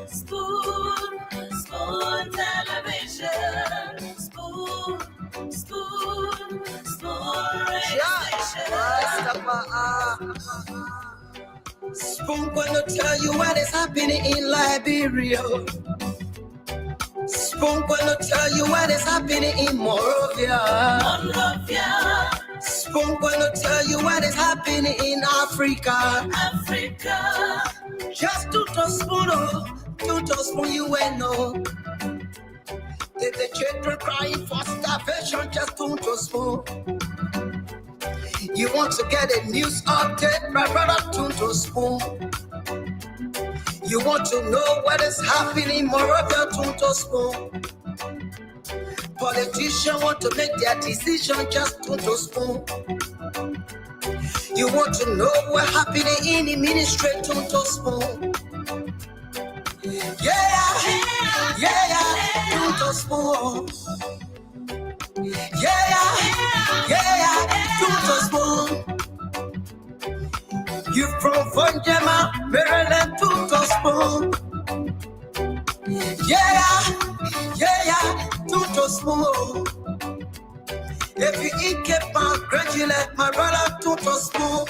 Spoon television. Spoon Spoon gonna tell you what is happening in Liberia. Spoon gonna tell you what is happening in Monrovia. Spoon gonna tell you what is happening in Africa. Just to spoon, you will know. The children crying for starvation, just to spoon. You want to get a news update, my brother, to spoon. You want to know what is happening, Moravia, to spoon. Politicians want to make their decision, just to spoon. You want to know what's happening in the ministry, to spoon. Yeah, to spoon. Yeah, to spoon. You from Vonjama, Maryland, to spoon. Yeah, to spoon. If you eat keep on congratulate my brother, to spoon.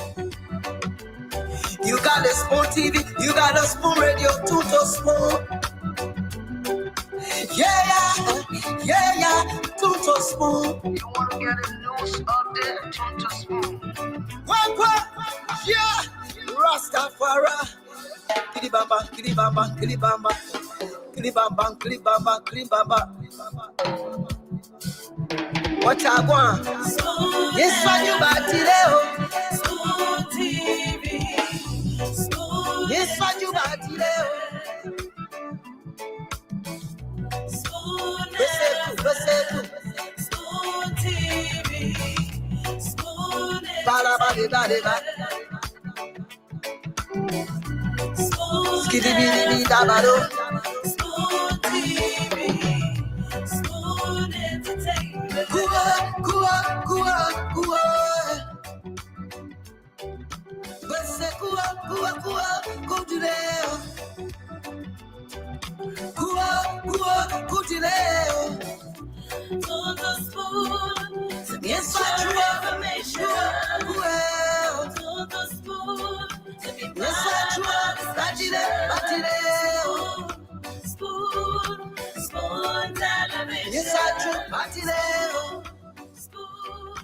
You got a spoon TV, you got a spoon radio, to spoon. Yeah, to spoon. You want to get a news update, to spoon. What? Yeah, Rastafari. Kilibamba. What I want? Yes, what you got today? Spoon TV. Yes, what you got today? Spoon TV. Spoon. Skidibidibidabado. Spoon TV. Spoon entertainment. Kua. Bese kua, go to there. Kua, to the spoon. Yes, I true information. To the spoon. To be yes, I true. Spoon television. Yes, I true. Spoon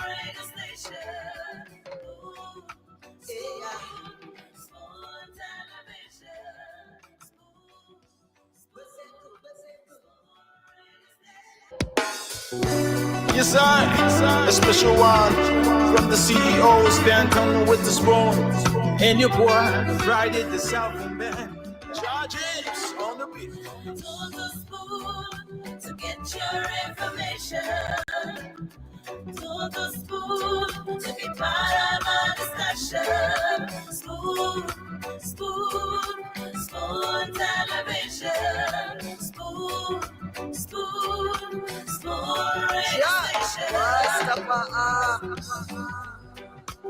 radio station. Spoon television. Yes, I, a special one from the CEO, Stanton with the spoon. And your boy, Friday the Southern Band. Charges on the beat. To the spoon to get your information. To the spoon to be part of our discussion. Spoon television. Spoon radio station.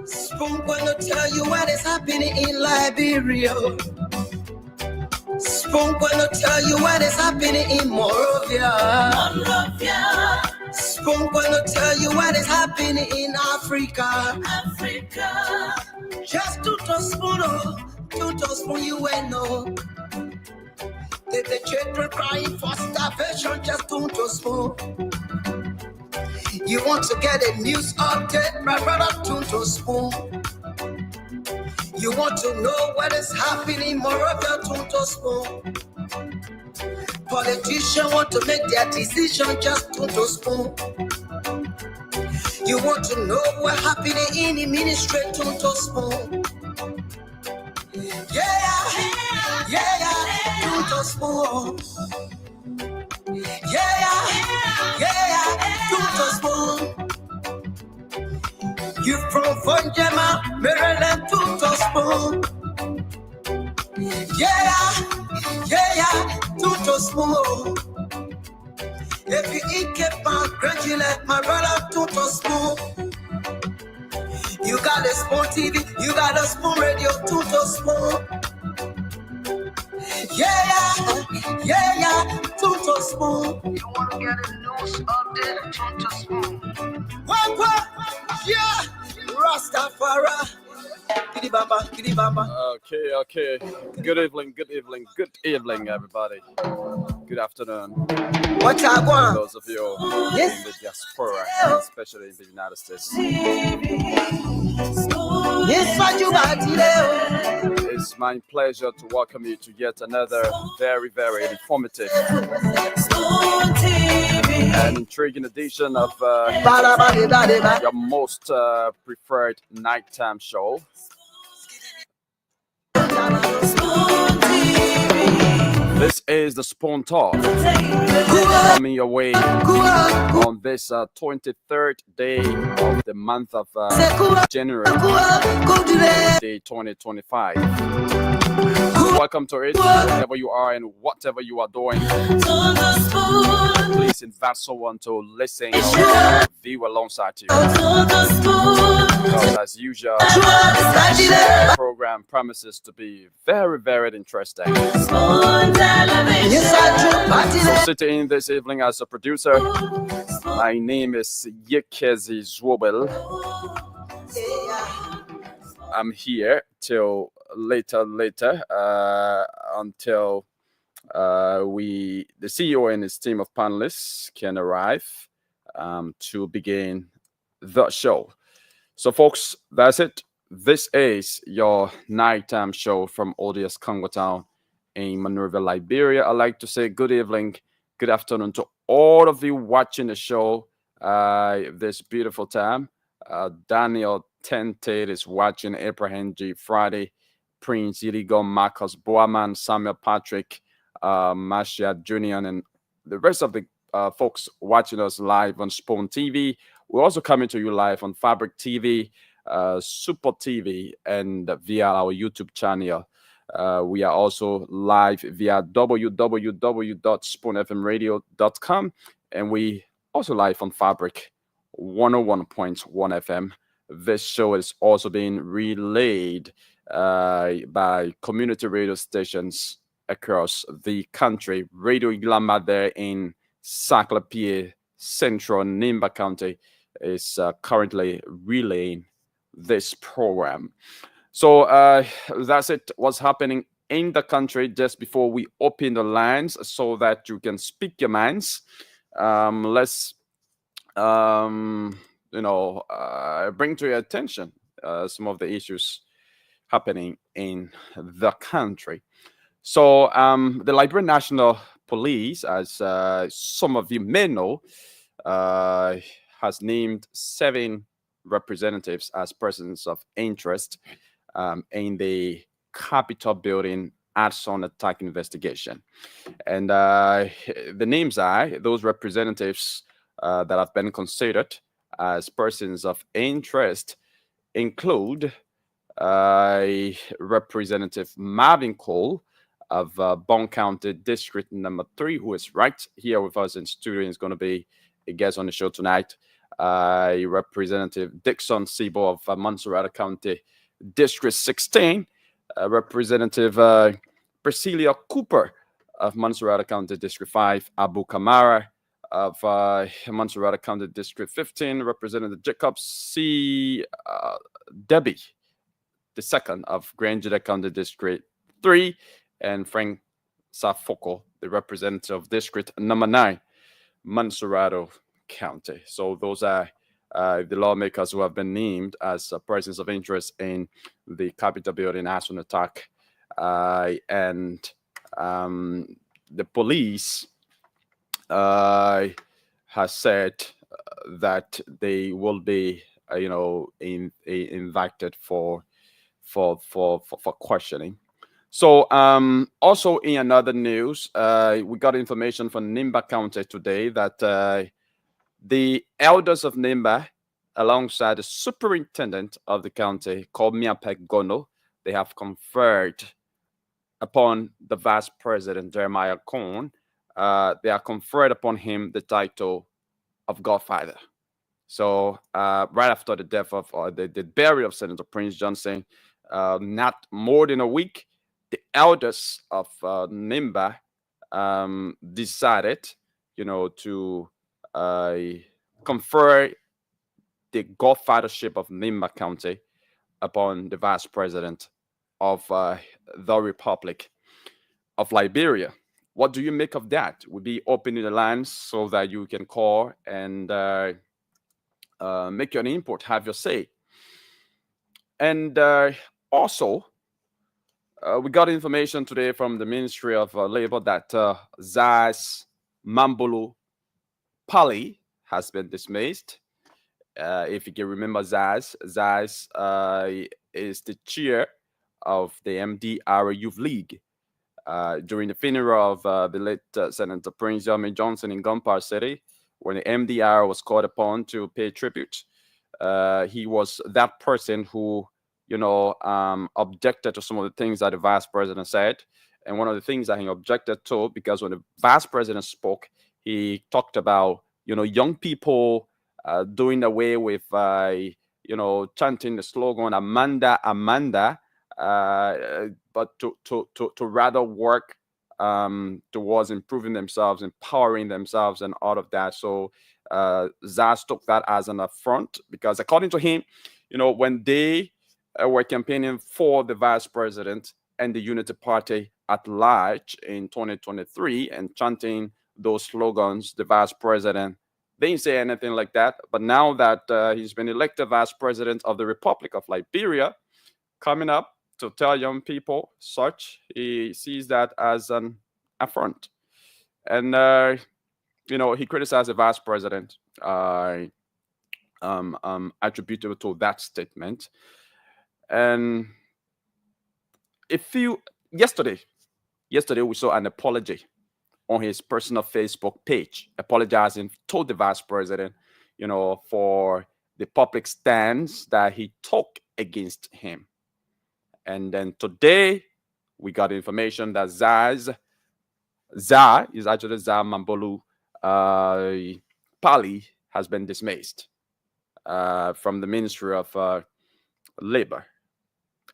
Spoon gonna tell you what is happening in Liberia. Spoon gonna tell you what is happening in Monrovia. Spoon gonna tell you what is happening in Africa. Just to spoon, you will know. The children crying for starvation, just to spoon. You want to get a news update, my brother, to spoon. You want to know what is happening, Moravia, to spoon. Politicians want to make their decision, just to spoon. You want to know what's happening in the ministry, to spoon. Yeah, to spoon. Yeah, to spoon. You from Vonjama, Maryland, to spoon. Yeah, to spoon. If you eat keep on congratulate my brother, to spoon. You got a spoon TV, you got a spoon radio, to spoon. Yeah, Tuto Spoon. You want to get a news update? Turn to Spoon. What? Yeah, Rastafari. Kiddy Baba. Okay. Good evening, everybody. Good afternoon. What I want? Those of you Yes. in the diaspora, especially in the United States. Yes, what you got today? It's my pleasure to welcome you to yet another very, very informative and intriguing edition of your most preferred nighttime show. This is the Spoon Talk, coming your way on this 23rd day of the month of January, day 2025. Welcome to it, wherever you are and whatever you are doing. Please invite someone to listen or view alongside you. Because as usual, the program promises to be very, very interesting. So sitting in this evening as a producer, my name is Yekezi Zwobel. I'm here till later until the CEO and his team of panelists can arrive to begin the show. So folks, that's it. This is your nighttime show from Odious Congo Town in Monrovia, Liberia. I'd like to say good evening, good afternoon to all of you watching the show this beautiful time. Daniel Tented is watching, Abraham G. Friday, Prince Irigo, Marcus Boaman, Samuel Patrick, Masha Junior, and the rest of the folks watching us live on Spoon TV. We're also coming to you live on Fabric TV, Super TV, and via our YouTube channel. We are also live via www.spoonfmradio.com, and we also live on Fabric 101.1 FM. This show is also being relayed by community radio stations across the country. Radio Iglama there in Saclapie, Central Nimba County, is currently relaying this program. So that's it. What's happening in the country just before we open the lines so that you can speak your minds. Let's bring to your attention some of the issues happening in the country. So the Liberian National Police, as some of you may know, has named 7 representatives as persons of interest in the Capitol building arson attack investigation. And the names are those representatives that have been considered as persons of interest include Representative Marvin Cole of Bond County District number 3, who is right here with us in studio and is going to be a guest on the show tonight. Representative Dixon Sibo of Montserrat County District 16, Representative Priscilla Cooper of Montserrat County District 5, Abu Kamara of Montserrat County District 15, Representative Jacob C. Debbie II of Grand County District 3, and Frank Safoko, the representative of District number 9, Montserrat County. So those are the lawmakers who have been named as persons of interest in the Capitol building arson attack. And the police has said that they will be, invited for questioning. So also in another news, we got information from Nimba County today that the elders of Nimba, alongside the superintendent of the county, called Miapek Gono, they have conferred upon the vice president, Jeremiah Cohn. They are conferred upon him the title of Godfather. So right after the death of, or the burial of Senator Prince Johnson, not more than a week, the elders of Nimba decided, to confer the godfathership of Nimba County upon the vice president of the Republic of Liberia. What do you make of that? We'll be opening the lines so that you can call and make your input, have your say. And also, we got information today from the Ministry of Labor that Zaz Mambulu Pali has been dismissed. If you can remember Zaz is the chair of the MDR Youth League. During the funeral of the late Senator Prince Yomi Johnson in Gunpowder City, when the MDR was called upon to pay tribute, he was that person who, objected to some of the things that the vice president said. And one of the things that he objected to, because when the vice president spoke, he talked about, young people doing away with, chanting the slogan, Amanda, Amanda, but to rather work towards improving themselves, empowering themselves, and all of that. So Zaz took that as an affront, because according to him, when they were campaigning for the vice president and the Unity Party at large in 2023 and chanting those slogans, the vice president, they didn't say anything like that. But now that he's been elected vice president of the Republic of Liberia, coming up to tell young people such, he sees that as an affront. And, he criticized the vice president attributable to that statement. And yesterday we saw an apology on his personal Facebook page, apologizing to the vice president, for the public stance that he took against him. And then today we got information that Zaz Mambulu Pali has been dismissed from the Ministry of Labor.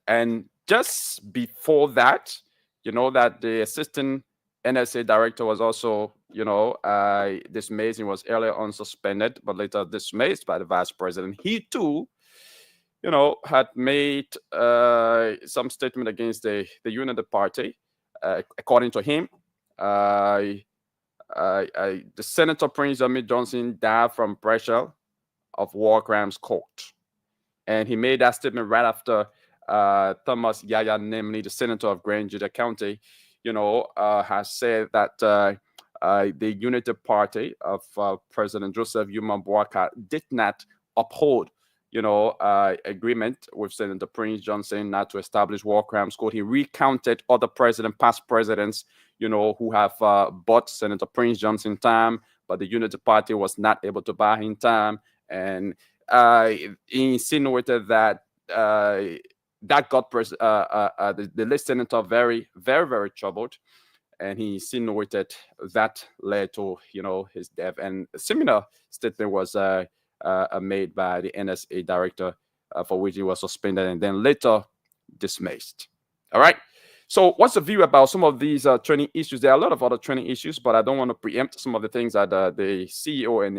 And just before that, that the assistant NSA director was also, dismissed. He was earlier on suspended, but later dismissed by the vice president. He too, had made some statement against the Unity Party. According to him, the Senator Prince Yomi Johnson died from pressure of war crimes court. And he made that statement right after Thomas Yaya, namely the senator of Grand Juda County, has said that the Unity Party of President Joseph Yuma Boaka did not uphold, agreement with Senator Prince Johnson not to establish war crimes court. He recounted other past presidents, who have bought Senator Prince Johnson time, but the Unity Party was not able to buy him time. And he insinuated that that got the late senator very, very, very troubled, and he insinuated that led to his death. And a similar statement was made by the NSA director, for which he was suspended and then later dismissed. All right. So what's the view about some of these training issues? There are a lot of other training issues, but I don't want to preempt some of the things that the CEO and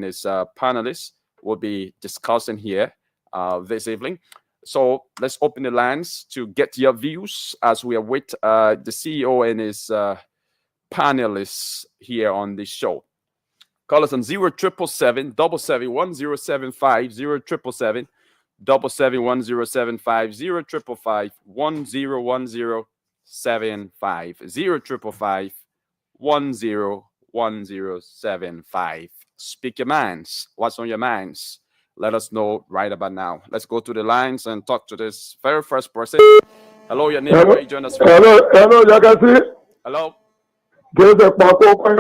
his panelists will be discussing here this evening. So let's open the lines to get your views as we await the CEO and his panelists here on this show. Call us on 0777 771 0777 771 0555 101075 101075. Speak your minds. What's on your minds? Let us know right about now. Let's go to the lines and talk to this very first person. Hello, your name, where you join us from? Hello, Jagasi. Hello. There's a Paco.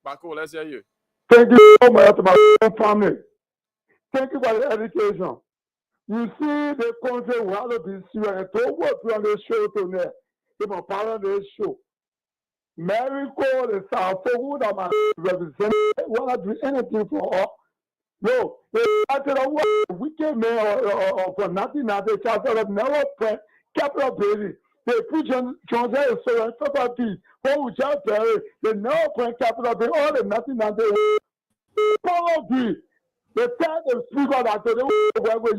Paco, let's hear you. Thank you so much to my family. Thank you for the education. You see, the country will have to be serious. And to work on the show tonight, if I'm part of this show. Marvin Cole, the South, who that my representative, will not do anything for her. Yo, after a wicked man or for nothing, they chapter of never print, capital baby. They preach on Jose, so and property. What would you tell? They never print capital baby, all the nothing, and they probably. The time they speak on that, they will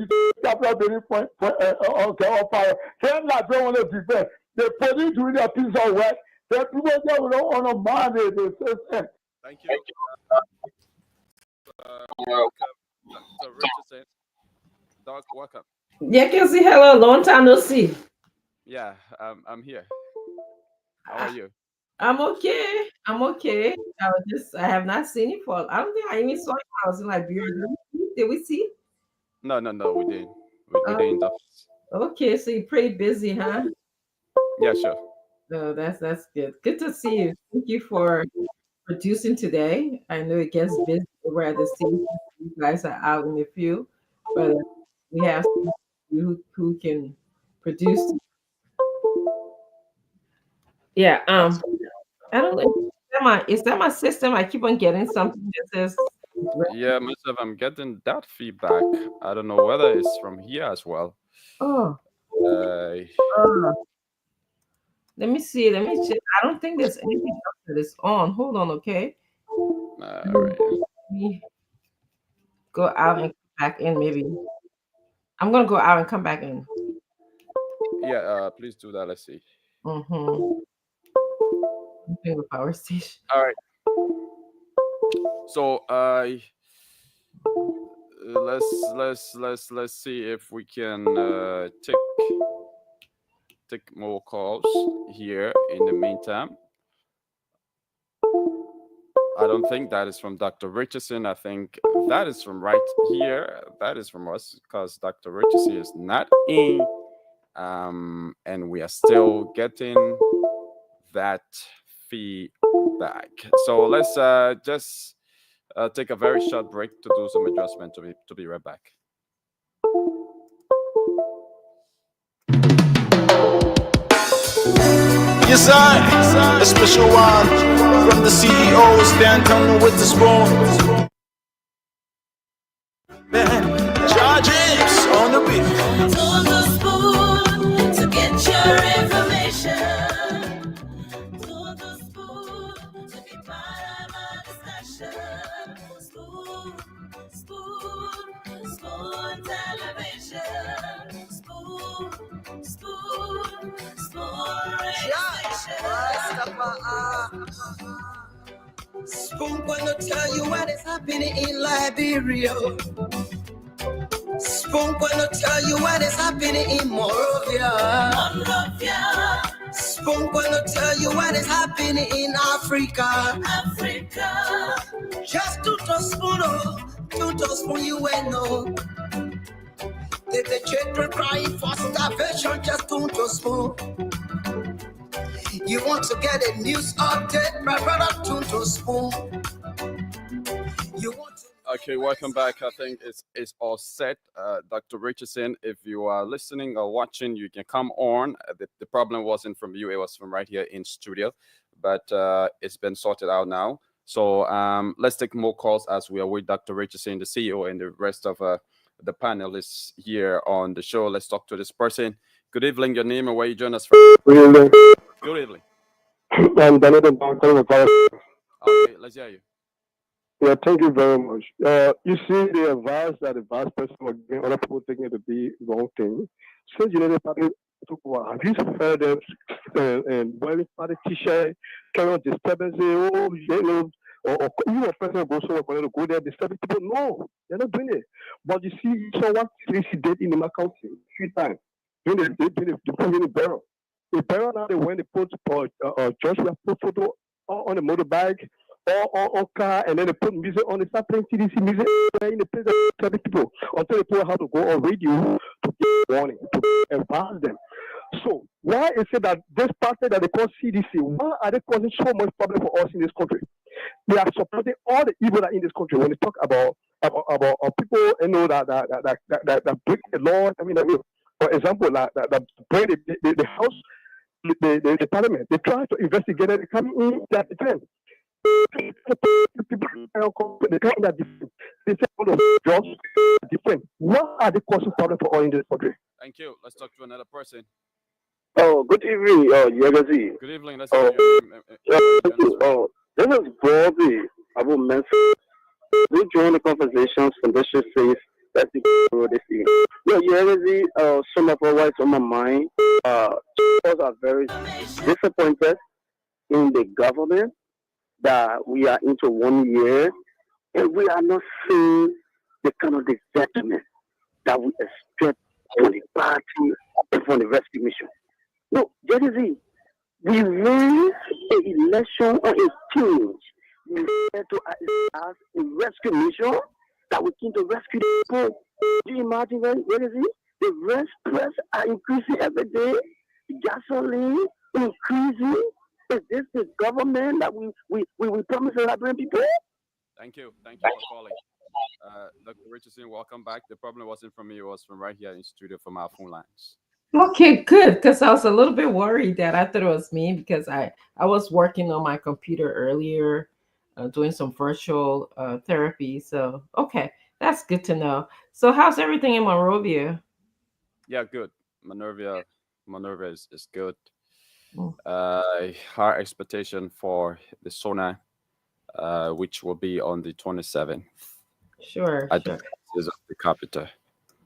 you capital baby point, okay, or fire. Then, like, they want to prepare. They put it doing a piece of work. The people that will not honor money, they say, Thank you. Welcome, Dr. Richardson. Doc, welcome. Yeah, can see. Hello, long time no see. Yeah, I'm here. How are you? I'm okay. I'm okay. I have not seen you for. I don't think I even saw you. I was in Liberia. Did we see? No, we didn't. We didn't. Okay, so you're pretty busy, huh? Yeah, sure. No, that's good. Good to see you. Thank you for producing today. I know it gets busy over at the station. You guys are out in the field, but we have some who can produce. Yeah. I don't know. Is that my system? I keep on getting something that says. Yeah, myself, I'm getting that feedback. I don't know whether it's from here as well. Oh. Uh, Let me see. Let me check. I don't think there's anything else that is on. Hold on, okay? all right. Let me go out and come back in. Maybe I'm gonna go out and come back in. Yeah, please do that. Let's see. Mm-hmm. The power station. All right. So let's see if we can take more calls here in the meantime. I don't think that is from Dr. Richardson. I think that is from right here. That is from us because Dr. Richardson is not in, and we are still getting that feedback. So let's just take a very short break to do some adjustment. To be right back. Yes, I, a special one from the CEOs, then coming with the spoon. Man, James on the beat. On the spoon to get your information. On the spoon to be part of our discussion. Spoon television. Spoon Spoon gonna tell you what is happening in Liberia. Spoon gonna tell you what is happening in Monrovia. Spoon gonna tell you what is happening in Africa. Just to spoon you will know. The children crying for starvation, just to spoon. You want to get a news update, my brother, to spoon. You want to. Okay, welcome back. I think it's all set. Dr. Richardson, if you are listening or watching, you can come on. The problem wasn't from you, it was from right here in studio, but it's been sorted out now. So let's take more calls as we are with Dr. Richardson, the CEO, and the rest of the panelists here on the show. Let's talk to this person. Good evening, your name and where you join us from. Good evening. Good evening. I'm Benedict. Okay, let's hear you. Yeah, thank you very much. You see the advice that the vice president was giving other people taking it to be wrong thing. Since you know the party took a while, have you heard them and wearing party t-shirt, carrying on disturbance, or you know, president goes somewhere for them to go there, disturbing people? No, they're not doing it. But you see, someone Tracy did in the county 3 times during the barrel. The barrel now they went to put Joshua put photo on the motorbike or car, and then they put music on. They start playing CDC music in the place of 30 people until they told how to go on radio to give warning, to advise them. So why is it that this party that they call CDC, why are they causing so much problem for us in this country? They are supporting all the evil that in this country. When they talk about people, you know, that break the law. I mean, for example, that break the house, the parliament. They try to investigate it. They come in, they defend. People the kind that different. They say all of jobs are different. What are the causing problem for all in this country? Thank you. Let's talk to another person. Oh, good evening, Legacy. Good evening. Let's Oh, hear your name yeah, and where you thank join us you. from. This is Bobby Abu Mensa. We join the conversations. Foundation says that's the this evening. Yeah, Legacy. Some of what's on my mind. People are very disappointed in the government that we are into 1 year and we are not seeing the kind of development that we expect from the party and from the rescue mission. No, Legacy. We raise an election or a change. We refer to as a rescue mission that we came to rescue the people. Do you imagine where is it? The rest price are increasing every day. Gasoline increasing. Is this the government that we promise to Liberian people? Thank you. Thank you for calling. Dr. Richardson, welcome back. The problem wasn't from me, it was from right here in studio from our phone lines. Okay, good. Because I was a little bit worried that I thought it was me because I was working on my computer earlier, doing some virtual therapy. So okay, that's good to know. So how's everything in Monrovia? Yeah, good. Minerva, Minerva is good. Mm, Our expectation for the Sona, which will be on the 27th sure, at the sure. premises of the capital.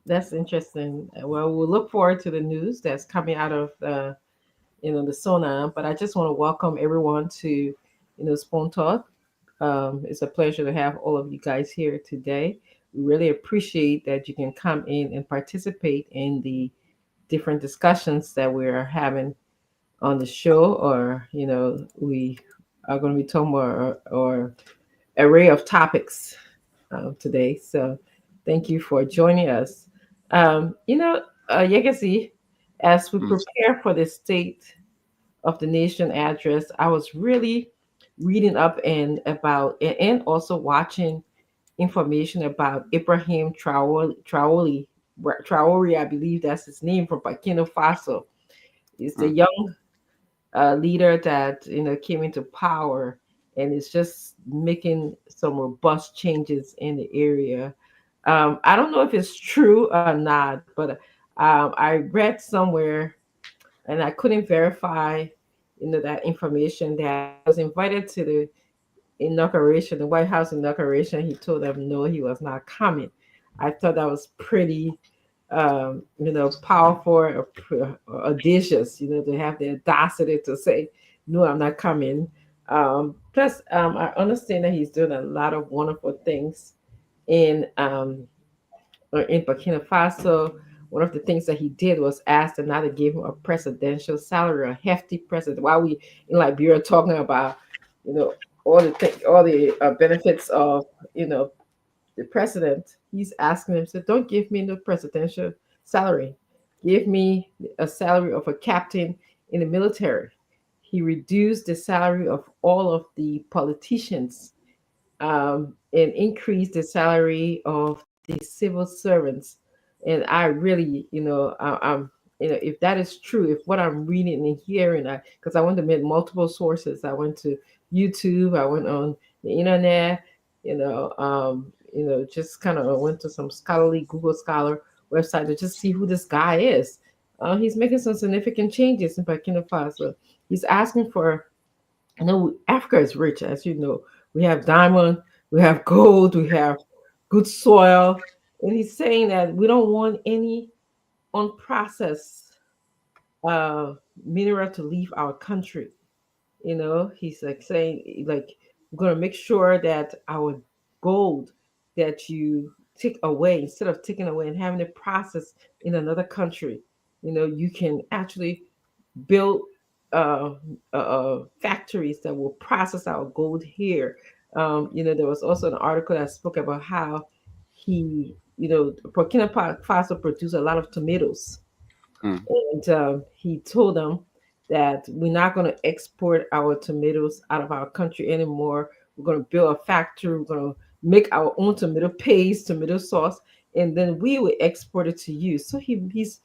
That's interesting. Well, we'll look forward to the news that's coming out of the Sona. But I just want to welcome everyone to Spoon Talk. It's a pleasure to have all of you guys here today. We really appreciate that you can come in and participate in the different discussions that we're having on the show, or we are going to be talking about or array of topics today. So thank you for joining us. Yegasi, as we Mm. prepare for the State of the Nation address, I was really reading up and also watching information about Ibrahim Traore, I believe that's his name, from Burkina Faso. He's the Mm. young leader that came into power and is just making some robust changes in the area. I don't know if it's true or not, but I read somewhere and I couldn't verify, that information that he was invited to the inauguration, the White House inauguration. He told them no, he was not coming. I thought that was pretty, powerful or audacious, to have the audacity to say, no, I'm not coming. Plus, I understand that he's doing a lot of wonderful things in in Burkina Faso. One of the things that he did was ask them not to give him a presidential salary, a hefty president. While we in Liberia talking about, you know, all the benefits of, the president, he's asking him, so don't give me no presidential salary. Give me a salary of a captain in the military. He reduced the salary of all of the politicians, and increase the salary of the civil servants. And I really, if that is true, if what I'm reading and hearing, because I went to multiple sources, I went to YouTube, I went on the internet, just kind of went to some scholarly Google Scholar website to just see who this guy is. He's making some significant changes in Burkina Faso. He's asking for, I know Africa is rich, as you know. We have diamond, we have gold, we have good soil. And he's saying that we don't want any unprocessed mineral to leave our country. He's like saying, like, we're going to make sure that our gold that you take away, instead of taking away and having it processed in another country, you can actually build factories that will process our gold here. There was also an article that spoke about how Burkina Faso produced a lot of tomatoes, Mm. and he told them that we're not going to export our tomatoes out of our country anymore. We're going to build a factory. We're going to make our own tomato paste, tomato sauce, and then we will export it to you. So he's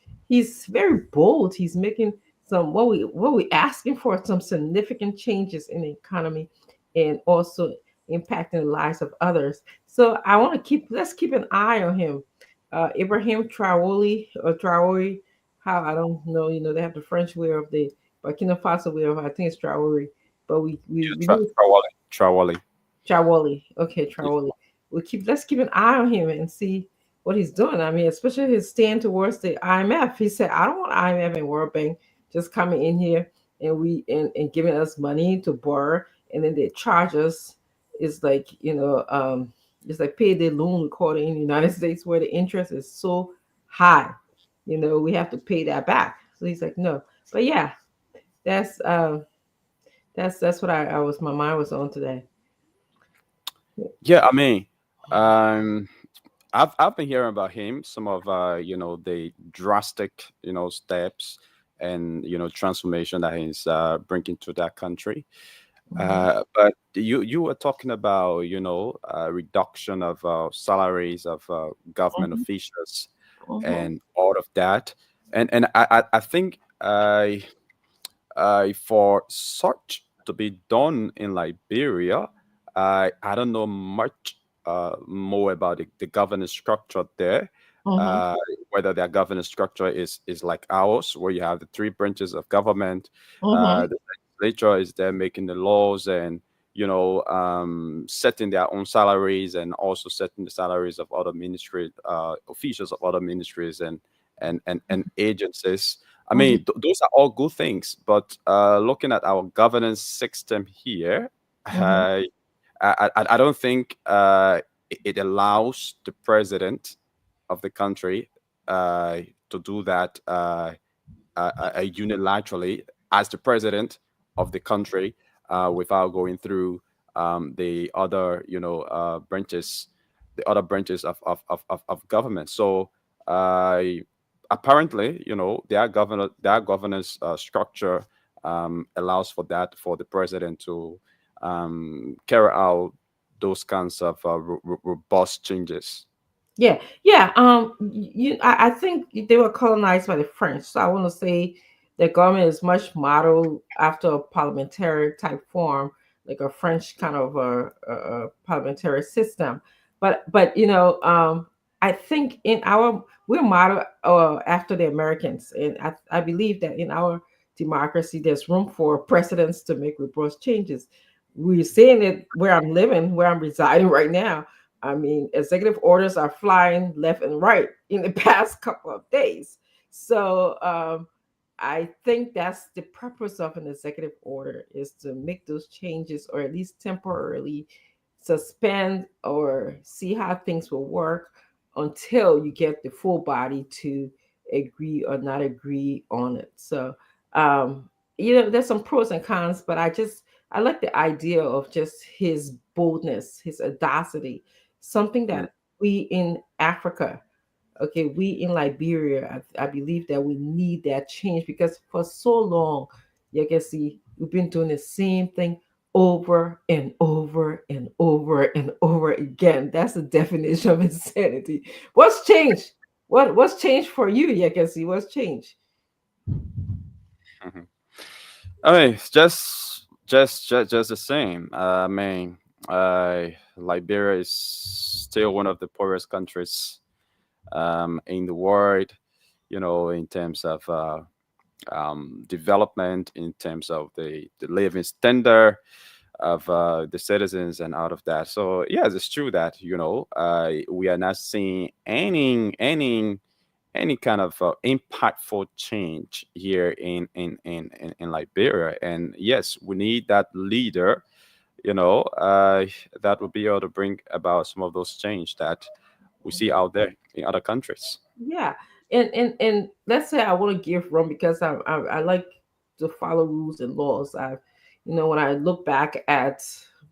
very bold. He's making some what we asking for, some significant changes in the economy and also impacting the lives of others. So I want to let's keep an eye on him. Ibrahim Traore or Traore, how I don't know, they have the French way of the Burkina Faso way of, I think it's Traore, but we need Trawali. Trawali. Traore. Okay, Yeah. Traore. Let's keep an eye on him and see what he's doing. I mean, especially his stand towards the IMF. He said, I don't want IMF and World Bank just coming in here and giving us money to borrow, and then they charge us. It's like, it's like payday loan we call it in the United States, where the interest is so high. We have to pay that back. So he's like, no. But yeah, that's that's what I was my mind was on today. Yeah, I mean, um, I've been hearing about him, some of the drastic steps and transformation that he's bringing to that country. Mhm. But you were talking about reduction of salaries of government Mhm. officials Mhm. and all of that, and I think for such to be done in Liberia, I don't know much more about the governance structure there. Mhm. Uh, Whether their governance structure is like ours, where you have the three branches of government, Mhm. the legislature is there making the laws and setting their own salaries and also setting the salaries of other ministry officials of other ministries and agencies. I Mhm. mean, those are all good things, but looking at our governance system here, Mhm. I don't think it allows the president of the country uh, to do that unilaterally as the president of the country without going through the other, branches, the other branches of government. So uh, apparently, their governance structure allows for that for the president to carry out those kinds of robust changes. Yeah, yeah. I think they were colonized by the French, so I want to say the government is much modeled after a parliamentary type form, like a French kind of a parliamentary system. But I think in our we're modeled after the Americans, and I believe that in our democracy, there's room for presidents to make robust changes. We're seeing it where I'm living, where I'm residing right now. I mean, executive orders are flying left and right in the past couple of days. So I think that's the purpose of an executive order, is to make those changes or at least temporarily suspend or see how things will work until you get the full body to agree or not agree on it. So um, there's some pros and cons, but I like the idea of just his boldness, his audacity, something Mm. that we in Africa, okay, we in Liberia, I believe that we need that change because for so long, you can see we've been doing the same thing over and over and over and over again. That's the definition of insanity. What's changed? What's changed for you? You can see what's changed. Mhm. I mean, it's just the same. I mean, Liberia is still one of the poorest countries in the world. In terms of development, in terms of the living standard of the citizens, and out of that. So yes, it's true that we are not seeing any kind of impactful change here in Liberia. And yes, we need that leader, that will be able to bring about some of those change that we see out there in other countries. Yeah, and let's say I want to give room because I like to follow rules and laws. When I look back at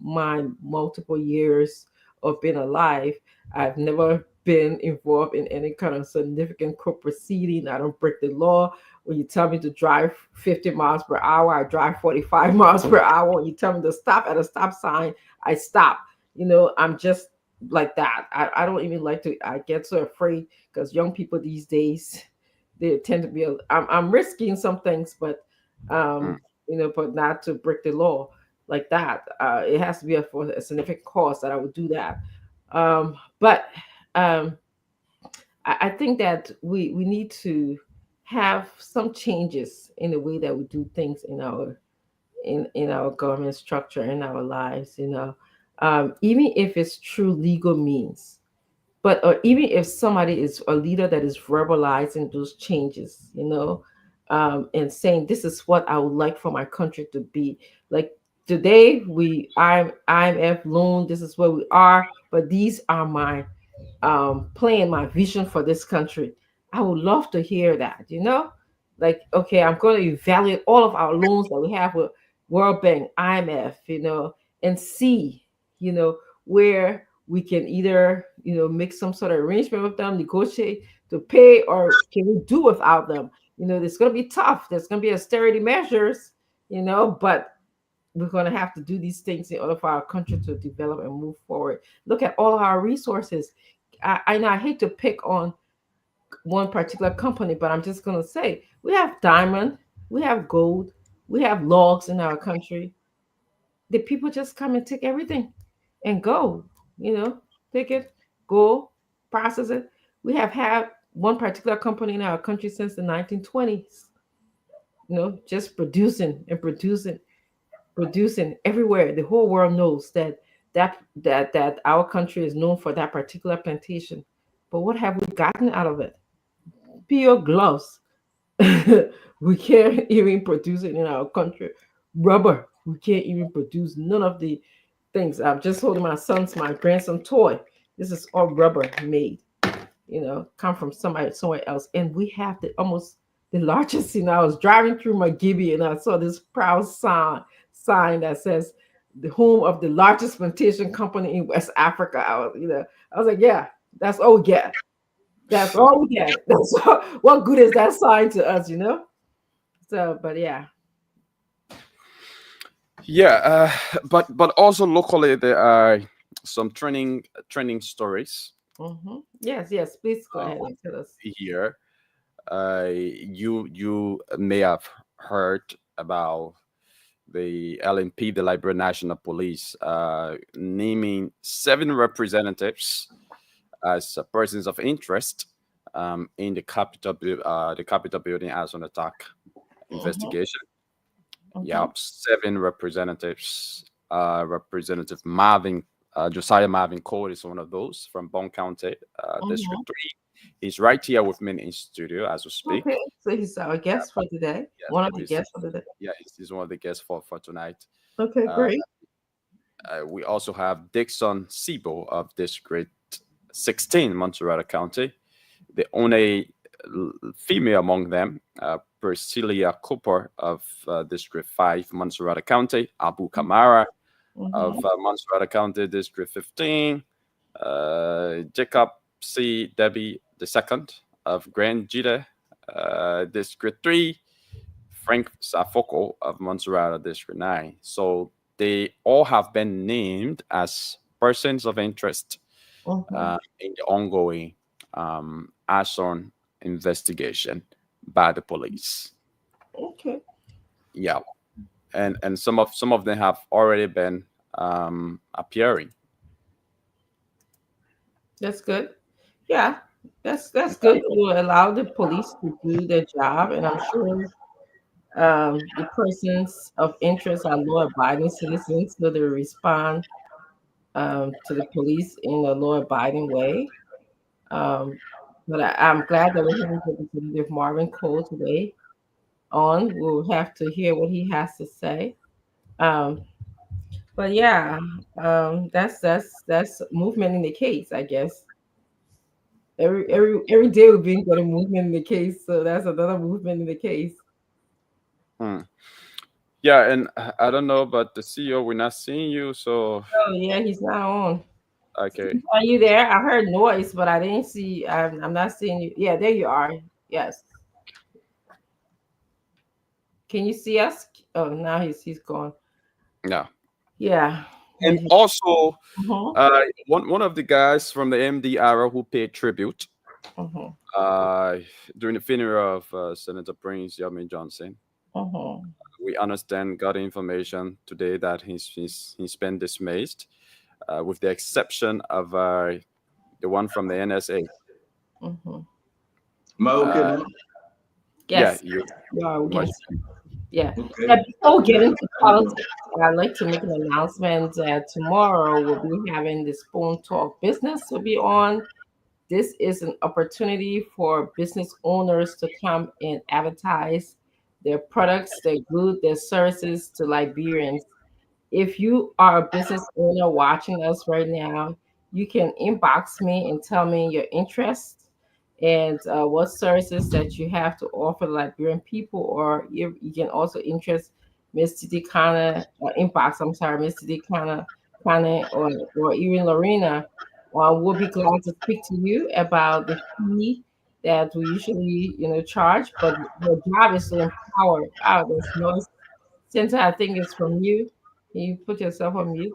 my multiple years of being alive, I've never been involved in any kind of significant court proceeding. I don't break the law. When you tell me to drive 50 miles per hour, I drive 45 miles per hour. When you tell me to stop at a stop sign, I stop. I'm just like that. I don't even like to. I get so afraid because young people these days they tend to be I'm risking some things, but Mm. but not to break the law. like that. It has to be for a significant cause that I would do that. But I think that we need to have some changes in the way that we do things in our government structure in our lives. Even if it's through legal means, but or even if somebody is a leader that is verbalizing those changes, and saying this is what I would like for my country to be. Like today, IMF loan. This is where we are, but these are my plan, my vision for this country. I would love to hear that. Like okay, I'm going to evaluate all of our loans that we have with World Bank, IMF, and see, where we can either make some sort of arrangement with them, negotiate to pay, or can we do without them. It's going to be tough. There's going to be austerity measures, but we're going to have to do these things in order for our country to develop and move forward. Look at all of our resources. I know I hate to pick on one particular company, but I'm just going to say we have diamond, we have gold, we have logs in our country. The people just come and take everything and go, take it, go, process it. We have had one particular company in our country since the 1920s, just producing and producing everywhere. The whole world knows that our country is known for that particular plantation. But what have we gotten out of it? Pure gloves. We can't even produce it in our country. Rubber. We can't even produce none of the things. I'm just holding my grandson toy. This is all rubber made. Come from somebody somewhere else. And we have almost the largest. I was driving through McGibby and I saw this proud sign that says the home of the largest plantation company in West Africa. I was like, yeah, that's all we get. That's all we get. That's all, what good is that sign to us, So, but yeah. Yeah, but also locally there are some trending stories. Yes. Please go ahead and tell us. Here. You may have heard about the LNP, the Liberia National Police, naming 7 representatives as persons of interest in the Capitol building as an attack investigation. Yeah, 7 representatives. Representative Josiah Marvin Cole is one of those from Bond County, District 3. He's right here with me in studio as we speak. Okay, so he's our guest for today. Yes, One of the guests for today. Yeah, he's one of the guests for tonight. Okay, great. We also have Dixon Sibo of District 16, Montserrat County. The only female among them, Priscilla Cooper of District 5, Montserrat County. Abu Kamara of Montserrat County, District 15. Jacob C. Debbie II of Grand Jita, District 3. Frank Safoko of Montserrat, District 9. So they all have been named as persons of interest in the ongoing Ashon investigation by the police. Okay. Yeah, and some of them have already been appearing. That's good. Yeah, that's good. We'll allow the police to do their job, and I'm sure the persons of interest are law-abiding citizens, so they respond to the police in a law-abiding way. But I'm glad that we're having Representative Marvin Cole today on. We'll have to hear what he has to say. But yeah, that's movement in the case, I guess. Every day we've been getting movement in the case, so that's another movement in the case. Yeah, and I don't know, but the CEO, we're not seeing you, so. Oh yeah, he's not on. Okay. Are you there? I heard noise, but I didn't see. I'm not seeing you. Yeah, there you are. Yes. Can you see us? Oh, now he's gone. Yeah. Yeah. And also, one of the guys from the MD era who paid tribute during the funeral of Senator Prince Yamin Johnson, we understand, got information today that he's been dismissed, with the exception of the one from the NSA. Mm-hmm. Am I okay now? Yes. Yeah, Yeah, we can. much. Yeah. Okay. Yeah, before we get into politics, I'd like to make an announcement that tomorrow we'll be having the Spoon Talk Business will be on. This is an opportunity for business owners to come and advertise their products, their goods, their services to Liberians. If you are a business owner watching us right now, you can inbox me and tell me your interest and what services that you have to offer Liberian people, or you can also interest Miss Titi Kana, inbox, I'm sorry, Miss Titi Kana, or even Lorena. We'll be glad to speak to you about the fee that we usually, charge, but your job is to empower. There's noise. Cynthia, I think it's from you. Can you put yourself on mute?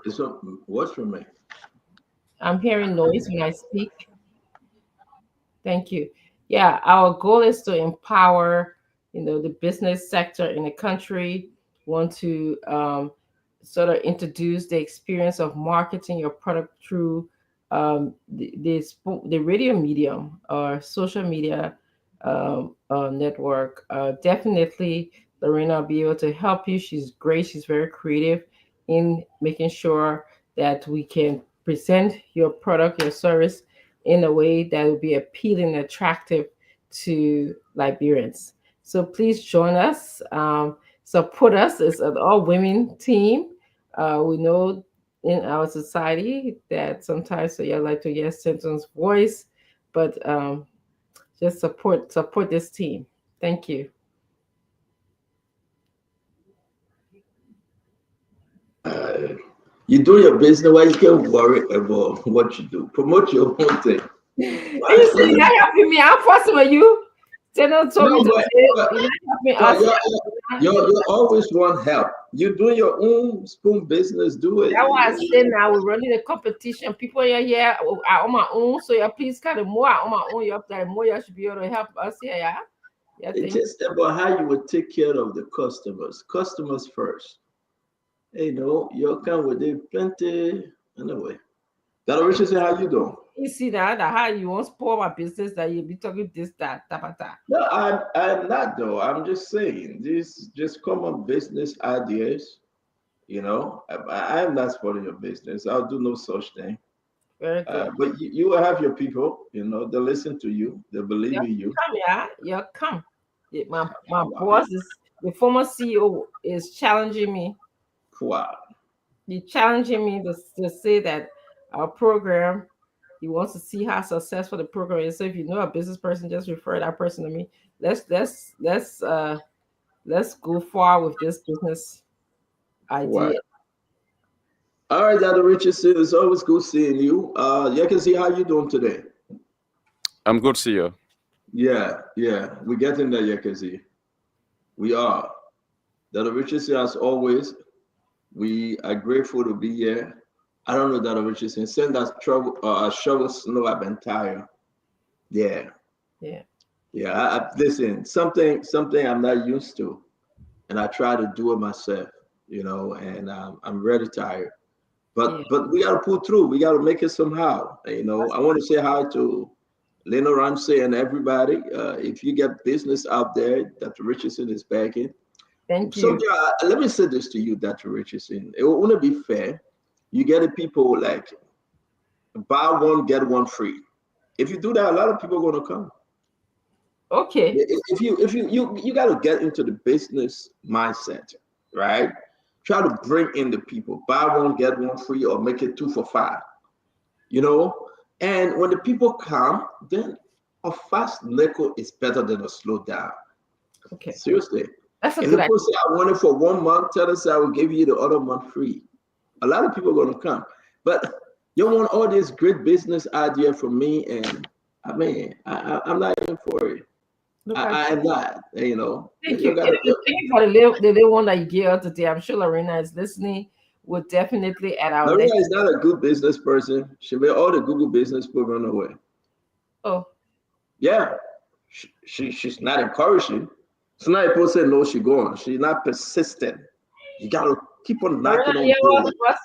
What's from me? I'm hearing noise when I speak. Thank you. Yeah, our goal is to empower, the business sector in the country. Want to sort of introduce the experience of marketing your product through the radio medium or social media network. Definitely, Lorena will be able to help you. She's great. She's very creative in making sure that we can present your product, your service in a way that will be appealing and attractive to Liberians. So please join us. Support us. It's an all-women team. We know in our society that sometimes you like to hear Centon's voice, but just support this team. Thank you. You do your business. Why you get worried about what you do? Promote your own thing. You see, you're helping me. I'm fussing with you. Centon told me to say, you always want help. You do your own spoon business. Do it. That's why I say now we're running a competition. People here are on my own, so please kind of more on my own. You have to more. You should be able to help us here. Yeah. It's just about how you would take care of the customers. Customers first. You come with the plenty anyway. That Richard say, how you doing? You see that how you want to spoil my business that you be talking this, that. No, I'm not though. I'm just saying these just common business ideas. I am not spoiling your business. I'll do no such thing. Very good. But you will have your people. They listen to you. They believe in you. Come, yeah, you come. Yeah, my boss is the former CEO is challenging me. Wow. He's challenging me to say that our program. He wants to see how successful the program is. So if you know a business person, just refer that person to me. Let's go far with this business idea. Wow. All right, Dr. Richardson, it's always good seeing you. You can see how you doing today. I'm good, see you. Yeah, we're getting there, Yekazi. We are. Dr. Richardson, as always, we are grateful to be here. I don't know that Richardson. Send us trouble, shovel snow. I've been tired. Yeah. Listen, something I'm not used to, and I try to do it myself. And I'm really tired. But we got to pull through. We got to make it somehow. I want to say hi to Lena Ramsey and everybody. If you get business out there, Dr. Richardson is backing. Thank you. So let me say this to you, Dr. Richardson. It wouldn't be fair. You get the people like buy one, get one free. If you do that, a lot of people are going to come. Okay. If you got to get into the business mindset, right? Try to bring in the people. Buy one, get one free, or make it 2 for $5. And when the people come, then a fast nickel is better than a slow down. Okay. Seriously. That's a if good people idea. say I want it for 1 month, tell us I will give you the other month free. A lot of people are going to come, but you want all this great business idea from me, and I'm not in for it. I'm not, Thank you. Thank you for the little one that you gave out today. I'm sure Lorena is listening. We'll definitely add our. Lorena is not a good business person. She made all the Google business people run away. Oh. Yeah, she's not encouraging. So now people say no, she gone. She's not persistent. You gotta keep on knocking on doors. What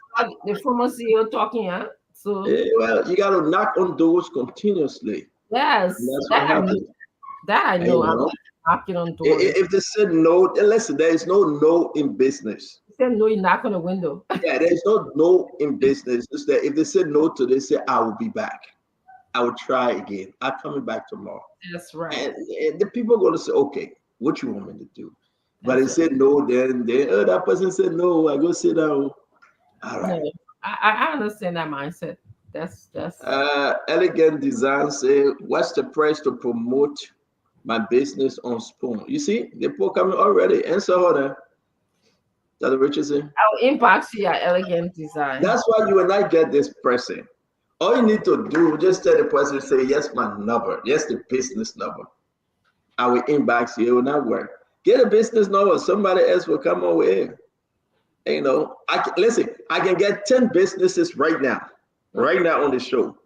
the former CEO talking, huh? So well, you gotta knock on doors continuously. yes, And that's what happens. That I know. I'm knocking on doors. If they said no, then listen, there is no in business. They said no, you knock on the window. Yeah, there's no in business. It's that if they said no to this, say I will be back. I will try again. I'm coming back tomorrow. That's right. And the people are gonna say, okay, what you want me to do? But they said no, then that person said no. I go sit down. All right. No, I understand that mindset. That's Elegant Design say, what's the price to promote my business on Spoon? You see, the people coming already. Answer her. That Richardson. I'll inbox you at Elegant Design. That's why you and I get this person. All you need to do, just tell the person, say, yes, my number. Yes, the business number. I will inbox you. It will not work. Get a business number. Somebody else will come over here. You know, I can get 10 businesses right now on the show.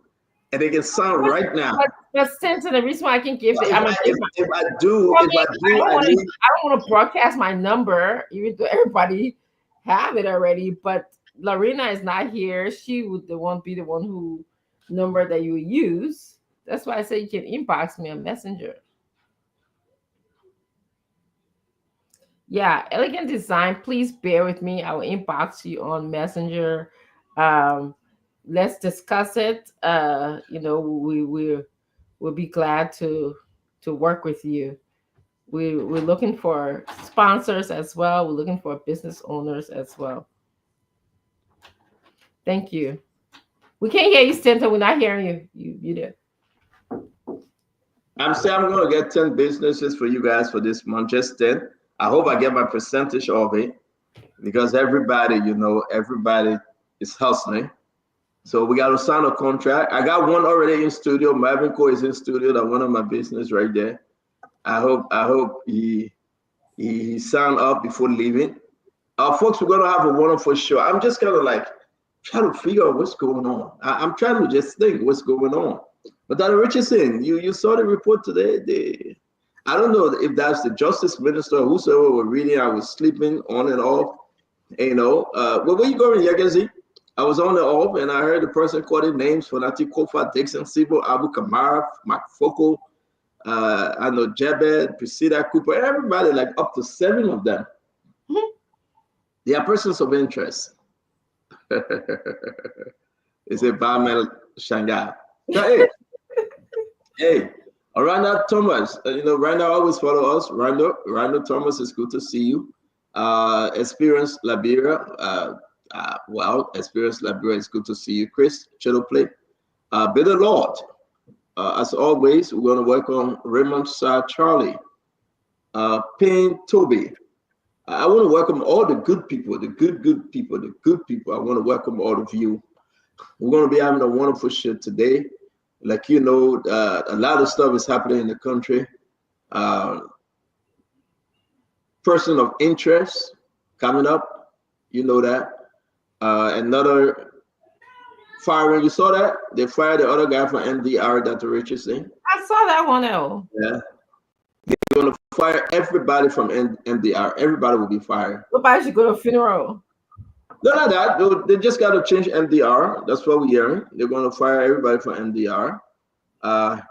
And they can sound right now. But Stanton, the reason why I can give it, if I do, I don't want to broadcast my number, even though everybody have it already. But Lorena is not here. She would be the one who number that you use. That's why I say you can inbox me on Messenger. Yeah, Elegant Design. Please bear with me. I will inbox you on Messenger. Let's discuss it. You know, we'll be glad to work with you. We're looking for sponsors as well. We're looking for business owners as well. Thank you. We can't hear you, Stanton. We're not hearing you. You did. I'm saying I'm going to get 10 businesses for you guys for this month, just 10. I hope I get my percentage of it because everybody is hustling. So we got to sign a contract. I got one already in studio. Marvin Cole is in studio. That one of my business right there. I hope he signed up before leaving. Folks, we're going to have a wonderful show. I'm just kind of like trying to figure out what's going on. I'm trying to just think what's going on. But Dr. Richardson, you saw the report today. I don't know if that's the justice minister or whosoever were reading. I was sleeping on and off. You know, where you going, Yagazi? I was on and off, and I heard the person quoting names for Nati Kofa, Dixon, Sibo, Abu Kamara, Metaphorical, I know Jebed, Priscilla Cooper, everybody, like up to 7 of them. Mm-hmm. They are persons of interest. It's a barman Shanghai. Hey, Randa Thomas, Randa always follow us. Randa Thomas, is good to see you. Experience Liberia. Experience Liberia, is good to see you. Chris, Shadow Play. Bitter Lord. As always, we're going to welcome Raymond Sir Charlie. Payne Toby. I want to welcome all the good people, the good people. I want to welcome all of you. We're going to be having a wonderful show today. Like, a lot of stuff is happening in the country. Person of interest coming up, you know that. Another firing, you saw that? They fired the other guy from NDR, Dr. Richardson. I saw that one, though. Yeah. They're going to fire everybody from NDR. Everybody will be fired. Nobody should go to a funeral. No, not that. They just got to change NDR. That's what we're hearing. They're going to fire everybody from NDR. But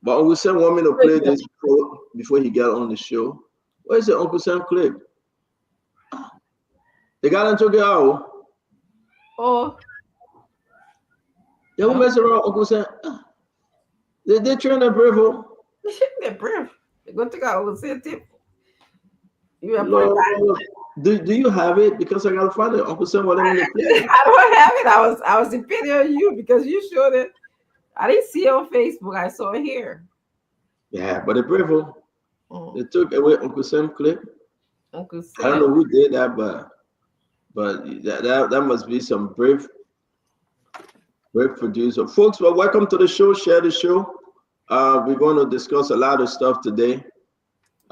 Uncle Sam want me to play this before he got on the show. Where is the Uncle Sam clip? They got into the out. Oh. They will mess around, Uncle Sam. They're trying to brave. They're brave. They're going to go Uncle Sam tip. You have do you have it? Because I gotta find it. Uncle Sam, what I don't have it. I was depending on you because you showed it. I didn't see it on Facebook. I saw it here. Yeah, but the brave. They took away Uncle Sam clip. Uncle Sam. I don't know who did that, but that must be some brave producer. Folks, well, welcome to the show. Share the show. We're going to discuss a lot of stuff today.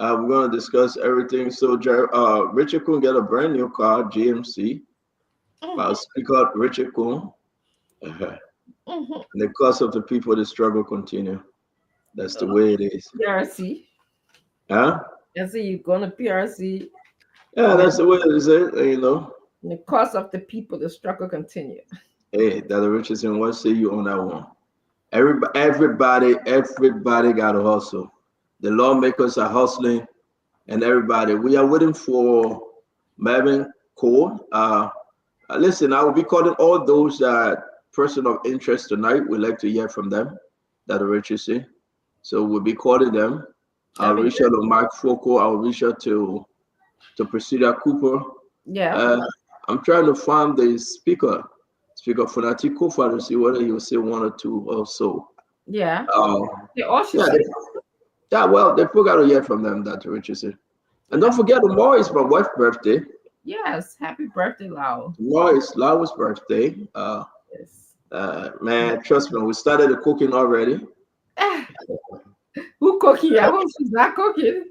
We're going to discuss everything. So Richard Kuhn got a brand new car, GMC. I'll speak out Richard Kuhn. The cost of the people, the struggle continue. That's the way it is. NDRC. Huh? And so you're going to PRC. Yeah, that's the way it is. The cost of the people, the struggle continue. Hey, Dr. Richardson, what say you on that one? Everybody got to hustle. The lawmakers are hustling, and everybody. We are waiting for Marvin Cole. Listen, I will be calling all those person of interest tonight. We'd like to hear from them, Dr. Richardson. So we'll be calling them. I'll reach out to Mark Foco. I'll reach out to Priscilla Cooper. Yeah. I'm trying to find the speaker Funati Kofa, to see whether he will say one or two or so. Yeah. Yeah, well, they forgot to hear from them, Dr. Richardson. And don't forget, tomorrow is my wife's birthday. Yes, happy birthday, Lau. Tomorrow is Lau's birthday. Yes. Man, trust me, we started the cooking already. Who cooking? I hope she's not cooking.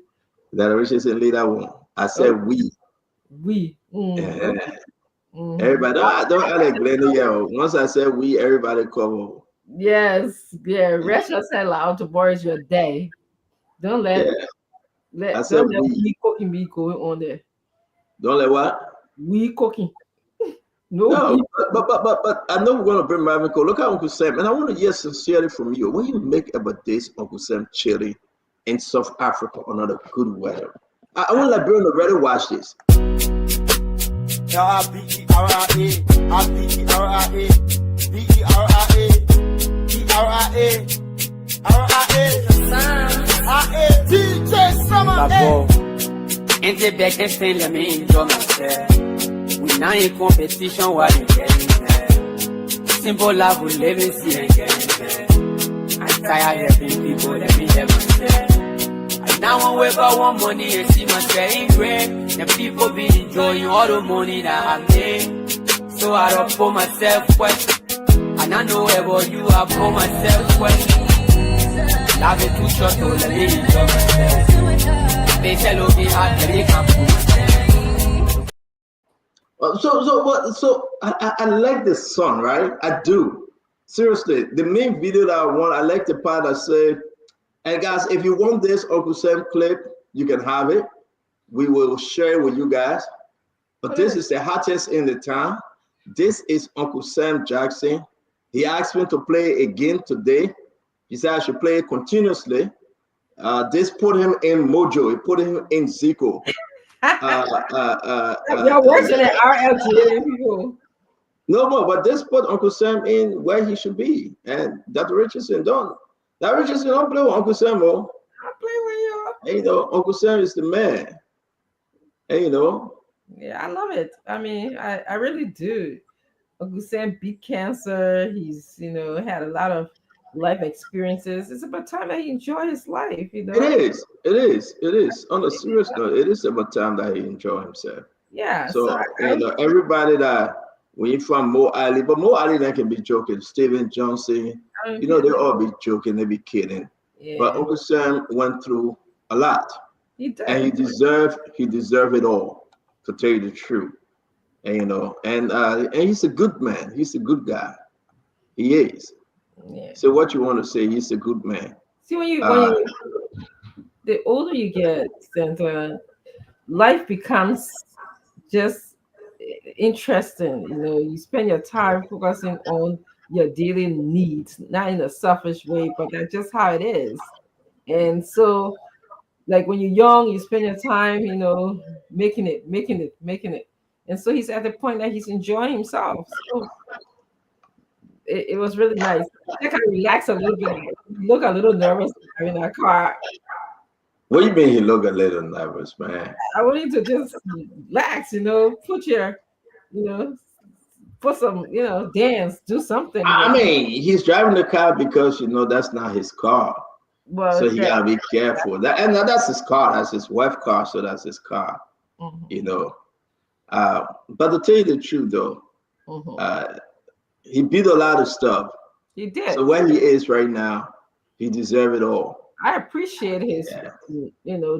Dr. Richardson, leave that one. I said we. We. Everybody, don't Alex Glenn. Yeah, once I said we, everybody come. Yes, yeah. Rest yourself out. Tomorrow is your day. Don't let we cooking be going on there. Don't let what? We cooking. No, but I know we're gonna bring Marvin Cole. Look at Uncle Sam, and I want to hear sincerely from you. When you make about this Uncle Sam chili in South Africa under the good weather, I want Liberia to really watch this. We now in competition while you getting there. Simple love will live in see and getting there. I'm tired of helping people, let me help myself. I now want wake up one money and see myself in great. And people be enjoying all the money that I made. So I don't put myself question. And I know about you, I put myself question. Love it too short, so let me enjoy myself. They tell me how they can put myself. So I like the song, right? I do. Seriously, the main video that I like the part that said, and guys, if you want this Uncle Sam clip, you can have it. We will share it with you guys. But this is the hottest in the town. This is Uncle Sam Jackson. He asked me to play again today. He said I should play it continuously. This put him in mojo. It put him in Zico. You're worse than RLTA people. No more, but this put Uncle Sam in where he should be. And Dr. Richardson don't. Dr. Richardson don't play with Uncle Sam, bro. I play with you. And, Uncle Sam is the man. And, Yeah, I love it. I mean, I really do. Uncle Sam beat cancer. He's, had a lot of life experiences. It's about time that he enjoy his life, It is. On a serious note, it is about time that he enjoy himself. Yeah. So everybody that when you from Mo Ali, but Mo Ali then can be joking. Steven Johnson, they all be joking, they be kidding. Yeah. But Uncle Sam went through a lot. He did. And he deserved it all, to tell you the truth. And and he's a good man. He's a good guy. He is. Yeah. So what you want to say? He's a good man. See, when you the older you get, Santa, life becomes just interesting. You spend your time focusing on your daily needs, not in a selfish way, but that's just how it is. And so, like when you're young, you spend your time, making it. And so he's at the point that he's enjoying himself. So it was really nice. I kind of relax a little bit. Look a little nervous in our car. What do you mean he look a little nervous, man? I want you to just relax, put your, put some, dance, do something. I mean, he's driving the car because, that's not his car. Well, so he gotta be careful. That's his car. That's his wife's car. So that's his car. Mm-hmm. But to tell you the truth, though, he beat a lot of stuff. He did. So where he is right now, he deserves it all. I appreciate his,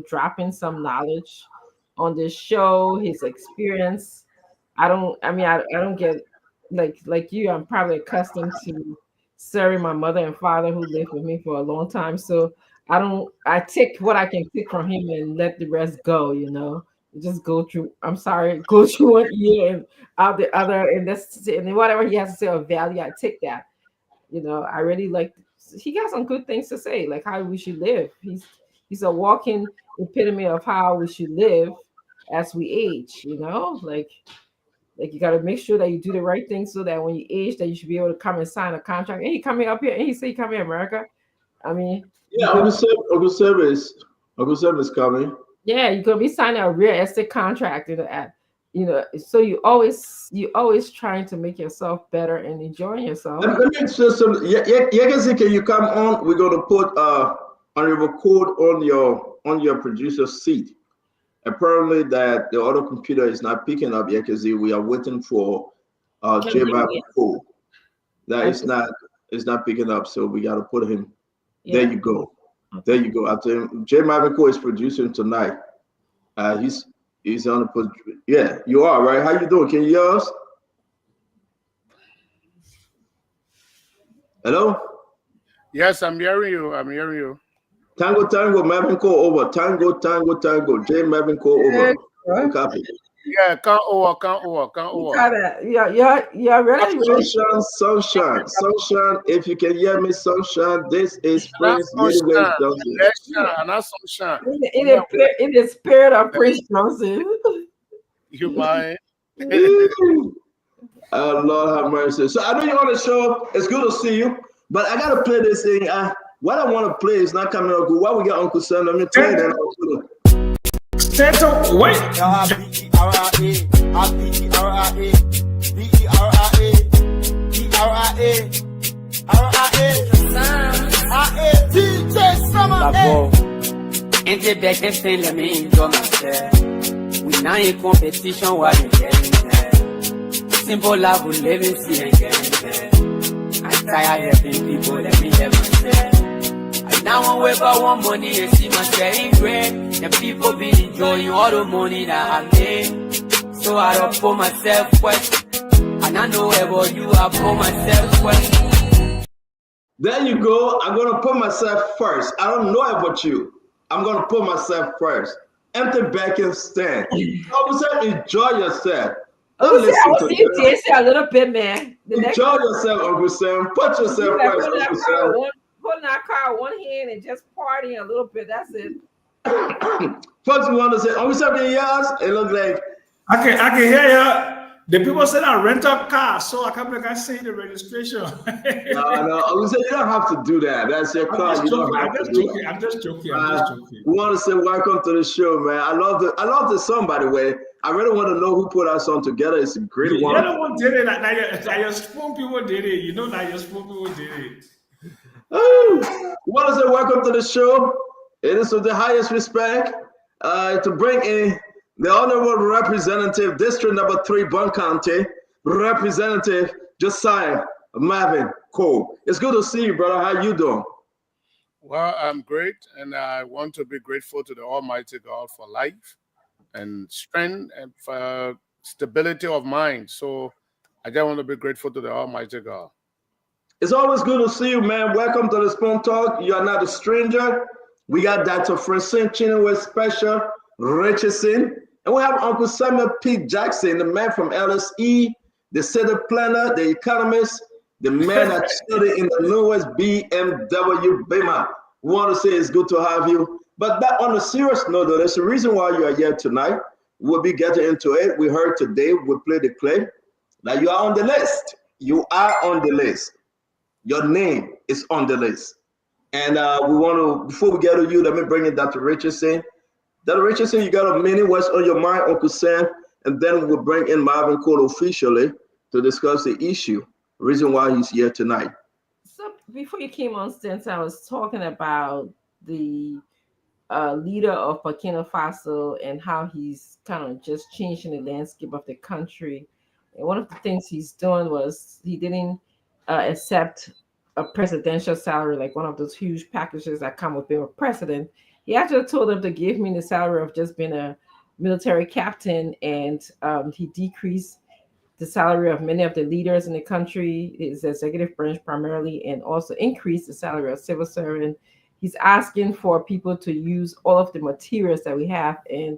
dropping some knowledge on this show, his experience. I don't get like you. I'm probably accustomed to serving my mother and father who lived with me for a long time. So I take what I can take from him and let the rest go, just go through, go through one ear and out the other, and then whatever he has to say of value, I take that. I really like, he got some good things to say, like how we should live. He's a walking epitome of how we should live as we age, like you got to make sure that you do the right thing so that when you age, that you should be able to come and sign a contract. And he coming up here and he say he coming to America. I mean, yeah, Uncle Sam is coming. Yeah, you're gonna be signing a real estate contract so you always trying to make yourself better and enjoying yourself. Let me say some. Can you come on? We're gonna put honorable code on your producer's seat. Apparently, that the other computer is not picking up Yekezi. We are waiting for J. Marvin Cole. That is not picking up, so we gotta put him. Yeah. There you go. There you go. I tell him, J. Marvin Cole is producing tonight. He's on the. Yeah, you are right. How you doing? Can you hear us? Hello? Yes, I'm hearing you. Tango, Marvin Cole over. Tango. J. Marvin Cole over. Copy. Yeah, can't over. Yeah, really. Sunshine. If you can hear me, Sunshine, this is Prince Sunshine. Not Sunshine. In the spirit of Prince Johnson. You mind? Oh, Lord have mercy. So I know you're on the show. It's good to see you. But I gotta play this thing. What I want to play is not coming out good. Why we got Uncle Sam? Let me tell you that. Wait. Let me enjoy myself. We now in competition while you getting there. Simple love we living, see and getting there. I'm tired helping people, let me help myself. I now want wake up one money and see myself in great. And people be enjoying all the money that I made. So I don't put myself first. And I know about you, I put myself first. There you go. I'm gonna put myself first. I don't know about you. I'm gonna put myself first. Empty back and stand. Enjoy yourself. Don't listen to you a little bit, man. Enjoy yourself, Uncle Sam. Put yourself first, Uncle Sam. Put that car one hand and just party a little bit. That's it. First, we want to say, Uncle Sam, can you hear us? It looks like I can hear you. The people said I rent a car, so I can see the registration. No. Uncle Sam, you don't have to do that. That's your car. I'm just joking. We want to say welcome to the show, man. I love the song, by the way. I really want to know who put our song together. It's a great one. The other one did it. Like your spoon people did it. You know, like your spoon people did it. We want to say welcome to the show. It is with the highest respect to bring in the Honorable Representative, District Number 3, Bon County, Representative Josiah Marvin Cole. It's good to see you, brother. How you doing? Well, I'm great, and I want to be grateful to the Almighty God for life and strength and for stability of mind. So I just want to be grateful to the Almighty God. It's always good to see you, man. Welcome to the Spoon Talk. You are not a stranger. We got Dr. Francine Chinua Special Richardson. And we have Uncle Samuel P. Jackson, the man from LSE, the city planner, the economist, the man that studied in the newest BMW Beamer. We want to say it's good to have you. But that, on a serious note, though, there's a reason why you are here tonight. We'll be getting into it. We heard today, we played the clip, that you are on the list. You are on the list. Your name is on the list. And we want to, before we get to you, let me bring in Dr. Richardson. Dr. Richardson, you got a minute. What's on your mind, Uncle Sam? And then we'll bring in Marvin Cole officially to discuss the issue, reason why he's here tonight. So before you came on, since I was talking about the leader of Burkina Faso and how he's kind of just changing the landscape of the country. And one of the things he's doing was he didn't accept a presidential salary, like one of those huge packages that come with being a president. He actually told them to give me the salary of just being a military captain, and he decreased the salary of many of the leaders in the country, his executive branch primarily, and also increased the salary of civil servant he's asking for people to use all of the materials that we have in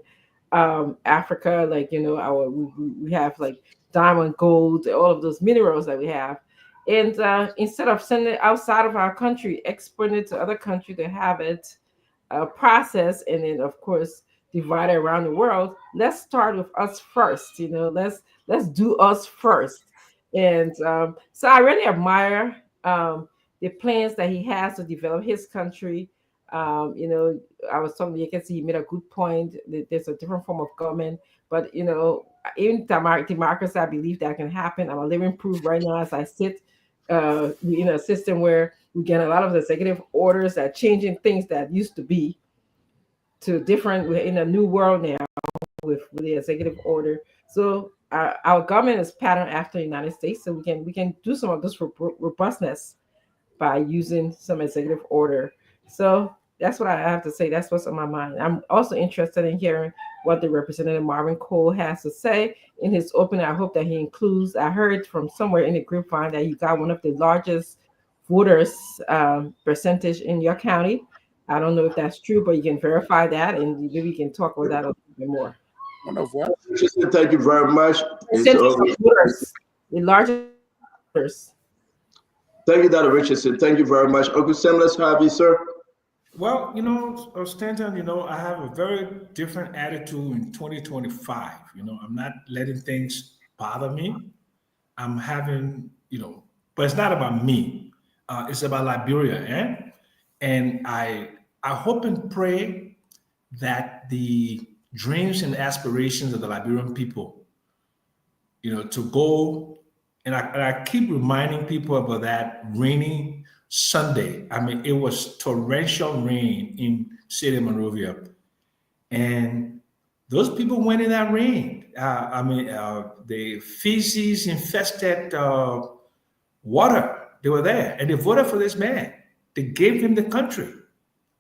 Africa, like we have like diamond, gold, all of those minerals that we have, and instead of sending it outside of our country, exporting it to other countries to have it processed, and then of course divide it around the world. Let's start with us first. Let's do us first. And so I really admire the plans that he has to develop his country. I was talking to you can see he made a good point. There's a different form of government, but even democracy, I believe that can happen. I'm a living proof right now as I sit in a system where we get a lot of executive orders that changing things that used to be to different. We're in a new world now with the executive order. So our government is patterned after the United States, so we can do some of this robustness by using some executive order. So that's what I have to say. That's what's on my mind. I'm also interested in hearing what the Representative Marvin Cole has to say in his opening. I hope that he includes, I heard from somewhere in the grapevine that you got one of the largest voters percentage in your county. I don't know if that's true, but you can verify that, and maybe we can talk about that a little bit more. One of what? Thank you very much. Percentage of voters, the largest voters. Thank you, Dr. Richardson. Thank you very much. Uncle Sam, let's have you, sir. Well, Stanton, I have a very different attitude in 2025. I'm not letting things bother me. I'm having, but it's not about me. It's about Liberia, And I hope and pray that the dreams and aspirations of the Liberian people, to go, and I keep reminding people about that rainy Sunday. I mean, it was torrential rain in city of Monrovia, and those people went in that rain. The feces infested water. They were there, and they voted for this man. They gave him the country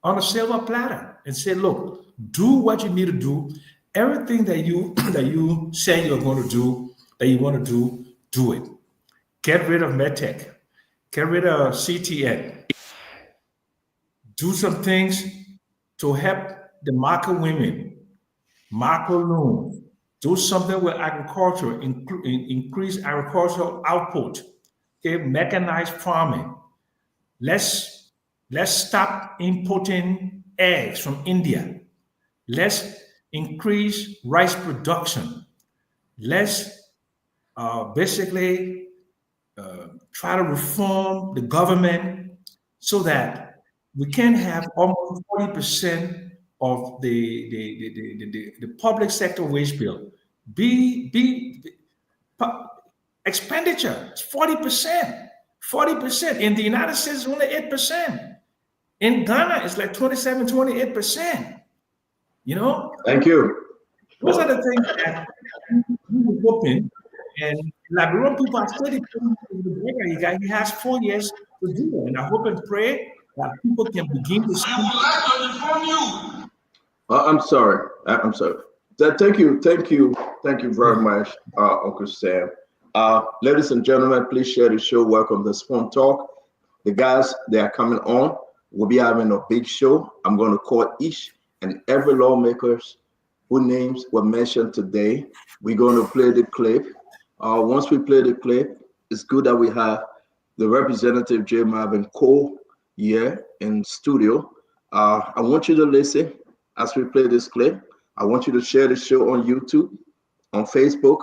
on a silver platter and said, "Look, do what you need to do. Everything that you say you're going to do, that you want to do it. Get rid of MedTech. Get rid of CTN. Do some things to help the market women, market looms. Do something with agriculture, increase agricultural output. Okay, mechanized farming. Let's stop importing eggs from India. Let's increase rice production. Let's basically try to reform the government so that we can have almost 40% of the public sector wage bill be expenditure. It's 40%. 40%. In the United States, it's only 8%. In Ghana, it's like 27, 28%. Thank you. Those are the things that we're hoping. And Liberian people are still depending on the guy. He has 4 years to do it. And I hope and pray that people can begin to see. I would like to inform you. I'm sorry. Thank you very much, Uncle Sam. Ladies and gentlemen, please share the show. Welcome to Spoon Talk. The guys, they are coming on. We'll be having a big show. I'm going to call each and every lawmakers whose names were mentioned today. We're going to play the clip. Once we play the clip, it's good that we have the Representative J. Marvin Cole here in studio. I want you to listen as we play this clip. I want you to share the show on YouTube, on Facebook,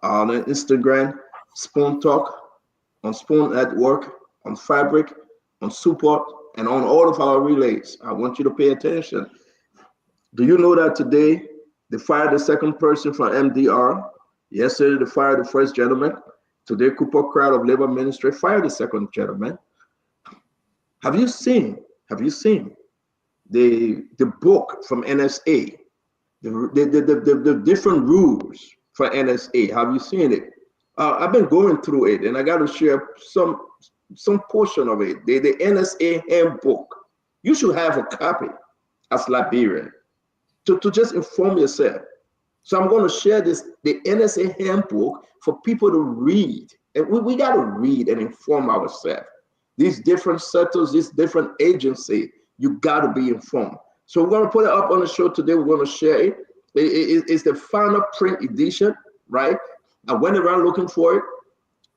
on Instagram, Spoon Talk, on Spoon Network, on Fabric, on Support, and on all of our relays. I want you to pay attention. Do you know that today they fired the second person from MDR? Yesterday they fired the first gentleman. Today Cooper Crowd of Labor Ministry fired the second gentleman. Have you seen the book from NSA, the different rules for NSA? Have you seen it? I've been going through it, and I got to share some portion of it. The NSA handbook. You should have a copy as Liberian to just inform yourself. So I'm going to share the NSA handbook for people to read. And we got to read and inform ourselves. These different sectors, these different agencies, You got to be informed. So we're going to put it up on the show today. We're going to share it. It's the final print edition, right? I went around looking for it.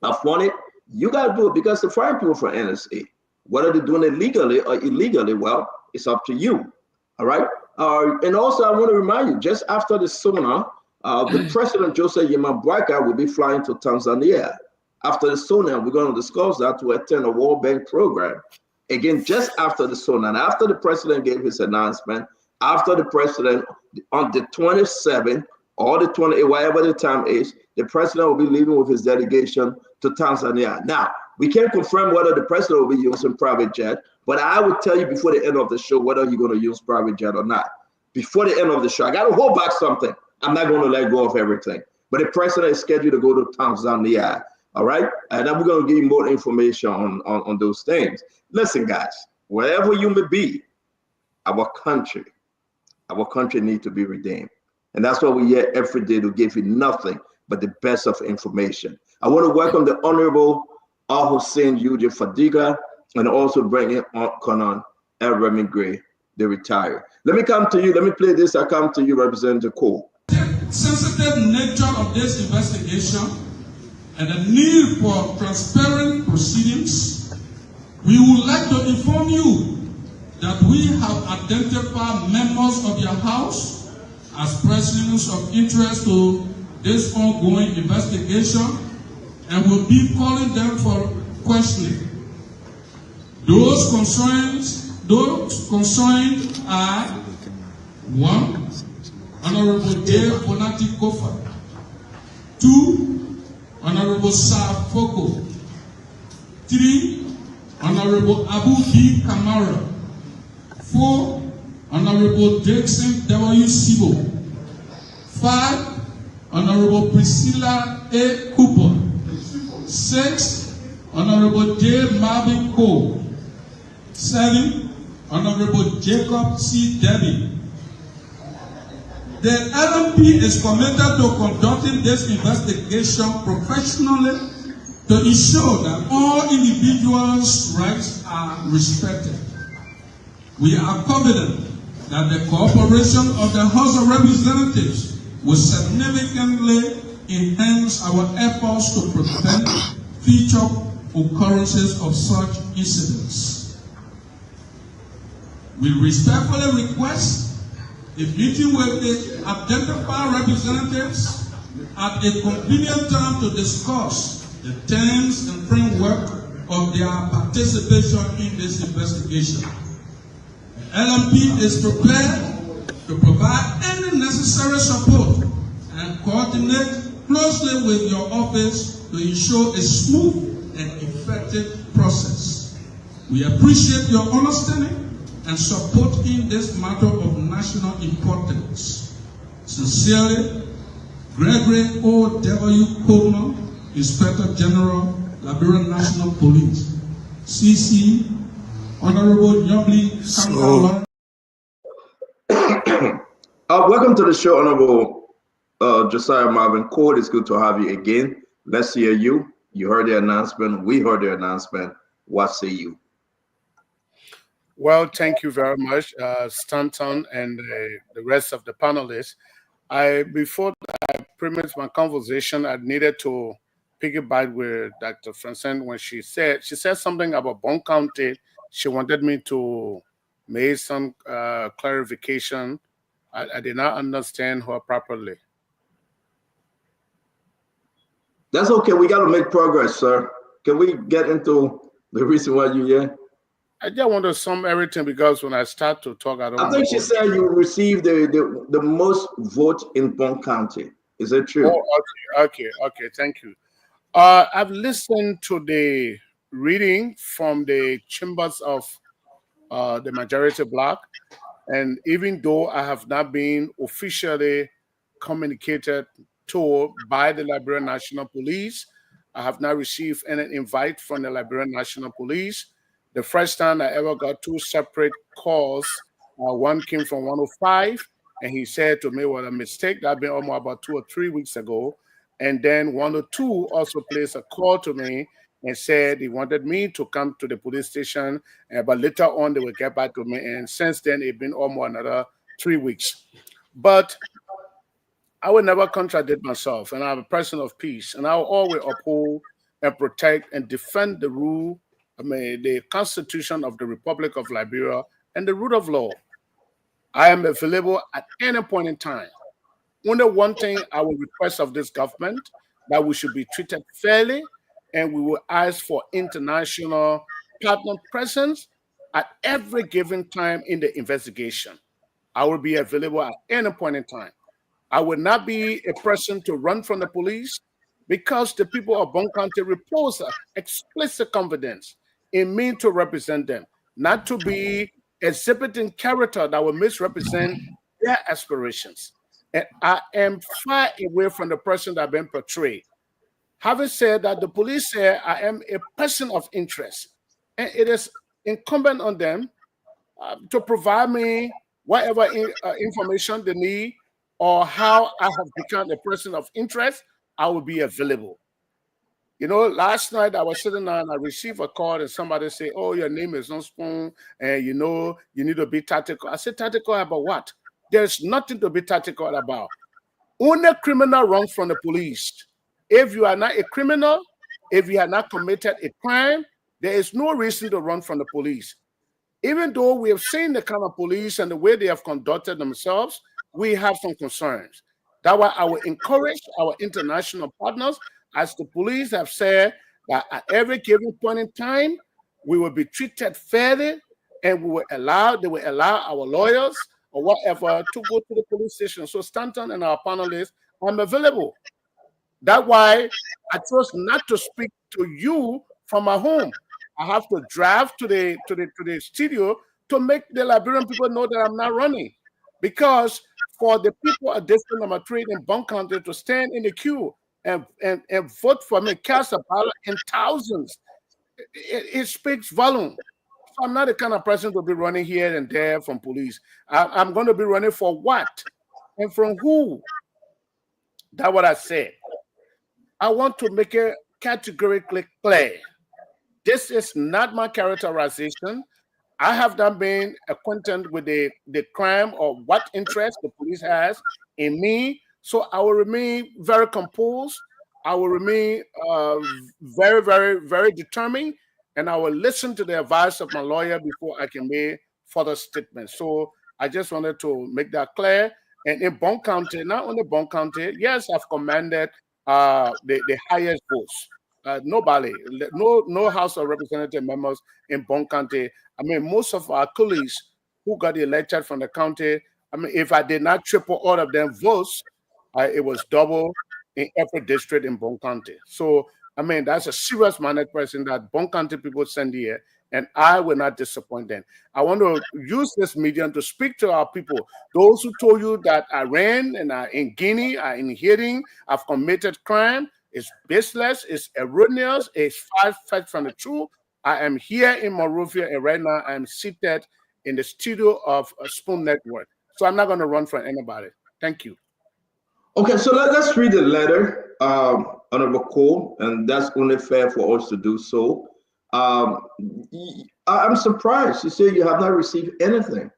I found it. You got to do it because the firing people for NSA, whether they're doing it legally or illegally, well, it's up to you. All right. And also, I want to remind you, just after the Sona, the President Joseph Yamabwaka will be flying to Tanzania. After the Sona, we're going to discuss that to attend a World Bank program. Again, just after the Sona, and after the President gave his announcement, after the President, on the 27th or the 28th, whatever the time is, the President will be leaving with his delegation to Tanzania. Now, we can't confirm whether the President will be using private jet, but I will tell you before the end of the show whether he's going to use private jet or not. Before the end of the show, I got to hold back something. I'm not going to let go of everything. But the President is scheduled to go to Tanzania. All right. And then we're going to give you more information on those things. Listen, guys, wherever you may be, our country needs to be redeemed. And that's why we're here every day to give you nothing but the best of information. I want to welcome the Honorable Al-Hussein Yuji Fadiga and also bring in Conan El Remy Gray, the retired. Let me come to you. Let me play this. I come to you, Representative Cole. Sensitive nature of this investigation and the need for transparent proceedings, we would like to inform you that we have identified members of your House as persons of interest to this ongoing investigation and will be calling them for questioning. Those concerned are 1. Honorable Dave Bonati Kofa. 2. Honorable Sir Foko. 3. Honorable Abu B. Kamara. 4. Honorable Jackson W. Sibo. 5. Honorable Priscilla A. Cooper. 6. Honorable J. Marvin Cole. 7. Honorable Jacob C. Debbie. The LMP is committed to conducting this investigation professionally to ensure that all individuals' rights are respected. We are confident that the cooperation of the House of Representatives will significantly enhance our efforts to prevent future occurrences of such incidents. We respectfully request a meeting with the identified representatives at a convenient time to discuss the terms and framework of their participation in this investigation. The LMP is prepared to provide any necessary support and coordinate closely with your office to ensure a smooth and effective process. We appreciate your understanding and support in this matter of national importance. Sincerely, Gregory O. W. Coleman, Inspector General, Liberia National Police. CC, Honorable Nyobli Kamala. Welcome to the show, Honorable Josiah Marvin Cole. It's good to have you again. Let's hear you. You heard the announcement. We heard the announcement. What say you? Well, thank you very much, Stanton and the rest of the panelists. Before I premise my conversation, I needed to piggyback with Dr. Francine when she said something about Bone County. She wanted me to make some clarification. I did not understand her properly. That's okay. We got to make progress, sir. Can we get into the reason why you're here? I just want to sum everything because when I start to talk, I think she said you received the most vote in Bone County. Is that true? Oh, okay. Thank you. I've listened to the reading from the chambers of the majority bloc, and even though I have not been officially communicated to by the Liberian National Police, I have not received any invite from the Liberian National Police. The first time I ever got 2 separate calls, one came from 105, and he said to me, "It was a mistake." That been almost about 2 or 3 weeks ago. And then 102 also placed a call to me, and said he wanted me to come to the police station, but later on they will get back to me. And since then, it's been almost another 3 weeks. But I will never contradict myself, and I'm a person of peace, and I will always uphold and protect and defend the rule, the Constitution of the Republic of Liberia and the rule of law. I am available at any point in time. Only one thing I will request of this government, that we should be treated fairly, and we will ask for international partner presence at every given time in the investigation. I will be available at any point in time. I would not be a person to run from the police, because the people of Bon County repose explicit confidence in me to represent them, not to be exhibiting character that will misrepresent their aspirations. And I am far away from the person that I've been portrayed. Having said that, the police say I am a person of interest, and it is incumbent on them to provide me whatever information they need, or how I have become a person of interest. I will be available. You know, last night I was sitting down and I received a call and somebody say, "Oh, your name is on Spoon, and you know you need to be tactical." I said, "Tactical about what? There's nothing to be tactical about. Only criminal runs from the police. If you are not a criminal, if you have not committed a crime, there is no reason to run from the police. Even though we have seen the kind of police and the way they have conducted themselves, we have some concerns. That's why I will encourage our international partners, as the police have said, that at every given point in time, we will be treated fairly, and they will allow our lawyers or whatever to go to the police station. So Stanton and our panelists, I'm available. That's why I chose not to speak to you from my home. I have to drive to the studio to make the Liberian people know that I'm not running. Because for the people at district number 3 in Bon County to stand in the queue and vote for me, cast a ballot in thousands, it speaks volume. So I'm not the kind of person to be running here and there from police. I'm going to be running for what? And from who? That's what I said. I want to make it categorically clear. This is not my characterization. I have not been acquainted with the crime or what interest the police has in me. So I will remain very composed. I will remain very, very, very determined. And I will listen to the advice of my lawyer before I can make further statements. So I just wanted to make that clear. And in Bon County, not only Bon County, yes, I've commanded the highest votes. Nobody, no House of Representative members in Bon County. I mean, most of our colleagues who got elected from the county, I mean, if I did not triple all of them votes, it was double in every district in Bon County. So, I mean, that's a serious-minded person that Bon County people send here, and I will not disappoint them. I want to use this medium to speak to our people. Those who told you that I ran and are in Guinea, are in hearing, I've committed crime, it's baseless, it's erroneous, it's far from the truth. I am here in Monrovia, and right now I'm seated in the studio of Spoon Network. So I'm not going to run from anybody. Thank you. Okay, so let's read the letter, Honorable Cole, and that's only fair for us to do so. I'm surprised. You say you have not received anything.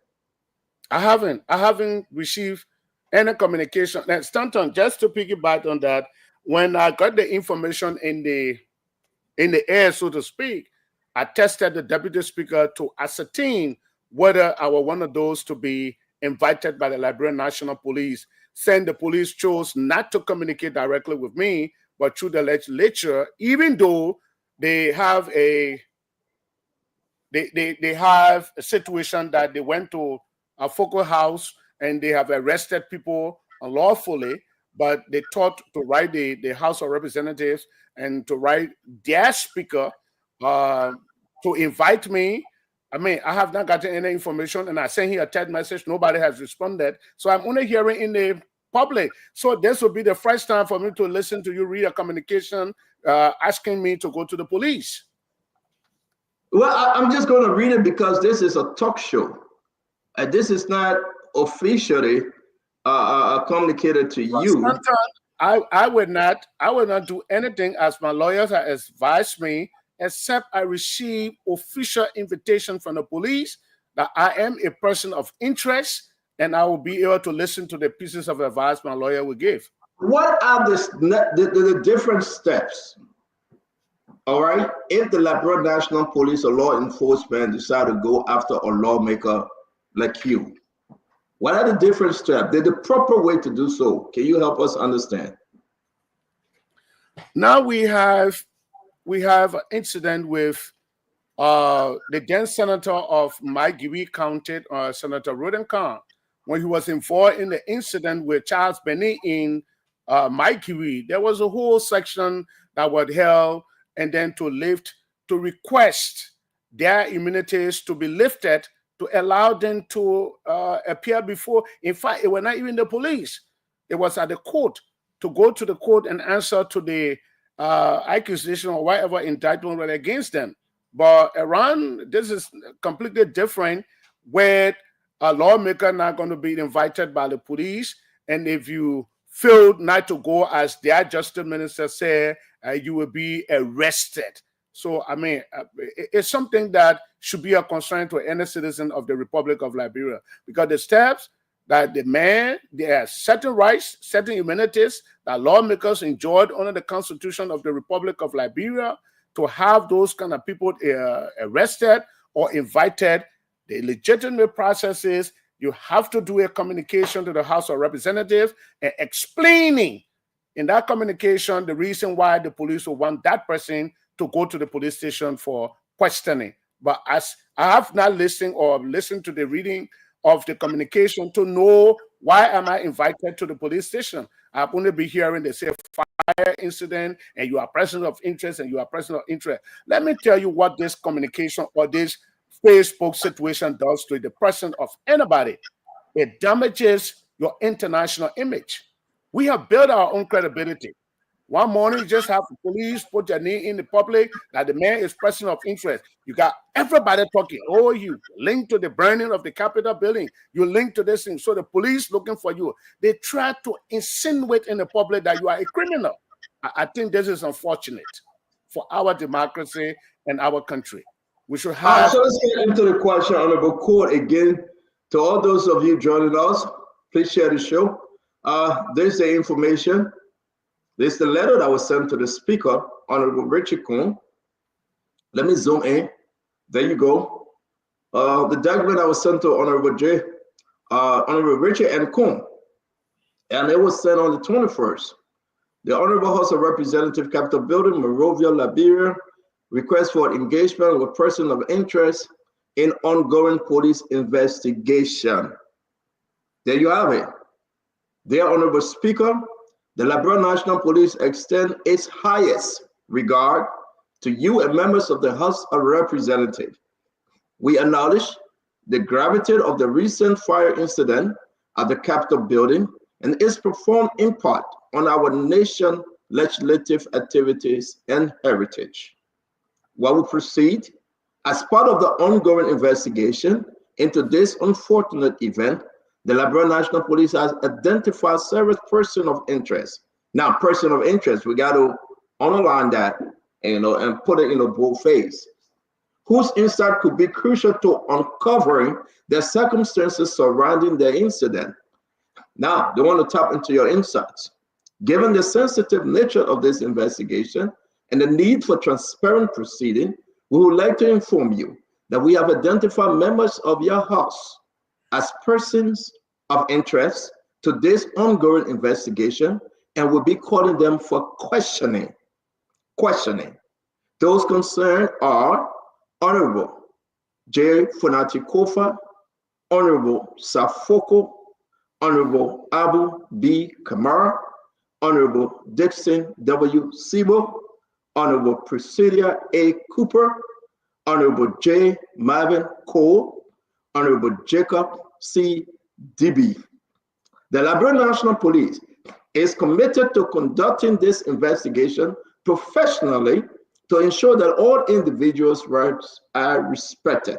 I haven't received any communication. Now, Stanton, just to piggyback on that, when I got the information in the air, so to speak, I tested the deputy speaker to ascertain whether I were one of those to be invited by the Liberian National Police, saying the police chose not to communicate directly with me, but through the legislature, even though they have they have a situation that they went to a focal house and they have arrested people unlawfully, but they thought to write the House of Representatives and to write their speaker to invite me. I mean, I have not gotten any information, and I sent here a text message. Nobody has responded. So I'm only hearing in the public. So this will be the first time for me to listen to you read a communication asking me to go to the police. Well, I'm just going to read it because this is a talk show. This is not officially communicated to you. I would not do anything as my lawyers have advised me, except I receive official invitation from the police that I am a person of interest, and I will be able to listen to the pieces of advice my lawyer will give. What are the different steps? All right, if the Liberia National Police or law enforcement decide to go after a lawmaker like you, what are the different steps? The proper way to do so. Can you help us understand? Now we have an incident with the then senator of Maigiri County, Senator Roden Khan, when he was involved in the incident with Charles Benny in Maigiri. There was a whole section that was held, and then to request their immunities to be lifted to allow them to appear before. In fact, it was not even the police. It was at the court, to go to the court and answer to the accusation or whatever indictment was against them. But Iran, this is completely different, where a lawmaker not going to be invited by the police, and if you failed not to go, as their justice minister said, you will be arrested. So, I mean, it's something that should be a concern to any citizen of the Republic of Liberia, because the steps that there are certain rights, certain immunities that lawmakers enjoyed under the Constitution of the Republic of Liberia. To have those kind of people arrested or invited, the legitimate process is you have to do a communication to the House of Representatives and explaining in that communication the reason why the police will want that person to go to the police station for questioning. But as I have not listened to the reading of the communication to know why am I invited to the police station. I've only been hearing they say fire incident and you are person of interest and you are person of interest. Let me tell you what this communication or this Facebook situation does to the person of anybody. It damages your international image. We have built our own credibility. One morning, you just have the police put their name in the public that the man is person of interest. You got everybody talking. Oh, you linked to the burning of the Capitol building. You linked to this thing. So the police looking for you. They try to insinuate in the public that you are a criminal. I think this is unfortunate for our democracy and our country. We should have. So let's get into the question, Honorable Court. Again, to all those of you joining us, please share the show. There's the information. There's the letter that was sent to the Speaker, Honorable Richard Coon. Let me zoom in. There you go. The document that was sent to Honorable Richard N. Coon, and it was sent on the 21st. The Honorable House of Representatives, Capitol Building, Monrovia, Liberia, request for engagement with person of interest in ongoing police investigation. There you have it. Dear Honorable Speaker, the Liberia National Police extend its highest regard to you and members of the House of Representatives. We acknowledge the gravity of the recent fire incident at the Capitol building and its profound impact on our nation's legislative activities and heritage. While we proceed, as part of the ongoing investigation into this unfortunate event, the Liberia National Police has identified several persons of interest. Now, person of interest, we got to underline that, and put it in a boldface, whose insight could be crucial to uncovering the circumstances surrounding the incident. Now, they want to tap into your insights. Given the sensitive nature of this investigation and the need for transparent proceeding, we would like to inform you that we have identified members of your house as persons of interest to this ongoing investigation and will be calling them for questioning. Those concerned are Honorable J. Funati Kofa, Honorable Safoko, Honorable Abu B. Kamara, Honorable Dixon W. Sibo, Honorable Priscilla A. Cooper, Honorable J. Marvin Cole, Honorable Jacob C. Dibby. The Liberia National Police is committed to conducting this investigation professionally to ensure that all individuals' rights are respected.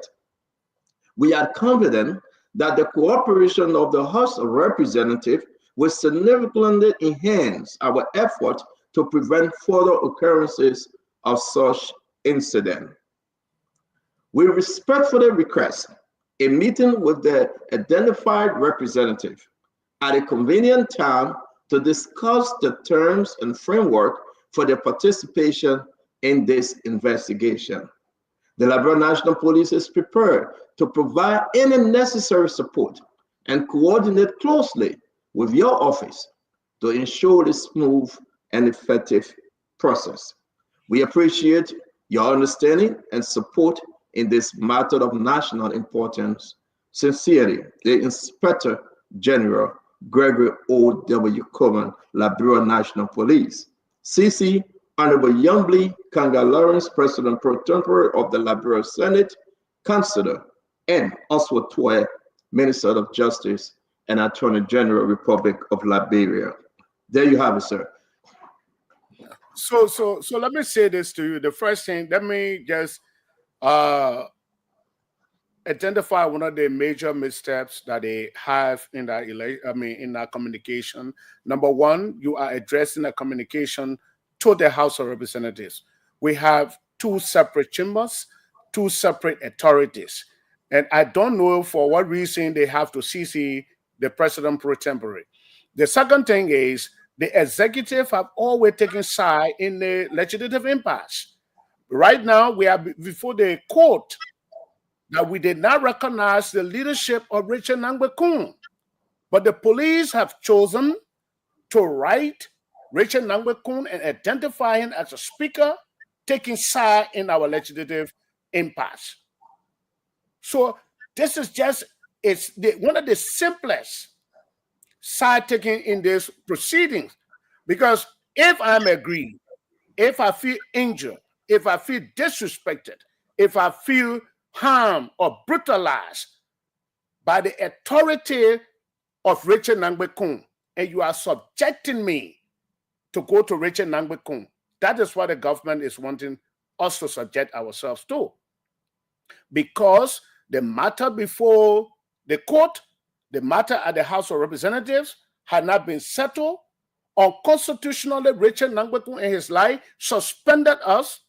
We are confident that the cooperation of the House of Representatives will significantly enhance our effort to prevent further occurrences of such incident. We respectfully request a meeting with the identified representative at a convenient time to discuss the terms and framework for their participation in this investigation. The Liberia National Police is prepared to provide any necessary support and coordinate closely with your office to ensure a smooth and effective process. We appreciate your understanding and support in this matter of national importance. Sincerely, the Inspector General Gregory O.W. Coleman, Liberia National Police. CC Honorable Youngbley Kanga Lawrence, President Pro Tempore of the Liberia Senate, Councilor, and Oswald Toye, Minister of Justice and Attorney General, Republic of Liberia. There you have it, sir. So let me say this to you. The first thing, let me just identify one of the major missteps that they have in that in our communication. Number one, you are addressing a communication to the House of Representatives. We have two separate chambers, two separate authorities. And I don't know for what reason they have to CC the President Pro Tempore. The second thing is the executive have always taken side in the legislative impasse. Right now, we are before the court that we did not recognize the leadership of Richard Nangbe-Kun. But the police have chosen to write Richard Nangbe-Kun and identify him as a speaker, taking side in our legislative impasse. So this is just one of the simplest side taking in this proceedings, because if I'm aggrieved, if I feel injured, if I feel disrespected, if I feel harmed or brutalized by the authority of Richard Nangbe-Kun, and you are subjecting me to go to Richard Nangbe-Kun, that is what the government is wanting us to subject ourselves to. Because the matter before the court, the matter at the House of Representatives had not been settled. Unconstitutionally, Richard Nangbe-Kun in his life suspended us,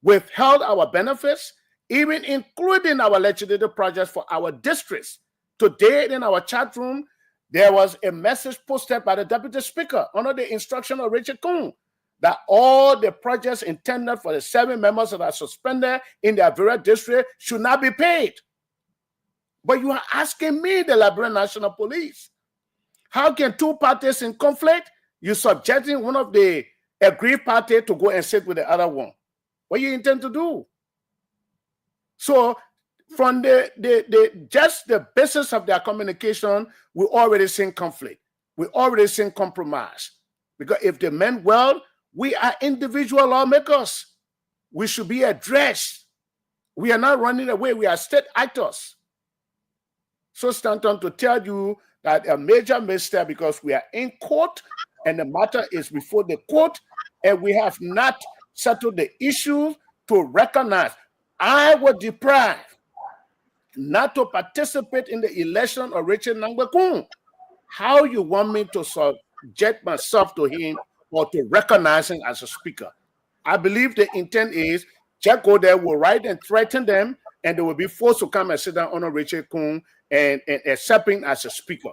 withheld our benefits, even including our legislative projects for our districts. Today in our chat room, there was a message posted by the Deputy Speaker under the instruction of Richard Kun that all the projects intended for the 7 members that are suspended in their various districts should not be paid. But you are asking me, the Liberian National Police, how can two parties in conflict, you subjecting one of the aggrieved party to go and sit with the other one? What do you intend to do? So from just the basis of their communication, we already seen conflict. We already seen compromise. Because if they meant well, we are individual lawmakers. We should be addressed. We are not running away. We are state actors. So Stanton, to tell you that a major mistake, because we are in court and the matter is before the court and we have not settled the issue to recognize. I was deprived not to participate in the election of Richard Nangbe-Kun. How you want me to subject myself to him or to recognize him as a speaker? I believe the intent is Jack go there will write and threaten them, and they will be forced to come and sit down on Richard Kun and accept him as a speaker.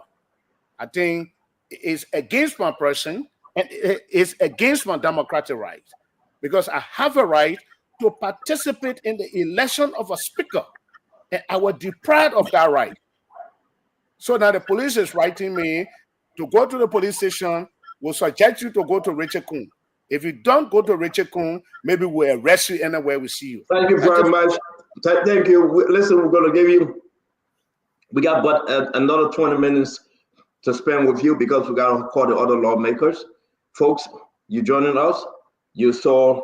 I think it's against my person and it's against my democratic rights, because I have a right to participate in the election of a speaker, and I was deprived of that right. So now the police is writing me to go to the police station. We'll subject you to go to Richard Kun. If you don't go to Richard Kun, maybe we'll arrest you anywhere we see you. Thank you very much. Thank you. Listen, we're going to give you, we got but another 20 minutes to spend with you, because we got to call the other lawmakers. Folks, you joining us, you saw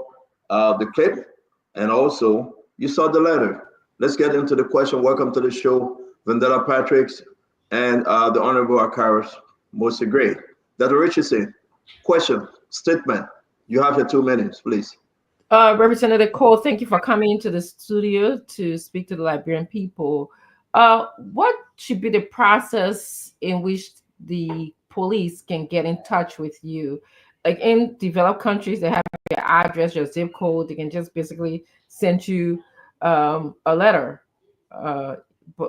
the clip, and also you saw the letter. Let's get into the question. Welcome to the show, Vendetta Patricks and the Honorable Akaris Mosi Gray. Dr. Richardson, question, statement. You have your 2 minutes, please. Representative Cole, thank you for coming into the studio to speak to the Liberian people. What should be the process in which the police can get in touch with you? Like in developed countries, they have your address, your zip code. They can just basically send you a letter.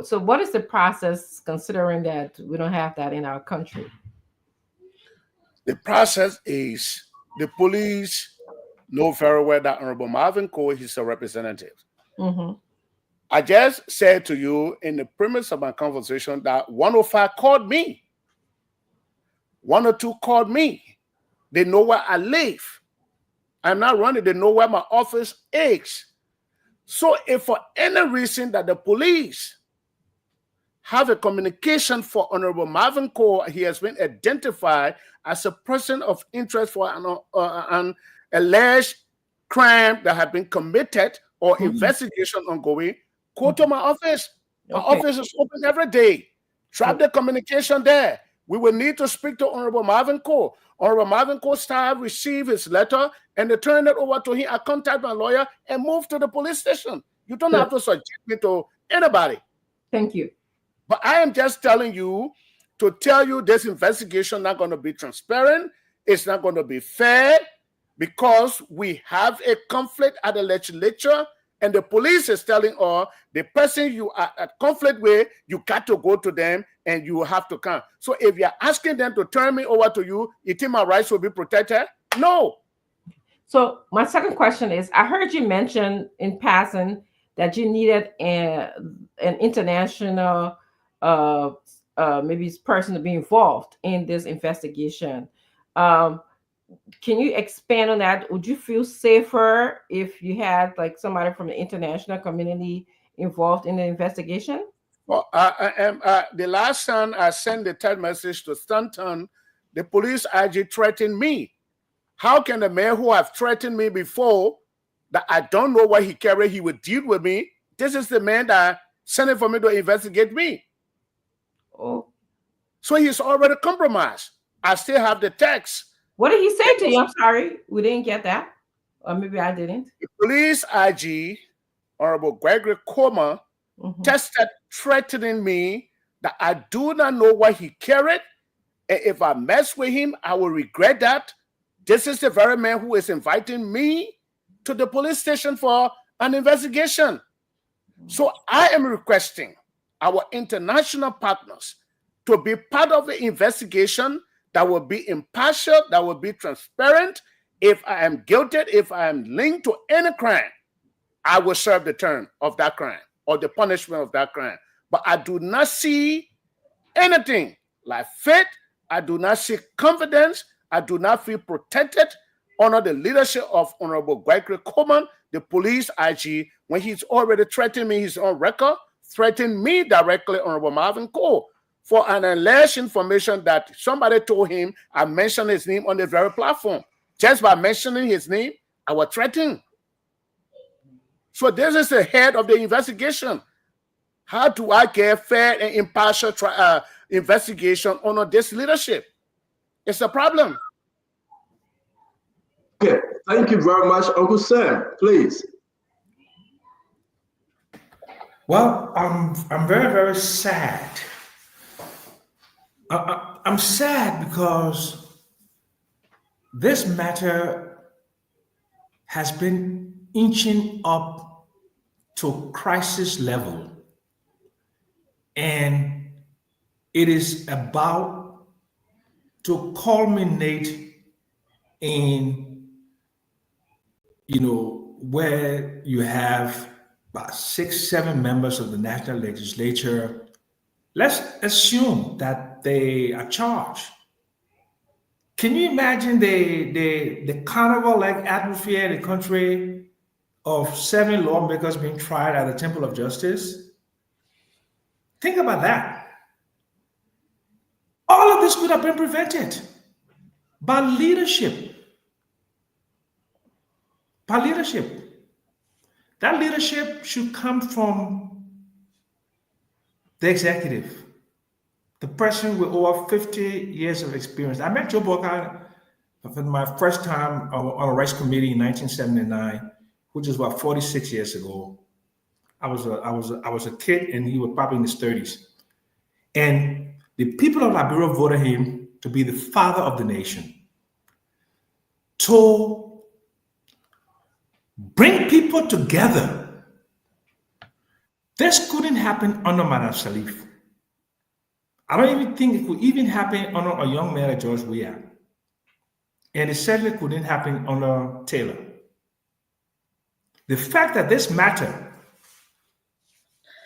So what is the process, considering that we don't have that in our country? The process is the police know very well that Honorable Marvin Cole is a representative. Mm-hmm. I just said to you in the premise of my conversation that 105 called me. 102 called me. They know where I live. I'm not running. They know where my office is. So if for any reason that the police have a communication for Honorable Marvin Cole, he has been identified as a person of interest for an alleged crime that had been committed or investigation ongoing, go to my office. My office is open every day. Drop the communication there. We will need to speak to Honorable Marvin Cole. Honorable Marvin Cole staff receive his letter and they turn it over to him. I contact my lawyer and move to the police station. You don't have to subject me to anybody. Thank you. But I am just telling you to tell you this investigation not going to be transparent. It's not going to be fair because we have a conflict at the legislature and the police is telling us the person you are at conflict with, you got to go to them and you have to come. So if you're asking them to turn me over to you, you think my rights will be protected? No. So my second question is, I heard you mention in passing that you needed an international maybe person to be involved in this investigation. Can you expand on that? Would you feel safer if you had like somebody from the international community involved in the investigation? Well, the last time I sent the text message to Stanton, the police IG threatened me. How can the man who have threatened me before, that I don't know what he carried, he would deal with me? This is the man that sent it for me to investigate me. Oh. So he's already compromised. I still have the text. What did he say to you? I'm sorry, we didn't get that. Or maybe I didn't. The police IG, Honorable Gregory Comer, tested threatening me that I do not know what he carried. And if I mess with him, I will regret that. This is the very man who is inviting me to the police station for an investigation. So I am requesting our international partners to be part of the investigation that will be impartial, that will be transparent. If I am guilty, if I am linked to any crime, I will serve the term of that crime or the punishment of that crime. But I do not see anything like faith. I do not see confidence. I do not feel protected under the leadership of Honorable Gregory Coleman, the police IG, when he's already threatened me, he's on record, threatened me directly, Honorable Marvin Cole, for an alleged information that somebody told him I mentioned his name on the very platform. Just by mentioning his name, I was threatened. So this is the head of the investigation. How do I get fair and impartial investigation under this leadership? It's a problem. Okay, thank you very much. Uncle Sam, please. Well, I'm very, very sad. I'm sad because this matter has been inching up to crisis level, and it is about to culminate in, where you have about 6-7 members of the national legislature. Let's assume that they are charged. Can you imagine the carnival-like atmosphere in the country of 7 lawmakers being tried at the Temple of Justice? Think about that. All of this could have been prevented by leadership. By leadership. That leadership should come from the executive, the person with over 50 years of experience. I met Joe Boca for my first time on a rights committee in 1979, which is about 46 years ago. I was a kid, and he was probably in his 30s. And the people of Liberia voted him to be the father of the nation, to bring people together. This couldn't happen under Madam Salif. I don't even think it could even happen under a young man like George Weah. And it certainly couldn't happen under Taylor. The fact that this matter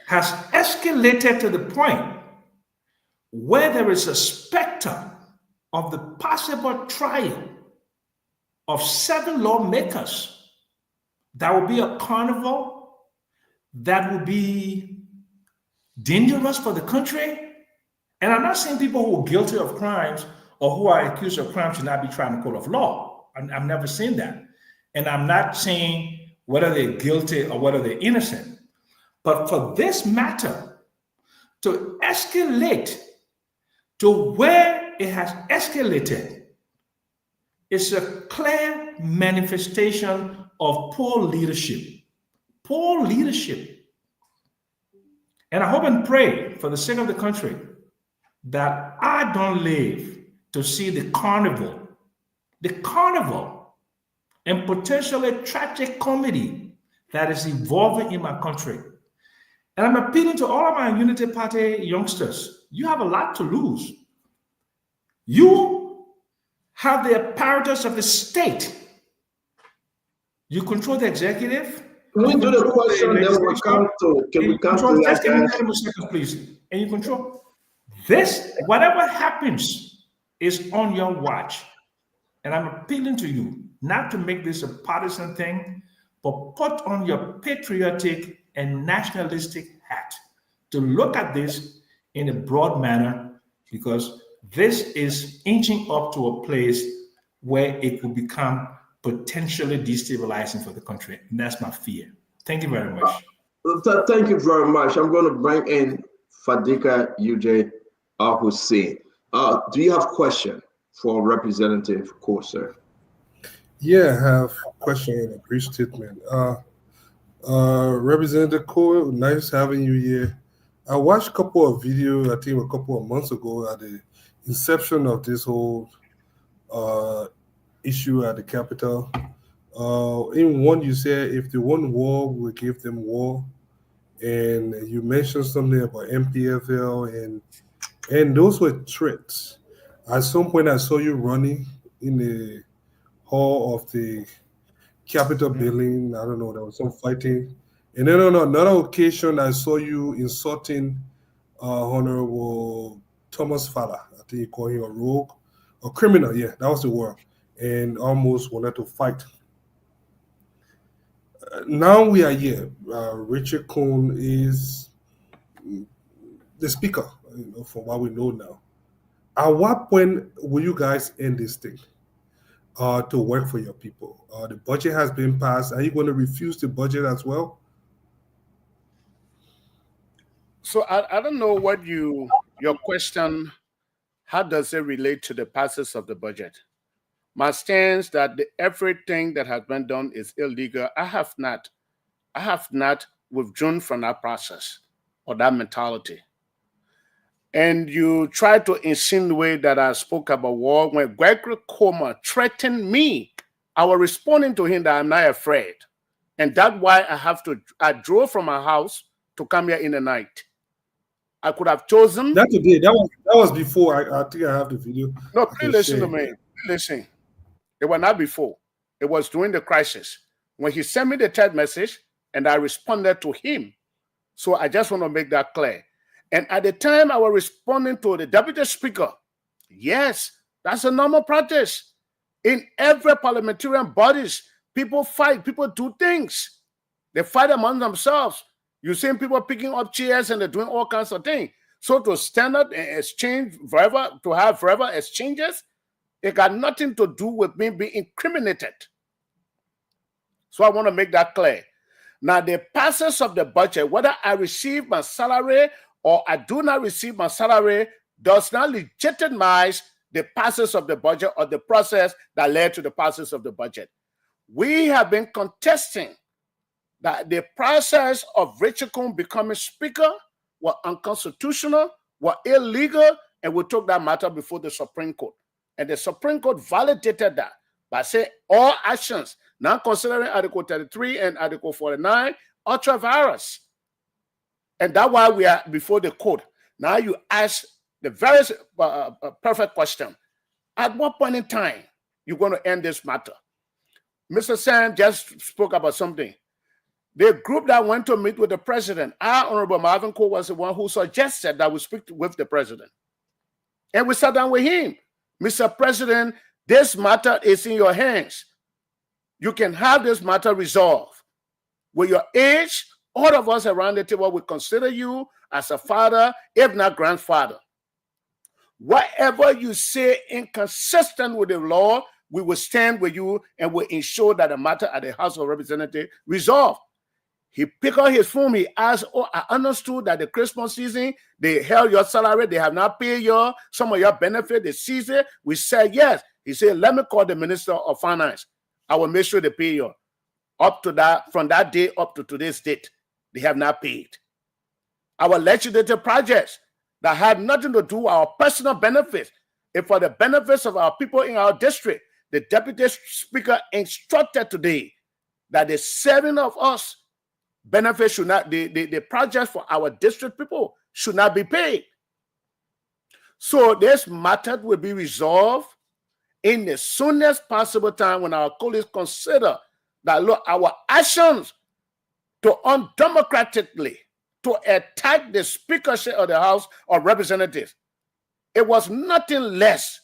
has escalated to the point where there is a specter of the possible trial of 7 lawmakers, that will be a carnival, that will be dangerous for the country. And I'm not saying people who are guilty of crimes or who are accused of crimes should not be tried in the court of law. I'm never saying that. And I'm not saying whether they're guilty or whether they're innocent. But for this matter to escalate to where it has escalated, it's a clear manifestation of poor leadership. Poor leadership. And I hope and pray for the sake of the country that I don't live to see the carnival and potentially tragic comedy that is evolving in my country. And I'm appealing to all of my Unity Party youngsters. You have a lot to lose. You have the apparatus of the state. You control the executive. Can we do the question then we'll come to, can we come to just give me that? 30 seconds, please. And you control. This, whatever happens, is on your watch. And I'm appealing to you not to make this a partisan thing, but put on your patriotic and nationalistic hat to look at this in a broad manner, because this is inching up to a place where it could become potentially destabilizing for the country. And that's my fear. Thank you very much. Thank you very much. I'm going to bring in Fadika UJ Hussein. Do you have a question for Representative Cole, sir? Yeah, I have a question and a brief statement. Representative Cole, nice having you here. I watched a couple of videos, I think a couple of months ago, at the inception of this whole issue at the Capitol. In one, you said if they want war, we'll give them war. And you mentioned something about MPFL, and those were threats. At some point, I saw you running in the hall of the Capitol building. I don't know, there was some fighting. And then on another occasion, I saw you insulting Honorable Thomas Fowler. I think you call him a rogue, a criminal. Yeah, that was the word. And almost wanted to fight. Now we are here. Richard Cohn is the speaker, from what we know now. At what point will you guys end this thing to work for your people? The budget has been passed. Are you going to refuse the budget as well? So I don't know what your question, how does it relate to the passage of the budget? My stance that everything that has been done is illegal. I have not withdrawn from that process or that mentality. And you try to insinuate that I spoke about war. When Gregory Comer threatened me, I was responding to him that I'm not afraid. And that's why I drove from my house to come here in the night. I could have chosen. That was before. I think I have the video. No, please listen to me. Please listen. It was not before. It was during the crisis. When he sent me the text message and I responded to him. So I just want to make that clear. And at the time I was responding to the deputy speaker, yes, that's a normal practice. In every parliamentarian bodies, people fight, people do things. They fight among themselves. You see people picking up chairs and they're doing all kinds of things. So to stand up and exchange forever, to have forever exchanges, it got nothing to do with me being incriminated. So I want to make that clear. Now, the passage of the budget, whether I receive my salary or I do not receive my salary, does not legitimize the passage of the budget or the process that led to the passage of the budget. We have been contesting that the process of Richard Cohn becoming speaker was unconstitutional, was illegal, and we took that matter before the Supreme Court. And the Supreme Court validated that by saying all actions, now considering Article 33 and Article 49, ultra-virus. And that's why we are before the court. Now you ask the very perfect question. At what point in time you're going to end this matter? Mr. Sam just spoke about something. The group that went to meet with the president, our Honorable Marvin Cole was the one who suggested that we speak with the president. And we sat down with him. Mr. President, this matter is in your hands. You can have this matter resolved. With your age, all of us around the table will consider you as a father, if not grandfather. Whatever you say inconsistent with the law, we will stand with you and will ensure that the matter at the House of Representatives resolved. He picked up his phone. He asked, oh, I understood that the Christmas season, they held your salary. They have not paid some of your benefit. They seized it. We said, yes. He said, let me call the Minister of Finance. I will make sure they pay you. Up to that, from that day up to today's date, they have not paid. Our legislative projects that had nothing to do with our personal benefits, and for the benefits of our people in our district, the Deputy Speaker instructed today that the 7 of us benefits should not, the projects for our district people should not be paid. So this matter will be resolved in the soonest possible time when our colleagues consider that, look, our actions to undemocratically to attack the speakership of the House of Representatives, it was nothing less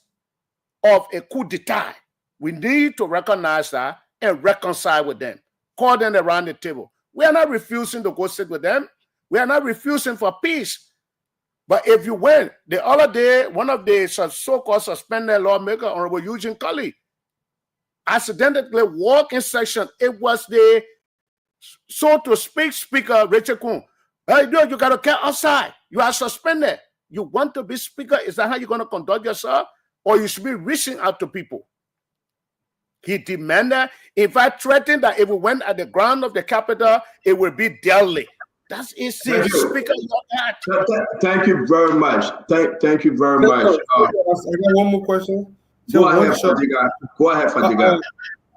of a coup d'etat. We need to recognize that and reconcile with them, call them around the table. We are not refusing to go sit with them. We are not refusing for peace. But if you win, the other day, one of the so-called suspended lawmaker, Honorable Eugene Cully, accidentally walked in session. It was the, so to speak, Speaker Richard Kuhn. Hey, dude, you got to get outside. You are suspended. You want to be speaker? Is that how you're going to conduct yourself? Or you should be reaching out to people? He demanded, in fact, threatened that if we went at the ground of the Capitol, it would be deadly. That's easy. Speaker, thank you very much. Thank you very much. I got one more question. Go ahead, Fadiga.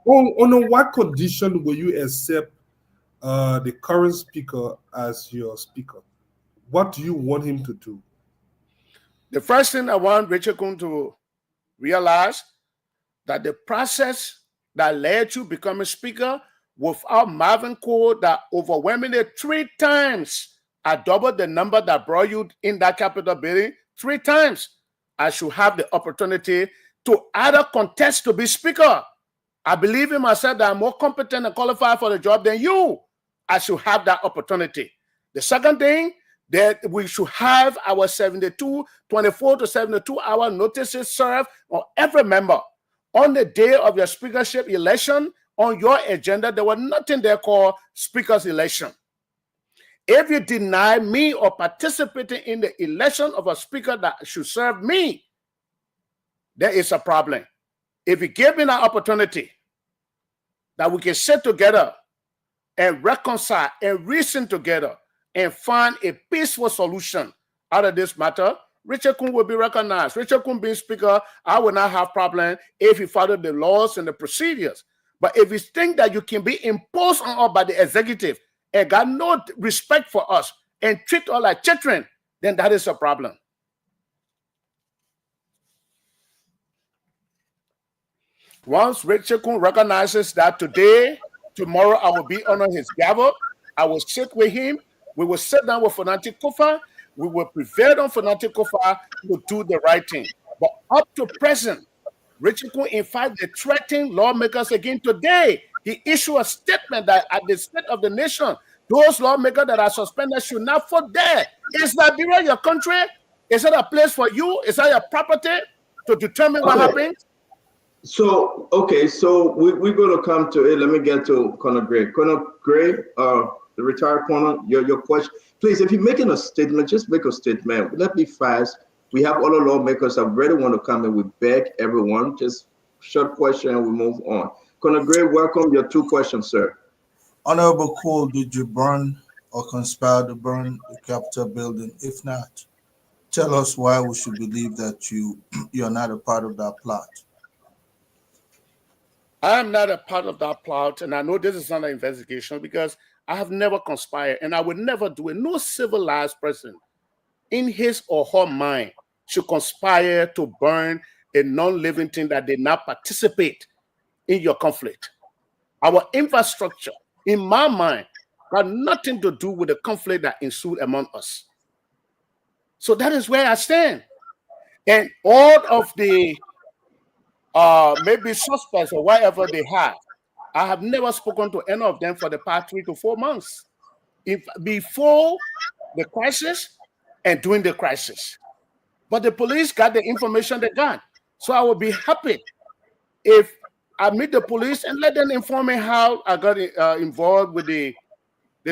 On what condition will you accept the current speaker as your speaker? What do you want him to do? The first thing I want Richard Kuhn to realize that the process that led you becoming speaker without Marvin Cole, that overwhelmingly 3 times I doubled the number that brought you in that Capitol building 3 times. I should have the opportunity to either contest to be speaker. I believe in myself that I'm more competent and qualified for the job than you. I should have that opportunity. The second thing, that we should have our 24 to 72 hour notices served on every member. On the day of your speakership election, on your agenda, there was nothing there called speaker's election. If you deny me or participating in the election of a speaker that should serve me, there is a problem. If you give me that opportunity, that we can sit together and reconcile and reason together and find a peaceful solution out of this matter, Richard Kuhn will be recognized. Richard Kuhn being speaker, I will not have problem if he followed the laws and the procedures. But if you think that you can be imposed on us by the executive and got no respect for us and treat us like children, then that is a problem. Once Richard Kuhn recognizes that today, tomorrow I will be under his gavel, I will sit with him. We will sit down with Fanatic Kofa. We will prevail on Fanatic Kofa to do the right thing. But up to present, Richard Kuhn, in fact, they threatened lawmakers again today. He issued a statement that at the state of the nation, those lawmakers that are suspended should not vote there. Is Liberia your country? Is it a place for you? Is that your property to determine what happens? So, okay, so we're going to come to it. Let me get to Conor Gray. Conor Gray, the retired corner, your question. Please, if you're making a statement, just make a statement. Let's be fast. We have other lawmakers that really want to come and we beg everyone. Just short question and we move on. Conor Gray, welcome. Your 2 questions, sir. Honorable Cole, did you burn or conspire to burn the Capitol building? If not, tell us why we should believe that you're not a part of that plot. I am not a part of that plot, and I know this is not an investigation because I have never conspired, and I would never do it. No civilized person in his or her mind should conspire to burn a non-living thing that did not participate in your conflict. Our infrastructure, in my mind, got nothing to do with the conflict that ensued among us. So that is where I stand. And all of the maybe suspects or whatever they have, I have never spoken to any of them for the past 3 to 4 months. Before the crisis and during the crisis. But the police got the information they got. So I would be happy if I meet the police and let them inform me how I got involved with the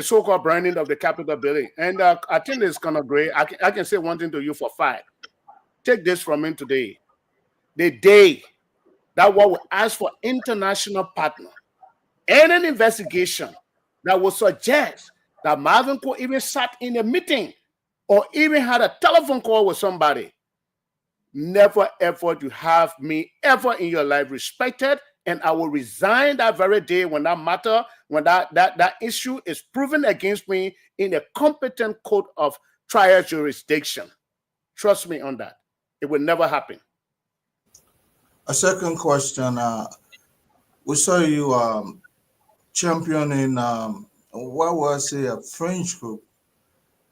so-called burning of the Capitol building. And I think it's kind of great. I can say one thing to you for fact. Take this from me today. The day that what we ask for international partner and an investigation that would suggest that Marvin Cole even sat in a meeting or even had a telephone call with somebody. Never ever to have me ever in your life respected, and I will resign that very day when that matter, when that issue is proven against me in a competent court of trial jurisdiction. Trust me on that. It will never happen. A second question. We saw you championing what was a French group,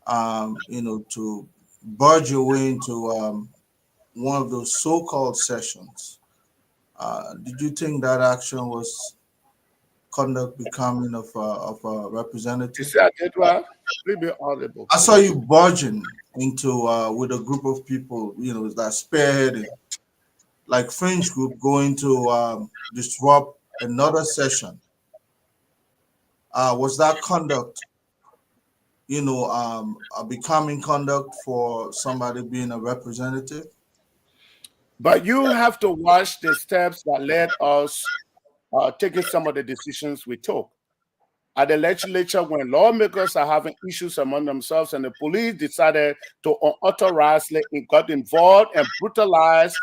to barge your way into one of those so-called sessions. Did you think that action was conduct becoming of a representative? I saw you barging into with a group of people, that spearheading, like French group going to disrupt another session. Was that conduct, a becoming conduct for somebody being a representative? But you have to watch the steps that led us taking some of the decisions we took. At the legislature, when lawmakers are having issues among themselves and the police decided to unauthorizedly got involved and brutalized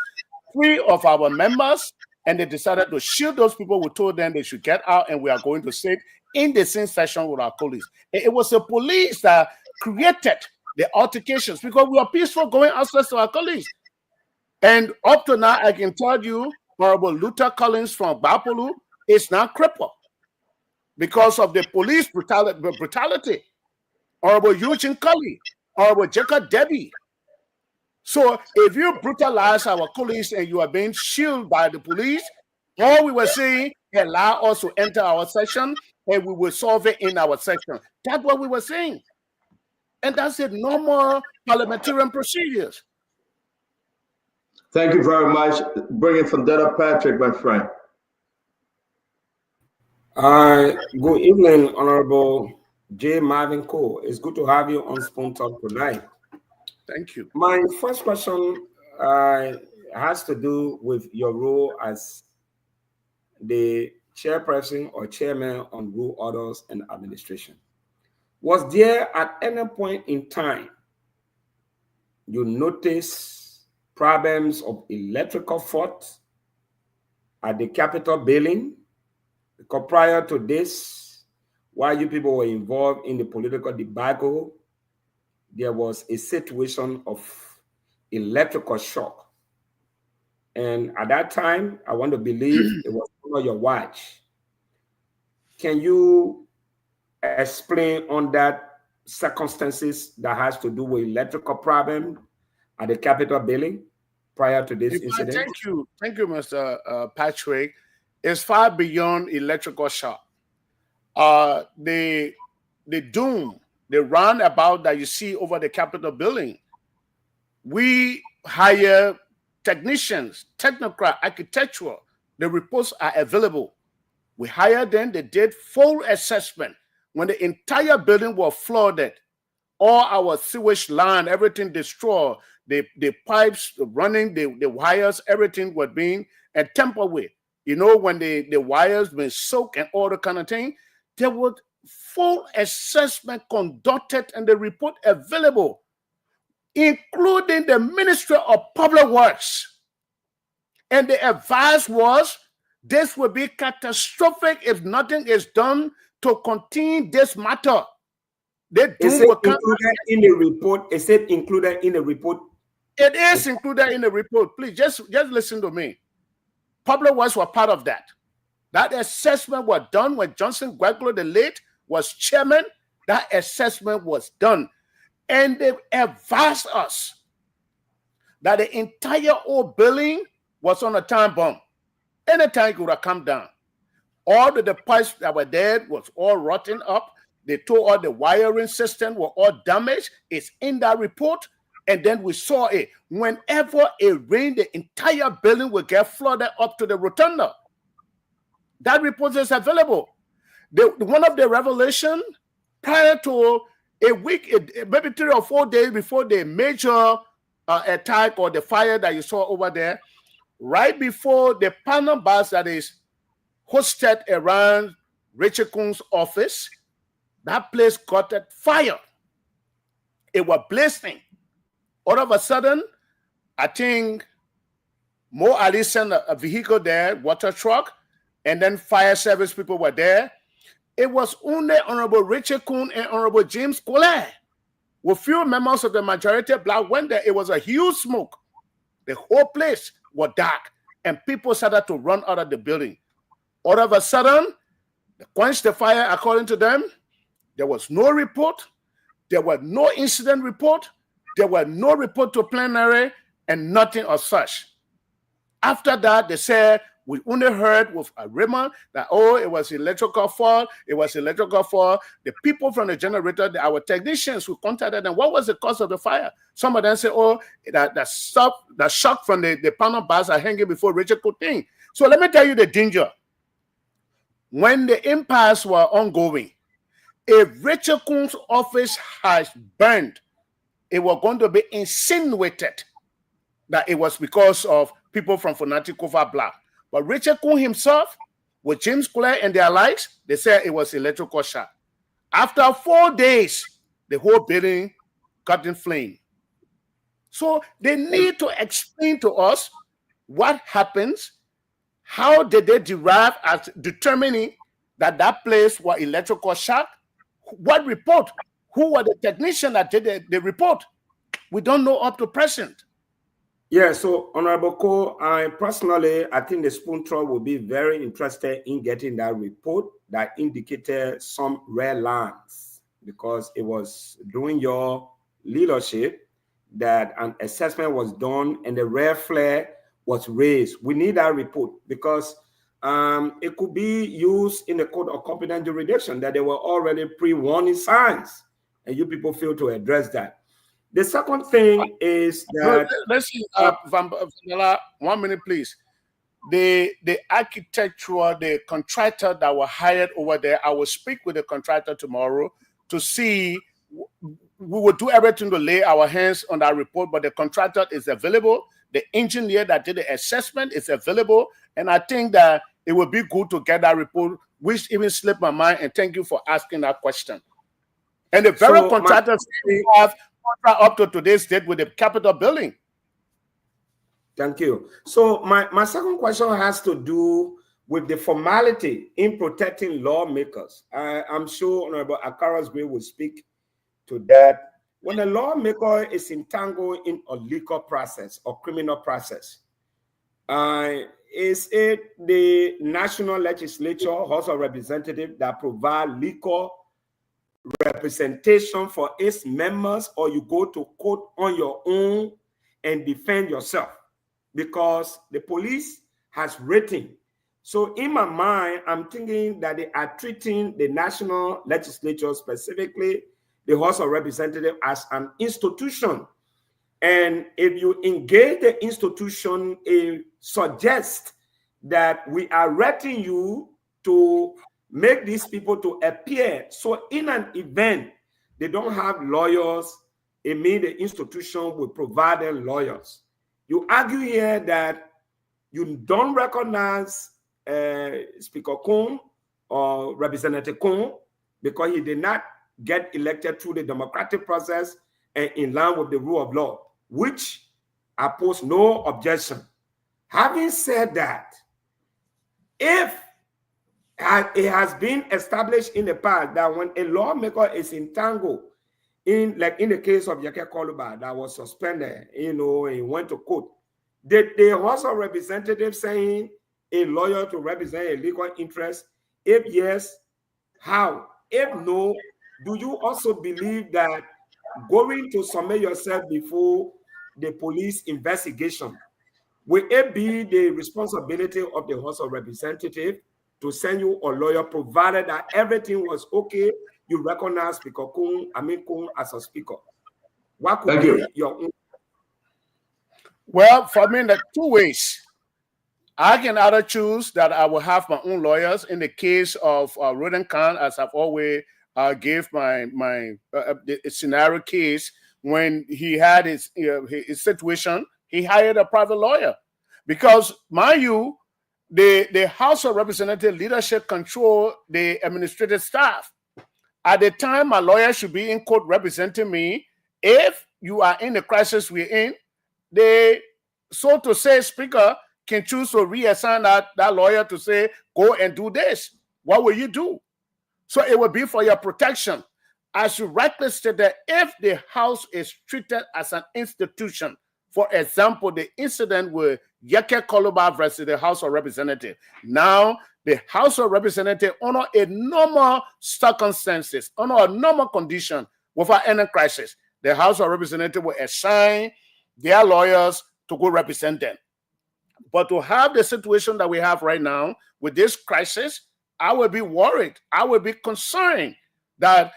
3 of our members, and they decided to shield those people, we told them they should get out and we are going to sit in the same session with our police. It was the police that created the altercations because we are peaceful going outside to our colleagues. And up to now, I can tell you, Honorable Luther Collins from Bapolu is now crippled because of the police brutality. Honorable Eugene Cully, Honorable Jacob Debbie. So if you brutalize our colleagues and you are being shielded by the police, all we were saying, allow us to enter our section and we will solve it in our section. That's what we were saying. And that's the normal parliamentarian procedures. Thank you very much. Bring it from Detta Patrick, my friend. Good evening, Honorable J. Marvin Cole. It's good to have you on Spoon Talk tonight. Thank you. My first question has to do with your role as the chairperson or chairman on rule orders and administration. Was there at any point in time you noticed problems of electrical fault at the Capitol building? Because prior to this, while you people were involved in the political debacle, there was a situation of electrical shock. And at that time, I want to believe it was under your watch. Can you explain on that circumstances that has to do with electrical problem at the Capitol building prior to this incident? Thank you, Mr. Patrick. It's far beyond electrical shock. The doom, the roundabout that you see over the Capitol building, we hire technicians, technocrat, architectural. The reports are available. We hired them. They did full assessment. When the entire building was flooded, all our sewage line, everything destroyed, the pipes running, the wires, everything was being tampered with. When the wires been soaked and all the kind of thing, there was full assessment conducted and the report available. including the Ministry of Public Works. And the advice was this will be catastrophic if nothing is done to contain this matter. The doom will come. Included in the report. Is it included in the report? It is included in the report. Please just listen to me. Public Works were part of that. That assessment was done when Johnson Gweglo, the late, was chairman. That assessment was done. And they advised us that the entire old building was on a time bomb. Anytime it would have come down. All the pipes that were there was all rotten up. They told all the wiring system were all damaged. It's in that report. And then we saw it. Whenever it rained, the entire building will get flooded up to the rotunda. That report is available. One of the revelation prior to a week, maybe 3 or 4 days before the major attack or the fire that you saw over there, right before the panel bus that is hosted around Richard Kuhn's office, that place caught at fire. It was blazing. All of a sudden, I think Mo Ali sent a vehicle there, water truck, and then fire service people were there. It was only Honorable Richard Kuhn and Honorable James Cole, with few members of the majority black went there. It was a huge smoke. The whole place was dark, and people started to run out of the building. All of a sudden, they quenched the fire according to them. There was no report. There was no incident report. There were no report to plenary and nothing of such. After that, they said, we only heard with a rumor that, oh, it was electrical fault. It was electrical fault. The people from the generator, our technicians who contacted them, what was the cause of the fire? Some of them said, oh, that shock from the panel bars are hanging before Richard Coutin. So let me tell you the danger. When the empires were ongoing, if Richard Kuhn's office has burned, it was going to be insinuated that it was because of people from Fanatic Cover Black. But Richard Kuhn himself, with James Clare and their likes, they said it was electrical shock. After 4 days, the whole building got in flame. So they need to explain to us what happens, how did they derive at determining that that place was electrical shock, what report, who were the technician that did the report. We don't know up to present. Yeah, so Honorable Cole, I think the Spoon Troll will be very interested in getting that report that indicated some red lines, because it was during your leadership that an assessment was done and the red flag was raised. We need that report because it could be used in the code of competent jurisdiction that there were already pre-warning signs, and you people fail to address that. The second thing is that let's see, Vanilla, 1 minute, please. The architectural, the contractor that were hired over there, I will speak with the contractor tomorrow to see. We will do everything to lay our hands on that report, but the contractor is available. The engineer that did the assessment is available, and I think that it would be good to get that report, which even slipped my mind. And thank you for asking that question. And the very contractors have up to today's date with the Capitol building. Thank you. So my second question has to do with the formality in protecting lawmakers. I'm sure Honorable Akara's Gray will speak to that. When a lawmaker is entangled in a legal process or criminal process, is it the national legislature, House of Representatives, that provide legal representation for its members, or you go to court on your own and defend yourself? Because the police has written. So in my mind, I'm thinking that they are treating the national legislature, specifically the House of Representatives, as an institution. And if you engage the institution, it suggests that we are writing you to make these people to appear. So in an event, they don't have lawyers, it means the institution will provide them lawyers. You argue here that you don't recognize Speaker Kuhn or Representative Kuhn because he did not get elected through the democratic process, and in line with the rule of law, which I pose no objection. Having said that, if it has been established in the past that when a lawmaker is entangled in, like in the case of Yeke Koluba that was suspended, and he went to court, did the House of Representatives saying a lawyer to represent a legal interest? If yes, how? If no, do you also believe that going to submit yourself before the police investigation, will it be the responsibility of the House of Representatives to send you a lawyer, provided that everything was okay? You recognize Speaker Kung as a speaker. What could be your own? Well, for me, there are two ways. I can either choose that I will have my own lawyers in the case of Roden Khan, as I've always gave my scenario case when he had his situation. He hired a private lawyer because, mind you, the House of Representative leadership control the administrative staff. At the time, my lawyer should be in court representing me. If you are in the crisis we're in, the, so to say, speaker can choose to reassign that lawyer to say, go and do this. What will you do? So it will be for your protection. I should rightly state that if the House is treated as an institution, for example, the incident with Yeke Koluba versus the House of Representatives. Now, the House of Representatives, under a normal circumstances, under a normal condition, without any crisis, the House of Representatives will assign their lawyers to go represent them. But to have the situation that we have right now with this crisis, I will be worried. I will be concerned that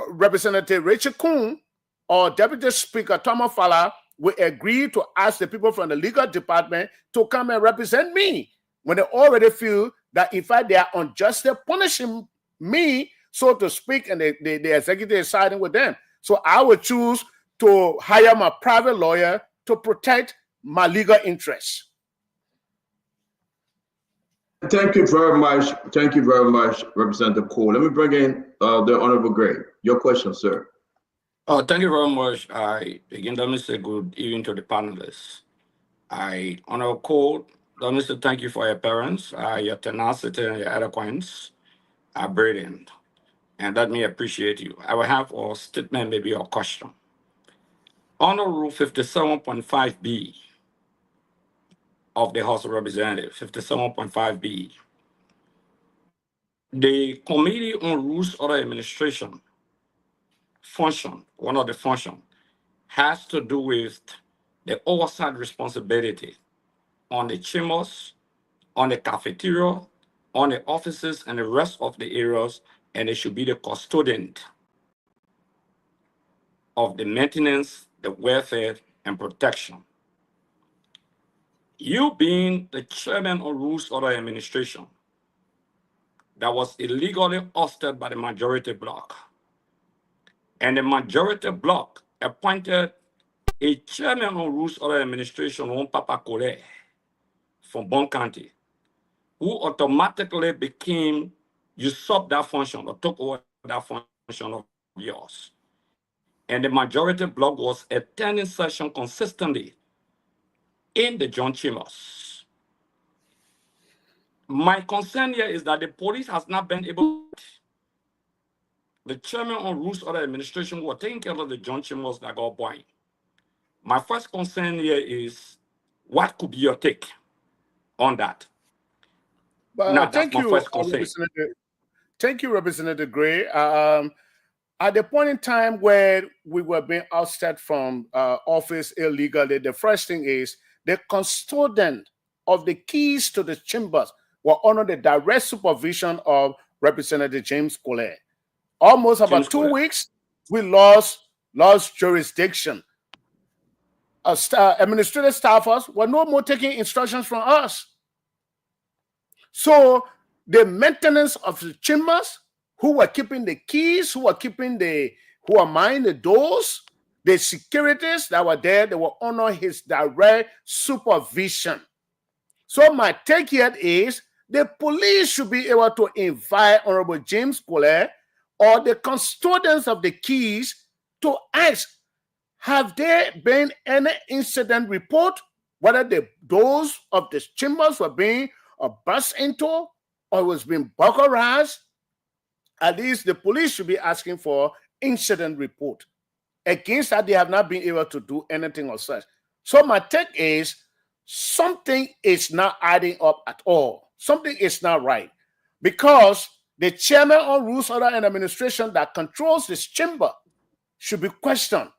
Representative Rachel Kuhn or Deputy Speaker Thomas Fala will agree to ask the people from the legal department to come and represent me when they already feel that, in fact, they are unjustly punishing me, so to speak, and the executive is siding with them. So I would choose to hire my private lawyer to protect my legal interests. Thank you very much. Thank you very much, Representative Cole. Let me bring in the Honorable Gray. Your question, sir. Oh, thank you very much. Again, let me say good evening to the panelists. Honorable Cole, let me say thank you for your appearance. Your tenacity and your eloquence are brilliant. And let me appreciate you. I will have a statement, maybe a question. Under Rule 57.5B of the House of Representatives, 57.5B, the Committee on Rules of Administration function, one of the functions, has to do with the oversight responsibility on the chambers, on the cafeteria, on the offices, and the rest of the areas, and it should be the custodian of the maintenance, the welfare, and protection. You being the chairman of Rules of Administration that was illegally ousted by the majority bloc, and the majority bloc appointed a chairman of Rules of Administration, one Papa Cole, from Bon County, who automatically became, usurped that function or took over that function of yours. And the majority bloc was attending session consistently in the joint chambers. My concern here is that the police has not been able, the chairman of Rules of Administration who were taking care of the joint chambers that got burned. My first concern here is, what could be your take on that? Now, that's my first concern. Thank you, Representative Gray. At the point in time where we were being ousted from office illegally, the first thing is the custodian of the keys to the chambers were under the direct supervision of Representative James Cole. Almost about 2 weeks, we lost jurisdiction. Administrative staffers were no more taking instructions from us. So the maintenance of the chambers, who were keeping the keys, who are minding the doors, the securities that were there, they were under his direct supervision. So my take here is the police should be able to invite Honorable James Cole or the custodians of the keys to ask, have there been any incident report, whether the doors of the chambers were being burst into or was being burglarized? At least the police should be asking for incident report. Against that, they have not been able to do anything of such. So my take is something is not adding up at all. Something is not right, because the chairman on rules, order, and administration that controls this chamber should be questioned.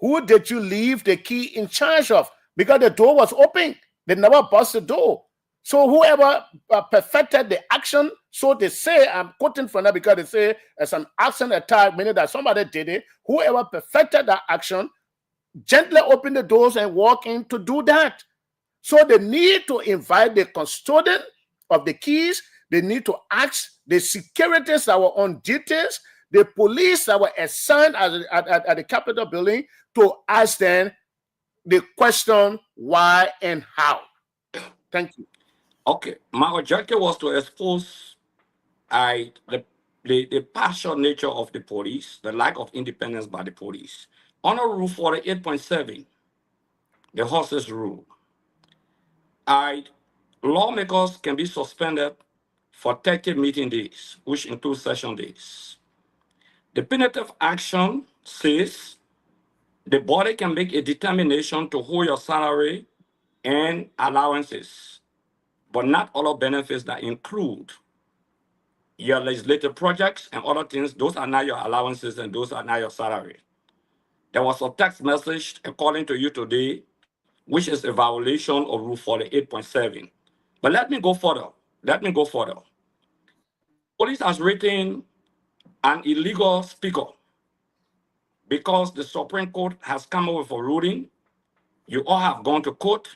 Who did you leave the key in charge of? Because the door was open. They never bust the door. So whoever perfected the action, so they say, I'm quoting from that because they say as an action attack, meaning that somebody did it. Whoever perfected that action gently open the doors and walk in to do that. So they need to invite the custodian of the keys. They need to ask the securities that were on duties, the police that were assigned at the Capitol building, to ask them the question why and how. Thank you. Okay, my objective was to expose the partial nature of the police, the lack of independence by the police. Under Rule 48.7, the horses rule, lawmakers can be suspended for 30 meeting days, which includes session days. The punitive action says the body can make a determination to hold your salary and allowances, but not all of benefits that include your legislative projects and other things. Those are not your allowances and those are not your salary. There was a text message according to you today, which is a violation of Rule 48.7. But let me go further. Police has written an illegal speaker because the Supreme Court has come up with a ruling. You all have gone to court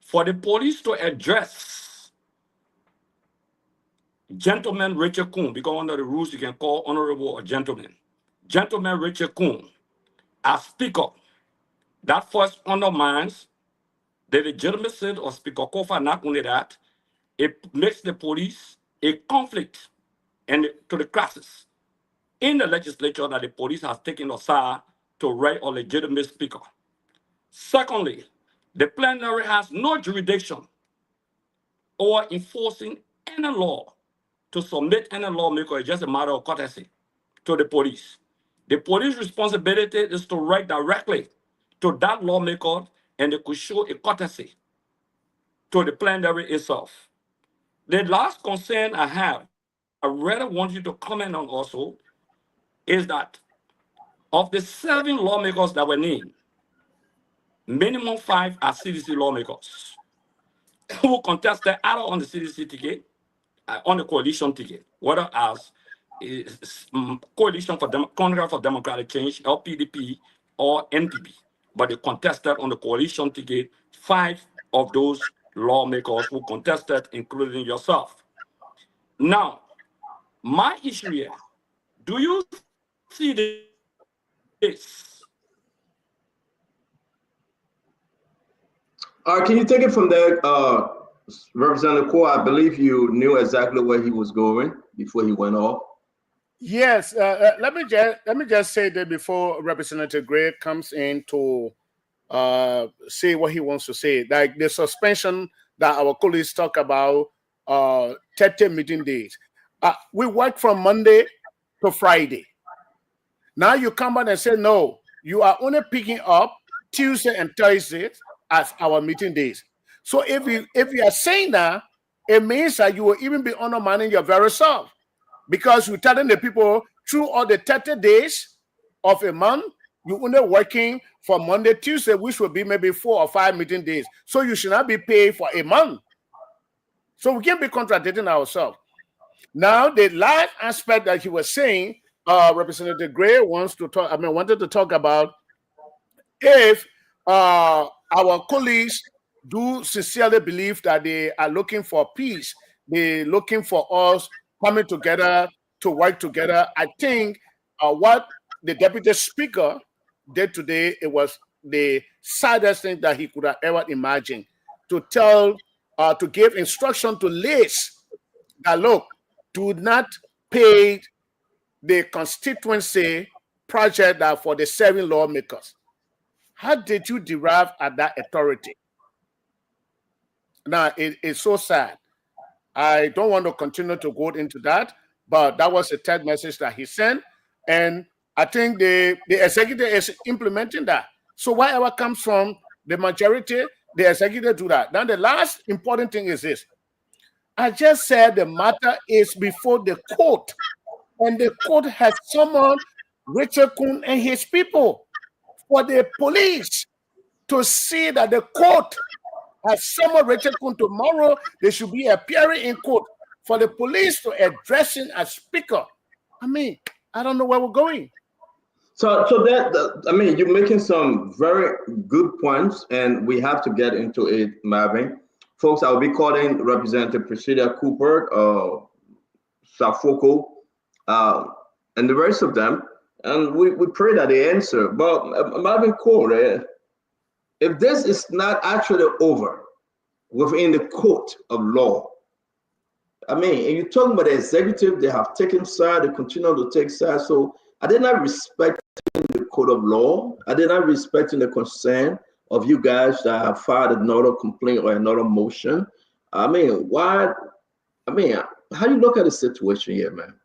for the police to address Gentleman Richard Kuhn, because under the rules you can call honorable or gentleman. Gentleman Richard Kuhn, as speaker, that first undermines the legitimacy of Speaker Kofa. Not only that, it makes the police a conflict and to the classes in the legislature that the police has taken aside to write a legitimate speaker. Secondly, the plenary has no jurisdiction or enforcing any law to submit any lawmaker. It's just a matter of courtesy to the police. The police responsibility is to write directly to that lawmaker, and they could show a courtesy to the plenary itself. The last concern I have, I really want you to comment on also, is that of the 7 lawmakers that were named, minimum 5 are CDC lawmakers who contested either on the CDC ticket, on the coalition ticket, whether as Coalition for Congress for Democratic Change, LPDP, or NPP. But they contested on the coalition ticket, 5 of those lawmakers who contested, including yourself. Now, my issue here, do you see this? Can you take it from there, Representative Cole? I believe you knew exactly where he was going before he went off. Yes, let me just say that before Representative Gray comes in to say what he wants to say, like the suspension that our colleagues talk about, 30 meeting days. We work from Monday to Friday. Now you come out and say, no, you are only picking up Tuesday and Thursday as our meeting days. So if you are saying that, it means that you will even be undermining your very self, because you're telling the people through all the 30 days of a month, you're only working for Monday, Tuesday, which will be maybe 4 or 5 meeting days. So you should not be paid for a month. So we can't be contradicting ourselves. Now, the last aspect that he was saying, Representative Gray wanted to talk about, if our colleagues do sincerely believe that they are looking for peace, they're looking for us coming together to work together. I think what the Deputy Speaker did today, it was the saddest thing that he could have ever imagined, to give instruction to Liz that, look, do not pay the constituency project that for the 7 lawmakers. How did you derive at that authority? Now, it's so sad. I don't want to continue to go into that, but that was a text message that he sent. And I think the executive is implementing that. So whatever comes from the majority, the executive do that. Now, the last important thing is this. I just said the matter is before the court, and the court has summoned Richard Kuhn and his people for the police to see that the court has summoned Richard Kuhn. Tomorrow, they should be appearing in court for the police to address him as speaker. I mean, I don't know where we're going. So that I mean, you're making some very good points, and we have to get into it, Marvin. Folks, I'll be calling Representative Priscilla Cooper, Metaphorical, and the rest of them, and we pray that they answer. But Marvin Cole, if this is not actually over within the court of law, I mean, you're talking about the executive, they have taken side, they continue to take side. So are they not respecting the code of law? Are they not respecting the concern of you guys that have filed another complaint or another motion? I mean, why? I mean, how do you look at the situation here, man?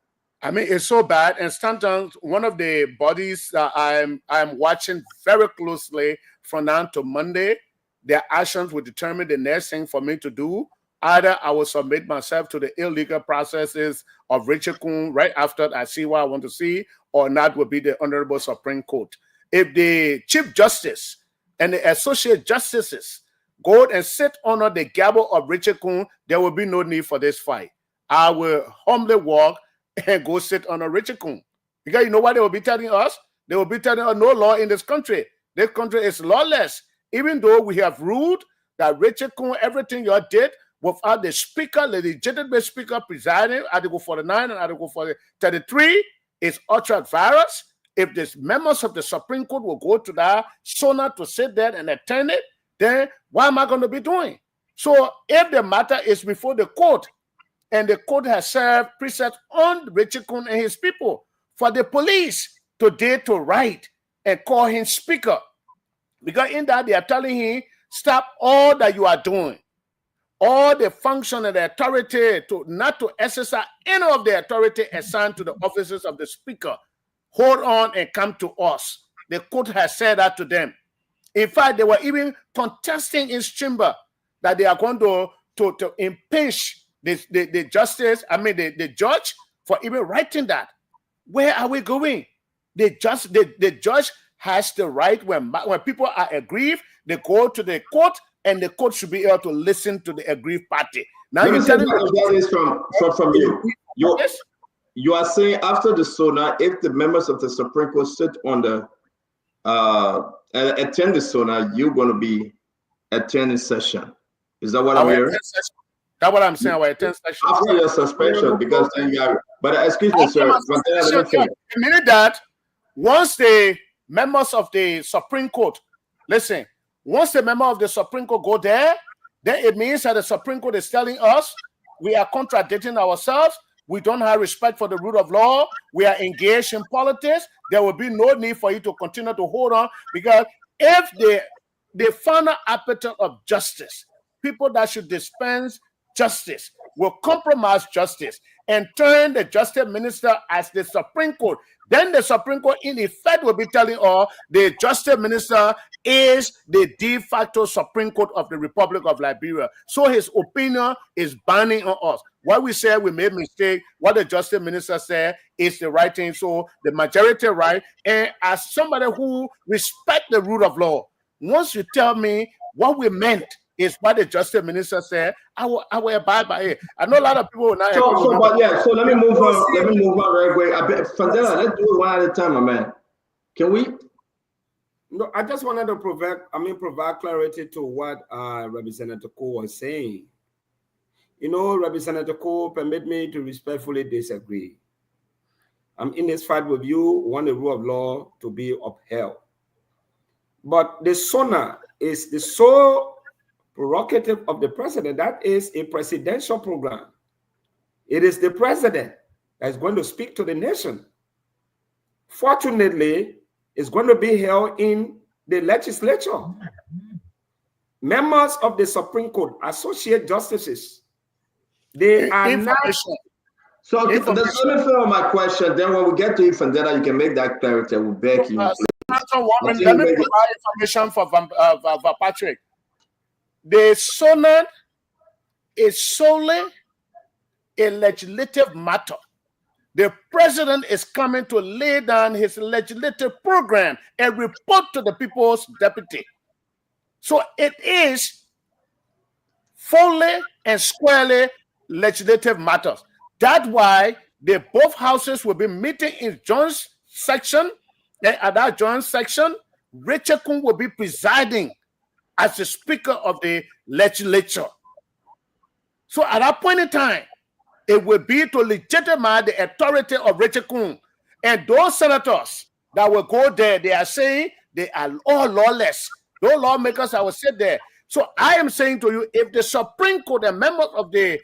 I mean, it's so bad. And sometimes one of the bodies that I'm watching very closely from now to Monday, their actions will determine the next thing for me to do. Either I will submit myself to the illegal processes of Richard Kuhn right after I see what I want to see, or not will be the Honorable Supreme Court. If the Chief Justice and the Associate Justices go and sit under the gavel of Richard Kuhn, there will be no need for this fight. I will humbly walk and go sit under Richard Kuhn. Because you know what they will be telling us? They will be telling us no law in this country. This country is lawless. Even though we have ruled that Richard Kuhn, everything you did without the speaker, the legitimate speaker presiding, Article 49 and Article 33 is ultra virus. If the members of the Supreme Court will go to that Sona to sit there and attend it, then what am I going to be doing? So if the matter is before the court, and the court has served precepts on Richard Kuhn and his people, for the police today to write and call him speaker, because in that they are telling him, stop all that you are doing, all the function and the authority to not to exercise any of the authority assigned to the officers of the speaker. Hold on and come to us. The court has said that to them. In fact, they were even contesting in chamber that they are going to impeach the justice, the judge, for even writing that. Where are we going? The judge has the right, when people are aggrieved, they go to the court, and the court should be able to listen to the aggrieved party. Now you're telling me that is from you. Yes? You are saying after the Sona, if the members of the Supreme Court sit on the attend the Sona, you're going to be attending session. Is that what I'm hearing? That's what I'm saying. Our attend session after your suspension, because then you are. But excuse me, sir. Meaning that once the members of the Supreme Court, listen, once the member of the Supreme Court go there, then it means that the Supreme Court is telling us we are contradicting ourselves. We don't have respect for the rule of law. We are engaged in politics. There will be no need for you to continue to hold on, because if the final appetite of justice, people that should dispense justice, will compromise justice and turn the justice minister as the Supreme Court, then the Supreme Court in effect will be telling all the justice minister is the de facto Supreme Court of the Republic of Liberia. So his opinion is binding on us. What we said, we made mistake. What the justice minister said is the right thing. So the majority right. And as somebody who respect the rule of law, once you tell me what we meant is what the justice minister said, I will abide by it. I know a lot of people will not. So let me move on. Let me move on very quick. Fandela, let's do it one at a time, my man. Can we? No, I just wanted to provide clarity to what Representative Cole was saying. You know, Representative Cole, permit me to respectfully disagree. I'm in this fight with you, want the rule of law to be upheld. But the Sona is the sole prerogative of the president. That is a presidential program. It is the president that is going to speak to the nation. Fortunately, it's going to be held in the legislature. Members of the Supreme Court, associate justices, they are not. So let me fill my question. Then when we get to Ifandera, you can make that clarity. We'll beg you. Let me provide information for Patrick. The Sona is solely a legislative matter. The president is coming to lay down his legislative program and report to the people's deputy. So it is fully and squarely legislative matters. That's why both houses will be meeting in John's section, and at that joint section, Rachel Kun will be presiding as the Speaker of the legislature. So at that point in time, it will be to legitimize the authority of Rachel Kun. And those senators that will go there, they are saying they are all lawless. Those lawmakers that will sit there. So I am saying to you, if the Supreme Court and members of the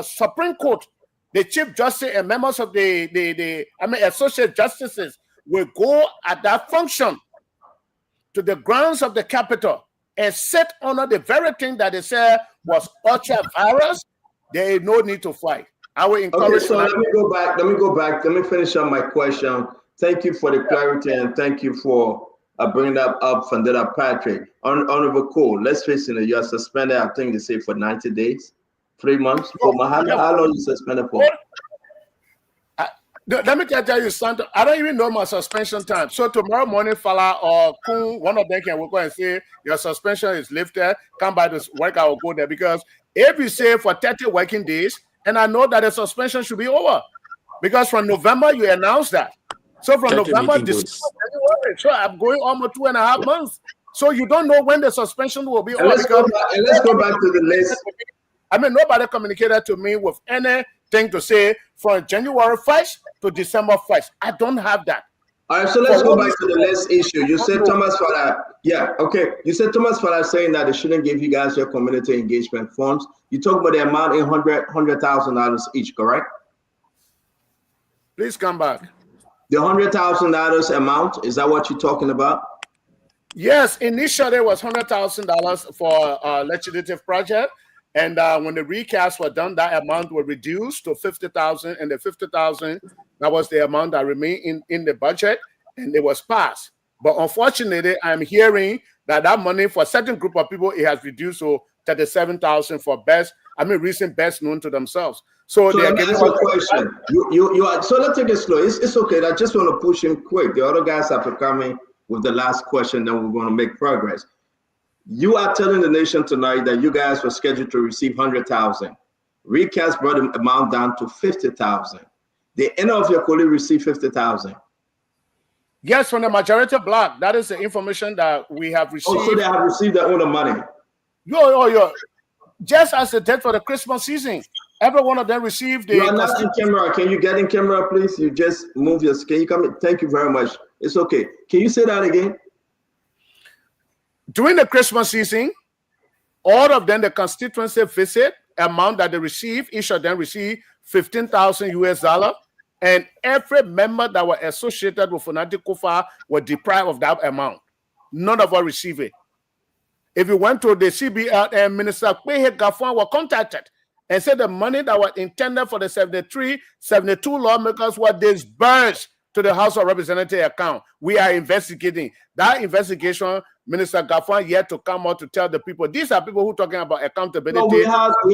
Supreme Court, the Chief Justice and members of the associate justices will go at that function to the grounds of the Capitol and sit under the very thing that they said was ultra virus, there is no need to fight. I will encourage. Okay, so let me go back. Let me finish up my question. Thank you for the clarity and thank you for bringing that up, Fandera Patrick. Honorable Cole, let's face it, you are suspended, I think they say for 90 days, 3 months. How long you suspended for? Let me tell you something. I don't even know my suspension time. So tomorrow morning, Fala or Kun, one of them can go and say your suspension is lifted. Come by this work, I will go there. Because if you say for 30 working days, and I know that the suspension should be over, because from November you announced that. So from November, December, January, so I'm going almost 2.5 months. So you don't know when the suspension will be over. Let's go back to the list. I mean, nobody communicated to me with anything to say from January 1st to December 1st. I don't have that. All right, so let's go back to the last issue. You said Thomas Fala, yeah, okay. You said Thomas Fala saying that they shouldn't give you guys your community engagement forms. You talk about the amount in $100,000 each, correct? Please come back. The $100,000 amount, is that what you're talking about? Yes, initially it was $100,000 for a legislative project. And when the recast was done, that amount was reduced to $50,000, and the $50,000, that was the amount that remained in the budget, and it was passed. But unfortunately, I'm hearing that money for a certain group of people, it has reduced to $37,000 for recent best known to themselves. So they are giving us a question. You are, so let's take it slow. It's okay. I just want to push him quick. The other guys are coming with the last question, then we're going to make progress. You are telling the nation tonight that you guys were scheduled to receive $100,000. Recast brought the amount down to $50,000. The end of your colleague received $50,000. Yes, from the majority block. That is the information that we have received. Oh, so they have received their own money. Yo. Just as they did for the Christmas season, every one of them received the. You are not in camera. Can you get in camera, please? You just move your. Can you come in? Thank you very much. It's okay. Can you say that again? During the Christmas season, all of them, the constituency visit amount that they receive, each of them received $15,000, and every member that were associated with Funati Kufa were deprived of that amount. None of us received it. If you went to the CBL and Minister Kwehe Gafwan were contacted and said the money that was intended for the 72 lawmakers were disbursed to the House of Representatives account. We are investigating. That investigation, Minister Gafwan yet to come out to tell the people. These are people who are talking about accountability. No, we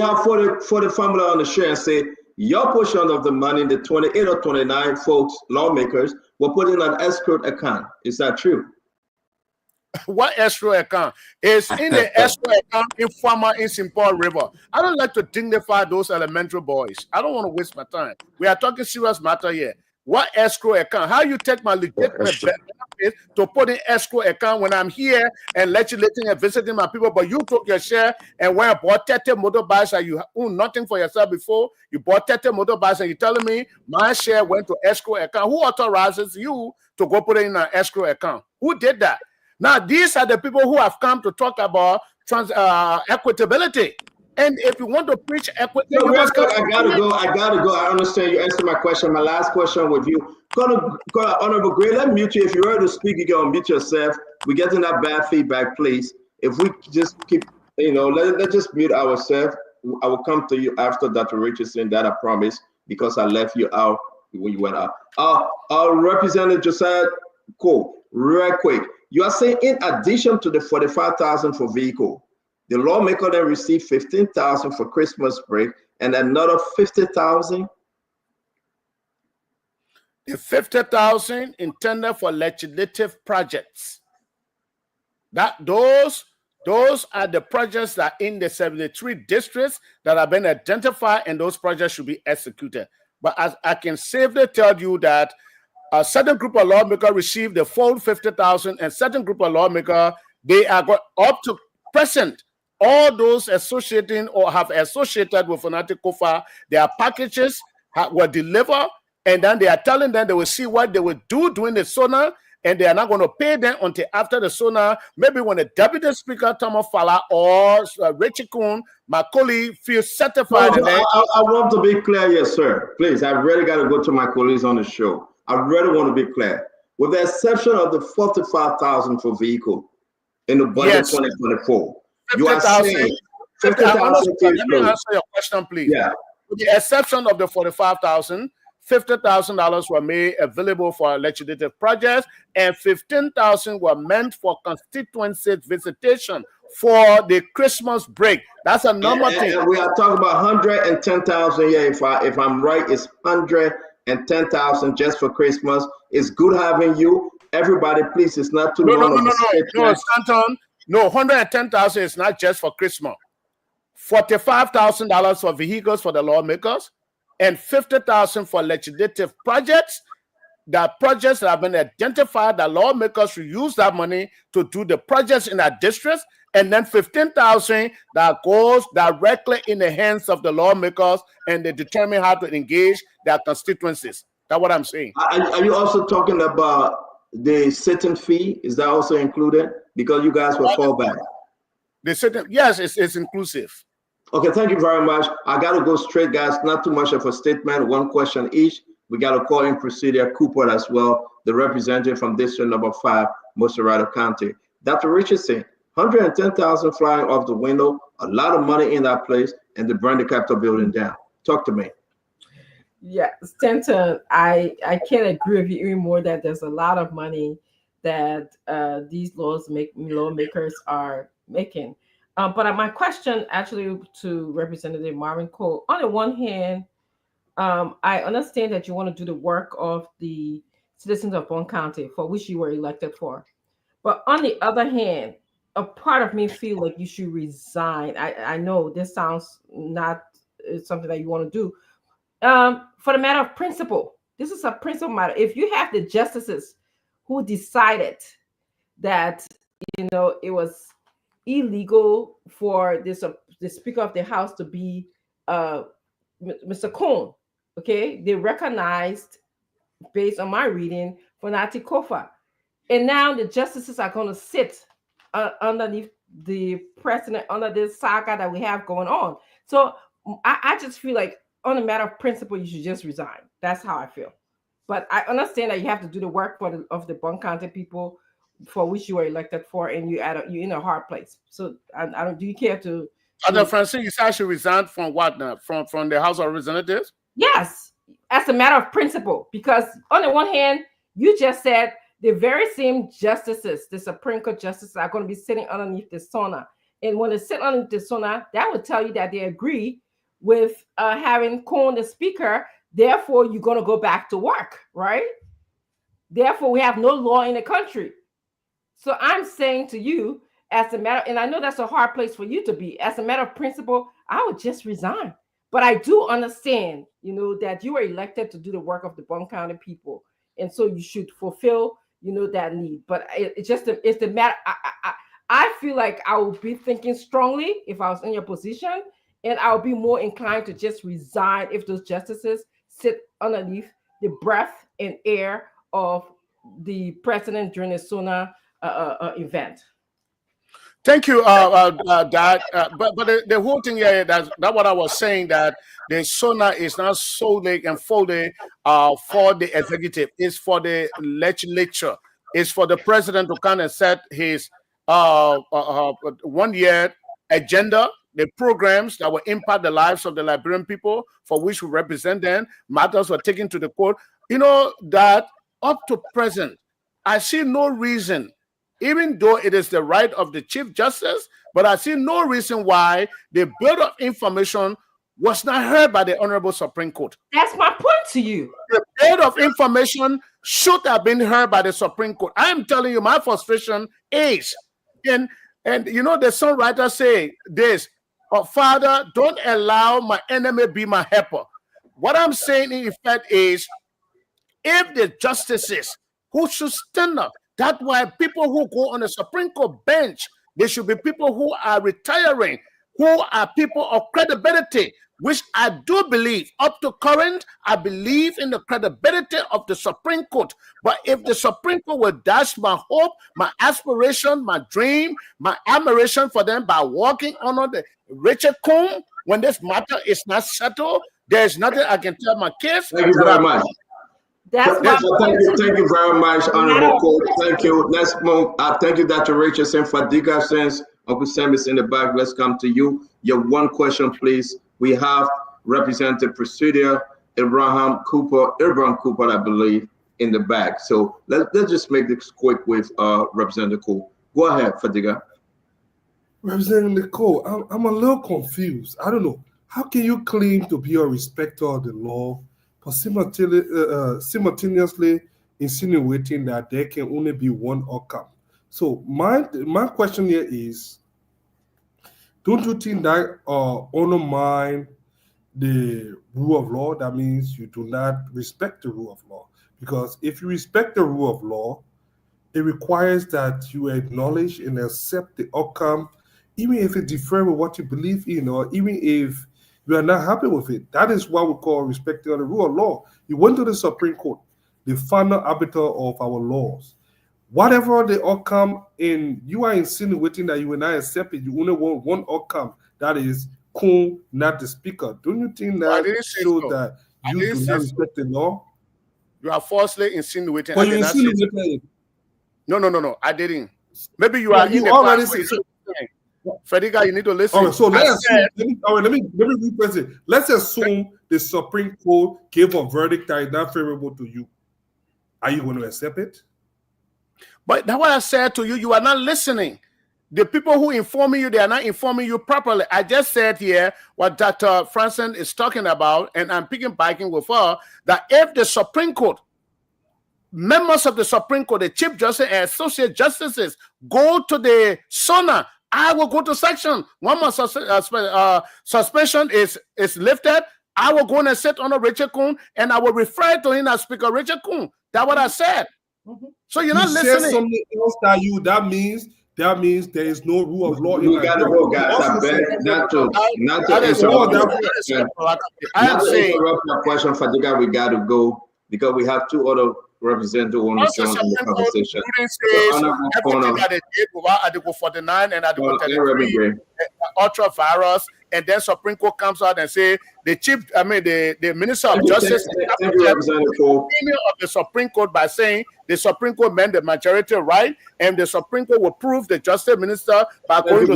have for the family on the share and say your portion of the money, the 28 or 29 folks, lawmakers, were put in an escrow account. Is that true? What escrow account? Is in the escrow account in Farmer in Simple River. I don't like to dignify those elementary boys. I don't want to waste my time. We are talking serious matter here. What escrow account? How you take my legitimate benefit to put in escrow account when I'm here and legislating and visiting my people, but you took your share and went and bought 30 motorbikes and you own nothing for yourself before. You bought 30 motorbikes and you're telling me my share went to escrow account. Who authorizes you to go put it in an escrow account? Who did that? Now, these are the people who have come to talk about equitability. And if you want to preach equity, No, you real must come. quick, I gotta go. I understand you answered my question. My last question with you. Honorable Gray, let me mute you. If you're ready to speak, you can unmute yourself. We're getting that bad feedback, please. If we just keep, let's just mute ourselves. I will come to you after Dr. Richardson, that I promise, because I left you out when you went out. Representative Josiah Cole, real quick. You are saying in addition to the 45,000 for vehicle, the lawmaker then received 15,000 for Christmas break and another 50,000. The 50,000 intended for legislative projects. Those are the projects that are in the 73 districts that have been identified, and those projects should be executed. But as I can safely tell you that a certain group of lawmakers received the full 50,000, and certain group of lawmakers, they are up to present. All those associating or have associated with Fanatic Kofa, their packages were delivered, and then they are telling them they will see what they will do during the Sona, and they are not going to pay them until after the Sona. Maybe when the Deputy Speaker, Tomo Fala, or Richie Kuhn, Macaulay, feel certified. I want to be clear here, sir. Please, I've really got to go to my colleagues on the show. I really want to be clear. With the exception of the 45,000 for vehicle in the budget 2024, you are saying 50,000. Let me answer your question, please. Yeah. With the exception of the 45,000, $50,000 were made available for legislative projects, and 15,000 were meant for constituency visitation for the Christmas break. That's a normal thing. And we are talking about 110,000 here. If I'm right, it's 110,000 just for Christmas. It's good having you. Everybody, please, it's not too long. No, Stanton. No, 110,000 is not just for Christmas. $45,000 for vehicles for the lawmakers, and 50,000 for legislative projects. The projects that have been identified, the lawmakers should use that money to do the projects in our districts, and then 15,000 that goes directly in the hands of the lawmakers, and they determine how to engage their constituencies. That's what I'm saying. Are you also talking about the sitting fee? Is that also included? Because you guys will fall back. The sitting, yes, it's inclusive. Okay, thank you very much. I got to go straight, guys. Not too much of a statement, one question each. We got to call in Priscilla Cooper as well, the representative from District Number 5, Mosserado County. Dr. Richardson, 110,000 flying off the window, a lot of money in that place, and they burn the Capitol building down. Talk to me. Yeah, Stanton, I can't agree with you even more that there's a lot of money that these lawmakers are making. But my question actually to Representative Marvin Cole, on the one hand, I understand that you want to do the work of the citizens of Bond County for which you were elected for. But on the other hand, a part of me feel like you should resign. I know this sounds not something that you want to do. For the matter of principle, this is a principle matter. If you have the justices who decided that, it was illegal for the Speaker of the House to be Mr. Cone, okay? They recognized, based on my reading, Fanatic Kofa. And now the justices are going to sit underneath the precedent, under this saga that we have going on. So I just feel like on a matter of principle, you should just resign. That's how I feel. But I understand that you have to do the work of the Bond County people for which you were elected for, and you're in a hard place. So I don't. Do you care to? Francine, you said I should resign from what now? From the House of Representatives? Yes, as a matter of principle, because on the one hand, you just said the very same justices, the Supreme Court justices, are going to be sitting underneath the Sona, and when they sit underneath the Sona, that would tell you that they agree with having Cone the Speaker. Therefore, you're going to go back to work, right? Therefore, we have no law in the country. So I'm saying to you, as a matter, and I know that's a hard place for you to be, as a matter of principle, I would just resign. But I do understand, that you were elected to do the work of the Bond County people. And so you should fulfill, that need. But it's the matter. I feel like I would be thinking strongly if I was in your position, and I would be more inclined to just resign if those justices sit underneath the breath and air of the president during the Sona event. Thank you, Dad. But the whole thing here, that's what I was saying, that the Sona is not solely and fully for the executive. It's for the legislature. It's for the president to kind of set his 1 year agenda, the programs that will impact the lives of the Liberian people for which we represent them. Matters were taken to the court. You know, that up to present, I see no reason, even though it is the right of the Chief Justice, but I see no reason why the Bill of Information was not heard by the Honorable Supreme Court. That's my point to you. The Bill of Information should have been heard by the Supreme Court. I am telling you, my frustration is, and you know, the songwriter say this, Father, don't allow my enemy be my helper. What I'm saying in effect is, if the justices who should stand up, that's why people who go on the Supreme Court bench, they should be people who are retiring, who are people of credibility, which I do believe, up to current, I believe in the credibility of the Supreme Court. But if the Supreme Court will dash my hope, my aspiration, my dream, my admiration for them by walking under the Richard Coon, when this matter is not settled, there's nothing I can tell my kids. Thank you very much. That's thank you very much, Honorable Cole. Thank you. Let's move. Thank you, Dr. Richardson. Fadiga, since Uncle Sam is in the back, let's come to you. Your one question, please. We have Representative Priscilla Cooper, I believe, in the back. So let's just make this quick with Representative Cole. Go ahead, Fadiga. Representative Cole, I'm a little confused. I don't know. How can you claim to be a respecter of the law, but simultaneously insinuating that there can only be one outcome? So my question here is, don't you think that undermine the rule of law? That means you do not respect the rule of law. Because if you respect the rule of law, it requires that you acknowledge and accept the outcome, even if it differs with what you believe in, or even if you are not happy with it. That is what we call respecting the rule of law. You went to the Supreme Court, the final arbiter of our laws. Whatever the outcome, and you are insinuating that you will not accept it, you only want one outcome, that is Coon, not the speaker. Don't you think that shows that you do not respect the law? You are falsely insinuating. Well, you insinuated it. No, I didn't. Maybe you are in the already class. Fediga, you need to listen. All right, so let me rephrase it. Let's assume the Supreme Court gave a verdict that is not favorable to you. Are you going to accept it? But that's what I said to you. You are not listening. The people who informing you, they are not informing you properly. I just said here what Dr. Franson is talking about, and I'm piggybacking with her, that if the Supreme Court, members of the Supreme Court, the Chief Justice and Associate Justices, go to the Sona, I will go to section. One more suspension is lifted. I will go and sit under Richard Coon, and I will refer to him as Speaker Richard Coon. That's what I said. So you're not listening. Said something else that means there is no rule of law. You got to go, guys. I beg not to interrupt your question, Fadiga. We got to go because we have two other representatives on the conversation. Everything that they did without Article 49 and Article 33, ultra virus, and then Supreme Court comes out and say the Minister of Justice thank you, Representative of the Supreme Court by saying the Supreme Court meant the majority right, and the Supreme Court will prove the Justice Minister by going to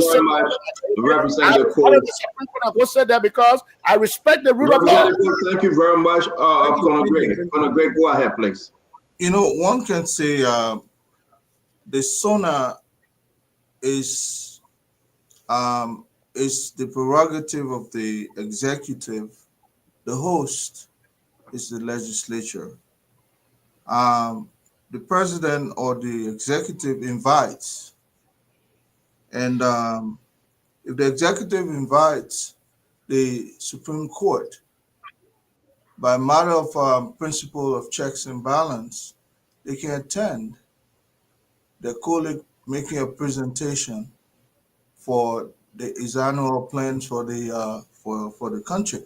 Representative Cole. The Supreme Court I go say that because I respect the rule of law. Thank you very much, Conor Greg. Go ahead, please. You know, one can say the Sona is the prerogative of the executive. The host is the legislature. The president or the executive invites, and if the executive invites the Supreme Court, by matter of principle of checks and balance, they can attend. Their colleague making a presentation for his annual plans for the country.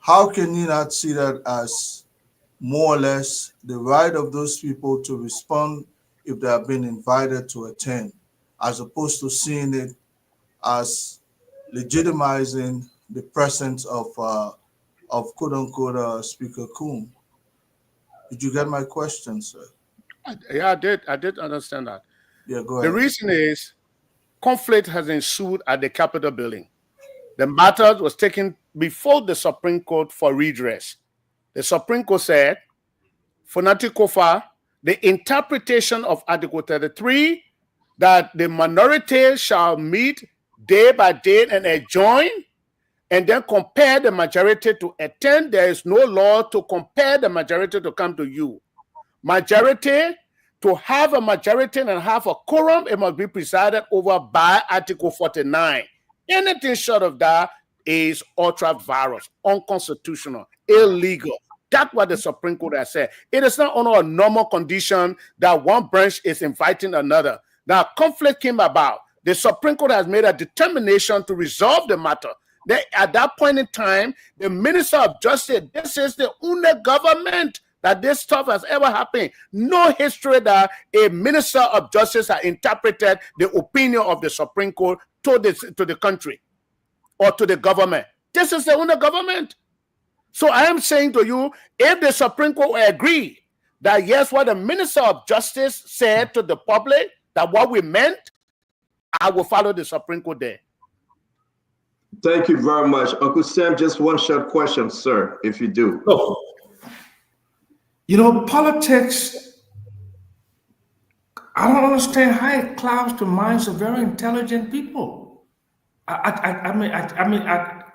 How can you not see that as more or less the right of those people to respond if they have been invited to attend? as opposed to seeing it as legitimizing the presence of quote unquote Speaker Coon. Did you get my question, sir? Yeah, I did understand that. Yeah, go The ahead. reason is conflict has ensued at the Capitol building. The matter was taken before the Supreme Court for redress. The Supreme Court said, Fonatikofa, the interpretation of Article 33, that the minority shall meet day by day and adjourn, and then compare the majority to attend. There is no law to compare the majority to come to you. Majority, to have a majority and have a quorum, it must be presided over by Article 49. Anything short of that is ultra-virus, unconstitutional, illegal. That's what the Supreme Court has said. It is not only a normal condition that one branch is inviting another. Now, conflict came about. The Supreme Court has made a determination to resolve the matter. At that point in time, the Minister of Justice, this is the only government that this stuff has ever happened. No history that a Minister of Justice has interpreted the opinion of the Supreme Court to the country or to the government. This is the only government. So I am saying to you, if the Supreme Court will agree that yes, what the Minister of Justice said to the public, that what we meant, I will follow the Supreme Court there. Thank you very much. Uncle Sam, just one short question, sir, if you do. Oh. You know, politics, I don't understand how it clouds the minds of very intelligent people. I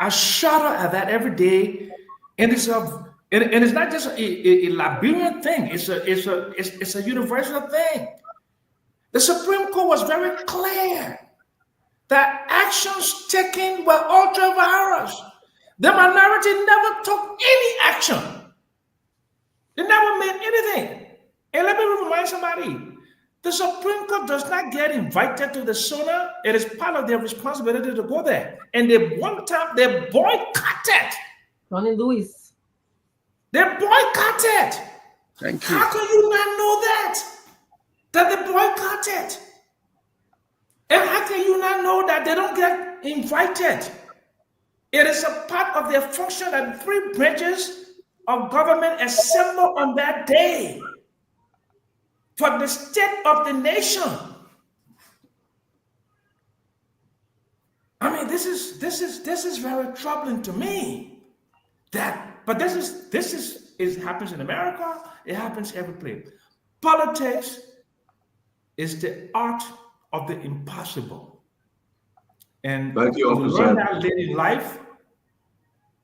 shudder at that every day, and it's not just a Liberian thing. It's a universal thing. The Supreme Court was very clear that actions taken were ultra-virus. The minority never took any action. They never made anything. And let me remind somebody, the Supreme Court does not get invited to the Sona. It is part of their responsibility to go there. And one time they boycotted. Tony Lewis. They boycotted. Thank you. How can you not know that? That they boycotted. And how can you not know that they don't get invited? It is a part of their function that 3 branches of government assemble on that day for the state of the nation. I mean, this is very troubling to me. But this happens in America. It happens every place. Politics is the art of the impossible, and Thank you, to learn that late in life.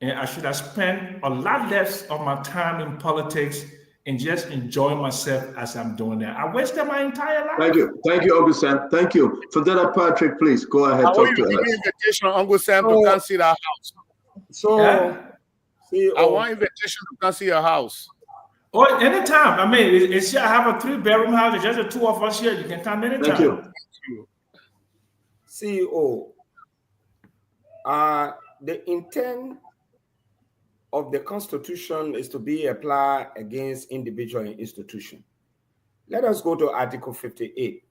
And I should have spent a lot less of my time in politics and just enjoying myself as I'm doing that. I wasted my entire life. Thank you, Uncle Sam. Thank you. For that, Patrick, please go ahead. I want Talk you to to give us. invitation, Uncle Sam, to come see that house. So, I want invitation to come see your house. Oh, anytime. I mean, it's here. I have a 3-bedroom house. It's just the 2 of us here. You can come anytime. Thank you. CEO, the intent of the Constitution is to be applied against individual and institution. Let us go to Article 58.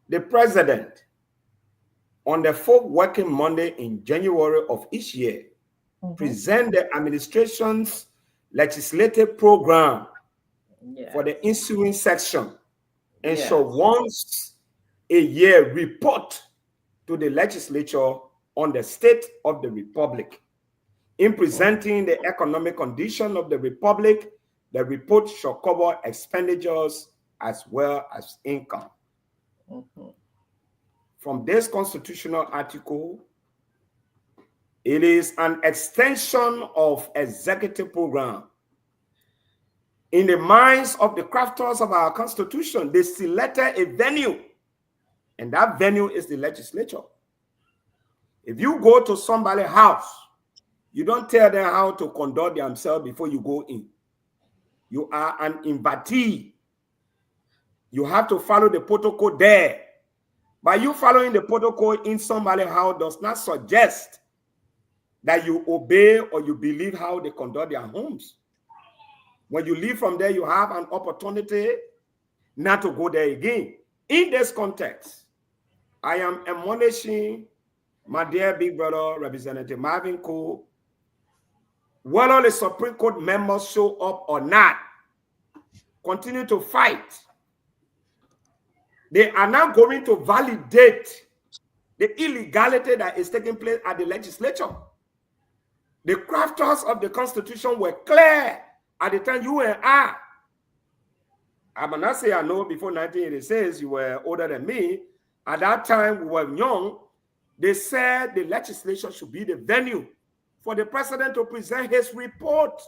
The President, on the 4th working Monday in January of each year, present the administration's legislative program for the ensuing section, and so once a year report to the legislature on the state of the republic. In presenting the economic condition of the republic, the report shall cover expenditures as well as income. From this constitutional article, it is an extension of executive program. In the minds of the crafters of our constitution, they selected a venue, and that venue is the legislature. If you go to somebody's house, you don't tell them how to conduct themselves before you go in. You are an invitee. You have to follow the protocol there. By you following the protocol in somebody's house does not suggest that you obey or you believe how they conduct their homes. When you leave from there, you have an opportunity not to go there again. In this context, I am admonishing my dear big brother, Representative Marvin Cole, whether the Supreme Court members show up or not, continue to fight. They are now going to validate the illegality that is taking place at the legislature. The crafters of the Constitution were clear at the time you and I might not say I know before 1986, you were older than me. At that time, we were young. They said the legislature should be the venue for the president to present his report.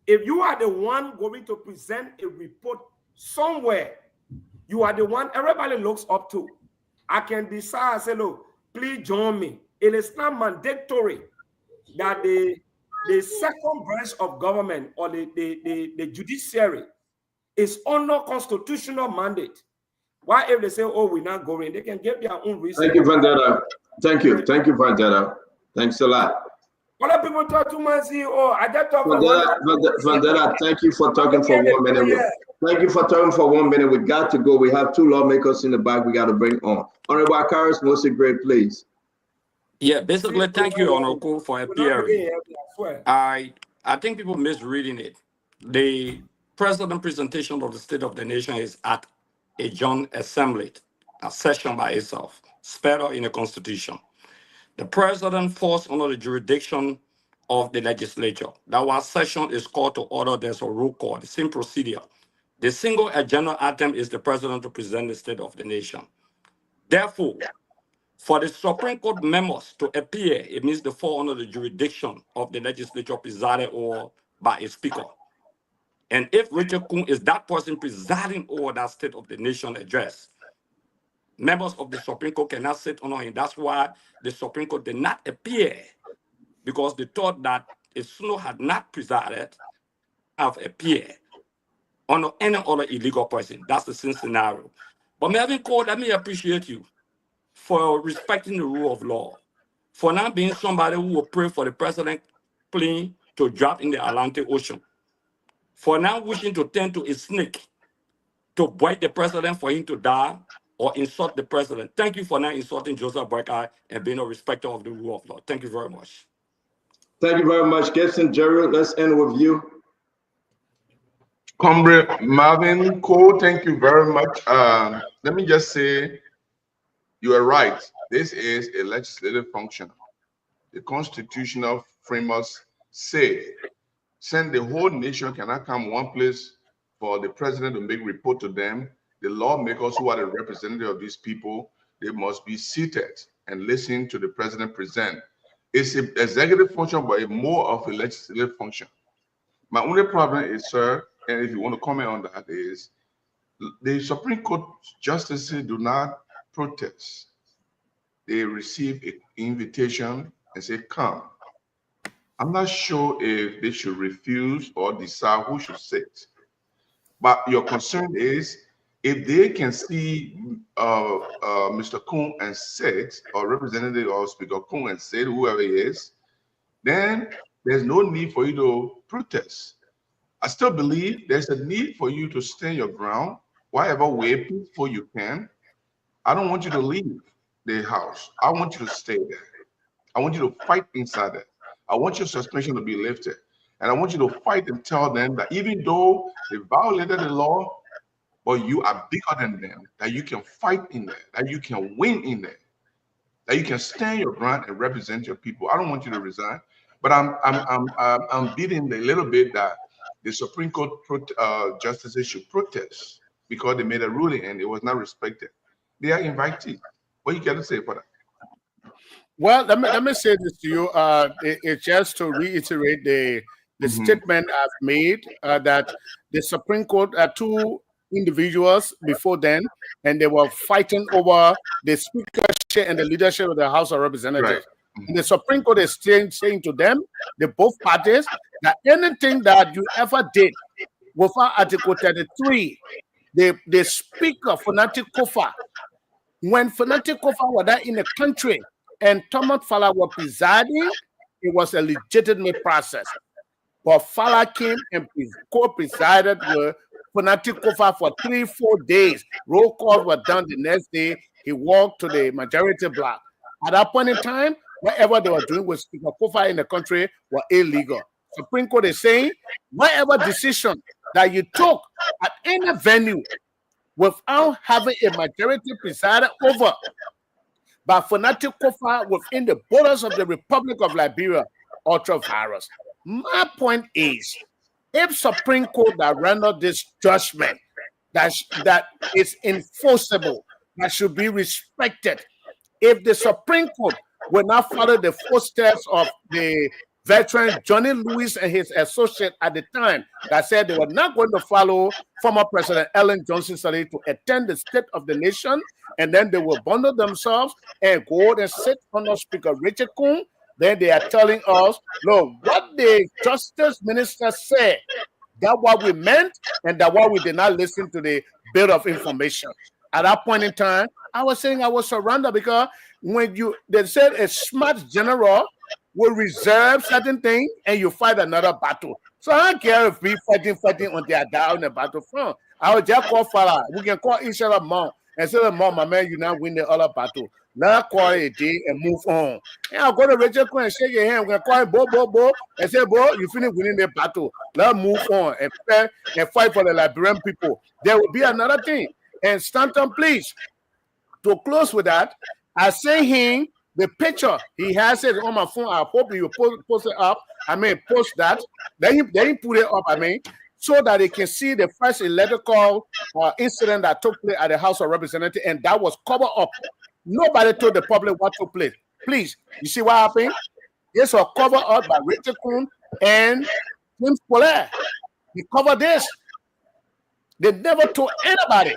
If you are the one going to present a report somewhere, you are the one everybody looks up to. I can decide and say, look, please join me. It is not mandatory that the second branch of government or the judiciary is under constitutional mandate. Why if they say, oh, we're not going, they can get their own reason. Thank you, Vendetta. Thank you. Thank you, Vendetta. Thanks a lot. Other people talk too much. Oh, I just talk Vendetta, thank you for talking for 1 minute. Thank you for talking for 1 minute. We got to go. We have 2 lawmakers in the back we got to bring on. Honorable Akaris, most a great please. Yeah, basically, thank you, Honorable, for appearing. I think people misreading it. The president presentation of the State of the Nation is at a joint assembly, a session by itself, spelled out in the Constitution. The president falls under the jurisdiction of the legislature. That one session is called to order. There's a roll call, the same procedure. The single agenda item is the president to present the State of the Nation. Therefore, for the Supreme Court members to appear, it means they fall under the jurisdiction of the legislature presided over by a speaker. And if Richard Kuhn is that person presiding over that State of the Nation address, members of the Supreme Court cannot sit under him. That's why the Supreme Court did not appear, because they thought that if Sona had not presided, have appeared under any other illegal person. That's the same scenario. But Marvin Cole, let me appreciate you for respecting the rule of law, for not being somebody who will pray for the president plane to drop in the Atlantic Ocean, for not wishing to turn to a snake to bite the president for him to die or insult the president. Thank you for not insulting Joseph Boyka and being a respecter of the rule of law. Thank you very much. Thank you very much, Gibson. Jerry, let's end with you. Comrade Marvin Cole, thank you very much. Let me just say, you are right. This is a legislative function. The constitutional framers say, since the whole nation cannot come one place for the president to make report to them, the lawmakers who are the representative of these people, they must be seated and listen to the president present. It's an executive function, but it's more of a legislative function. My only problem is, sir, and if you want to comment on that, is the Supreme Court justices do not protest. They receive an invitation and say, come. I'm not sure if they should refuse or decide who should sit. But your concern is, if they can see Mr. Kuhn and sit, or Representative or Speaker Kuhn and sit, whoever he is, then there's no need for you to protest. I still believe there's a need for you to stand your ground, whatever way peaceful you can. I don't want you to leave the house. I want you to stay there. I want you to fight inside it. I want your suspension to be lifted. And I want you to fight and tell them that even though they violated the law, but you are bigger than them, that you can fight in there, that you can win in there, that you can stand your ground and represent your people. I don't want you to resign, but I'm beating a little bit that the Supreme Court justices should protest because they made a ruling and it was not respected. They are invitees. What you got to say for that? Well, let me say this to you. It's just to reiterate the statement I've made that the Supreme Court are two individuals before then, and they were fighting over the speakership and the leadership of the House of Representatives. Right. And the Supreme Court is saying to them, the both parties, that anything that you ever did without Article 33, the Speaker, Fanatic Kofa, when Fanatic Kofa was there in the country and Thomas Fala was presiding, it was a legitimate process. But Fala came and co-presided with Fanatic Kofa for 3-4 days. Roll calls were done the next day. he walked to the majority bloc. At that point in time, whatever they were doing with Speaker Kofa in the country were illegal. Supreme Court is saying whatever decision that you took at any venue without having a majority presided over by fanatic Kofa within the borders of the Republic of Liberia, ultra virus. My point is, if Supreme Court that rendered this judgment that is enforceable, that should be respected, if the Supreme Court will not follow the footsteps of the veteran Johnny Lewis and his associate at the time that said they were not going to follow former President Ellen Johnson Sirleaf to attend the State of the Nation, and then they will bundle themselves and go and sit under Speaker Richard Coon, then they are telling us, no, what the Justice Minister said, that what we meant, and that what we did not listen to the Bill of Information. At that point in time, I was saying I was surrendered because when they said a smart general will reserve certain things and you fight another battle. So I don't care if we fighting until they are down in the battlefront. I will just call Farah. We can call each other mom and say, mom, my man, you now win the other battle. Now call it a day and move on. And I'll go to Rachel Quinn and shake your hand. We're going to call him Bo, and say, Bo, you finish winning the battle. Let's move on and fight for the Liberian people. There will be another thing. And Stanton, please, to close with that, I sent him the picture. He has it on my phone. I hope you post it up. Post that. Then he put it up, so that they can see the first electrical incident that took place at the House of Representatives, and that was covered up. Nobody told the public what took place. Please, you see what happened? This was covered up by Richard Coon and Tim Spoller. They covered this. They never told anybody.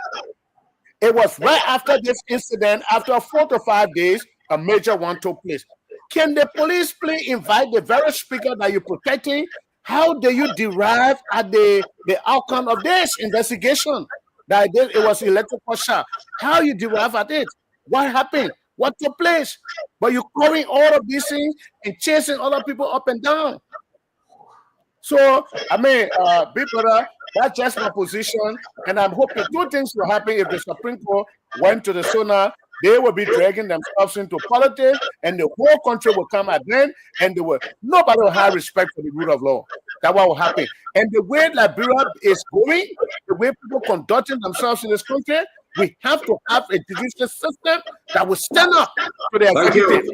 It was right after this incident, after 4 to 5 days, a major one took place. Can the police please invite the very speaker that you're protecting? How do you derive at the outcome of this investigation? That it was electrical shock. How you derive at it? What happened? What took place? But you're covering all of these things and chasing other people up and down. So, big brother, that's just my position. And I'm hoping 2 things will happen if the Supreme Court went to the Sona. They will be dragging themselves into politics, and the whole country will come at them, and nobody will have respect for the rule of law. That's what will happen. And the way Liberia is going, the way people conducting themselves in this country, we have to have a judicial system that will stand up to the executive.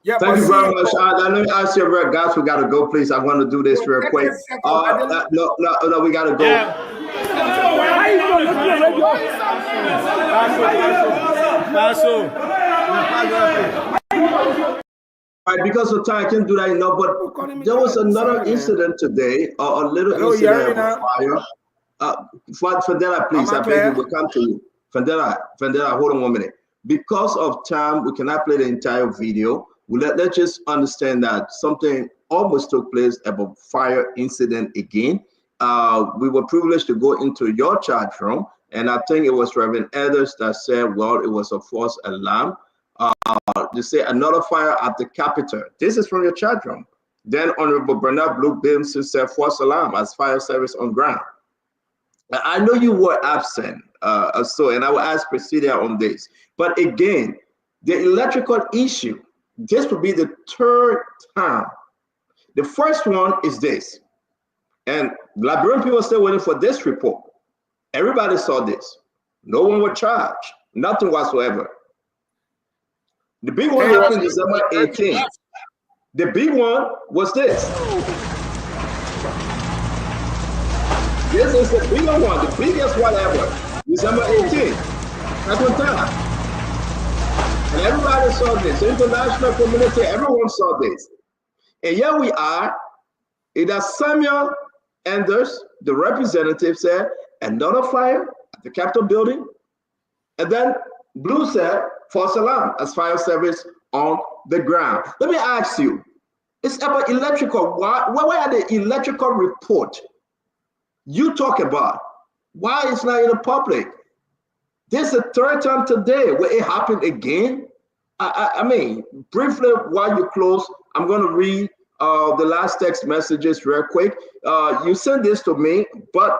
Yeah, thank you very much. Let me ask you, guys, we got to go, please. I want to do this real quick. No, we got to go. All right, because of time, I can't do that enough, but there was another incident today, a little incident of fire. Fandela, please, I beg you, we'll come to you. Fandela, hold on 1 minute. Because of time, we cannot play the entire video. Let's just understand that something almost took place about fire incident again. We were privileged to go into your chat room, and I think it was Reverend Elders that said, well, it was a false alarm. They say another fire at the Capitol. This is from your chat room. Then Honorable Bernard Blue Bims said false alarm as fire service on ground. I know you were absent, and I will ask Priscilla on this. But again, the electrical issue, this will be the 3rd time. The first one is this, and Liberian people are still waiting for this report. Everybody saw this. No one was charged, nothing whatsoever. The big one happened December 18th. The big one was this. This is the bigger one, the biggest one ever. December 18th. That's one time. And everybody saw this. The international community, everyone saw this. And here we are. It has Samuel Enders, the representative, said, another fire at the Capitol building. And then Blue said, false alarm as fire service on the ground. Let me ask you, it's about electrical. Why are the electrical report you talk about? Why it's not in the public? This is the 3rd time today where it happened again. Briefly, while you close, I'm going to read the last text messages real quick. You sent this to me, but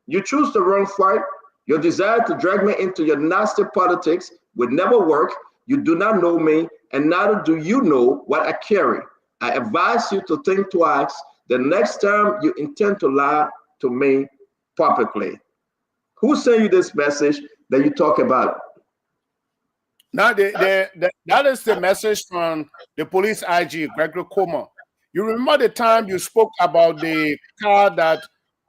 you choose the wrong fight. Your desire to drag me into your nasty politics will never work. You do not know me, and neither do you know what I carry. I advise you to think twice the next time you intend to lie to me publicly. Who sent you this message that you talk about? Now, that is the message from the police IG, Gregory Comer. You remember the time you spoke about the car that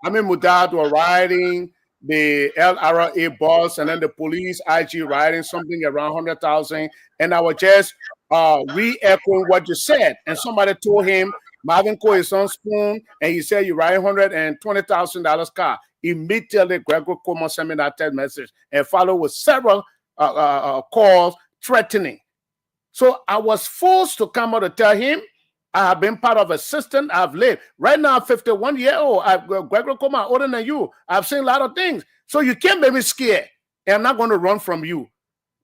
Amin Mudad were riding, the LRA bus, and then the police IG riding something around 100,000. And I was just re-echoing what you said. And somebody told him, Marvin Cole is on Spoon, and he said, you're riding $120,000 car. Immediately, Gregory Comer sent me that text message and followed with several calls threatening. So I was forced to come out to tell him I have been part of a system I've lived. Right now, I'm 51 years old. Gregory Comer, older than you. I've seen a lot of things. So you can't make me scared. And I'm not going to run from you.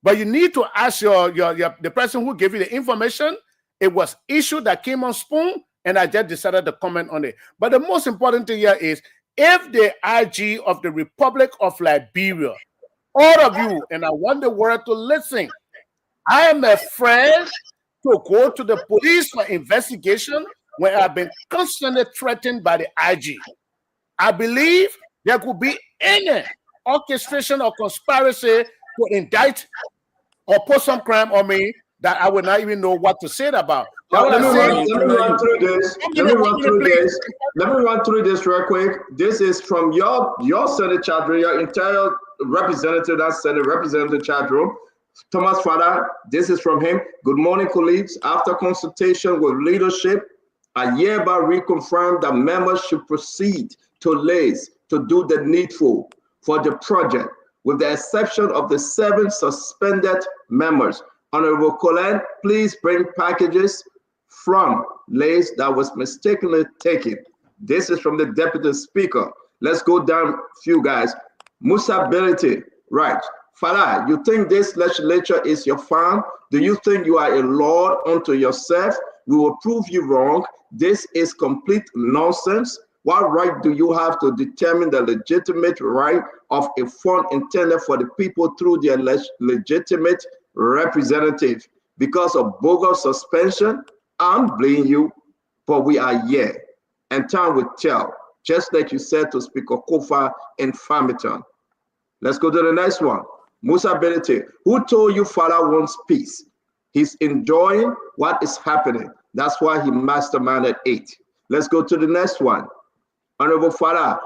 But you need to ask the person who gave you the information. It was issue that came on Spoon, and I just decided to comment on it. But the most important thing here is if the IG of the Republic of Liberia, all of you, and I want the world to listen, I am afraid to go to the police for investigation when I've been constantly threatened by the IG. I believe there could be any orchestration or conspiracy to indict or put some crime on me that I would not even know what to say about. Let me run through this. Let me run through this real quick. This is from your Senate chat room, your entire representative that Senate representative chat room. Thomas Fada, this is from him. Good morning, colleagues. After consultation with leadership, I hereby reconfirm that members should proceed to Lays to do the needful for the project, with the exception of the 7 suspended members. Honorable Colin, please bring packages from Lays that was mistakenly taken. This is from the Deputy Speaker. Let's go down a few guys. Musability, right. Fala, you think this legislature is your farm? Do you think you are a lord unto yourself? We will prove you wrong. This is complete nonsense. What right do you have to determine the legitimate right of a fund intended for the people through their legitimate representative? Because of bogus suspension, I'm blaming you, but we are here. And time will tell, just like you said to Speaker Kofa in Farmington. Let's go to the next one. Musa Benete, who told you Fala wants peace? He's enjoying what is happening. That's why he masterminded 8. Let's go to the next one. Honorable Fala,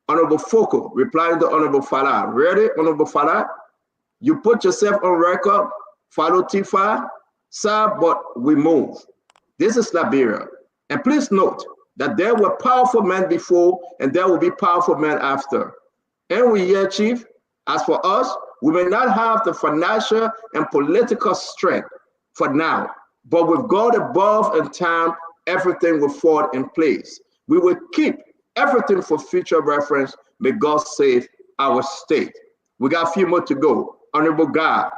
Honorable Foko, replying to Honorable Fala. Ready, Honorable Fala? You put yourself on record, follow Tifa, sir, but we move. This is Liberia. And please note that there were powerful men before and there will be powerful men after. And we here, Chief, as for us, we may not have the financial and political strength for now, but with God above and time, everything will fall in place. We will keep everything for future reference. May God save our state. We got a few more to go. Honorable God,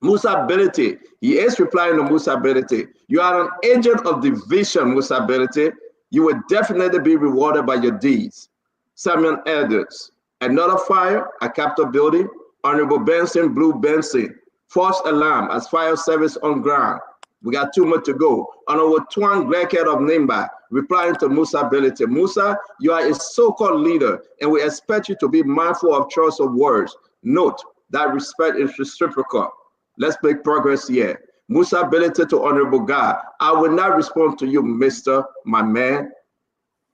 Musability. He is replying to Musability. You are an agent of division, Musability. You will definitely be rewarded by your deeds. Samuel Edwards. Another fire, a Capitol building. Honorable Benson, Blue Benson. False alarm as fire service on ground. We got 2 more to go. Honorable Tuan Blackhead of Nimba, replying to Musability. Musa, you are a so-called leader, and we expect you to be mindful of choice of words. Note that respect is reciprocal. Let's make progress here. Musability to Honorable God. I will not respond to you, Mr. My man.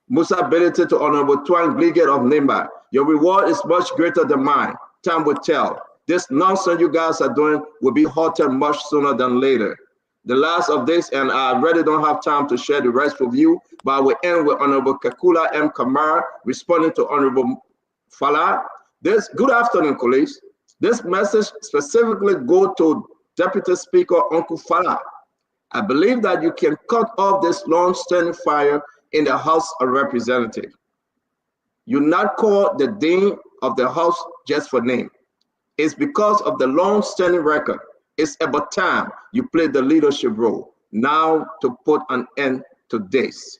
Musability to Honorable Tuan Blackhead of Nimba. Your reward is much greater than mine. Time will tell. This nonsense you guys are doing will be halted much sooner than later. The last of this, and I really don't have time to share the rest with you, but I will end with Honorable Kakula M. Kamara responding to Honorable Fala. Good afternoon, colleagues. This message specifically go to Deputy Speaker Uncle Fala. I believe that you can cut off this long-standing fire in the House of Representatives. You not call the Dean of the House just for name. It's because of the long-standing record. It's about time you play the leadership role. Now to put an end to this.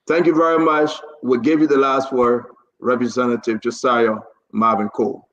Thank you very much. We'll give you the last word, Representative Josiah Marvin Cole.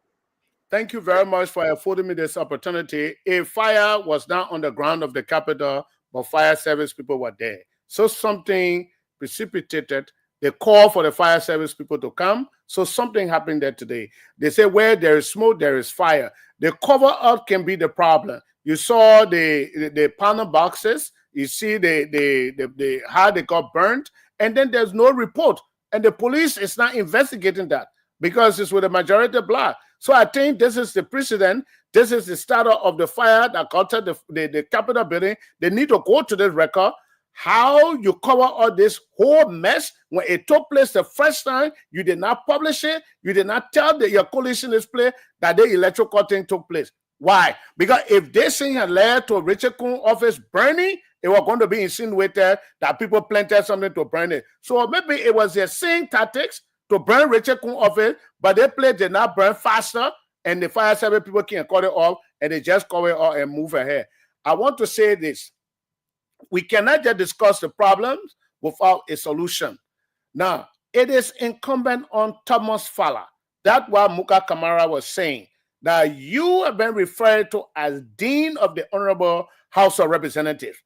Thank you very much for affording me this opportunity. A fire was not on the ground of the Capitol, but fire service people were there. So something precipitated the call for the fire service people to come. So something happened there today. They say where there is smoke, there is fire. The cover up can be the problem. You saw the panel boxes. You see the how they got burnt, and then there's no report, and the police is not investigating that because it's with a majority black. So I think this is the precedent. This is the starter of the fire that altered the Capitol building. They need to go to this record. How you cover all this whole mess when it took place the first time, you did not publish it. You did not tell your coalition display that the electoral thing took place. Why? Because if this thing had led to Richard Coon's office burning, it was going to be insinuated that people planted something to burn it. So maybe it was their same tactics to burn Richard Coon's office, but they did not burn faster, and the fire service people can't cut it off, and they just cover it off and move ahead. I want to say this. We cannot just discuss the problems without a solution. Now, it is incumbent on Thomas Fowler. That's what Muka Kamara was saying, that you have been referred to as Dean of the Honorable House of Representatives.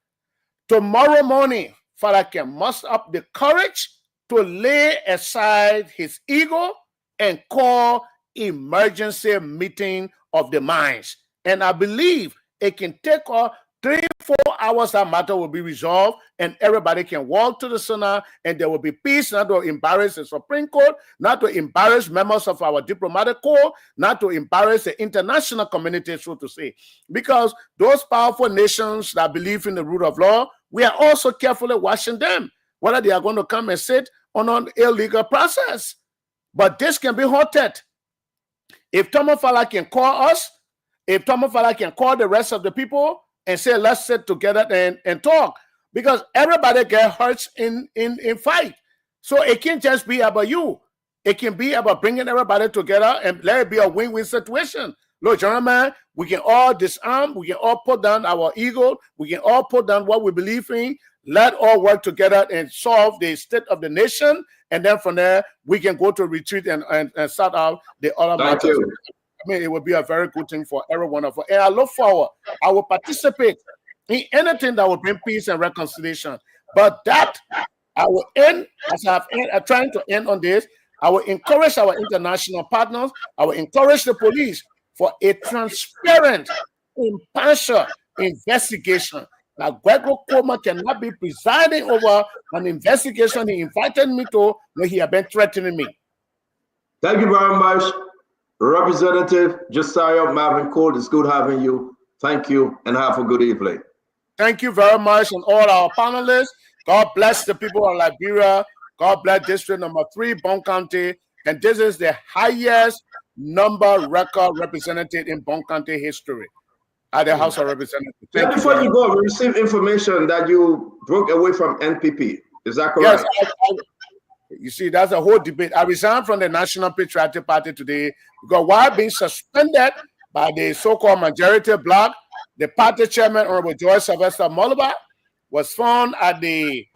Tomorrow morning, Fowler can muster up the courage to lay aside his ego and call emergency meeting of the minds. And I believe it can take 3-4 hours, that matter will be resolved, and everybody can walk to the Sona, and there will be peace, not to embarrass the Supreme Court, not to embarrass members of our diplomatic corps, not to embarrass the international community, so to say. Because those powerful nations that believe in the rule of law, we are also carefully watching them, whether they are going to come and sit on an illegal process. But this can be halted. If Thomas Fowler can call us, if Thomas Fowler can call the rest of the people, and say, let's sit together and talk, because everybody gets hurt in fight. So it can't just be about you. It can be about bringing everybody together and let it be a win-win situation. Look, gentlemen, we can all disarm. We can all put down our ego. We can all put down what we believe in. Let all work together and solve the state of the nation. And then from there, we can go to retreat and start out the other matters. I mean, it would be a very good thing for every one of us. And I look forward. I will participate in anything that will bring peace and reconciliation. But that, I will end, as I'm trying to end on this, I will encourage our international partners, I will encourage the police for a transparent, impartial investigation. That Gregory Coleman cannot be presiding over an investigation he invited me to when he had been threatening me. Thank you very much. Representative Josiah Marvin Cole, it's good having you. Thank you, and have a good evening. Thank you very much, and all our panelists. God bless the people of Liberia. God bless District Number 3, Bon County. And this is the highest number record represented in Bon County history at the House of Representatives. Before you go, we received information that you broke away from NPP. Is that correct? Yes. You see, that's a whole debate. I resigned from the National Patriotic Party today because while being suspended by the so-called majority bloc, the party chairman, Honorable George Sylvester Moliba, was found at the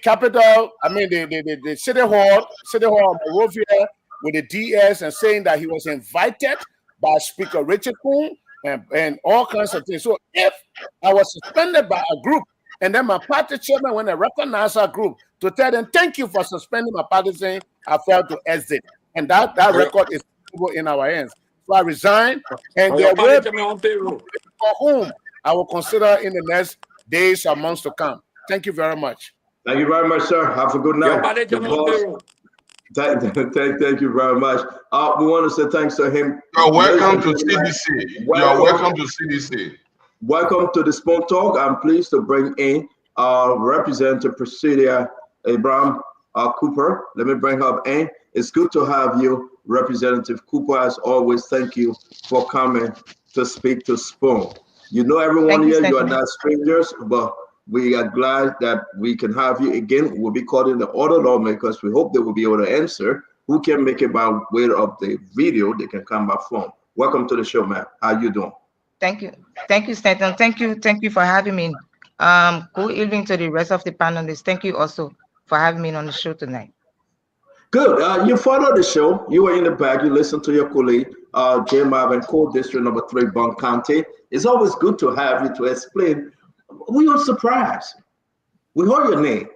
Capitol, the City Hall of Monrovia with the DS and saying that he was invited by Speaker Richard Coon and all kinds of things. So if I was suspended by a group, and then my party chairman, when I recognized our group, to tell them, thank you for suspending my party, saying I failed to exit. And that record is in our hands. So I resigned, and there will be for whom I will consider in the next days or months to come. Thank you very much. Thank you very much, sir. Have a good night. Thank you very much. We want to say thanks to him. You're welcome to CDC. You're welcome to CDC. Welcome to the Spoon Talk. I'm pleased to bring in Representative Priscilla Cooper. Let me bring her in. It's good to have you, Representative Cooper. As always, thank you for coming to speak to Spoon. You know everyone here, you are not strangers, but we are glad that we can have you again. We'll be calling the other lawmakers. We hope they will be able to answer. Who can make it by way of the video, they can come by phone. Welcome to the show, man. How you doing? Thank you, Stanton. Thank you for having me. Good evening to the rest of the panelists. Thank you also for having me on the show tonight. Good. You follow the show. You were in the back. You listen to your colleague, J. Marvin Cole, District Number 3, Bond County. It's always good to have you to explain. We are surprised. We heard your name.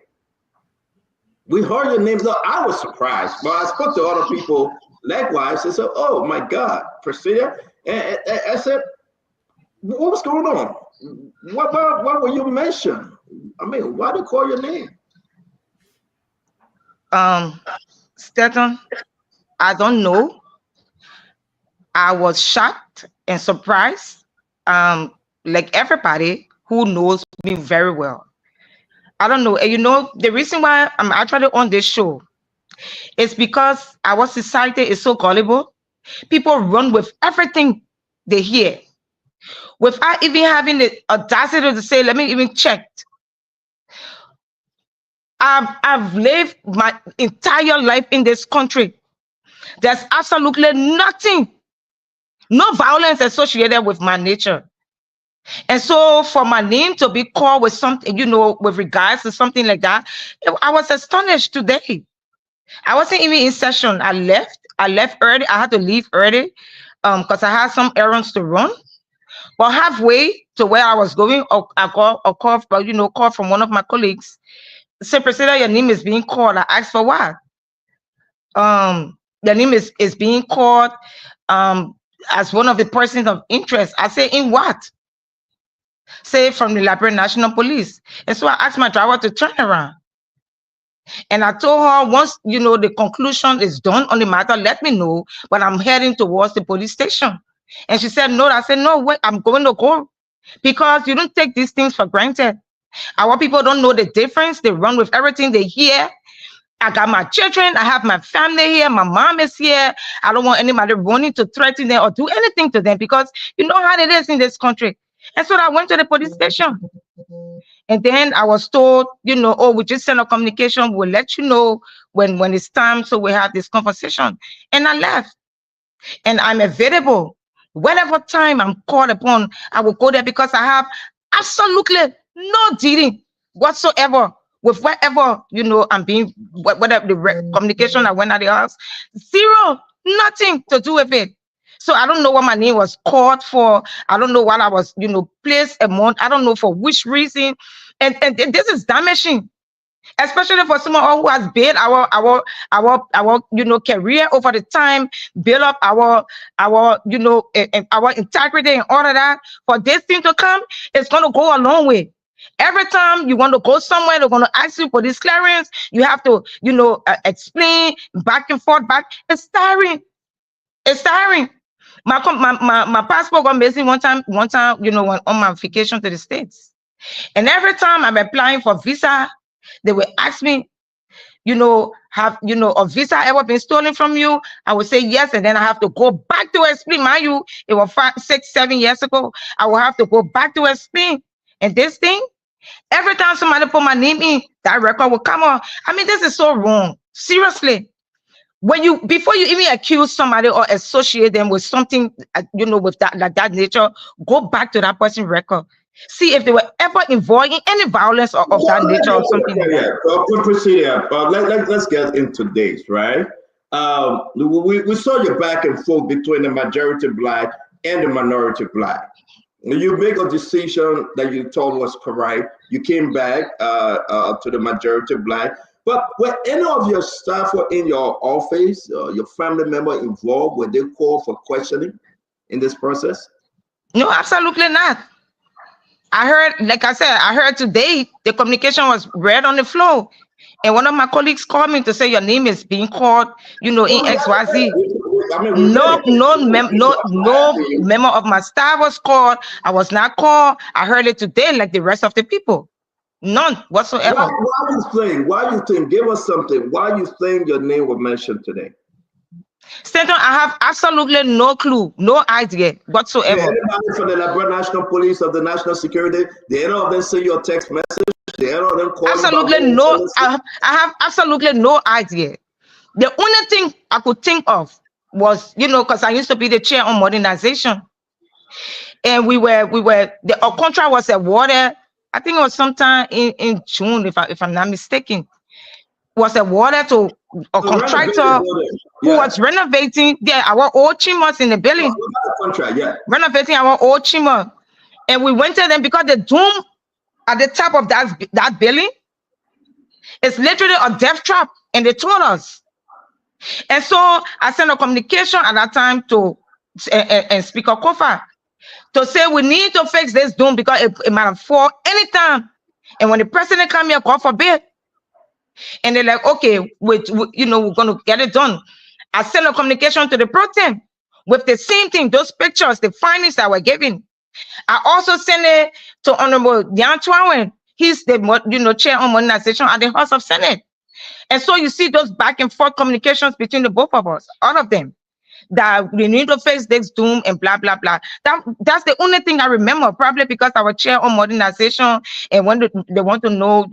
We heard your name. No, I was surprised, but I spoke to other people likewise. They said, "Oh my God, Priscilla!" And I said, "What was going on? What were you mentioned? I mean, why they call your name?" Stanton, I don't know. I was shocked and surprised, like everybody who knows me very well. I don't know. And you know, the reason why I'm actually on this show is because our society is so gullible. People run with everything they hear without even having the audacity to say, let me even check. I've lived my entire life in this country. There's absolutely nothing, no violence associated with my nature. And so for my name to be called with something, you know, with regards to something like that, I was astonished today. I wasn't even in session. I left early. I had to leave early because I had some errands to run. But halfway to where I was going, I got a call, call from one of my colleagues. Say, Priscilla, your name is being called. I asked for what? Your name is being called as one of the persons of interest. I say, in what? Say, from the Liberia National Police. And so I asked my driver to turn around. And I told her, once, you know, the conclusion is done on the matter, let me know, but I'm heading towards the police station. And she said, no. I said, no, wait, I'm going to go. Because you don't take these things for granted. Our people don't know the difference. They run with everything they hear. I got my children. I have my family here. My mom is here. I don't want anybody running to threaten them or do anything to them because you know how it is in this country. And so I went to the police station. And then I was told, you know, oh, we just send a communication. We'll let you know when it's time. So we have this conversation. And I left. And I'm available. Whatever time I'm called upon, I will go there because I have absolutely no dealing whatsoever with whatever, you know, I'm being, whatever the communication I went at the house. Zero, nothing to do with it. So I don't know what my name was called for. I don't know what I was, you know, placed among. I don't know for which reason. And this is damaging, especially for someone who has built our you know, career over the time, build up our you know, our integrity and all of that. For this thing to come, it's going to go a long way. Every time you want to go somewhere, they're going to ask you for this clearance. You have to, you know, explain back and forth back. It's tiring. It's tiring. My passport got missing one time, you know, on my vacation to the States. And every time I'm applying for visa, they will ask me, you know, have, you know, a visa ever been stolen from you? I would say yes, and then I have to go back to explain. Mind you, it was 5, 6, 7 years ago. I will have to go back to explain. And this thing, every time somebody put my name in, that record will come on. I mean, this is so wrong. Seriously. When you, before you even accuse somebody or associate them with something, you know, with that, like that nature, go back to that person's record. See if they were ever involved in any violence of that nature or something like that. Priscilla, let's get into this, right? We saw you back and forth between the majority black and the minority black. You make a decision that you thought was correct. You came back to the majority black. But were any of your staff or in your office, your family member involved? Were they called for questioning in this process? No, absolutely not. I heard, like I said, I heard today the communication was read on the floor. And one of my colleagues called me to say your name is being called, you know, in XYZ. No member of my staff was called. I was not called. I heard it today like the rest of the people. None whatsoever. Why you think, give us something. Why you think your name was mentioned today? Stanton, I have absolutely no clue, no idea whatsoever. Did anybody from the Liberia National Police or the National Security, did any of them send you a text message? Did any of them call? Absolutely no. I have absolutely no idea. The only thing I could think of was, you know, because I used to be the chair on modernization, and our contract was awarded. I think it was sometime in June, if I'm not mistaken. was awarded to a contractor who was renovating our old chambers in the building. Contract, yeah. Renovating our old chamber. And we went to them because the dome at the top of that building is literally a death trap. And they told us. And so I sent a communication at that time to and Speaker Kofa to say we need to fix this dome because it might have fall anytime. And when the president come here, God forbid. And they're like, okay, we're going to get it done. I sent a communication to the pro tem with the same thing, those pictures, the findings that were given. I also sent it to Honorable Jan Twawen. He's the chair on modernization at the House of Senate. And so you see those back and forth communications between the both of us, all of them, that we need to face this doom and blah, blah, blah. That's the only thing I remember, probably because our chair on modernization, and when they want to know,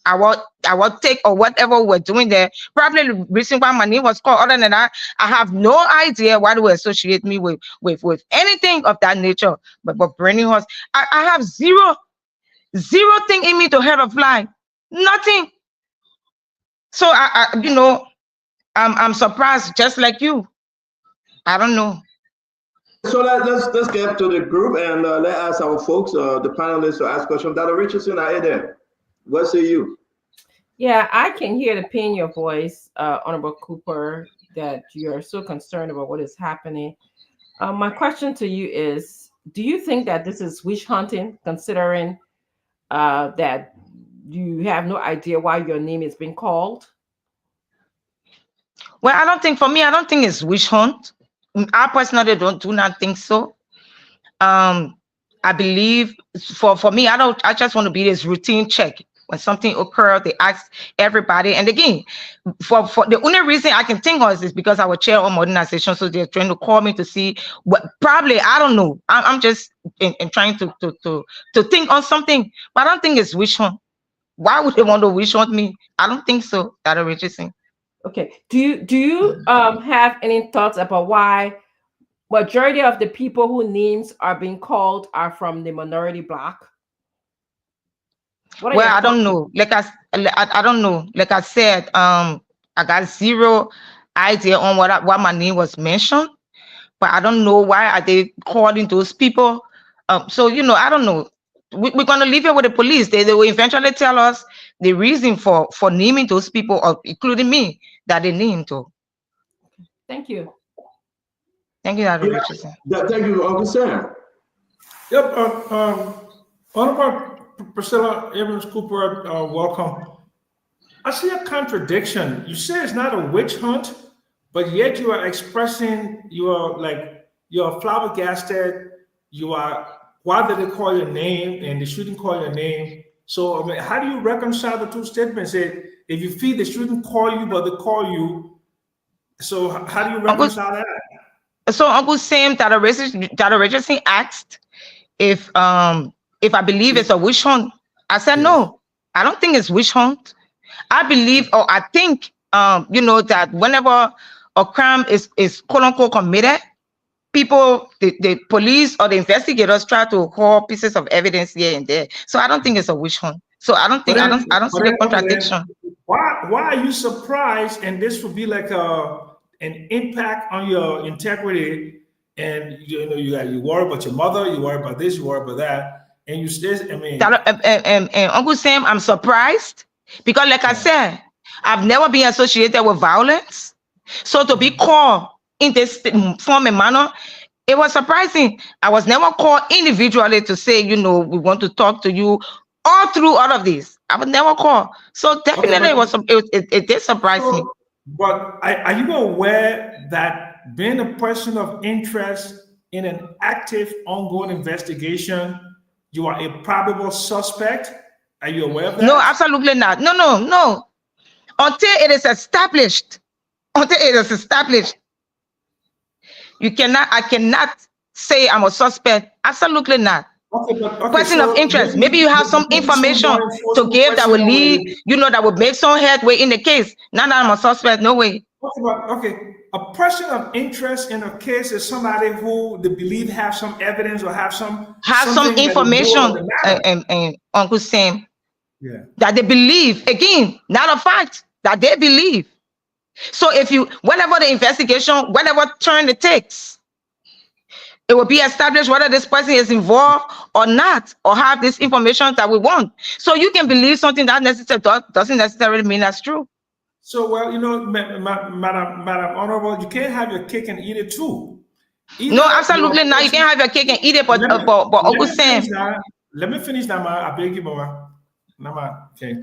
our take or whatever we're doing there. Probably the reason why my name was called. Other than that, I have no idea why they associate me with anything of that nature. But Brainy Horse, I have zero thing in me to hurt a fly. Nothing. So I'm surprised, just like you. I don't know. So let's get to the group and let's ask our folks, the panelists, to ask questions. Dr. Richardson, are you there? What say you? Yeah, I can hear the pain in your voice, Honorable Cooper, that you're so concerned about what is happening. My question to you is, do you think that this is witch hunting, considering that you have no idea why your name is being called? Well, I don't think it's witch hunt. I personally do not think so. I believe for me, I just want to be this routine check. When something occurs, they ask everybody. And again, for the only reason I can think of is because I was chair on modernization, so they're trying to call me to see what. Probably I don't know. I'm just trying to think on something, but I don't think it's witch hunt. Why would they want to witch hunt me? I don't think so. Dr. Richardson. Okay. Do you have any thoughts about why majority of the people whose names are being called are from the minority bloc? Well, I don't know. I don't know. Like I said, I got zero idea on what my name was mentioned, but I don't know why are they calling those people. So I don't know. We're gonna leave it with the police. They will eventually tell us the reason for naming those people, including me, that they named to. Thank you. Thank you, Dr. Richardson. Thank you, Uncle Sam. Yep. Honorable Priscilla Cooper, welcome. I see a contradiction. You say it's not a witch hunt, but yet you are expressing you're flabbergasted. Why did they call your name and they shouldn't call your name? So how do you reconcile the two statements? If you feel they shouldn't call you, but they call you, so how do you reconcile that? So Uncle Sam, Dr. Richardson asked if I believe it's a witch hunt. I said no. I don't think it's witch hunt. I believe, or I think, that whenever a crime is quote unquote committed, people, the police or the investigators try to haul pieces of evidence here and there. So I don't think it's a witch hunt. So I don't think I don't see the contradiction. Why are you surprised? And this would be like an impact on your integrity. And you worry about your mother, you worry about this, you worry about that. And you still, and Uncle Sam, I'm surprised because, like I said, I've never been associated with violence. So to be called in this form and manner, it was surprising. I was never called individually to say, we want to talk to you all through all of this. I was never called. So definitely it did surprise me. But are you aware that being a person of interest in an active, ongoing investigation, you are a probable suspect? Are you aware of that? No, absolutely not. No. Until it is established. I cannot say I'm a suspect. Absolutely not. Person of interest. Maybe you have some information to give that will lead, that will make some headway in the case. Not that I'm a suspect, no way. Okay. A person of interest in a case is somebody who they believe have some evidence or have some information, and Uncle Sam. Yeah. That they believe, again, not a fact, that they believe. So if you, whatever the investigation, whatever turn it takes, it will be established whether this person is involved or not, or have this information that we want. So you can believe something that doesn't necessarily mean that's true. So, well, Madam Honorable, you can't have your cake and eat it too. No, absolutely not. You can't have your cake and eat it, but Uncle Sam. Let me finish that, I beg you, Mama. Okay.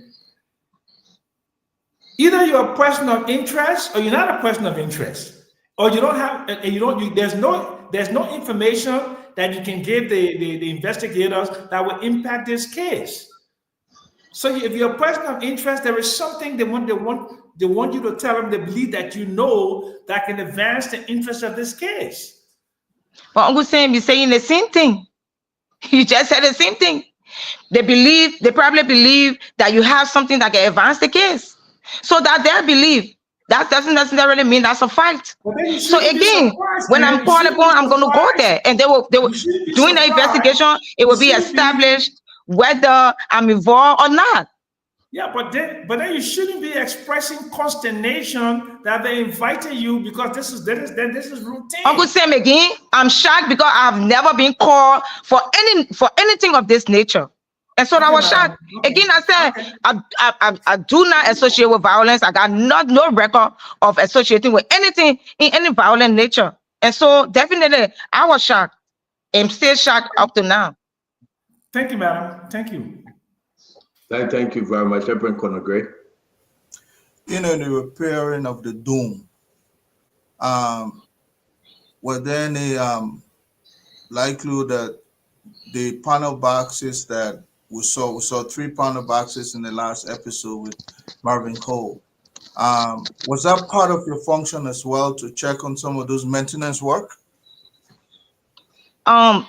Either you're a person of interest or you're not a person of interest, or you don't have, there's no information that you can give the investigators that will impact this case. So if you're a person of interest, there is something they want you to tell them, they believe that you know that can advance the interest of this case. But Uncle Sam, you're saying the same thing. You just said the same thing. They probably believe that you have something that can advance the case. So that their belief, that doesn't necessarily mean that's a fact. So again, when I'm called upon, I'm going to go there, and they will doing the investigation. It will be established whether I'm involved or not. Yeah, but then you shouldn't be expressing consternation that they invited you, because this is routine. Uncle Sam, again, I'm shocked because I've never been called for anything of this nature. And so I was shocked. Again, I said, I do not associate with violence. I got no record of associating with anything in any violent nature. And so definitely I was shocked. I'm still shocked up to now. Thank you, madam. Thank you. Thank you very much. Reverend Conor Gray. In the repairing of the dome, were there any likelihood that the panel boxes that we saw 3 panel boxes in the last episode with Marvin Cole, was that part of your function as well, to check on some of those maintenance work? I'm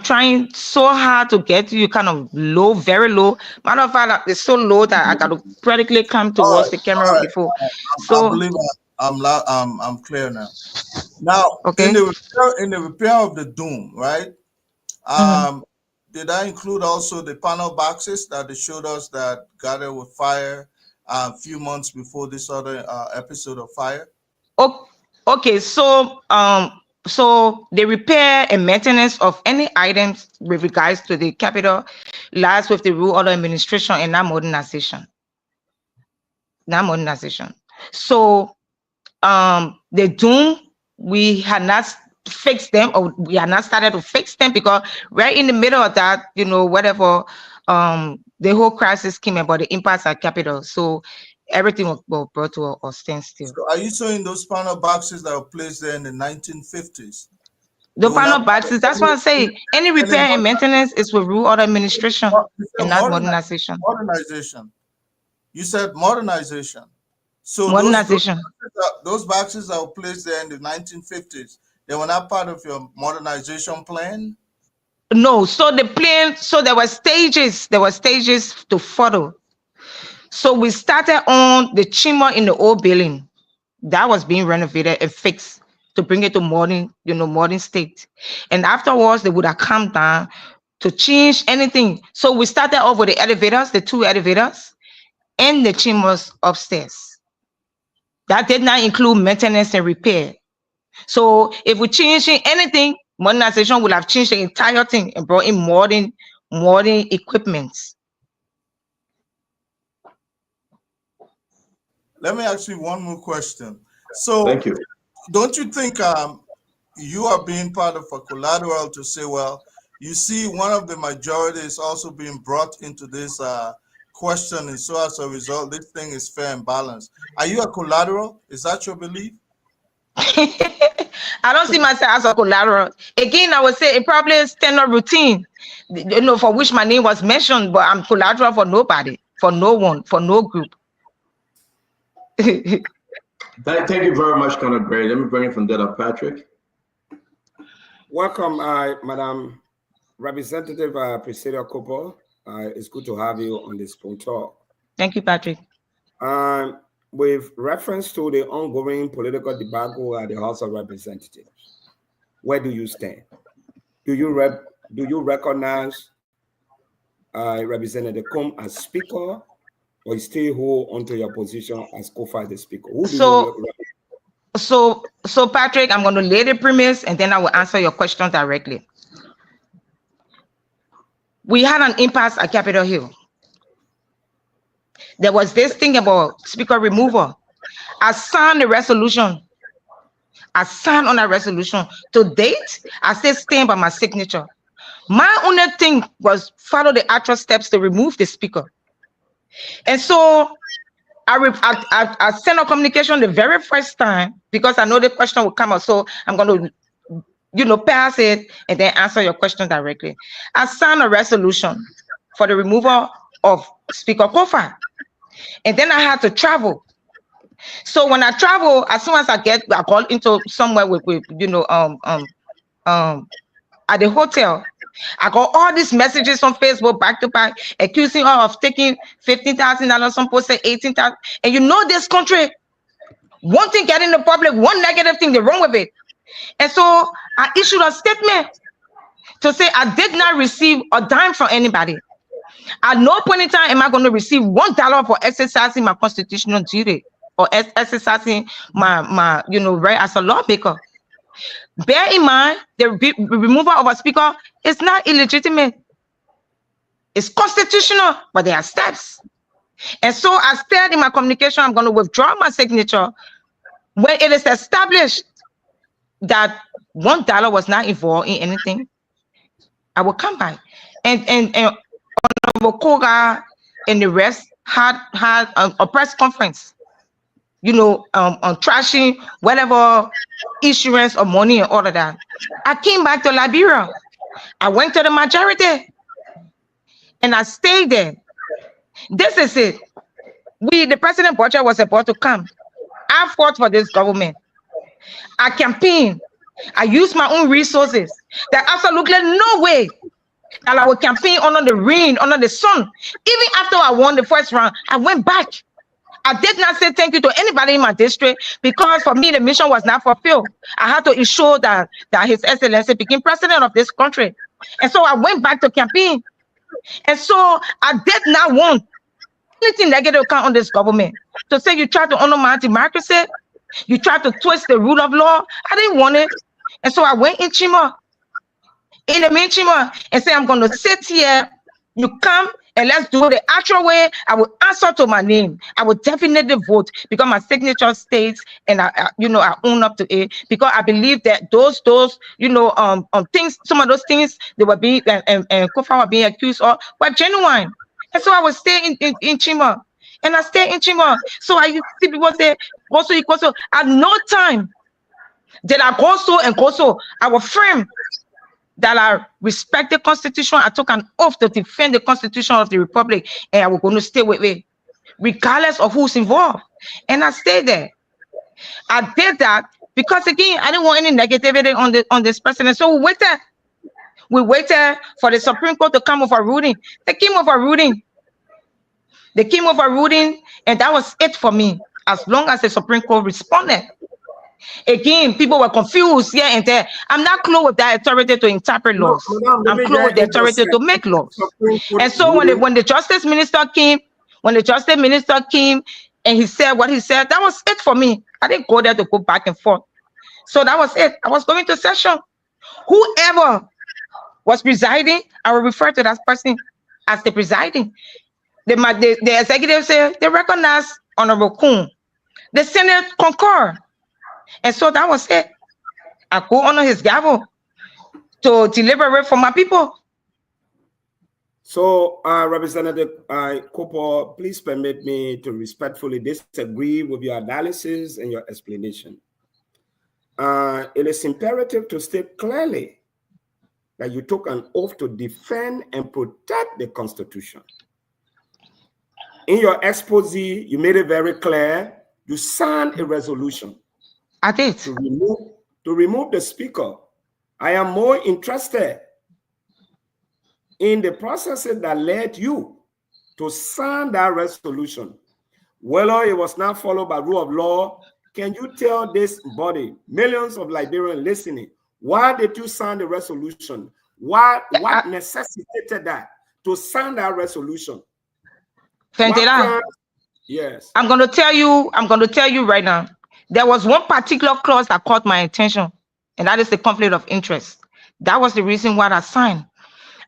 trying so hard to get to you, kind of low, very low. Matter of fact, it's so low that I got to practically come towards the camera before. So I believe I'm clear now. Now, okay. in the repair of the dome, right? Did I include also the panel boxes that they showed us that gathered with fire a few months before this other episode of fire? Okay, so so the repair and maintenance of any items with regards to the Capitol lies with the Rule Order Administration and not modernization. So the dome, we had not fixed them, or we had not started to fix them, because right in the middle of that, whatever, the whole crisis came about, the impacts at Capitol. So everything was brought to a standstill. So are you showing those panel boxes that were placed there in the 1950s? The panel boxes, that's what I say. Any repair and maintenance is with Rule Order Administration and not modernization. Modernization. You said modernization. So modernization. Those boxes that were placed there in the 1950s, they were not part of your modernization plan? No. So the plan, so there were stages to follow. So we started on the chamber in the old building that was being renovated and fixed to bring it to modern state. And afterwards, they would have come down to change anything. So we started off with the elevators, the 2 elevators, and the chambers upstairs. That did not include maintenance and repair. So if we change anything, modernization would have changed the entire thing and brought in modern equipment. Let me ask you one more question. So thank you. Don't you think you are being part of a collateral to say, well, you see, one of the majority is also being brought into this question, and so as a result, this thing is fair and balanced. Are you a collateral? Is that your belief? I don't see myself as a collateral. Again, I would say it probably is standard routine, for which my name was mentioned, but I'm collateral for nobody, for no one, for no group. Thank you very much, Conor Gray. Let me bring it from there, Patrick. Welcome, Madam Representative Priscilla Cooper. It's good to have you on this phone talk. Thank you, Patrick. With reference to the ongoing political debacle at the House of Representatives, where do you stand? Do you recognize Representative Cole as speaker, or you still hold onto your position as co-founder the speaker? Who do you So Patrick, I'm going to lay the premise and then I will answer your question directly. We had an impasse at Capitol Hill. There was this thing about speaker removal. I signed the resolution. I signed on a resolution. To date, I still stand by my signature. My only thing was follow the actual steps to remove the speaker. And so I sent a communication the very first time because I know the question will come up. So I'm going to, pass it and then answer your question directly. I signed a resolution for the removal of Speaker Kofa. And then I had to travel. So when I travel, as soon as I got into somewhere with at the hotel, I got all these messages on Facebook back to back, accusing her of taking $15,000. Some people say $18,000. And this country, one thing getting the public, one negative thing, they're wrong with it. And so I issued a statement to say I did not receive a dime from anybody. At no point in time am I going to receive $1 for exercising my constitutional duty or exercising my right as a lawmaker. Bear in mind, the removal of a speaker is not illegitimate. It's constitutional, but there are steps. And so I said in my communication, I'm going to withdraw my signature when it is established that $1 was not involved in anything. I will come back. And Honorable Koga and the rest had a press conference, on trashing whatever insurance or money and all of that. I came back to Liberia. I went to the majority and I stayed there. This is it. The president budget was about to come. I fought for this government. I campaigned. I used my own resources. There's absolutely no way that I would campaign under the rain, under the sun. Even after I won the first round, I went back. I did not say thank you to anybody in my district because for me, the mission was not fulfilled. I had to ensure that His Excellency became president of this country. And so I went back to campaign. And so I did not want anything negative to come on this government. To say you try to undermine democracy, you try to twist the rule of law. I didn't want it. And so I went in Chima, and say, I'm going to sit here. You come and let's do it the actual way. I will answer to my name. I will definitely vote because my signature states, and I own up to it because I believe that those things, some of those things they were being and Kofa were being accused of were genuine. And so I will stay in Chima, and I stay in Chima. So I see people say, also, at no time did I go so and go so. I will frame that I respect the Constitution. I took an oath to defend the Constitution of the Republic, and I was going to stay with it, regardless of who's involved. And I stayed there. I did that because, again, I didn't want any negativity on this president. So we waited for the Supreme Court to come with a ruling. They came with a ruling. And that was it for me, as long as the Supreme Court responded. Again, people were confused here and there. I'm not close with that authority to interpret laws. I'm close with the authority to make laws. And so when the Justice Minister came, and he said what he said, that was it for me. I didn't go there to go back and forth. So that was it. I was going to session. Whoever was presiding, I will refer to that person as the presiding. The executive said they recognize Honorable Kuhn. The Senate concurred. And so that was it. I go honor his gavel to deliberate for my people. So, Representative Cooper, please permit me to respectfully disagree with your analysis and your explanation. It is imperative to state clearly that you took an oath to defend and protect the Constitution. In your expose, you made it very clear you signed a resolution. I did. To remove the speaker. I am more interested in the processes that led you to sign that resolution. Whether it was not followed by rule of law, can you tell this body, millions of Liberians listening, why did you sign the resolution? What necessitated that? to sign that resolution? Fentela, yes. I'm going to tell you right now. There was one particular clause that caught my attention, and that is the conflict of interest. That was the reason why I signed.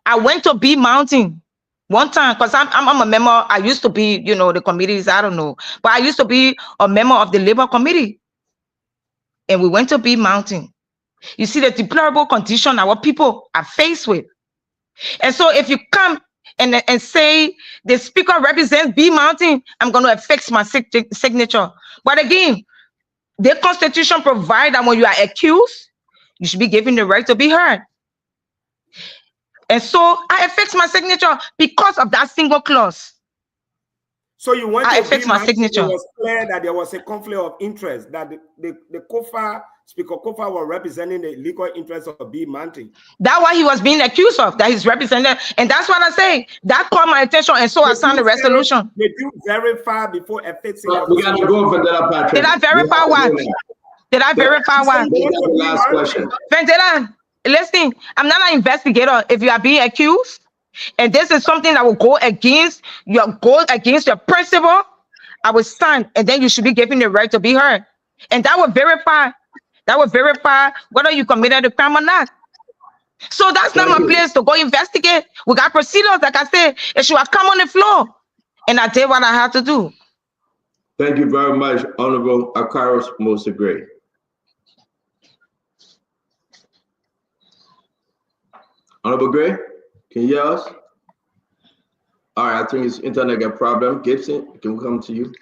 I went to B Mountain one time because I'm a member. I used to be, the committees, I don't know, but I used to be a member of the Labor Committee. And we went to B Mountain. You see the deplorable condition our people are faced with. And so if you come and say the speaker represents B Mountain, I'm going to affix my signature. But again, the Constitution provides that when you are accused, you should be given the right to be heard. And so I affix my signature because of that single clause. So you went to affix my signature. It was clear that there was a conflict of interest, that the Kofa, Speaker Kofa was representing the legal interests of B Mountain. That's what he was being accused of, that he's representing. And that's what I say. That caught my attention, and so I signed the resolution. Did you verify before affixing? We got to go for that, Patrick. Did I verify what? Did I verify what? The last question. Vendela, listen, I'm not an investigator. If you are being accused, and this is something that will go against your principle, I will stand, and then you should be given the right to be heard. And that will verify whether you committed a crime or not. So that's not my place to go investigate. We got procedures, like I said, it should have come on the floor. And I did what I had to do. Thank you very much, Honorable Akaros Mosagray. Honorable Gray, can you hear us? All right, I think it's internet got problem. Gibson, can we come to you?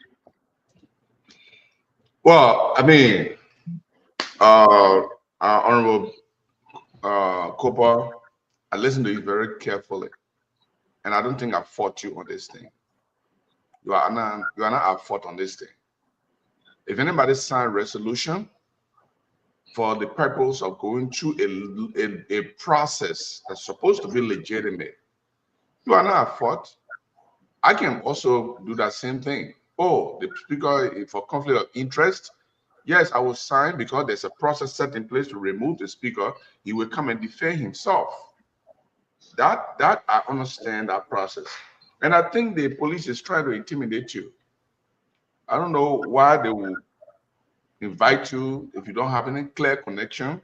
Well, I mean, Honorable Cooper, I listened to you very carefully, and I don't think I fought you on this thing. You are not at fault on this thing. If anybody signed a resolution for the purpose of going through a process that's supposed to be legitimate, you are not at fault. I can also do that same thing. Oh, the speaker for conflict of interest. Yes, I will sign because there's a process set in place to remove the speaker. He will come and defend himself. That I understand that process. And I think the police is trying to intimidate you. I don't know why they will invite you if you don't have any clear connection.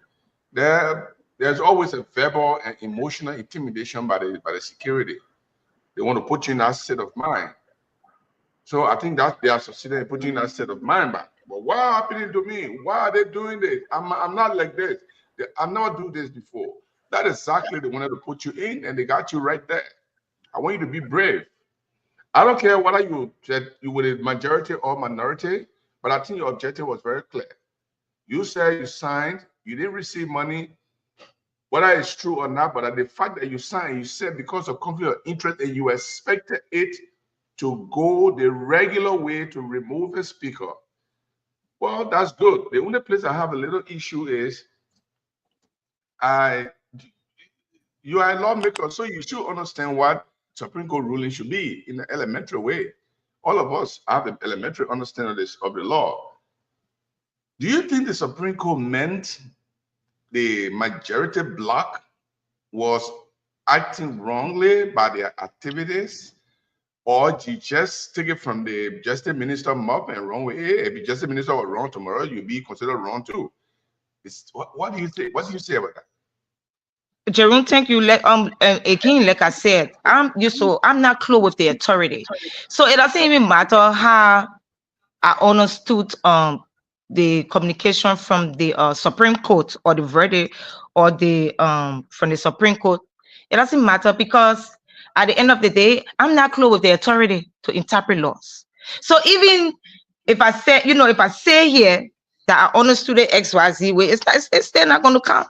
There's always a verbal and emotional intimidation by the security. They want to put you in that state of mind. So I think that they are succeeding in putting you in that state of mind back. But what happening to me? Why are they doing this? I'm not like this. I've never do this before. That is exactly they wanted to put you in, and they got you right there. I want you to be brave. I don't care whether you said you were a majority or minority, but I think your objective was very clear. You said you signed, you didn't receive money, whether it's true or not, but the fact that you signed, you said because of conflict of interest and you expected it to go the regular way to remove a speaker. Well, that's good. The only place I have a little issue is you are a lawmaker, so you should understand what Supreme Court ruling should be in an elementary way. All of us have an elementary understanding of the law. Do you think the Supreme Court meant the majority bloc was acting wrongly by their activities? Or do you just take it from the Justice Minister mouth and wrong way? Hey, if the Justice Minister was wrong tomorrow, you'll be considered wrong too. What do you think? What do you say about that? Jerome, thank you. Again, like I said, I'm not close with the authority, so it doesn't even matter how I understood the communication from the Supreme Court or the verdict or the from the Supreme Court. It doesn't matter because at the end of the day, I'm not close with the authority to interpret laws. So even if I say, if I say here that I understood the XYZ way, it's still not going to count.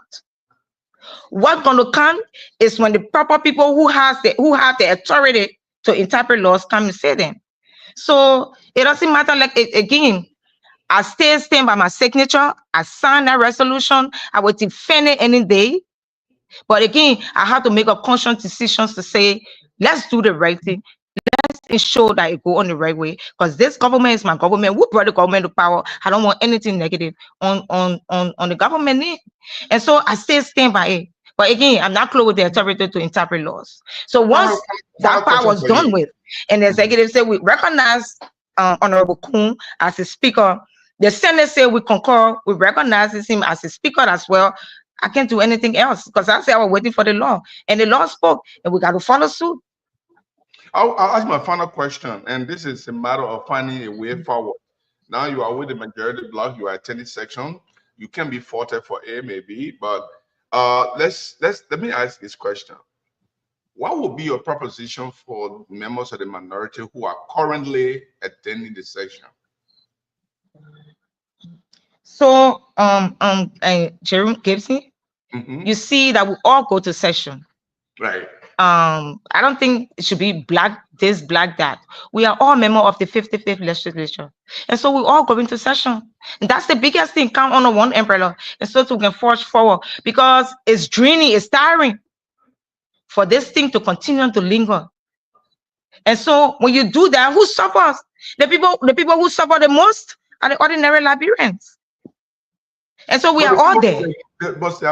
What's going to count is when the proper people who have the authority to interpret laws come and say them. So it doesn't matter. Like again, I stand by my signature. I signed that resolution. I will defend it any day. But again, I have to make a conscious decision to say, let's do the right thing. Let's ensure that it go on the right way. Because this government is my government. We brought the government to power. I don't want anything negative on the government. And so I still stand by it. But again, I'm not close with the authority to interpret laws. So once that part was done with, and the executive said we recognize Honorable Kuhn as a speaker, the Senate said we concur, we recognize him as a speaker as well. I can't do anything else because I said I was waiting for the law, and the law spoke, and we got to follow suit. I'll ask my final question, and this is a matter of finding a way forward. Now you are with the majority bloc, you are attending section. You can be faulted for A, maybe, but let me ask this question. What would be your proposition for members of the minority who are currently attending the section? So, Jerome Gibson, Mm-hmm. you see that we all go to session. Right. I don't think it should be black this, black that. We are all members of the 55th legislature. And so we all go into session. And that's the biggest thing, count under one umbrella. And so we can forge forward because it's draining, it's tiring for this thing to continue to linger. And so when you do that, who suffers? The people who suffer the most are the ordinary Liberians. And so we are all there.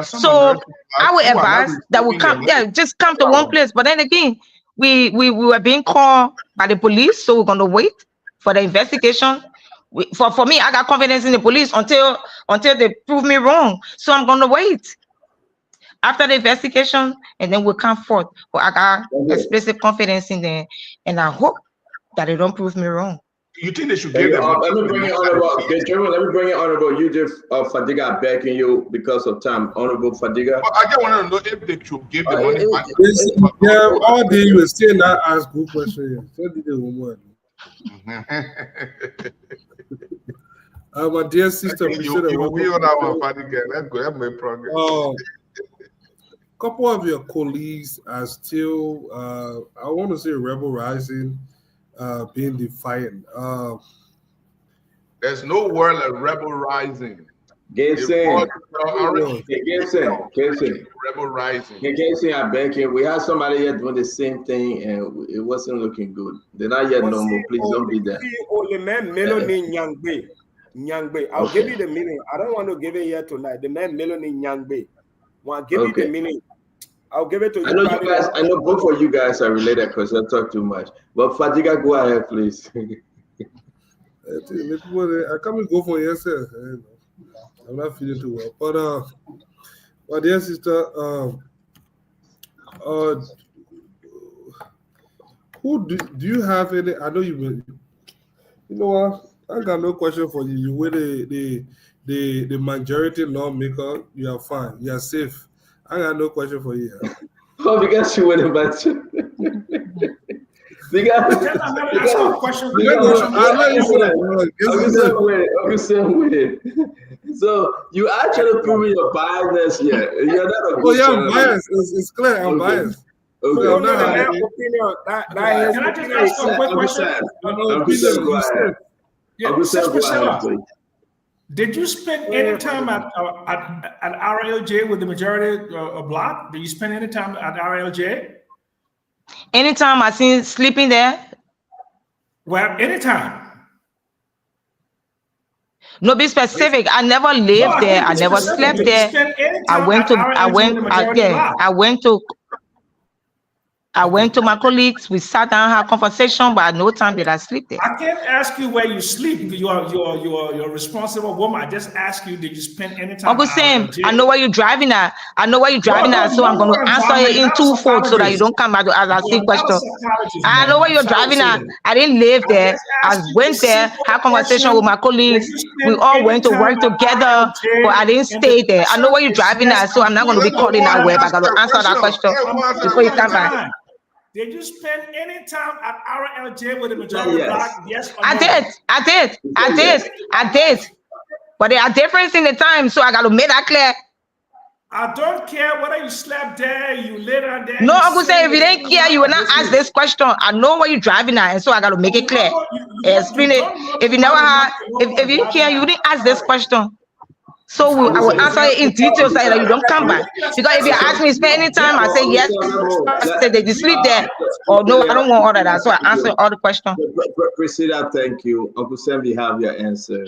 So I would advise that we come, just come to one place. But then again, we were being called by the police, so we're going to wait for the investigation. For me, I got confidence in the police until they prove me wrong. So I'm going to wait after the investigation, and then we'll come forth. But I got explicit confidence in them, and I hope that they don't prove me wrong. You think they should give them? Let me bring it honorable. You just Fadiga backing you because of time. Honorable Fadiga. I just want to know if they should give the money back. Yeah, all day you were still not ask good questions. My dear sister, you will on our Fadiga. Let's go. Have my progress. Couple of your colleagues are still, I want to say, rebel rising. Being defiant. There's no word like rebel rising. Rebel rising. I beg you. We had somebody here doing the same thing, and it wasn't looking good. They're not yet normal. Please don't be there. I'll give you the meaning. I don't want to give it here tonight. The man Melanie Nyangbe. Want give you the meaning. I'll give it to you. I know you guys. I know both of you guys are related because I talk too much. But Fadiga, go ahead, please. I can't go for yourself. I'm not feeling too well. But dear sister, who do you have any? I know you. You know what? I got no question for you. You were the majority lawmaker. You are fine. You are safe. I got no question for you. Oh, because you went about you. So you actually proving your biasness here. You're not a good I'm biased. It's clear. I'm biased. Okay. So can I just ask a quick question? Priscilla, did you spend any time at RLJ with the majority block? Did you spend any time at RLJ? Anytime I seen sleeping there? Well, anytime. No, be specific. I never lived there. I never slept there. I went to my colleagues. We sat down, had conversation, but at no time did I sleep there. I can't ask you where you sleep. You're a responsible woman. I just ask you, did you spend any time? Uncle Sam, I know where you're driving at. So I'm going to answer it in twofold so that you don't come back to ask a question. I know where you're driving at. I didn't live there. I went there, had conversation with my colleagues. We all went to work together, but I didn't stay there. I know where you're driving at, so I'm not going to be calling that web. I got to answer that question before you come back. Did you spend any time at RLJ with the majority block? Yes or no? I did. But there are differences in the time, so I got to make that clear. I don't care whether you slept there, you laid down there. No, Uncle say if you didn't care, you will not ask this question. I know where you're driving at, and so I got to make it clear. Explain it. If you never had, if you didn't care, you didn't ask this question. So I will answer it in detail so that you don't come back. Because if you ask me, spend any time, I say yes. I said, did you sleep there? Or no, I don't want all of that. So I answer all the questions. Priscilla, thank you. Uncle Sam, we have your answer.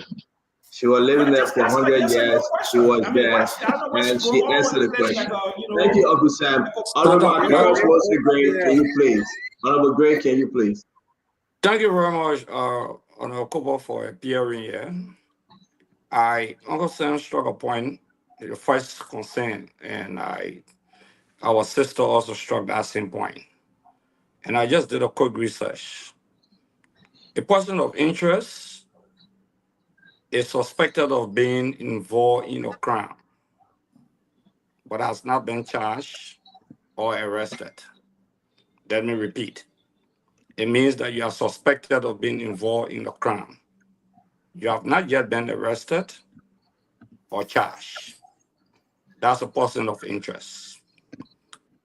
She was living there for 100 years. She was there, she and go she on answered the with this, question. like, Thank you, Uncle Sam. Honorable Constable Gray, can you please? Honorable Gray, can you please? Thank you very much, Honorable Cooper, for appearing here. I understand struck a point, the first concern, and our sister also struck that same point. And I just did a quick research. A person of interest is suspected of being involved in a crime, but has not been charged or arrested. Let me repeat. It means that you are suspected of being involved in a crime. You have not yet been arrested or charged. That's a person of interest.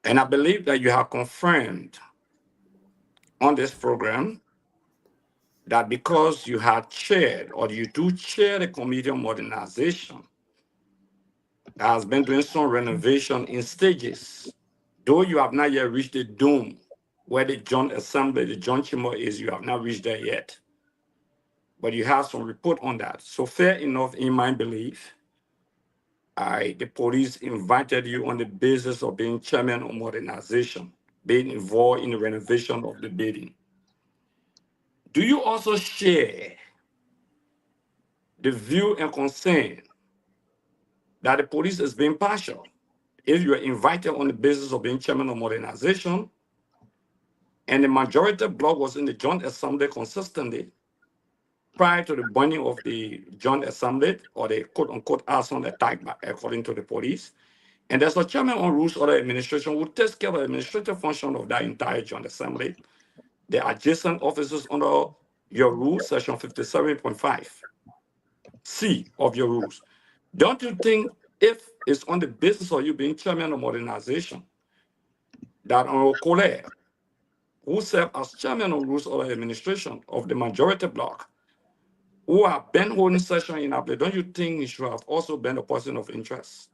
And I believe that you have confirmed on this program that because you had chaired or you do chair the Committee on Modernization that has been doing some renovation in stages, though you have not yet reached the dome where the Joint Assembly, the Joint Chamber is, you have not reached there yet. But you have some report on that. So fair enough, in my belief, the police invited you on the basis of being chairman of modernization, being involved in the renovation of the building. Do you also share the view and concern that the police is being partial? If you are invited on the basis of being chairman of modernization, and the majority bloc was in the Joint Assembly consistently prior to the burning of the Joint Assembly, or the quote-unquote arson attack, according to the police, and there's a chairman on rules order administration who takes care of the administrative function of that entire Joint Assembly. The adjacent officers under your rules, section 57.5 C of your rules. Don't you think if it's on the basis of you being chairman of modernization, that Honorable Cole, who served as chairman of rules order administration of the majority bloc, who have been holding session in Able, don't you think he should have also been a person of interest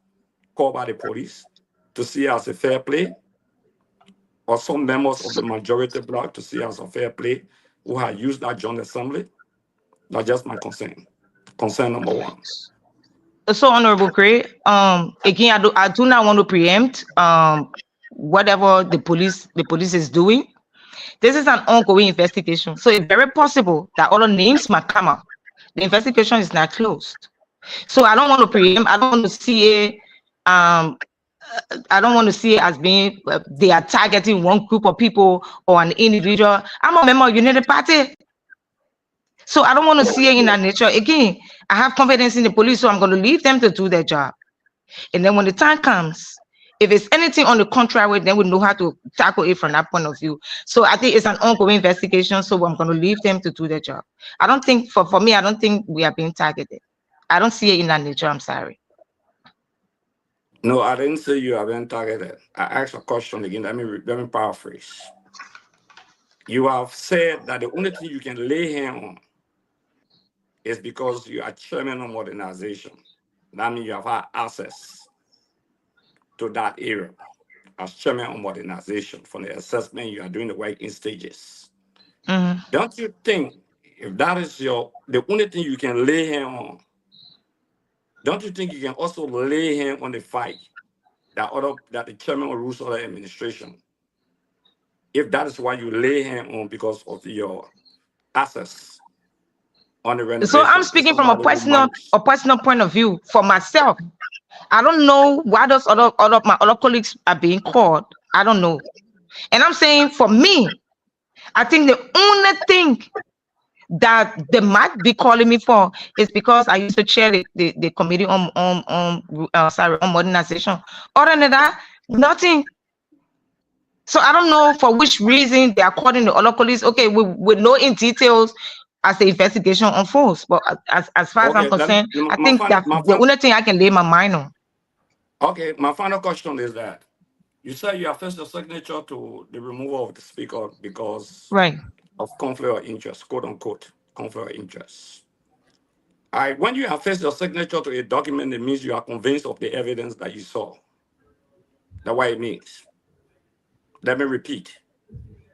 called by the police to see as a fair play, or some members of the majority bloc to see as a fair play who had used that Joint Assembly? That's just my concern. Concern number one. So, Honorable Gray, again, I do not want to preempt whatever the police is doing. This is an ongoing investigation, so it's very possible that other names might come up. The investigation is not closed, so I don't want to preempt. I don't want to see it. I don't want to see it as being they are targeting one group of people or an individual. I'm a member of United Party, so I don't want to see it in that nature. Again, I have confidence in the police, so I'm going to leave them to do their job. And then when the time comes, if it's anything on the contrary, then we know how to tackle it from that point of view. So I think it's an ongoing investigation, so I'm going to leave them to do their job. I don't think, for me, I don't think we are being targeted. I don't see it in that nature. I'm sorry. No, I didn't say you have been targeted. I asked a question again. Let me paraphrase. You have said that the only thing you can lay hand on is because you are chairman of modernization. That means you have had access to that area as chairman of modernization. From the assessment, you are doing the work in stages. Don't you think, if that is the only thing you can lay hand on, don't you think you can also lay hand on the fight that the chairman of rules order administration, if that is why you lay hand on because of your access on the renovation? So I'm speaking from a personal point of view for myself. I don't know why those my other colleagues are being called. I don't know. And I'm saying for me, I think the only thing that they might be calling me for is because I used to chair the committee on modernization. Other than that, nothing. So I don't know for which reason they are calling the other colleagues. Okay, we know in details as the investigation unfolds. But as far as I'm concerned, I think that's the only thing I can lay my mind on. Okay, my final question is that you said you have faced the signature to the removal of the speaker because of conflict of interest, quote unquote, conflict of interest. When you have faced your signature to a document, it means you are convinced of the evidence that you saw. That's what it means. Let me repeat.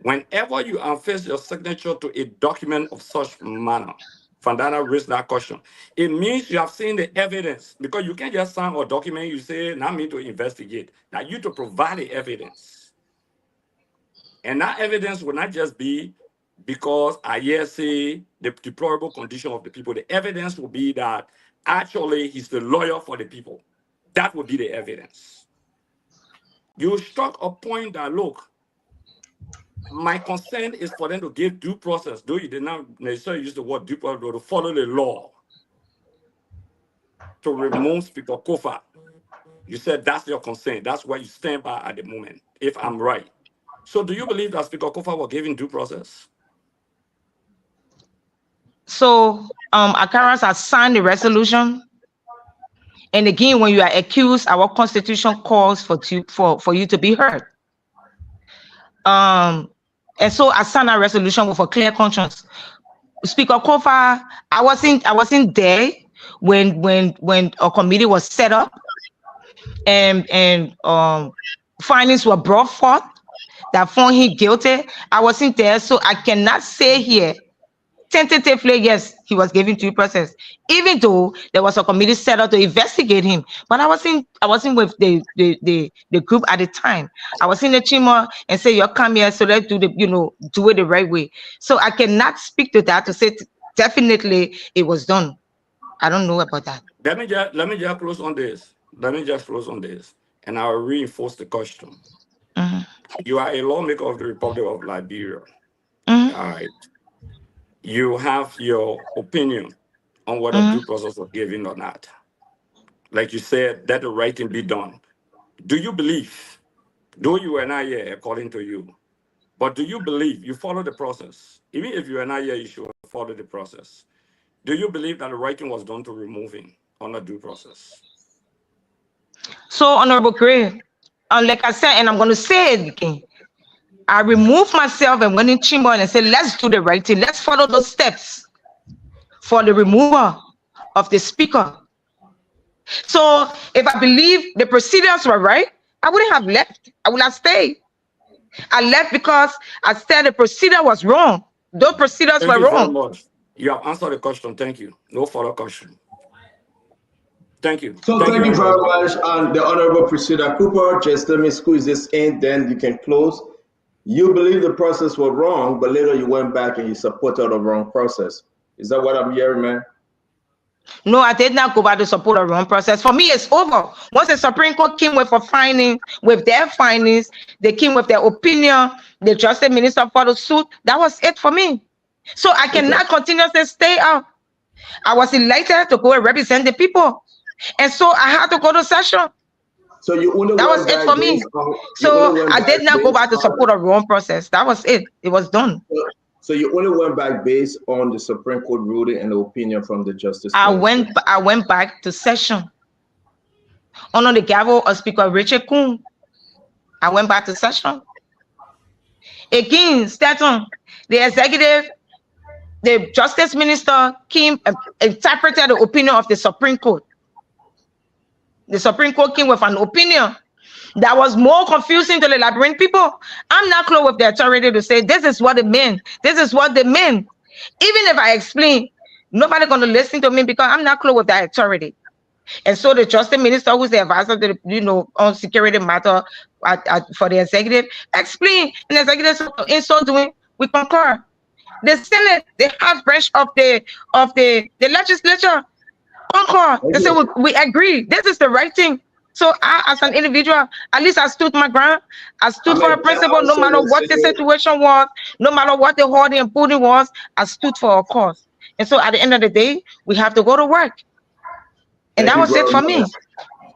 Whenever you have faced your signature to a document of such manner, Vandana raised that question. It means you have seen the evidence, because you can't just sign a document, you say, not me to investigate. Now you to provide the evidence. And that evidence will not just be because I hear say the deplorable condition of the people. The evidence will be that actually he's the lawyer for the people. That would be the evidence. You struck a point that, look, my concern is for them to give due process, though you did not necessarily use the word due process, to follow the law, to remove Speaker Kofa. You said that's your concern. That's where you stand by at the moment, if I'm right. So do you believe that Speaker Kofa was given due process? So Akaras has signed the resolution. And again, when you are accused, our constitution calls for you to be heard. And so I signed a resolution with a clear conscience. Speaker Kofa, I wasn't there when a committee was set up and findings were brought forth that found him guilty. I wasn't there, so I cannot say here tentatively, yes, he was given due process, even though there was a committee set up to investigate him. But I wasn't with the group at the time. I was in the chamber and say, you come here, so let's do it the right way. So I cannot speak to that to say definitely it was done. I don't know about that. Let me just close on this. And I'll reinforce the question. You are a lawmaker of the Republic of Liberia. All right. You have your opinion on whether due process was given or not. Like you said, that the right thing be done. Do you believe, though you are not here according to you, but do you believe you follow the process? Even if you are not here, you should follow the process. Do you believe that the right thing was done to remove him on a due process? So, Honorable Gray, like I said, and I'm going to say it again, I removed myself and went in chamber and said, let's do the right thing. Let's follow those steps for the removal of the speaker. So if I believe the procedures were right, I wouldn't have left. I would have stayed. I left because I said the procedure was wrong. Those procedures were wrong. Very much. You have answered the question. Thank you. No further question. Thank you. So thank you very much. And the Honorable Priscilla Cooper, just let me squeeze this in, then you can close. You believe the process was wrong, but later you went back and you supported the wrong process. Is that what I'm hearing, man? No, I did not go back to support the wrong process. For me, it's over. Once the Supreme Court came with a finding, with their findings, they came with their opinion, the Justice Minister for the suit, that was it for me. So I cannot continuously stay out. I was elected to go and represent the people. And so I had to go to session. So you only that was it for me. So I did not go back to support a wrong process. That was it. It was done. So you only went back based on the Supreme Court ruling and the opinion from the Justice. I went back to session. Under the gavel of Speaker Richard Kuhn. I went back to session. Again, Staton, the executive, the Justice Minister came and interpreted the opinion of the Supreme Court. The Supreme Court came with an opinion that was more confusing to the Liberian people. I'm not close with the authority to say this is what it meant. This is what they meant. Even if I explain, nobody's going to listen to me because I'm not close with that authority. And so the Justice Minister, who's the advisor to the, on security matter for the executive, explain. And the executive, in so doing, we concur. The Senate, the half branch of the legislature, concur. They say we agree. This is the right thing. So I, as an individual, at least I stood my ground. I stood for a principle, no matter what the situation was, no matter what the hoarding and putting was, I stood for a cause. And so at the end of the day, we have to go to work. And that was it for me.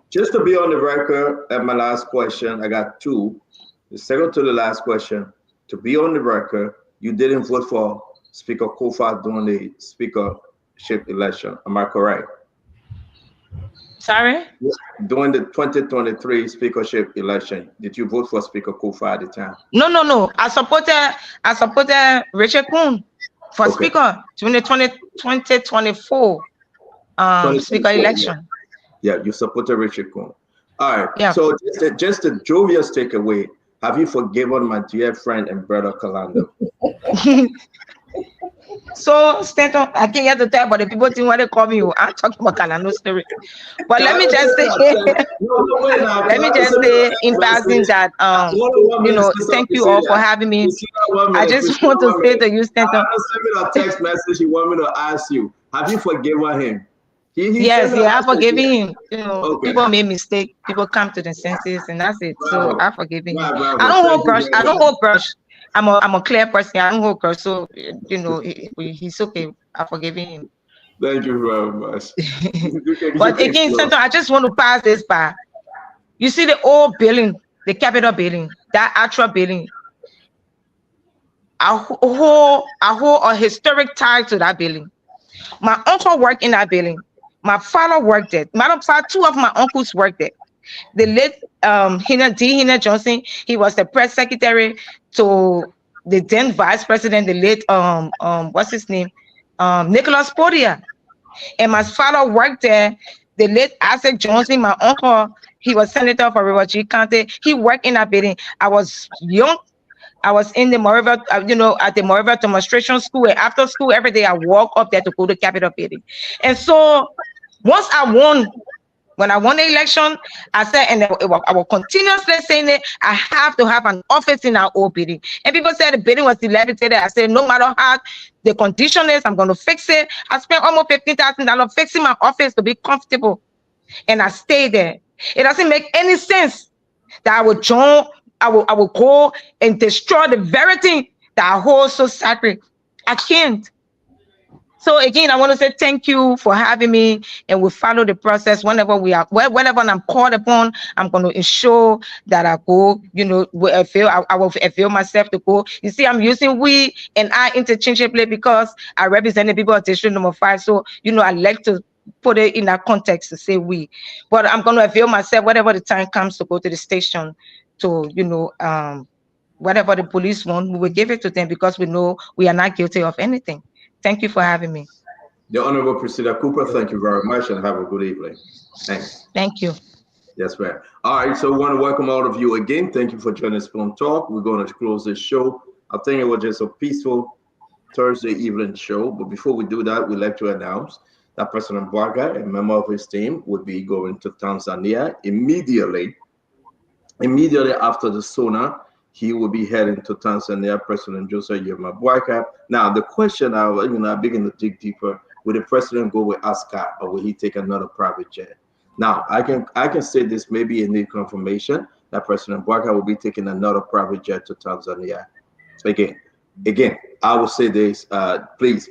Just to be on the record, at my last question, I got two. The second to the last question, to be on the record, you didn't vote for Speaker Kofa during the speakership election. Am I correct? Sorry? During the 2023 speakership election, did you vote for Speaker Kofa at the time? No. I supported Richard Kuhn for speaker during the 2024 speaker election. Yeah, you supported Richard Kuhn. All right. Yeah. So just a jovial takeaway. Have you forgiven my dear friend and brother Kalando? So Stanton, I can't get to tell, but the people think when they call me, I'm talking about Kalano story. But Can let I me just say, send me a text? No, wait now. let Can me I just send me a say in text passing message? that Hold on 1 you minute, know, sister. thank you all for Priscilla. having me. Priscilla, 1 I minute. just Priscilla, want to 1 say minute. to you, Stanton. Anna sent me a text message. He want me to ask you, have you forgiven him? He sent Yes, me a yeah, I message. forgive him. You know, Okay. people make mistake, people come to the senses, and that's it. So Bravo. I forgive him. I Bravo. don't Thank hold you grudge. very I don't much. hold grudge. I'm a clear person. I don't hold grudge. So you know, he's okay. I forgive him. Thank you very much. But again, Stanton, I just want to pass this by. You see the old building, the Capitol building, that actual building. I hold a historic tie to that building. My uncle worked in that building. My father worked there. Matter of fact, two of my uncles worked there. The late Hina Johnson, he was the press secretary to the then vice president, the late what's his name? Nicholas Podia. And my father worked there. The late Isaac Johnson, my uncle, he was senator for River G County. He worked in that building. I was young. I was in the Moreover, at the Moreover demonstration school. And after school, every day I walk up there to go to Capitol building. And so once I won, when I won the election, I said, and I will continuously saying it, I have to have an office in our old building. And people said the building was dilapidated. I said, no matter how the condition is, I'm going to fix it. I spent almost $15,000 fixing my office to be comfortable. And I stayed there. It doesn't make any sense that I will go and destroy the very thing that I hold so sacred. I can't. So again, I want to say thank you for having me, and we'll follow the process whenever whenever I'm called upon. I'm going to ensure that I go, I will avail myself to go. You see, I'm using we and I interchangeably because I represent the people of District Number 5. So, I like to put it in that context to say we. But I'm going to avail myself whenever the time comes to go to the station to, whatever the police want, we will give it to them because we know we are not guilty of anything. Thank you for having me. The Honorable Priscilla Cooper, thank you very much and have a good evening. Thanks. Thank you. Yes, ma'am. All right, so we want to welcome all of you again. Thank you for joining us on Talk. We're going to close this show. I think it was just a peaceful Thursday evening show. But before we do that, we'd like to announce that President Bwaga, a member of his team, would be going to Tanzania immediately after the Sona. He will be heading to Tanzania, President Joseph Yema Bwaga. Now, the question I begin to dig deeper, will the president go with ASCA or will he take another private jet? Now, I can say this maybe in the confirmation that President Bwaga will be taking another private jet to Tanzania. Again, I will say this, please,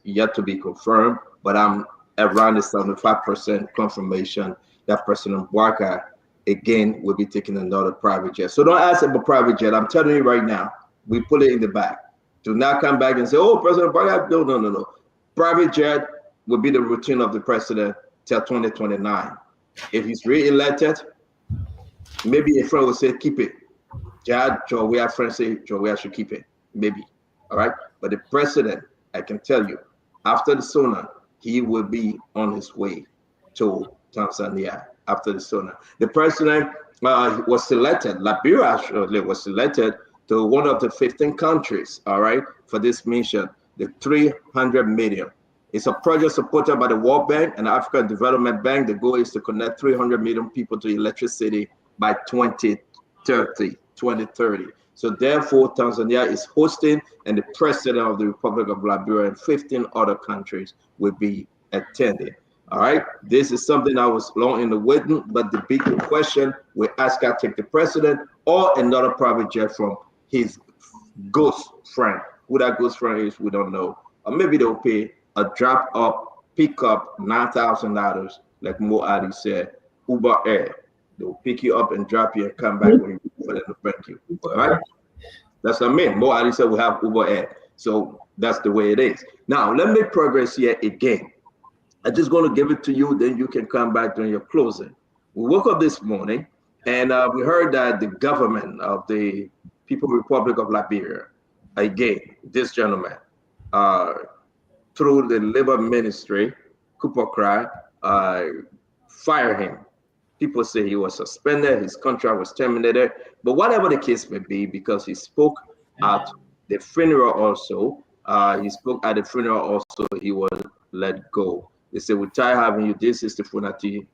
yet to be confirmed, but I'm around the 75% confirmation that President Bwaga again will be taking another private jet. So don't ask about private jet. I'm telling you right now, we put it in the back. Do not come back and say, oh, President Bwaga, no. Private jet will be the routine of the president till 2029. If he's re-elected, maybe a friend will say, keep it. Joe, our friends say, Joe, should keep it. Maybe. All right. But the president, I can tell you, after the Sona, he will be on his way to Tanzania after the Sona. The president was selected, Liberia actually was selected to one of the 15 countries, all right, for this mission, the 300 million. It's a project supported by the World Bank and the African Development Bank. The goal is to connect 300 million people to electricity by 2030. So therefore, Tanzania is hosting, and the president of the Republic of Liberia and 15 other countries will be attending. All right, this is something I was long in the waiting, but the big question, will ASCA take the president or another private jet from his ghost friend? Who that ghost friend is, we don't know. Or maybe they'll pay a drop up, pick up $9,000, like Mo Ali said, Uber Air. They'll pick you up and drop you and come back when you for them to bring you. All right? That's what I mean. Mo Ali said we have Uber Air. So that's the way it is. Now, let me progress here again. I'm just going to give it to you, then you can come back during your closing. We woke up this morning and we heard that the government of the People's Republic of Liberia, again, this gentleman, through the Labor Ministry, Cooper fired him. People say he was suspended, his contract was terminated, but whatever the case may be, because he spoke at the funeral also, He spoke at the funeral also. He was let go. They said, we're tired of having you. This is the Funati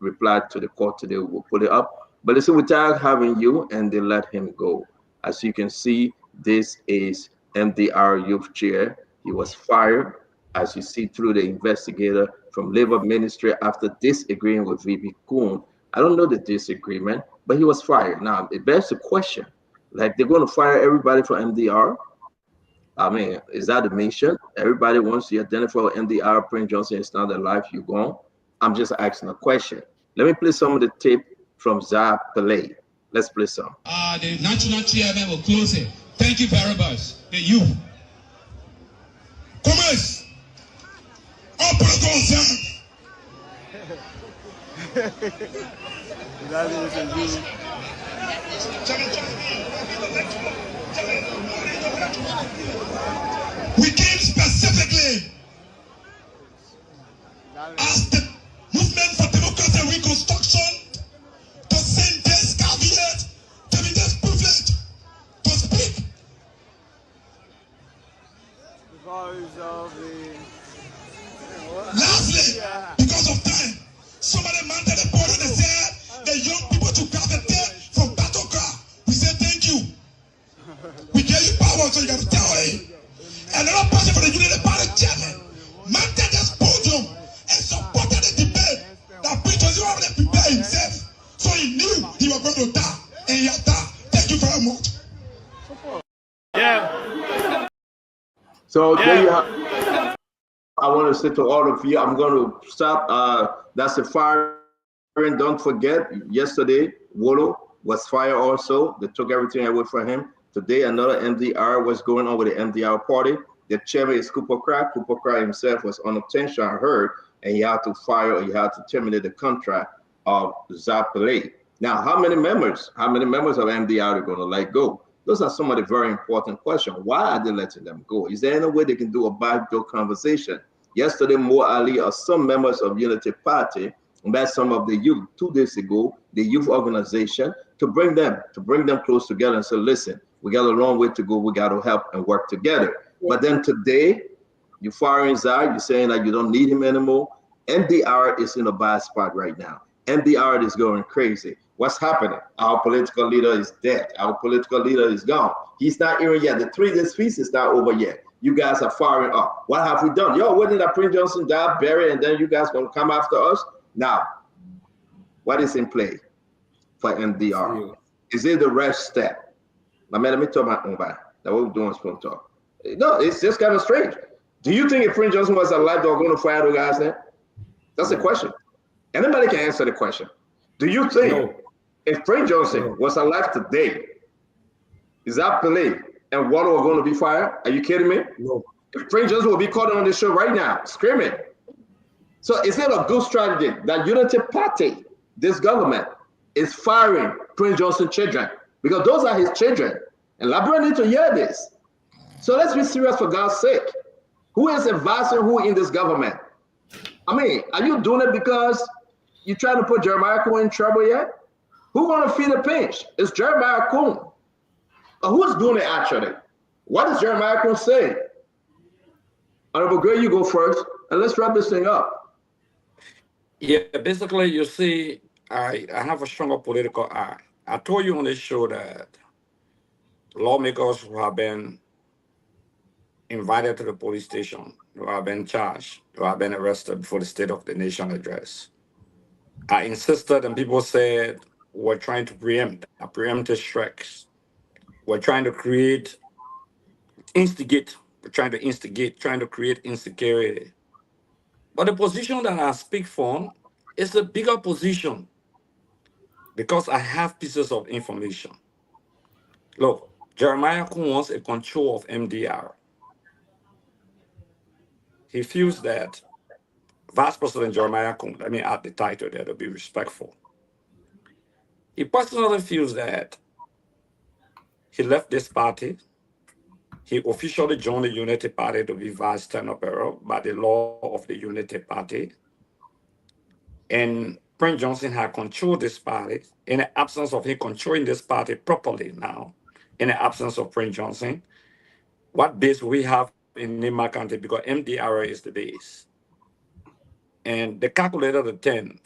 replied to the court today. We'll put it up. But they said, we're tired of having you, and they let him go. As you can see, this is MDR youth chair. He was fired, as you see through the investigator from Labor Ministry after disagreeing with VP Kuhn. I don't know the disagreement, but he was fired. Now, it begs the question, like they're going to fire everybody for MDR? I mean, is that the mission? Everybody wants to identify with MDR, Prince Johnson is not alive, you gone? I'm just asking a question. Let me play some of the tape from Zah Pillay. Let's play some. The national chairman will close it. Thank you very much. The youth. Commerce. Up we came specifically as the movement for democracy and reconstruction to send this caveat to be this privilege to speak. Lastly, because of time, somebody mounted the board and they said the young people to gravitate from battleground. We say thank you. We gave you power, so you got to tell him. Another person for the Unity Party chairman mounted this podium and supported the debate that Prince already prepared himself. So he knew he was going to die, and he has died. Thank you very much. Yeah. So there you have. I want to say to all of you, I'm going to stop. That's a firing. Don't forget, yesterday, Wolo was fired also. They took everything away from him. Today, another MDR was going on with the MDR party. The chairman is Cooper Crack. Cooper Crack himself was on attention, I heard, and he had to fire, or he had to terminate the contract of Zah Pillay. Now, how many members of MDR are going to let go? Those are some of the very important questions. Why are they letting them go? Is there any way they can do a backdoor conversation? Yesterday, Mo Ali or some members of Unity Party met some of the youth 2 days ago, the youth organization, to bring them close together and say, listen, we got a long way to go. We got to help and work together. But then today, you're firing Zah, you're saying that you don't need him anymore. MDR is in a bad spot right now. MDR is going crazy. What's happening? Our political leader is dead. Our political leader is gone. He's not here yet. The 3 days feast is not over yet. You guys are firing up. What have we done? Yo, wouldn't that Prince Johnson die, bury, and then you guys gonna come after us? Now, what is in play for MDR? Is it the rest step? My man, let me talk my own back. That what we're doing is phone talk. No, it's just kind of strange. Do you think if Prince Johnson was alive, they were going to fire those guys then? That's the question. Anybody can answer the question. Do you think if Prince Johnson was alive today, is that Pillay and Water were going to be fired? Are you kidding me? No. If Prince Johnson will be caught on this show right now, screaming. So is it a good strategy that Unity Party, this government, is firing Prince Johnson's children? Because those are his children. And Liberia need to hear this. So let's be serious for God's sake. Who is advising who in this government? I mean, are you doing it because you're trying to put Jeremiah Coon in trouble yet? Who's going to feel the pinch? It's Jeremiah Coon. Who's doing it actually? What does Jeremiah Coon say? Honorable Gray, you go first, and let's wrap this thing up. Yeah, basically, you see, I have a stronger political eye. I told you on this show that lawmakers who have been invited to the police station, who have been charged, who have been arrested before the State of the Nation address. I insisted, and people said, we're trying to preempt, a preemptive strikes. We're trying to create, instigate, we're trying to instigate, trying to create insecurity. But the position that I speak from is a bigger position because I have pieces of information. Look, Jeremiah Coon wants a control of MDR. He feels that Vice President Jeremiah Coon, let me add the title there to be respectful. He personally feels that he left this party. He officially joined the Unity Party to be vice tenor by the law of the Unity Party. And Prince Johnson had controlled this party. In the absence of him controlling this party properly now, in the absence of Prince Johnson, what base we have in Nima County, because MDR is the base. And the calculator of 10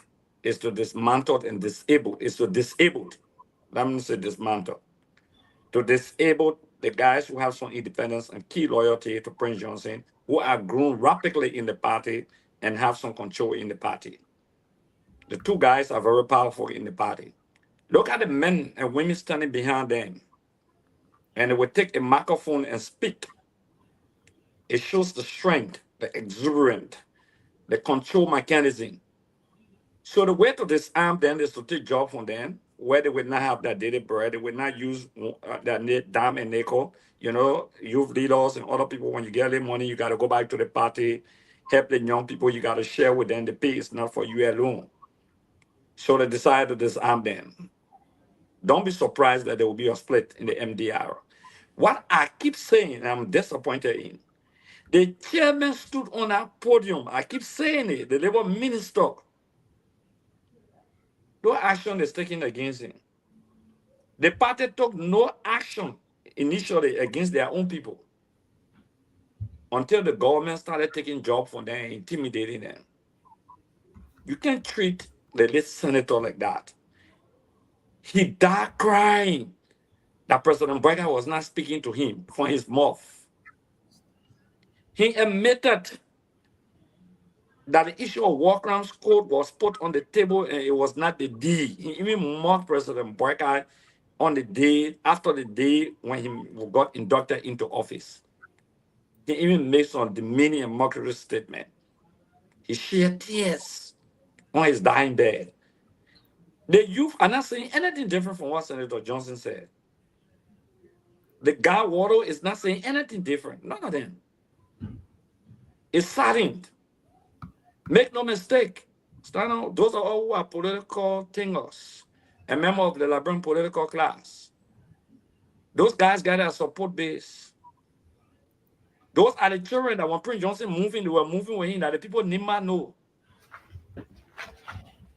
is to dismantle and disable, is to disable. Let me say dismantle. To disable the guys who have some independence and key loyalty to Prince Johnson, who are grown rapidly in the party and have some control in the party. The two guys are very powerful in the party. Look at the men and women standing behind them. And they will take a microphone and speak. It shows the strength, the exuberant, the control mechanism. So the way to disarm them is to take job from them, where they will not have that daily bread, they will not use that dime and nickel. You know, youth leaders and other people, when you get their money, you got to go back to the party, help the young people, you got to share with them. The pay is not for you alone. So they decided to disarm them. Don't be surprised that there will be a split in the MDR. What I keep saying, and I'm disappointed in, the chairman stood on that podium. I keep saying it, the labor minister. No action is taken against him. The party took no action initially against their own people until the government started taking jobs from them and intimidating them. You can't treat the late senator like that. He died crying that President Brecker was not speaking to him from his mouth. He admitted that the issue of war crimes code was put on the table and it was not the D. He even mocked President Brecker on the day, after the day when he got inducted into office. He even made some demeaning and mockery statement. He shed tears on his dying bed. The youth are not saying anything different from what Senator Johnson said. The guy Waddle is not saying anything different. None of them. It's saddened. Make no mistake. Those are all who are political thinkers and members of the Liberian political class. Those guys got a support base. Those are the children that when Prince Johnson moving, they were moving with him, that the people never know.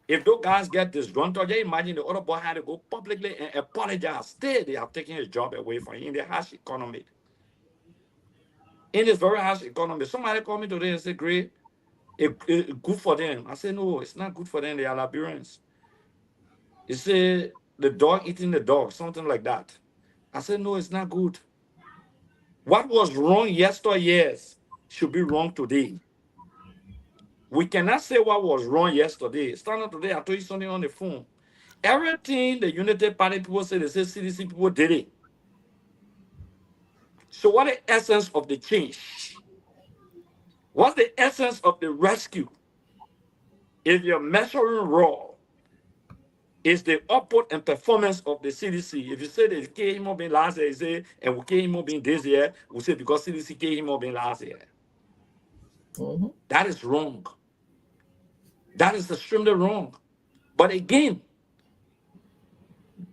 If those guys get disgruntled, you imagine the other boy had to go publicly and apologize. Still, they are taking his job away from him in the harsh economy. In this very harsh economy, somebody called me today and said, great, it's good for them. I said, no, it's not good for them. They are Liberians. He said, the dog eating the dog, something like that. I said, no, it's not good. What was wrong yesterday should be wrong today. We cannot say what was wrong yesterday. Starting today, I told you something on the phone. Everything the United Party people say, they say CDC people did it. So what the essence of the change? What's the essence of the rescue? If your measuring rod is the output and performance of the CDC. If you say they killed him being last year, you say, and we killed him being this year, we say because CDC killed him being last year. That is wrong. That is extremely wrong. But again,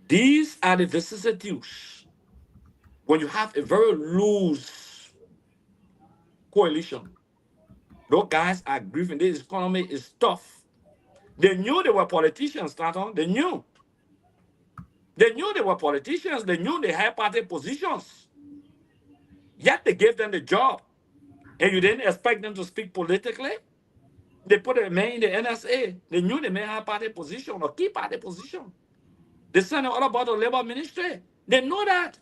these are the vicissitudes when you have a very loose coalition. Those guys are grieving. This economy is tough. They knew they were politicians, Staton. They knew. They knew they were politicians. They knew they had party positions. Yet they gave them the job. And you didn't expect them to speak politically? They put a man in the NSA. They knew the man had party position or key party position. They sent all about the labor ministry. They know that.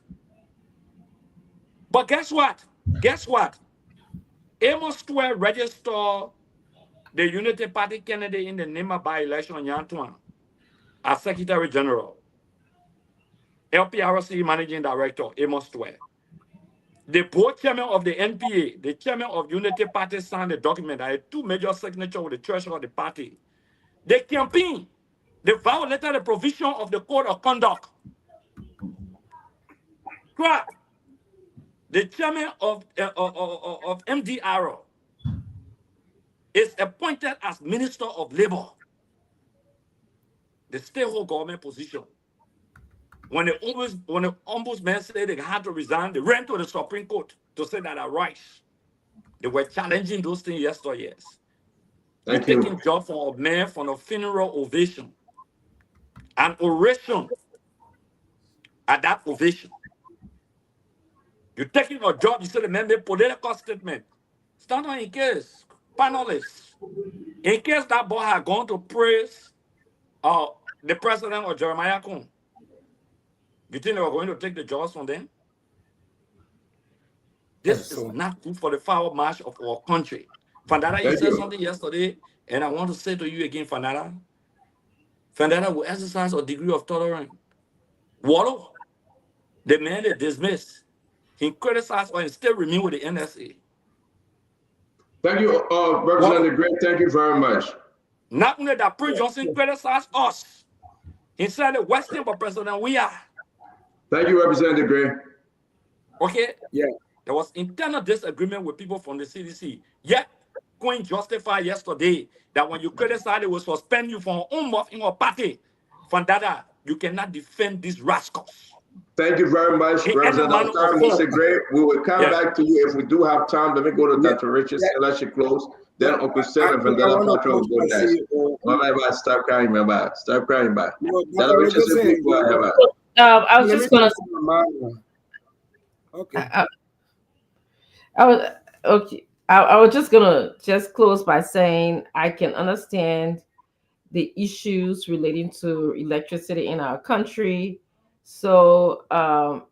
But guess what? Guess what? Amos Square registered the Unity Party candidate in the Nima by-election in Yantuan as Secretary General. LPRC Managing Director, Amos Square. The board chairman of the NPA, the chairman of Unity Party signed a document that had two major signatures with the treasurer of the party. They campaigned. They violated the provision of the code of conduct. Correct. The chairman of MDR is appointed as Minister of Labor. The state-hold government position. When the ombudsman said they had to resign, they ran to the Supreme Court to say that are right. They were challenging those things yesterday. You're taking job from a man from a funeral ovation. An oration at that ovation. You taking a job, you say the man made political statement. Stand on in case, panelists. In case that boy had gone to praise the president or Jeremiah Kuhn, you think they were going to take the jobs from them? This is not good for the forward march of our country. Fandara, you Thank said you. something yesterday, and I want to say to you again, Fandara. Fandara will exercise a degree of tolerance. Wallow, the man they dismissed, he criticized or he still remain with the NSA. Thank you, Representative Gray. Thank you very much. Not only that, Prince Johnson criticized us. He said the Western for President we are. Thank you, Representative Gray. Okay? Yeah. There was internal disagreement with people from the CDC. Yet, Queen justified yesterday that when you criticize, it will suspend you from own mouth in your party. Fandada, you cannot defend these rascals. Thank you very much, Representative. Mr. Gray. We will come back to you if we do have time. Let me go to Dr. Richard. Let she close. Then Uncle Sam and Vandana Patrick will go next. Bye. Stop crying, bye. Stop crying, bye. Dr. Richard, I was just gonna. Okay. I was okay. I was just gonna close by saying I can understand the issues relating to electricity in our country. So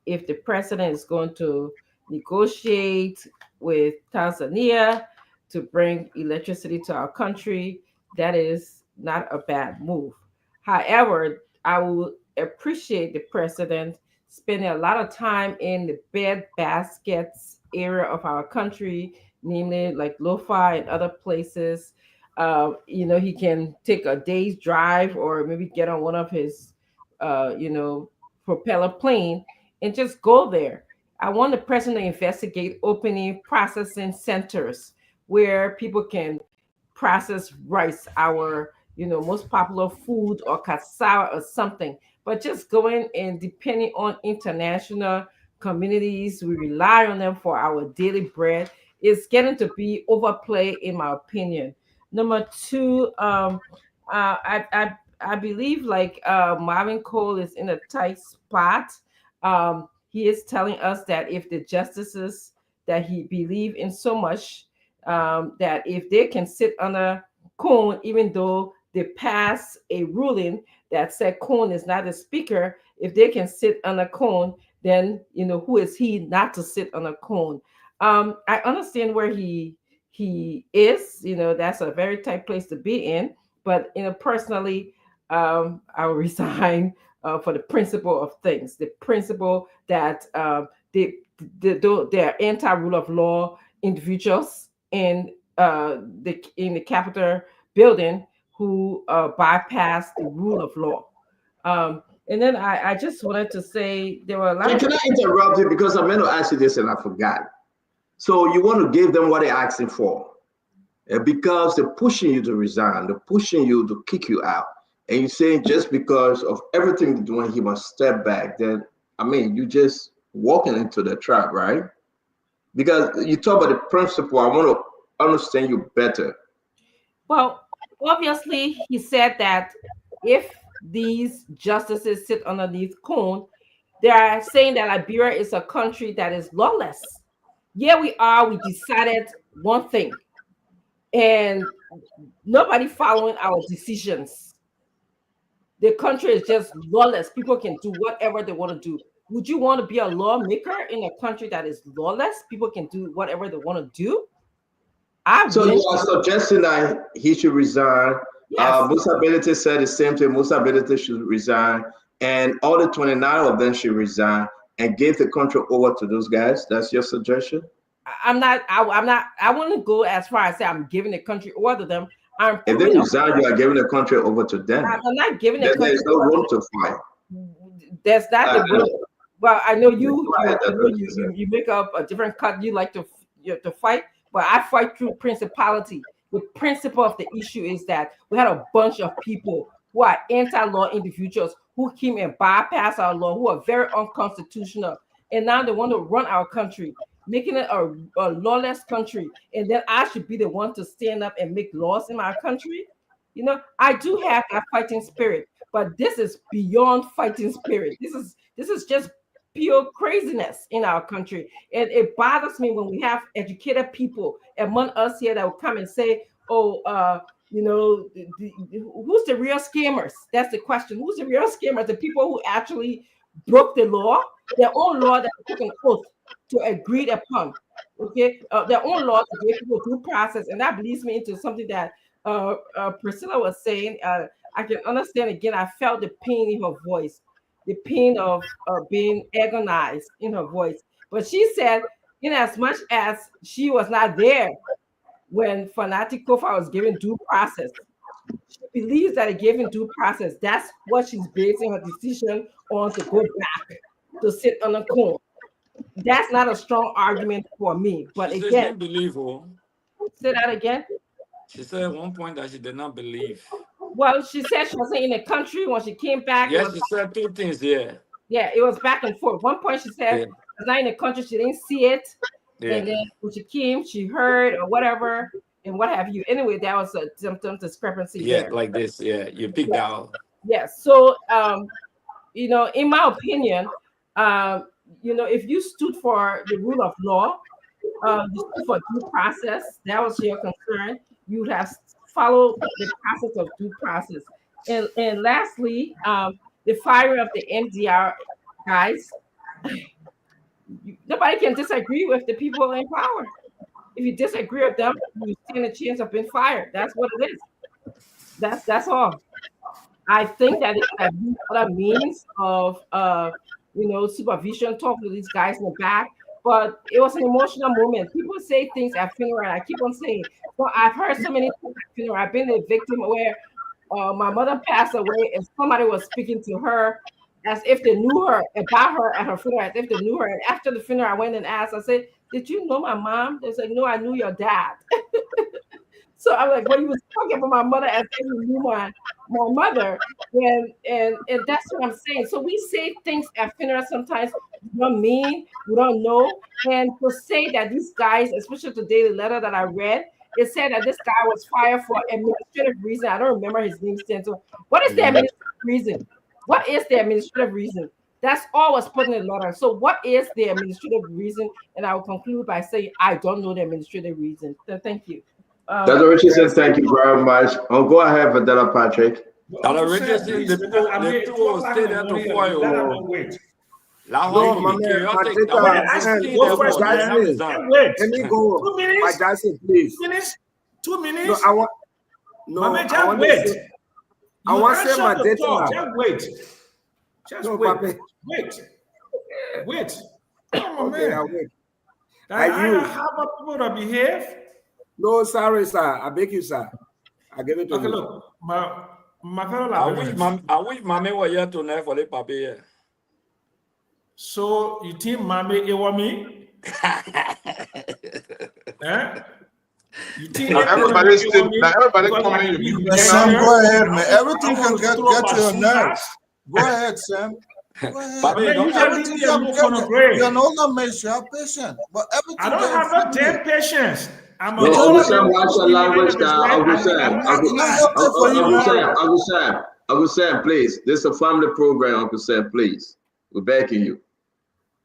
if the president is going to negotiate with Tanzania to bring electricity to our country, that is not a bad move. However, I would appreciate the president spending a lot of time in the bed baskets area of our country, namely like Lo-Fi and other places. He can take a day's drive or maybe get on one of his, propeller plane and just go there. I want the president to investigate opening processing centers where people can process rice, our most popular food, or cassava or something. But just going and depending on international communities, we rely on them for our daily bread. It's getting to be overplayed, in my opinion. Number two, I believe like Marvin Cole is in a tight spot. He is telling us that if the justices that he believe in so much, that if they can sit under Cohn, even though they pass a ruling that said Cohn is not a speaker, if they can sit under Cohn, then who is he not to sit under Cohn? I understand where he is. That's a very tight place to be in. But personally, I will resign for the principle of things. The principle that they're anti-rule of law individuals in the Capitol building who bypass the rule of law. And then I just wanted to say there were a lot. Can I interrupt you because I meant to ask you this and I forgot. So you want to give them what they're asking for, because they're pushing you to resign, they're pushing you to kick you out, and you're saying just because of everything they're doing, he must step back. Then you just walking into the trap, right? Because you talk about the principle, I want to understand you better. Well, obviously, he said that if these justices sit underneath Cohn, they are saying that Liberia is a country that is lawless. Yeah, we are. We decided one thing, and nobody following our decisions. The country is just lawless. People can do whatever they want to do. Would you want to be a lawmaker in a country that is lawless? People can do whatever they want to do. So you are suggesting that he should resign. Yes. Musa Benedict said the same thing. Musa Benedict should resign, and all the 29 of them should resign and give the country over to those guys. That's your suggestion? I'm not. I want to go as far as say I'm giving the country over to them. If they resign, you are giving the country over to them. I'm not giving the country. There's no room to fight. There's not the room. Well, I know you make up a different cut. You like to fight, but I fight through principality. The principle of the issue is that we had a bunch of people who are anti-law individuals who came and bypassed our law, who are very unconstitutional, and now they want to run our country, making it a lawless country. And then I should be the one to stand up and make laws in my country. I do have that fighting spirit, but this is beyond fighting spirit. This is just pure craziness in our country. And it bothers me when we have educated people among us here that will come and say, oh, you know, who's the real scammers? That's the question. Who's the real scammers? The people who actually broke the law, their own law that they took an oath to agreed upon. Okay, their own law to give people due process. And that leads me into something that Priscilla was saying. I can understand again. I felt the pain in her voice, the pain of being agonized in her voice. But she said, in as much as she was not there when Fanatic Kofa was given due process, she believes that it gave him due process. That's what she's basing her decision on, to go back to sit on a cone. That's not a strong argument for me. But she again, said she didn't believe. Oh. Say that again. She said at one point that she did not believe. Well, she said she wasn't in the country when she came back. Yes, she said two things here. Yeah, it was back and forth. One point she said she was not in the country, she didn't see it. And then when she came, she heard or whatever, and what have you. Anyway, that was a symptom discrepancy there. Like this. Yeah, you picked out. Yes. So, you know, in my opinion, you know, if you stood for the rule of law, you stood for due process, that was your concern, you would have followed the process of due process. And lastly, the firing of the MDR guys, nobody can disagree with the people in power. If you disagree with them, you stand a chance of being fired. That's what it is. That's all. I think that it's other means of you know, supervision, talk to these guys in the back. But it was an emotional moment. People say things at funeral, and I keep on saying. So I've heard so many things at funeral. I've been a victim where my mother passed away, and somebody was speaking to her as if they knew her, about her at her funeral, as if they knew her. And after the funeral, I went and asked. I said, "Did you know my mom?" They said, "No, I knew your dad." So I'm like, well, you was talking about my mother as if you knew my mother, and that's what I'm saying. So we say things at funerals sometimes we don't mean, we don't know, and to say that these guys, especially today, the letter that I read, it said that this guy was fired for administrative reason. I don't remember his name, so what is the administrative reason? What is the administrative reason? That's all was put in the letter. So what is the administrative reason? And I will conclude by saying I don't know the administrative reason. So thank you. Dr. Richardson, thank you very much. Go ahead, Vadela Patrick. Dr. Richardson, the people will stay there to foil. No, my man, let me go. 2 minutes. My Jackson, please. 2 minutes. 2 minutes. No, I want. No, my man, just wait. I want to say my data. Just wait. Just wait. Wait. Come on, man. I'll wait. I don't have a people to behave. No, sorry, sir. I beg you, sir. I give it to you. Look, my fellow I wish mommy were here tonight for the papi. So you think mommy it want me? Eh? You think everybody coming? Sam, go ahead, man. Everything can get to your nerves. Go ahead, Sam. Go ahead. You're no longer makes you have patience, but everything. I don't have no damn patience. I'm Uncle Sam, watch your language now. Uncle Sam, please. This is a family program, Uncle Sam, please. We're backing you.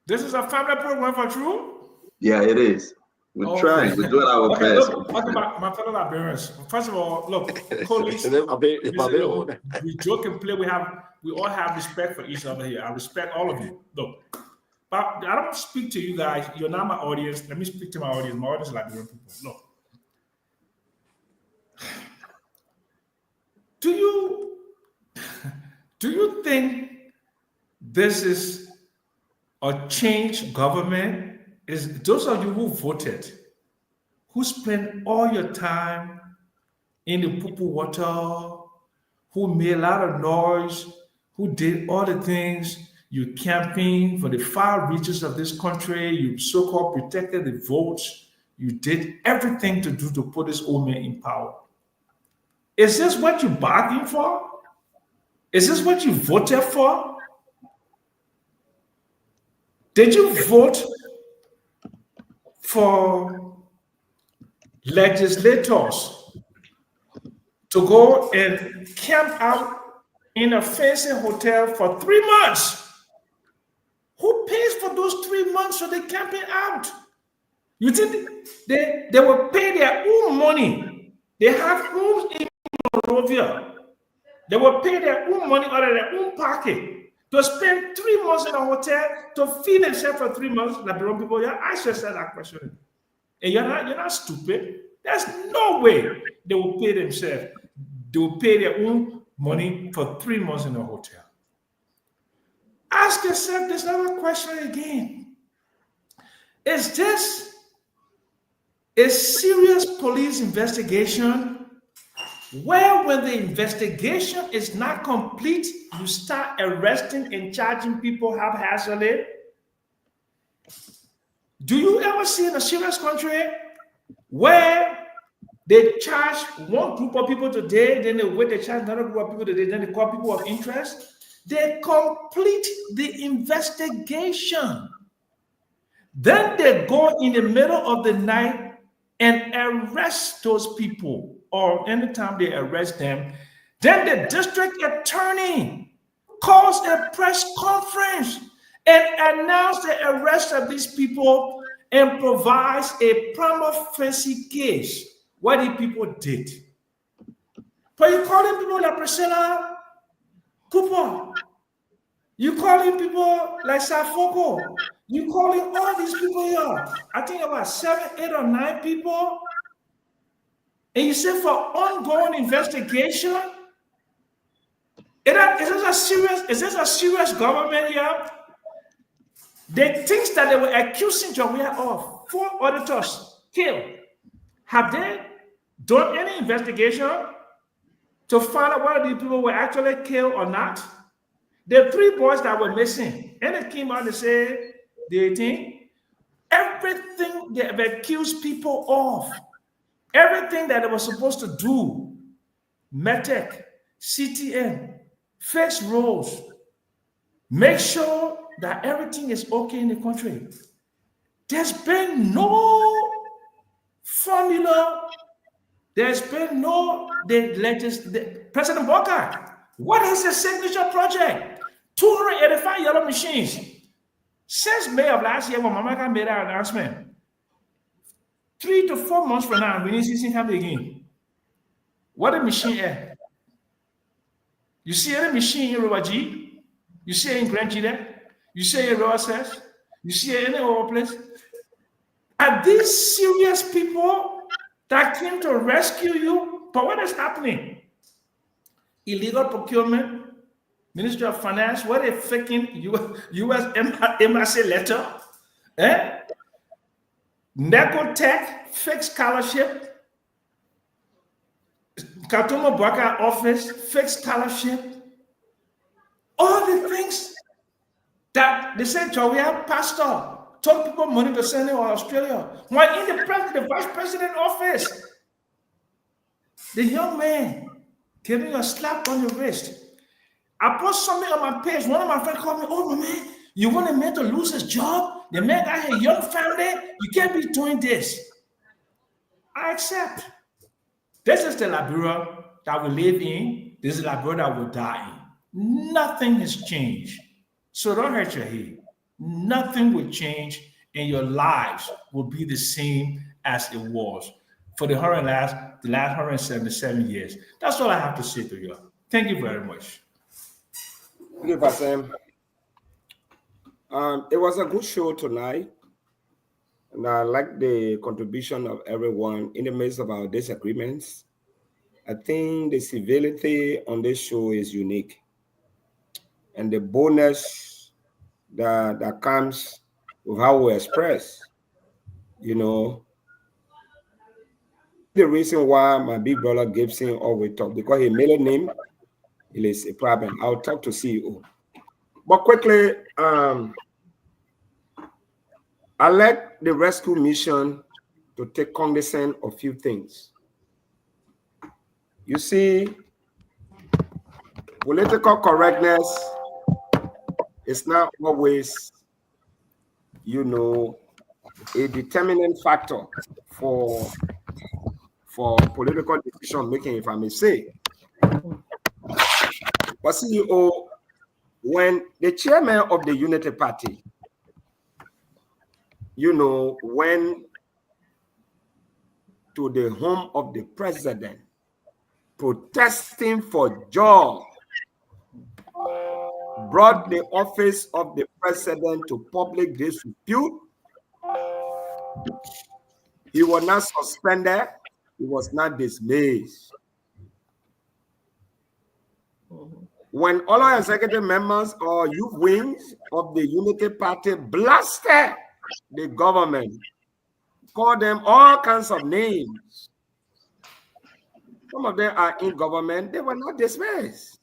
This is a family program for true? Yeah, it is. We're trying. We're doing our best. Look about my fellow Liberians. First of all, look, police. We joke and play. We all have respect for each other here. I respect all of you. Look, but I don't speak to you guys. You're not my audience. Let me speak to my audience. My audience is Liberian people. Look, do you think this is a change government? Is those of you who voted, who spent all your time in the poo-poo water, who made a lot of noise, who did all the things, you camping for the far reaches of this country, you so-called protected the votes, you did everything to put this old man in power. Is this what you bargained for? Is this what you voted for? Did you vote for legislators to go and camp out in a fancy hotel for 3 months? Who pays for those 3 months so they camping out? You think they will pay their own money? They have homes in Monrovia. They will pay their own money out of their own pocket to spend 3 months in a hotel to feed themselves for 3 months. Liberian people, yeah, I should say that question. And you're not stupid. There's no way they will pay themselves. They will pay their own money for 3 months in a hotel. Ask yourself this other question again. Is this a serious police investigation where when the investigation is not complete, you start arresting and charging people haphazardly? Do you ever see in a serious country where they charge one group of people today, then they wait, they charge another group of people today, then they call people of interest? They complete the investigation. Then they go in the middle of the night and arrest those people, or anytime they arrest them, then the district attorney calls a press conference and announces the arrest of these people and provides a prima facie case what the people did. But you calling people like Priscilla Cooper, you calling people like Metaphorical, you calling all these people here, I think about 7, 8, or 9 people, and you say for ongoing investigation? Is this a serious government here? The things that they were accusing Jawea of, 4 auditors killed, have they done any investigation to find out whether these people were actually killed or not? The 3 boys that were missing, and it came out to say they think everything they have accused people of, everything that they were supposed to do, METEC, CTN, fix roads, make sure that everything is okay in the country. There's been no formula. There's been no President Walker, what is the signature project? 285 yellow machines. Since May of last year, when Mamaka made our announcement, 3 to 4 months from now, we need to see him again. What a machine is. You see any machine in Rowaji? You see it in Grand Gida? You see it in Rosas? You see it in any other place? Are these serious people that came to rescue you? But what is happening? Illegal procurement, Ministry of Finance, what are faking U.S. embassy letter? Necotech, fake scholarship, Katomo Baka office, fake scholarship. All the things that they said, Jawea pastor told people money to send to Australia. While in the vice president office, the young man gave me a slap on the wrist. I post something on my page. One of my friends called me, "Oh, man, you want a man to lose his job? The man got a young family. You can't be doing this." I accept. This is the Liberia that we live in. This is the Liberia that we die in. Nothing has changed. So don't hurt your head. Nothing will change, and your lives will be the same as it was for the last 177 years. That's all I have to say to you. Thank you very much. Thank you, Pastor. It was a good show tonight, and I like the contribution of everyone in the midst of our disagreements. I think the civility on this show is unique, and the bonus that comes with how we express, the reason why my big brother Gibson always talk, because his middle name is a problem. I'll talk to CEO. But quickly, I like the rescue mission to take cognizance of a few things. You see, political correctness is not always, a determining factor for political decision making, if I may say. But CEO, when the chairman of the Unity Party went to the home of the president, protesting for job, brought the office of the president to public disrepute. He was not suspended. He was not dismissed. When all our executive members or youth wings of the Unity Party blasted the government, called them all kinds of names, some of them are in government, they were not dismissed.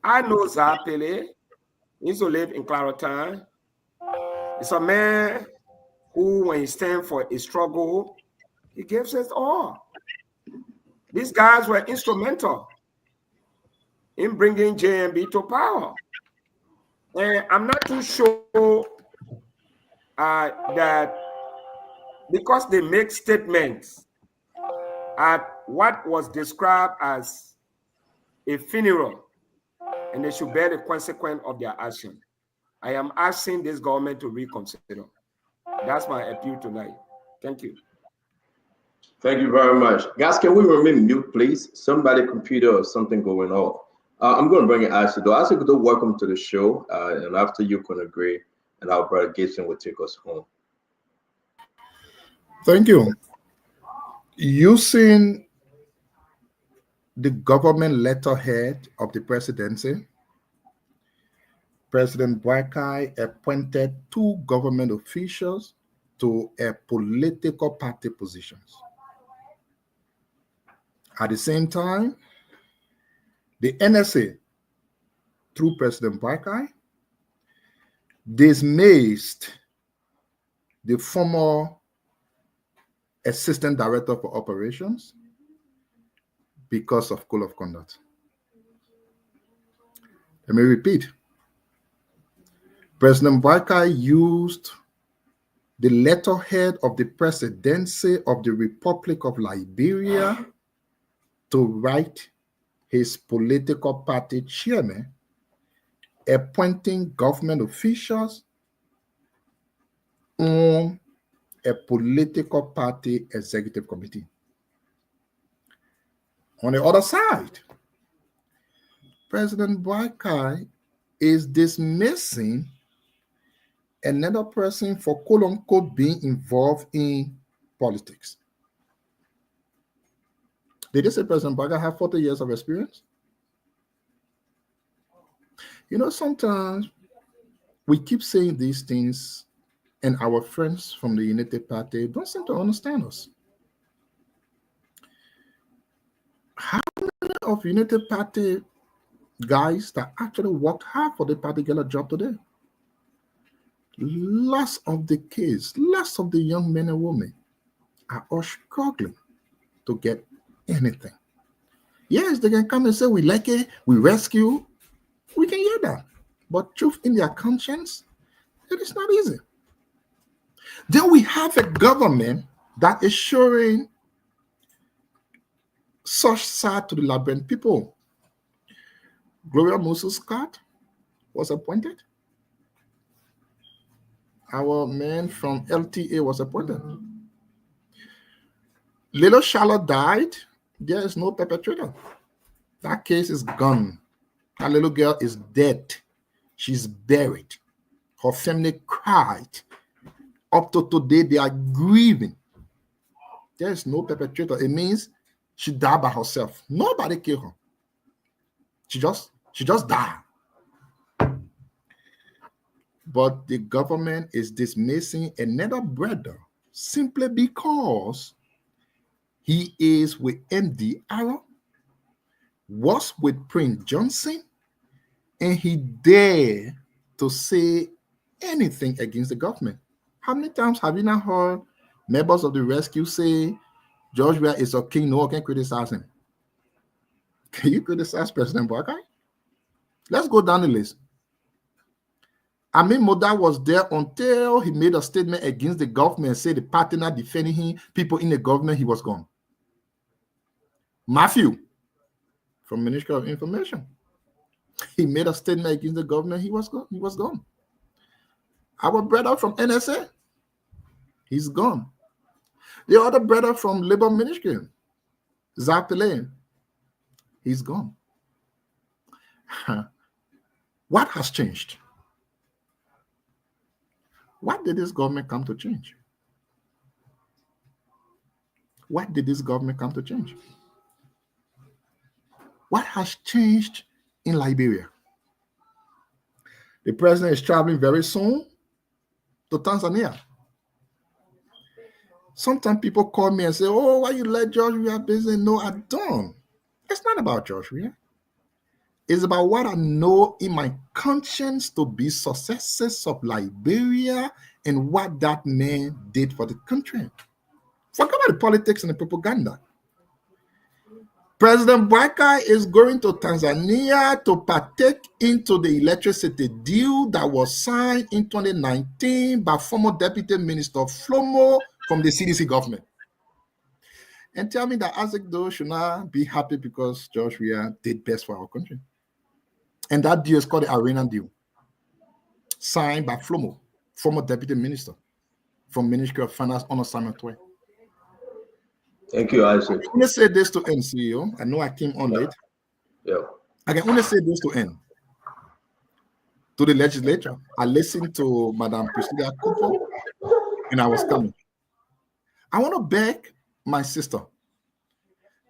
I know Zapele. He used to live in Clarotin. It's a man who, when he stands for a struggle, he gives his all. These guys were instrumental in bringing JMB to power. And I'm not too sure that because they make statements at what was described as a funeral, and they should bear the consequence of their action. I am asking this government to reconsider. That's my appeal tonight. Thank you. Thank you very much. Guys, can we remain mute, please? Somebody computer or something going off. I'm going to bring in Ashley, though. Ashley, welcome to the show. And after you can agree, and our brother Gibson will take us home. Thank you. Using the government letterhead of the presidency, President Boakai appointed 2 government officials to a political party positions. At the same time, the NSA, through President Boakai, dismissed the former Assistant Director for Operations because of code of conduct. Let me repeat. President Boakai used the letterhead of the presidency of the Republic of Liberia to write his political party chairman, appointing government officials on a political party executive committee. On the other side, President Boakai is dismissing another person for quote-unquote being involved in politics. Did they say President Boakai have 40 years of experience? Sometimes we keep saying these things and our friends from the Unity Party don't seem to understand us. How many of Unity Party guys that actually worked hard for the party get a job today? Lots of the kids, lots of the young men and women are all struggling to get anything. Yes, they can come and say, we like it, we rescue. We can hear that. But truth in their conscience, it is not easy. Then we have a government that is showing such side to the Liberian people. Gloria Musu Scott was appointed. Our man from LTA was appointed. Little Charlotte died. There is no perpetrator. That case is gone. That little girl is dead. She's buried. Her family cried. Up to today, they are grieving. There is no perpetrator. It means she died by herself. Nobody killed her. She just died. But the government is dismissing another brother simply because he is with MD Arrow, was with Prince Johnson, and he dared to say anything against the government. How many times have you not heard members of the rescue say, George Weah is a king, no one can criticize him? Can you criticize President Boakai? Let's go down the list. Amin Moda was there until he made a statement against the government and said the party not defending him, people in the government, he was gone. Matthew, from Ministry of Information, he made a statement against the government, he was gone. Our brother from NSA, he's gone. The other brother from Labor Ministry, Zapele, he's gone. What has changed? What did this government come to change? What did this government come to change? What has changed in Liberia? The president is traveling very soon to Tanzania. Sometimes people call me and say, oh, why you let George Weah business? No, I don't. It's not about George Weah. It's about what I know in my conscience to be successes of Liberia and what that man did for the country. Forget about the politics and the propaganda. President Baka is going to Tanzania to partake into the electricity deal that was signed in 2019 by former Deputy Minister Flomo from the CDC government. And tell me that Isaac Doe should not be happy because George Weah did best for our country. And that deal is called the Arena deal, signed by Flomo, former Deputy Minister from Ministry of Finance on assignment 12. Thank you, Isaac. I can only say this to end, CEO. I know I came on late. Yeah. I can only say this to end. To the legislature, I listened to Madam Priscilla Cooper, and I was coming. I want to beg my sister.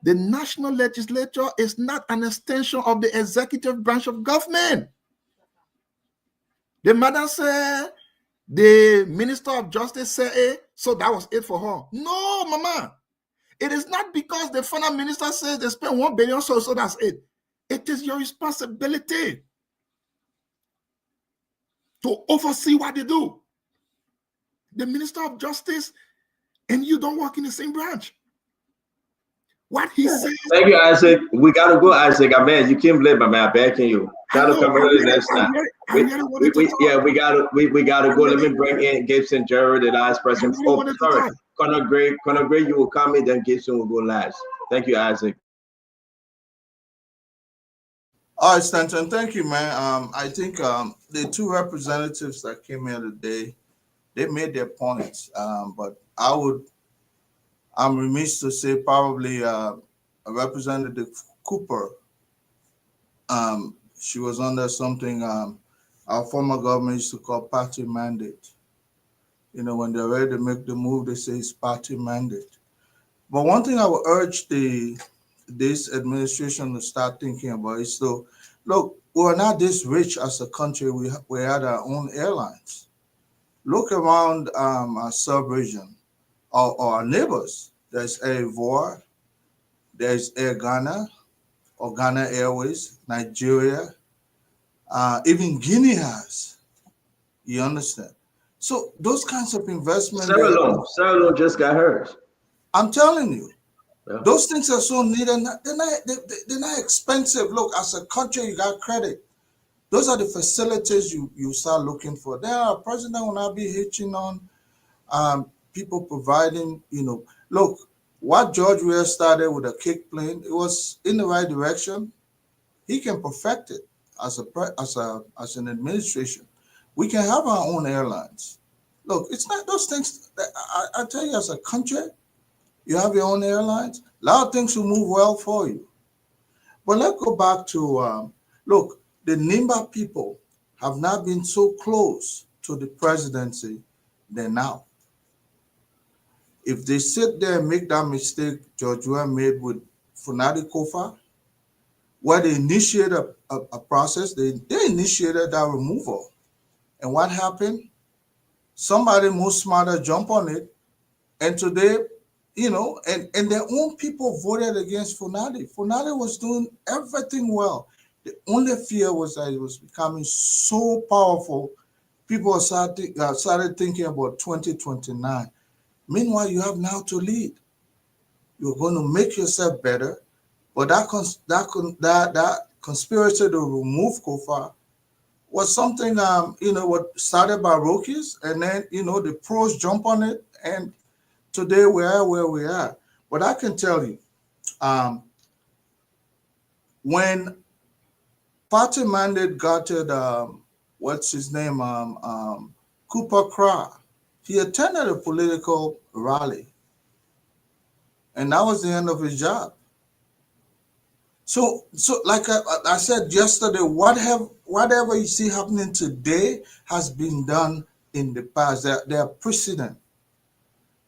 The national legislature is not an extension of the executive branch of government. The madam said, the Minister of Justice said it, so that was it for her. No, Mama. It is not because the finance minister says they spend 1 billion, so that's it. It is your responsibility to oversee what they do. The Minister of Justice and you don't work in the same branch. What he says. Thank you, Isaac. We gotta go, Isaac. I mean, you came late, my man. I'm backing you. Gotta come early next time. We gotta go. Let me bring in Gibson Jared, the last person. Oh, sorry, Conor Gray. Conor Gray, you will come in, then Gibson will go last. Thank you, Isaac. All right, Stanton. Thank you, man. I think the two representatives that came here today, they made their points. But I'm remiss to say probably Representative Cooper. She was under something our former government used to call party mandate. You know, when they're ready to make the move, they say it's party mandate. But one thing I would urge this administration to start thinking about is to look, we're not this rich as a country. We had our own airlines. Look around our sub-region or our neighbors. There's Air Ivoire, there's Air Ghana or Ghana Airways, Nigeria, even Guinea has. You understand? So those kinds of investments. Sarah Long just got hers. I'm telling you, those things are so neat and they're not expensive. Look, as a country, you got credit. Those are the facilities you start looking for. There, our president will not be hitching on people providing, look, what George Weah started with a kick plane, it was in the right direction. He can perfect it as an administration. We can have our own airlines. Look, it's not those things. I tell you, as a country, you have your own airlines. A lot of things will move well for you. But let's go back to, look, the Nimba people have not been so close to the presidency than now. If they sit there and make that mistake George Weah made with Funadi Kofa, where they initiated a process, they initiated that removal. And what happened? Somebody more smarter jump on it. And today, and their own people voted against Funadi. Funadi was doing everything well. The only fear was that it was becoming so powerful, people started thinking about 2029. Meanwhile, you have now to lead. You're going to make yourself better, but that conspiracy to remove Kofa was something what started by rookies, and then the pros jump on it, and today we are where we are. But I can tell you, when party mandate got it, what's his name, Cooper Cry. He attended a political rally, and that was the end of his job. So like I said yesterday, whatever you see happening today has been done in the past. There are precedent.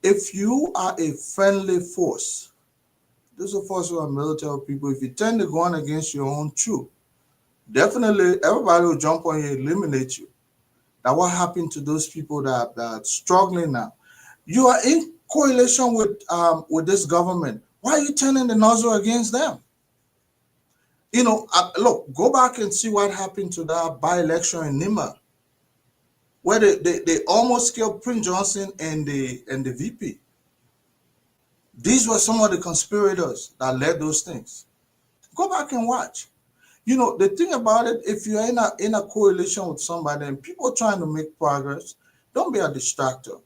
If you are a friendly force, those of us who are military people, if you tend to go on against your own troop, definitely everybody will jump on you, eliminate you. Now, what happened to those people that are struggling now? You are in coalition with this government. Why are you turning the nozzle against them? You know, look, go back and see what happened to that by-election in Nima, where they almost killed Prince Johnson and the VP. These were some of the conspirators that led those things. Go back and watch. You know, the thing about it, if you're in a coalition with somebody and people trying to make progress, don't be a distractor.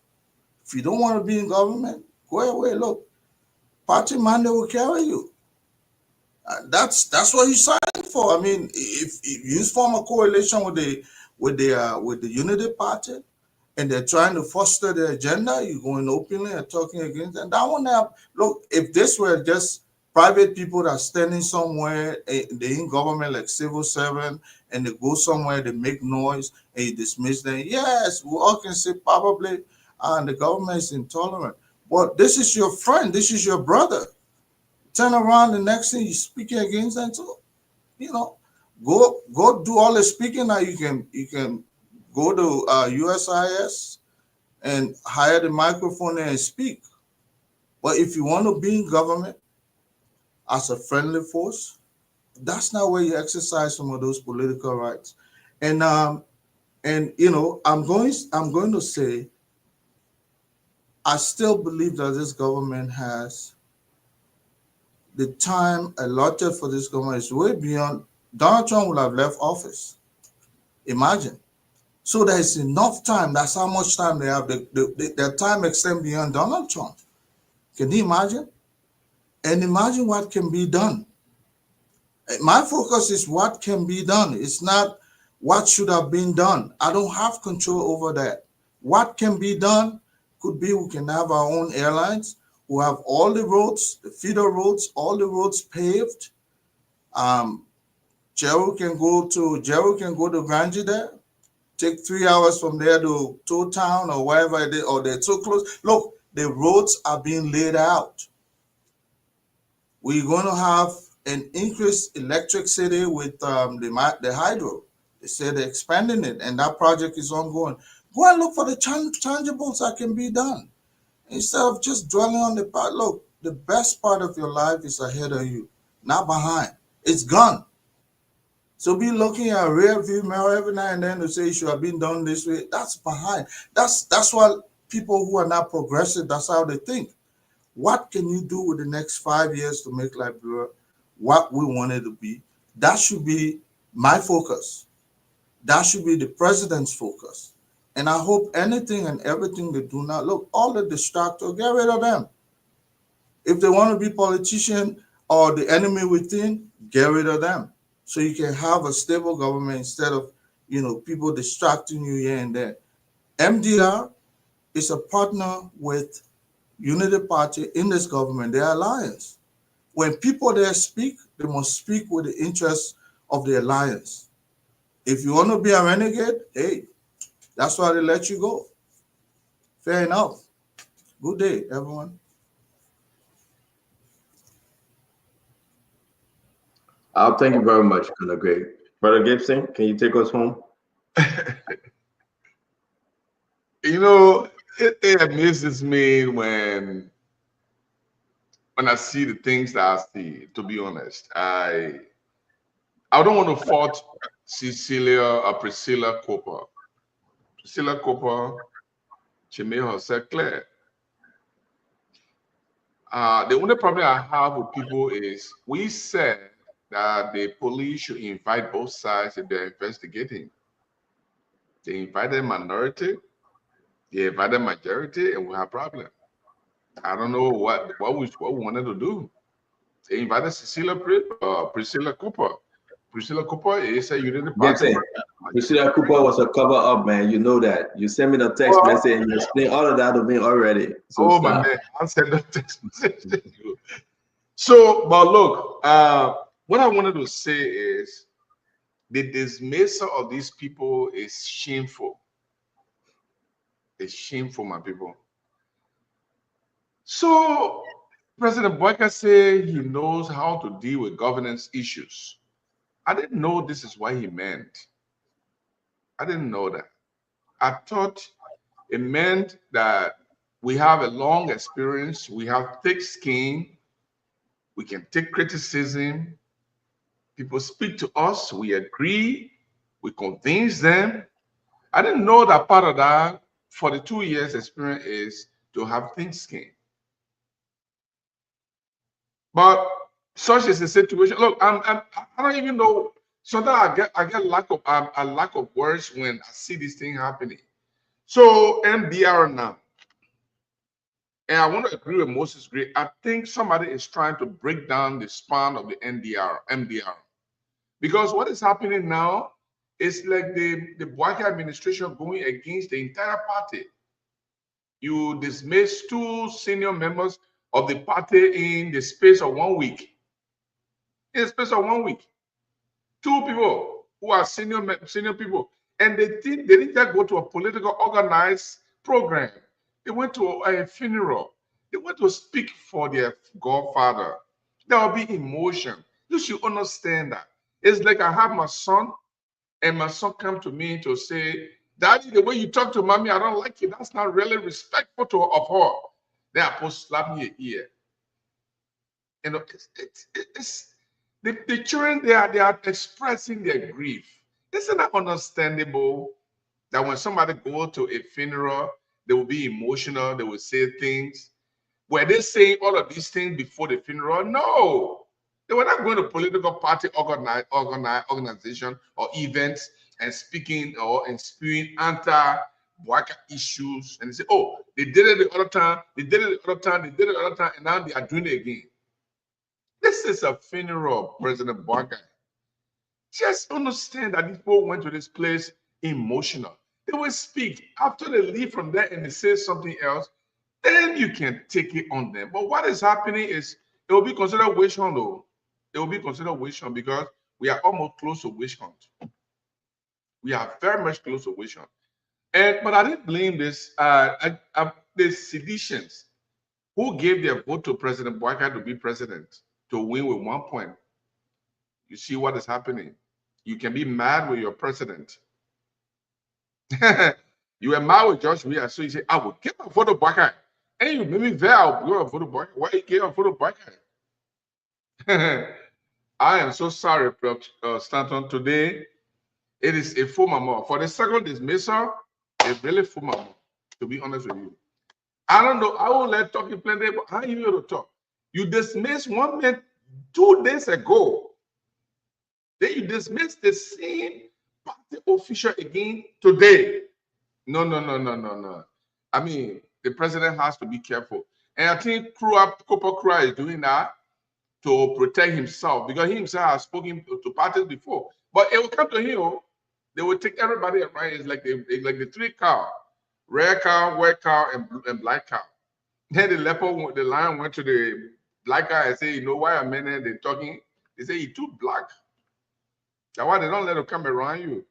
If you don't want to be in government, go away. Look, party mandate will carry you. That's what you signed for. I mean, if you form a coalition with the Unity Party, and they're trying to foster their agenda, you're going openly and talking against them. That won't have. Look, if this were just private people that are standing somewhere, they in government like civil servant, and they go somewhere, they make noise, and you dismiss them. Yes, we all can say probably, the government is intolerant. But this is your friend. This is your brother. Turn around, the next thing you speaking against them too. You know, go do all the speaking. Now you can go to USIS and hire the microphone and speak. But if you want to be in government as a friendly force, that's not where you exercise some of those political rights. And you know, I'm going to say, I still believe that this government has the time allotted for this government is way beyond. Donald Trump will have left office. Imagine. So there is enough time. That's how much time they have. Their time extends beyond Donald Trump. Can you imagine? And imagine what can be done. My focus is what can be done. It's not what should have been done. I don't have control over that. What can be done could be we can have our own airlines who have all the roads, the feeder roads, all the roads paved. Jerry can go to Granji there. Take 3 hours from there to Town Town or wherever it is, or they're too close. Look, the roads are being laid out. We're going to have an increased electricity with the hydro. They say they're expanding it, and that project is ongoing. Go and look for the tangibles that can be done instead of just dwelling on the part. Look, the best part of your life is ahead of you, not behind. It's gone. So be looking at a rear view mirror every now and then to say it should have been done this way. That's behind. That's what people who are not progressive, that's how they think. What can you do with the next 5 years to make Liberia what we want it to be? That should be my focus. That should be the president's focus. And I hope anything and everything they do not look, all the distractors, get rid of them. If they want to be politician or the enemy within, get rid of them. So you can have a stable government instead of, people distracting you here and there. MDR is a partner with Unity Party in this government, their alliance. When people there speak, they must speak with the interests of the alliance. If you want to be a renegade, hey, that's why they let you go. Fair enough. Good day, everyone. Thank you very much, Colonel Gray. Brother Gibson, can you take us home? You know, it amazes me when I see the things that I see, to be honest. I don't want to fault Priscilla Cooper. Priscilla Cooper, she made herself clear. The only problem I have with people is we said that the police should invite both sides if they're investigating. They invited minority, they invited majority, and we have problem. I don't know what we wanted to do. They invited Priscilla Cooper. Priscilla Cooper is a unity party. Gibson, Priscilla Cooper was a cover up, man. You know that. You send me the text message and you explain all of that to me already. So oh, stop. my man, I'll send the text message to you. So, but look, what I wanted to say is the dismissal of these people is shameful. It's shameful, my people. So, President Boyka said he knows how to deal with governance issues. I didn't know this is what he meant. I didn't know that. I thought it meant that we have a long experience, we have thick skin, we can take criticism. People speak to us, we agree, we convince them. I didn't know that part of that for the 2 years experience is to have thick skin. But such is the situation. Look, I don't even know. Sometimes I get a lack of words when I see this thing happening. So MDR now, and I want to agree with Moses Gray. I think somebody is trying to break down the span of the MDR, because what is happening now is like the Boyka administration going against the entire party. You dismiss 2 senior members of the party in the space of 1 week. In the space of 1 week, 2 people who are senior people, and they didn't just go to a political organized program. They went to a funeral. They went to speak for their godfather. There will be emotion. You should understand that. It's like I have my son, and my son come to me to say, "Daddy, the way you talk to mommy, I don't like it. That's not really respectful of her." Then I post slap me a ear. You know, it's the children, they are expressing their grief. Isn't that understandable that when somebody go to a funeral, they will be emotional, they will say things? Were they saying all of these things before the funeral? No. They were not going to political party organization or events and speaking or and spewing anti-Boyka issues, and they say, oh, they did it the other time, they did it the other time, they did it the other time, and now they are doing it again. This is a funeral of President Boyka. Just understand that these people went to this place emotional. They will speak. After they leave from there and they say something else, then you can take it on them. But what is happening is it will be considered witch hunt, though. It will be considered witch hunt because we are almost close to witch hunt. We are very much close to witch hunt. But I didn't blame this. The seditions who gave their vote to President Boyka to be president to win with 1 point. You see what is happening. You can be mad with your president. You were mad with Josh Weah, so you say, I will give a vote to Boyka. And you made me there, I'll give a vote to Boyka. Why you gave a vote to Boyka? I am so sorry, Stanton. Today, it is a full mama. For the second dismissal, it's really full mama, to be honest with you. I don't know. I won't let talking plenty, but how you to talk? You dismissed one man 2 days ago. Then you dismissed the same party official again today. No. I mean, the president has to be careful. And I think Cooper is doing that to protect himself because he himself has spoken to parties before. But it will come to him. They will take everybody around. It's like the 3 cow: red cow, white cow, and black cow. Then the lion went to the black guy and said, you know why a man they're talking? They say, he's too black. That's why they don't let him come around you.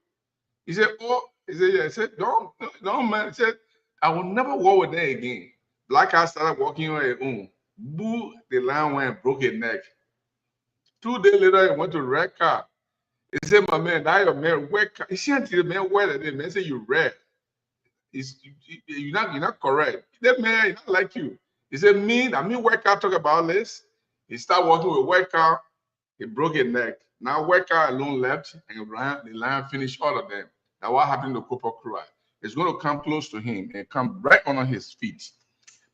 He said, oh, he said, yeah. He said, don't, man. He said, I will never walk with them again. Black guy started walking on his own. Boo, the lion went and broke his neck. 2 days later, he went to red car. He said, my man, that your man, red car. He said, the man, where the man said, you red. You're not correct. That man, he not like you. He said, me white car talk about this. He started walking with white car. He broke his neck. Now white car alone left, and the lion finished all of them. Now what happened to Cooper Cry? It's going to come close to him and come right on his feet.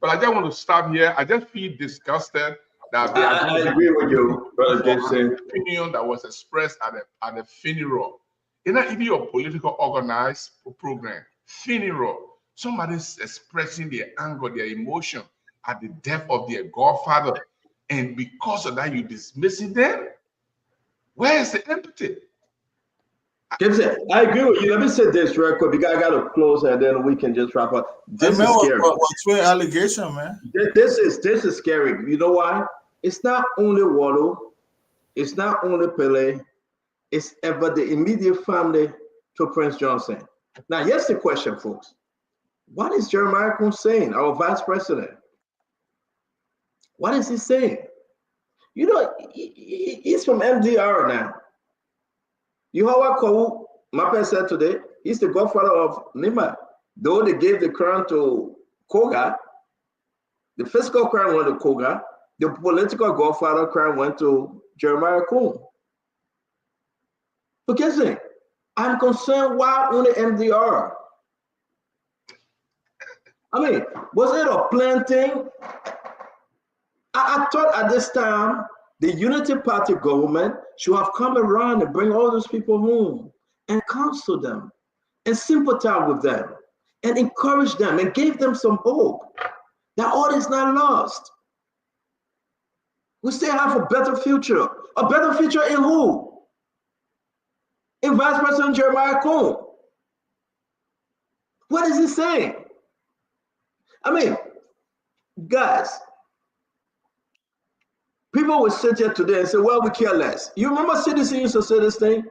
But I just want to stop here. I just feel disgusted that they are I agree with you, Brother Gibson. Opinion that was expressed at a funeral. It's not even your political organized program. Funeral. Somebody's expressing their anger, their emotion at the death of their godfather. And because of that, you dismissing them? Where is the empathy? Gibson, I agree with you. Let me say this real quick because I got to close and then we can just wrap up. This man, is scary. what's your allegation, man? This is scary. You know why? It's not only Waldo, it's not only Pele, it's ever the immediate family to Prince Johnson. Now, here's the question, folks. What is Jeremiah Cole saying, our vice president? What is he saying? You know, he's from MDR now. You heard what Mape said today? He's the godfather of Nima. Though they gave the crown to Koga, the fiscal crown went to Koga, the political godfather crown went to Jeremiah Cole. But guess what? I'm concerned why only MDR? I mean, was it a planned thing? I thought at this time, the Unity Party government should have come around and bring all those people home and counsel them and sympathize with them and encourage them and give them some hope that all is not lost. We still have a better future. A better future in who? In Vice President Jeremiah Cole. What is he saying? I mean, guys, people will sit here today and say, well, we care less. You remember CDC used to say this thing?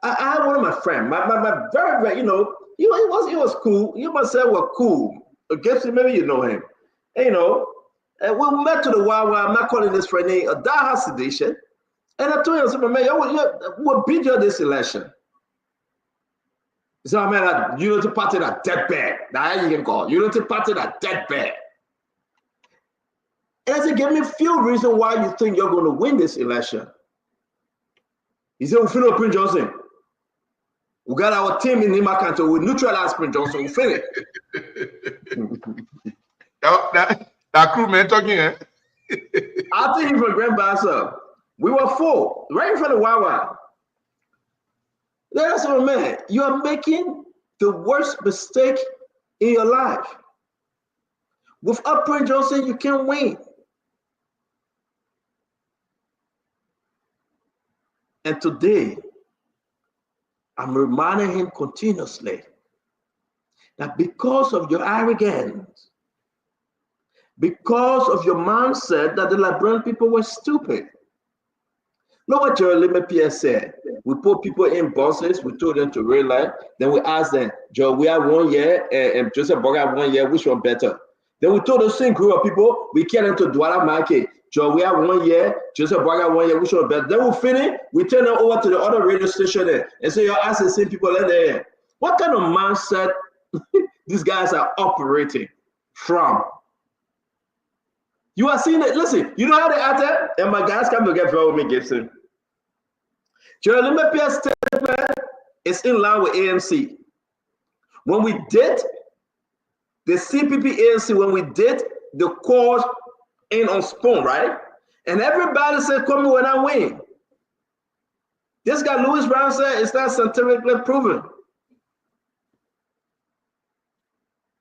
I had one of my friends, my very, very, you know, he was cool. You must say we're cool. Gibson, maybe you know him. And, you know, and we met to the Wawa. I'm not calling this friend a die sedation. And I told him, I said, man, we'll beat you this election. He said, man, that Unity Party that dead bad. That's how you can call it. Unity Party that dead bad. And I said, give me a few reasons why you think you're going to win this election. He said, we feel Prince Johnson. We got our team in Nima so we neutralize Prince Johnson. We feel it. that crew man talking, eh? I think he's from Grand Bassa. We were full, right in front of Wawa. That's what, man. You are making the worst mistake in your life. Without Prince Johnson, you can't win. And today, I'm reminding him continuously that because of your arrogance, because of your mindset that the Liberian people were stupid. Look what Jeremy Pierre said. We put people in buses, we told them to realize, then we asked them, Joe, we have 1 year, and Joseph Boga have 1 year, which one better? Then we told the same group of people, we carry them to Douala Market. Joe, we have 1 year, Joseph Boga 1 year, which one better? Then we finish, we turn them over to the other radio station there, and say, you're asking the same people in there. What kind of mindset these guys are operating from? You are seeing it. Listen, you know how they act, and my guys come to get with me, Gibson. Jeremy Pierre's statement is in line with ANC. When we did the CPP ANC, when we did the course in on Spoon, right? And everybody said, come when I win. This guy, Louis Brown, said it's not scientifically proven.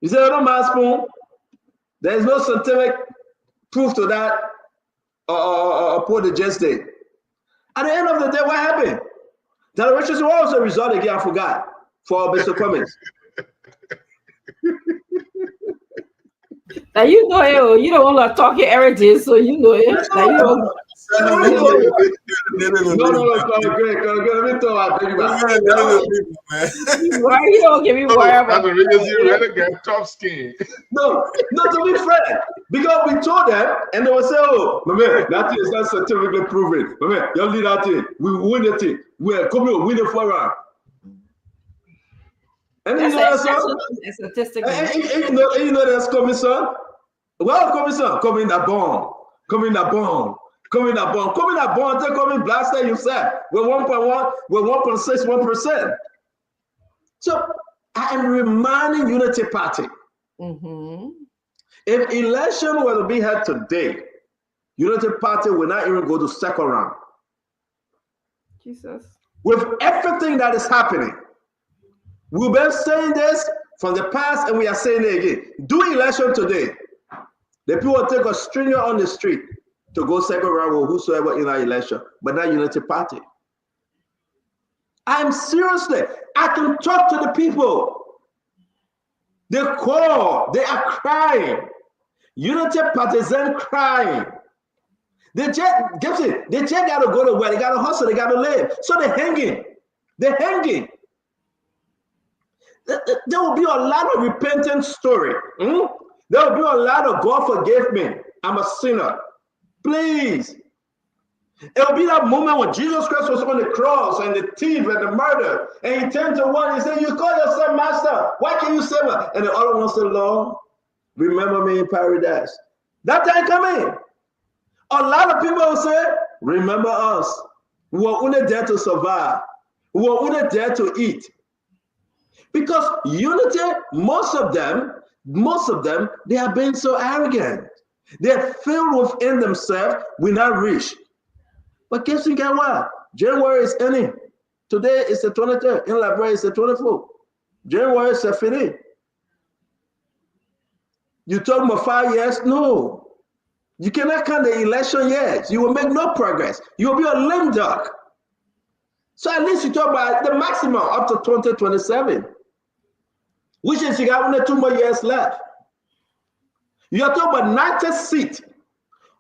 He said, no, my Spoon, there is no scientific proof to that or put the just did. At the end of the day, what happened? The elections were also result again, I forgot, for Mr. Cummings. Now you know it, you don't want to talk your heritage, so you know it. Now you don't. No, great. Let me talk about Why you don't give me wire? That's a really get tough skin. No, to be fair, because we told them, and they will say, "Oh, my man, that is not scientifically proven. My man, you lead that thing. We win the thing. We are coming to win the forum." And you know that's statistic. And you know that's coming, son. Well, coming, son, coming that bomb. They coming blasted, you said, with 1.1, with 1.61%. So I am reminding Unity Party. If election were to be held today, Unity Party will not even go to second round. Jesus. With everything that is happening, we've been saying this from the past and we are saying it again. Do election today. The people will take a stringer on the street to go second round with whosoever in our election, but not Unity Party. I'm seriously, I can talk to the people. They call, they are crying. Unity partisan crying. They just gotta go to work, they gotta hustle, they gotta live. So they're hanging. They're hanging. There will be a lot of repentant story. There will be a lot of God forgive me. I'm a sinner. Please. It will be that moment when Jesus Christ was on the cross and the thief and the murder, and he turned to one and said, "You call yourself master. Why can't you save us?" And the other one said, "Lord, remember me in paradise." That time coming. A lot of people will say, "Remember us. We were only there to survive. We were only there to eat." Because unity, most of them, they are being so arrogant. They're filled within themselves, we're not rich. But guess what? January is ending. Today is the 23rd. In Liberia is the 24th. January is finished. You talk about 5 years? No. You cannot count the election years. You will make no progress. You will be a lame duck. So at least you talk about the maximum up to 2027. Which is you got only 2 more years left. You are talking about 90 seats.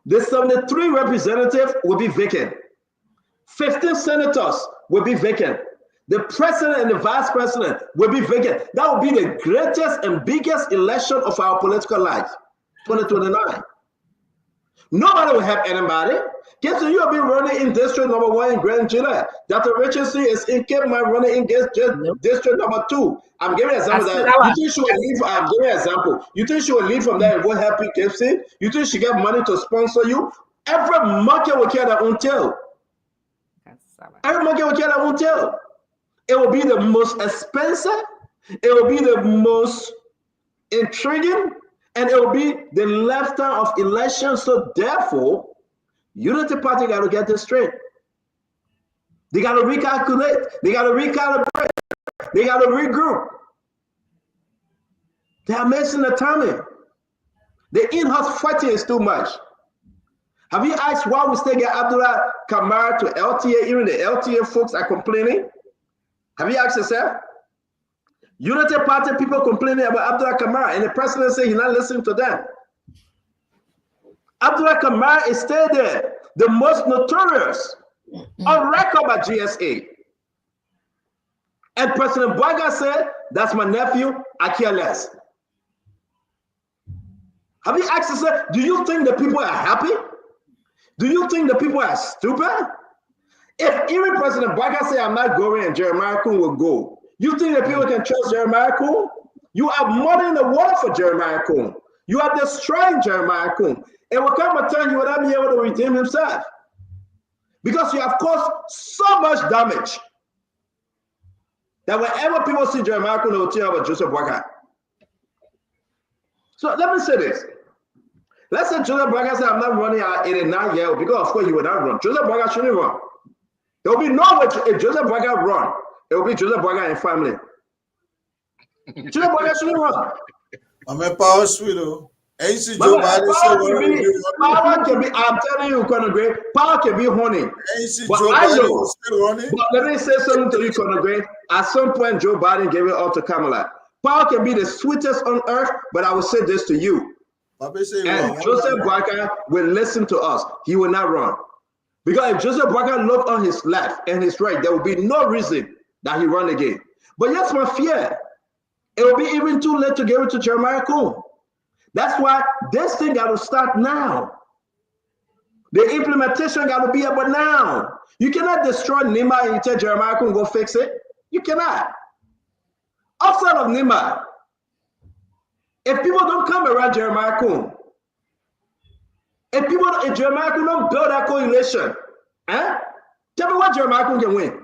The 73 representatives will be vacant. 15 senators will be vacant. The president and the vice president will be vacant. That will be the greatest and biggest election of our political life, 2029. Nobody will have anybody. Guess you will be running in district number 1 in Grand July. Dr. Richardson is in Cape Mount running in district number 2. I'm giving an example that you think she will leave. I'm giving an example. You think she will leave from there and go help you, Gibson? You think she get money to sponsor you? Every market will carry their own tail. Every market will carry their own tail. It will be the most expensive. It will be the most intriguing. And it will be the lifetime of elections. So therefore, Unity Party got to get this straight. They got to recalculate. They got to recalibrate. They got to regroup. They are missing the timing. The in-house fighting is too much. Have you asked why we still get Abdullah Kamara to LTA? Even the LTA folks are complaining. Have you asked yourself? Unity Party people complaining about Abdullah Kamara, and the president saying he's not listening to them. Abdullah Kamara is still there, the most notorious on record by GSA. And President Boyga said, "That's my nephew, I care less." Have you asked yourself, do you think the people are happy? Do you think the people are stupid? If even President Boyga said, "I'm not going," and Jeremiah Kuhn will go, you think that people can trust Jeremiah Kuhn? You are muddying the water for Jeremiah Kuhn. You are destroying Jeremiah Kuhn. It will come a time you will not be able to redeem himself. Because you have caused so much damage that whenever people see Jeremiah Kuhn, they will tell you about Joseph Boyga. So let me say this. Let's say Joseph Boyga said, "I'm not running at 89 years old," because of course he will not run. Joseph Boyga shouldn't run. There will be no way if Joseph Boyga run. It will be Joseph Boyga and family. Joseph Boyga shouldn't run. I'm a power sweeter. AC Joe Biden power can be, I'm telling you, Conor Gray, power can be honey. But Joe I Biden know, still running. But let me say something to you, Conor Gray. At some point, Joe Biden gave it up to Kamala. Power can be the sweetest on earth, but I will say this to you. And Joseph Boyga will listen to us. He will not run. Because if Joseph Boyga looked on his left and his right, there will be no reason that he run again. But here's my fear. It will be even too late to give it to Jeremiah Kuhn. That's why this thing got to start now. The implementation got to be about now. You cannot destroy Nima and you tell Jeremiah Kuhn go fix it. You cannot. Outside of Nima, if people don't come around Jeremiah Kuhn, if Jeremiah Kuhn don't build that coalition, tell me what Jeremiah Kuhn can win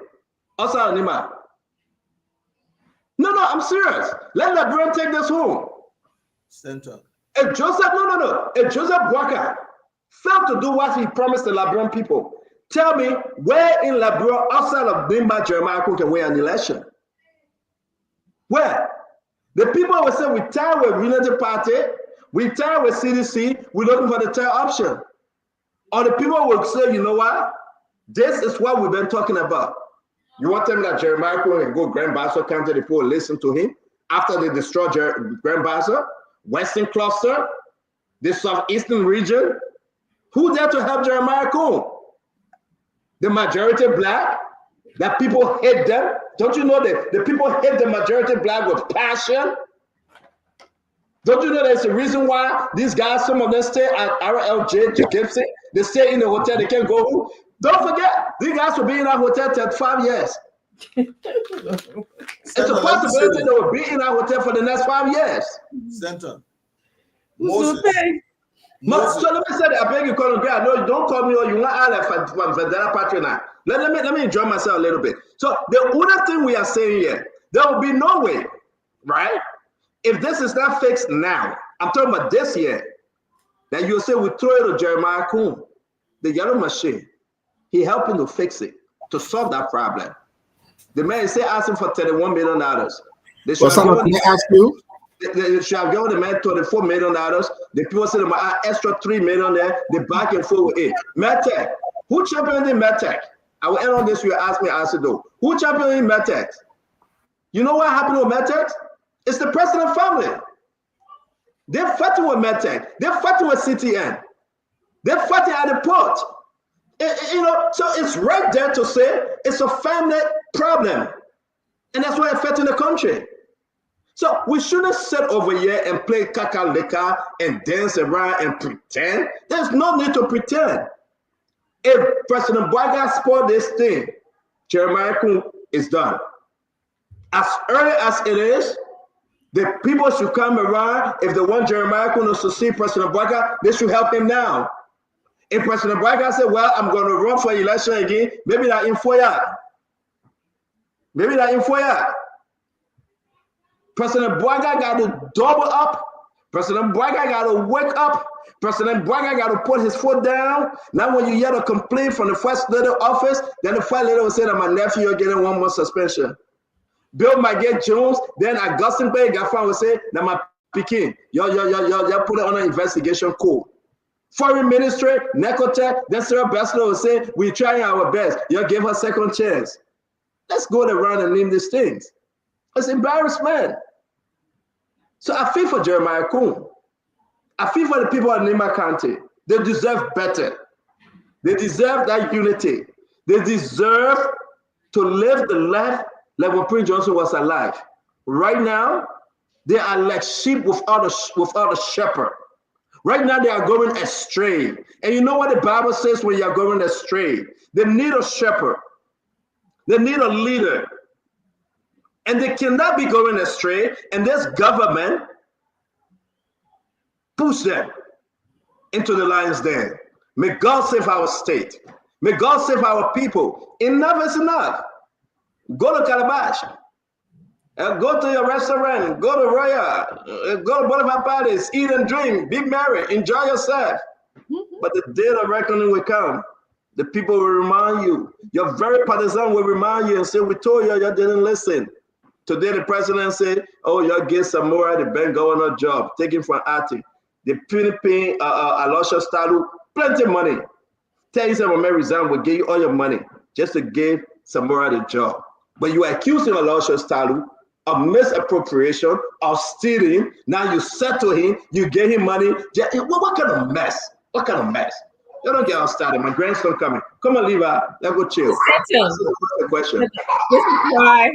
outside of Nima. No, I'm serious. Let LeBron take this home. Center. If Joseph, if Joseph Boyga failed to do what he promised the LeBron people, tell me where in LeBron outside of Bimba Jeremiah Kuhn can win an election? Where? The people will say we tired with Unity Party, we tired with CDC, we're looking for the third option. Or the people will say, you know what? This is what we've been talking about. You want them that Jeremiah Cole and go Grand Bassa County, the people listen to him after they destroy Grand Bassa, Western Cluster, the Southeastern region. Who there to help Jeremiah Cole? The majority black, that people hate them. Don't you know that the people hate the majority black with passion? Don't you know there's a reason why these guys, some of them stay at RLJ, Gibson, they stay in the hotel, they can't go home. Don't forget, these guys will be in that hotel 35 years. It's a possibility they will be in that hotel for the next 5 years. Center. Moses. So let me say that I beg you, Colonel Gray. No, don't call me or you want Alex from Vedera Patrona. Let me enjoy myself a little bit. So the other thing we are saying here, there will be no way, right? If this is not fixed now, I'm talking about this year, that you'll say we throw it to Jeremiah Cole, the yellow machine. He helping to fix it, to solve that problem. The man say asking for $31 million. They should have given the man $24 million. The people say extra $3 million there. They back and forth with it. Medtech. Who championed in Medtech? I will end on this. You ask me, answer though. Who championed in Medtech? You know what happened with Medtech? It's the president family. They're fighting with Medtech. They're fighting with CTN. They're fighting at the port. So it's right there to say it's a family problem. And that's why it's affecting the country. So we shouldn't sit over here and play kakaleka and dance around and pretend. There's no need to pretend. If President Boaga spoiled this thing, Jeremiah Cole is done. As early as it is, the people should come around. If they want Jeremiah Cole to succeed President Boaga, they should help him now. If President Boaga said, well, I'm going to run for election again, maybe that in 4 years. Maybe that in 4 years. President Boaga got to double up. President Boaga got to wake up. President Boaga got to put his foot down. Now when you hear a complaint from the first lady office, then the first lady will say that my nephew, you're getting 1 month suspension. Bill might get Jones, then Augustine Bay Gaffan will say that my Peking, you put it on an investigation code. Foreign Ministry, Necotech, then Sarah Bessler will say, we're trying our best. You give her second chance. Let's go around and name these things. It's embarrassment. So I feel for Jeremiah Cole. I feel for the people of Nima County. They deserve better. They deserve that unity. They deserve to live the life like when Prince Johnson was alive. Right now, they are like sheep without a shepherd. Right now, they are going astray. And you know what the Bible says when you are going astray? They need a shepherd. They need a leader. And they cannot be going astray. And this government push them into the lion's den. May God save our state. May God save our people. Enough is enough. Go to Calabash. Go to your restaurant. Go to Royal. Go to Boulevard Palace. Eat and drink. Be merry. Enjoy yourself. But the day of reckoning will come. The people will remind you. Your very partisan will remind you and say, we told you, you didn't listen. Today, the president said, oh, you get Samora, the bank governor job, taken from Ati. The Philippine Aloysius Talu, plenty of money. Tell you some resign will give you all your money just to give Samora the job. But you are accusing Aloysius Talu of misappropriation, of stealing. Now you settle him, you gave him money. What kind of mess? What kind of mess? You don't get all started. My grandson coming. Come on, leave her. Let's go chill. The question. This is why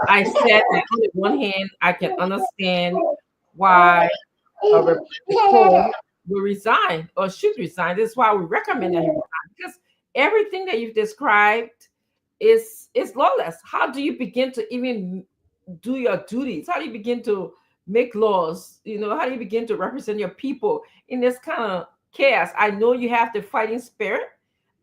I said that on the one hand, I can understand why Cole will resign or should resign. This is why we recommend that he resign, because everything that you've described is lawless. How do you begin to even do your duties? How do you begin to make laws? How do you begin to represent your people in this kind of chaos? I know you have the fighting spirit.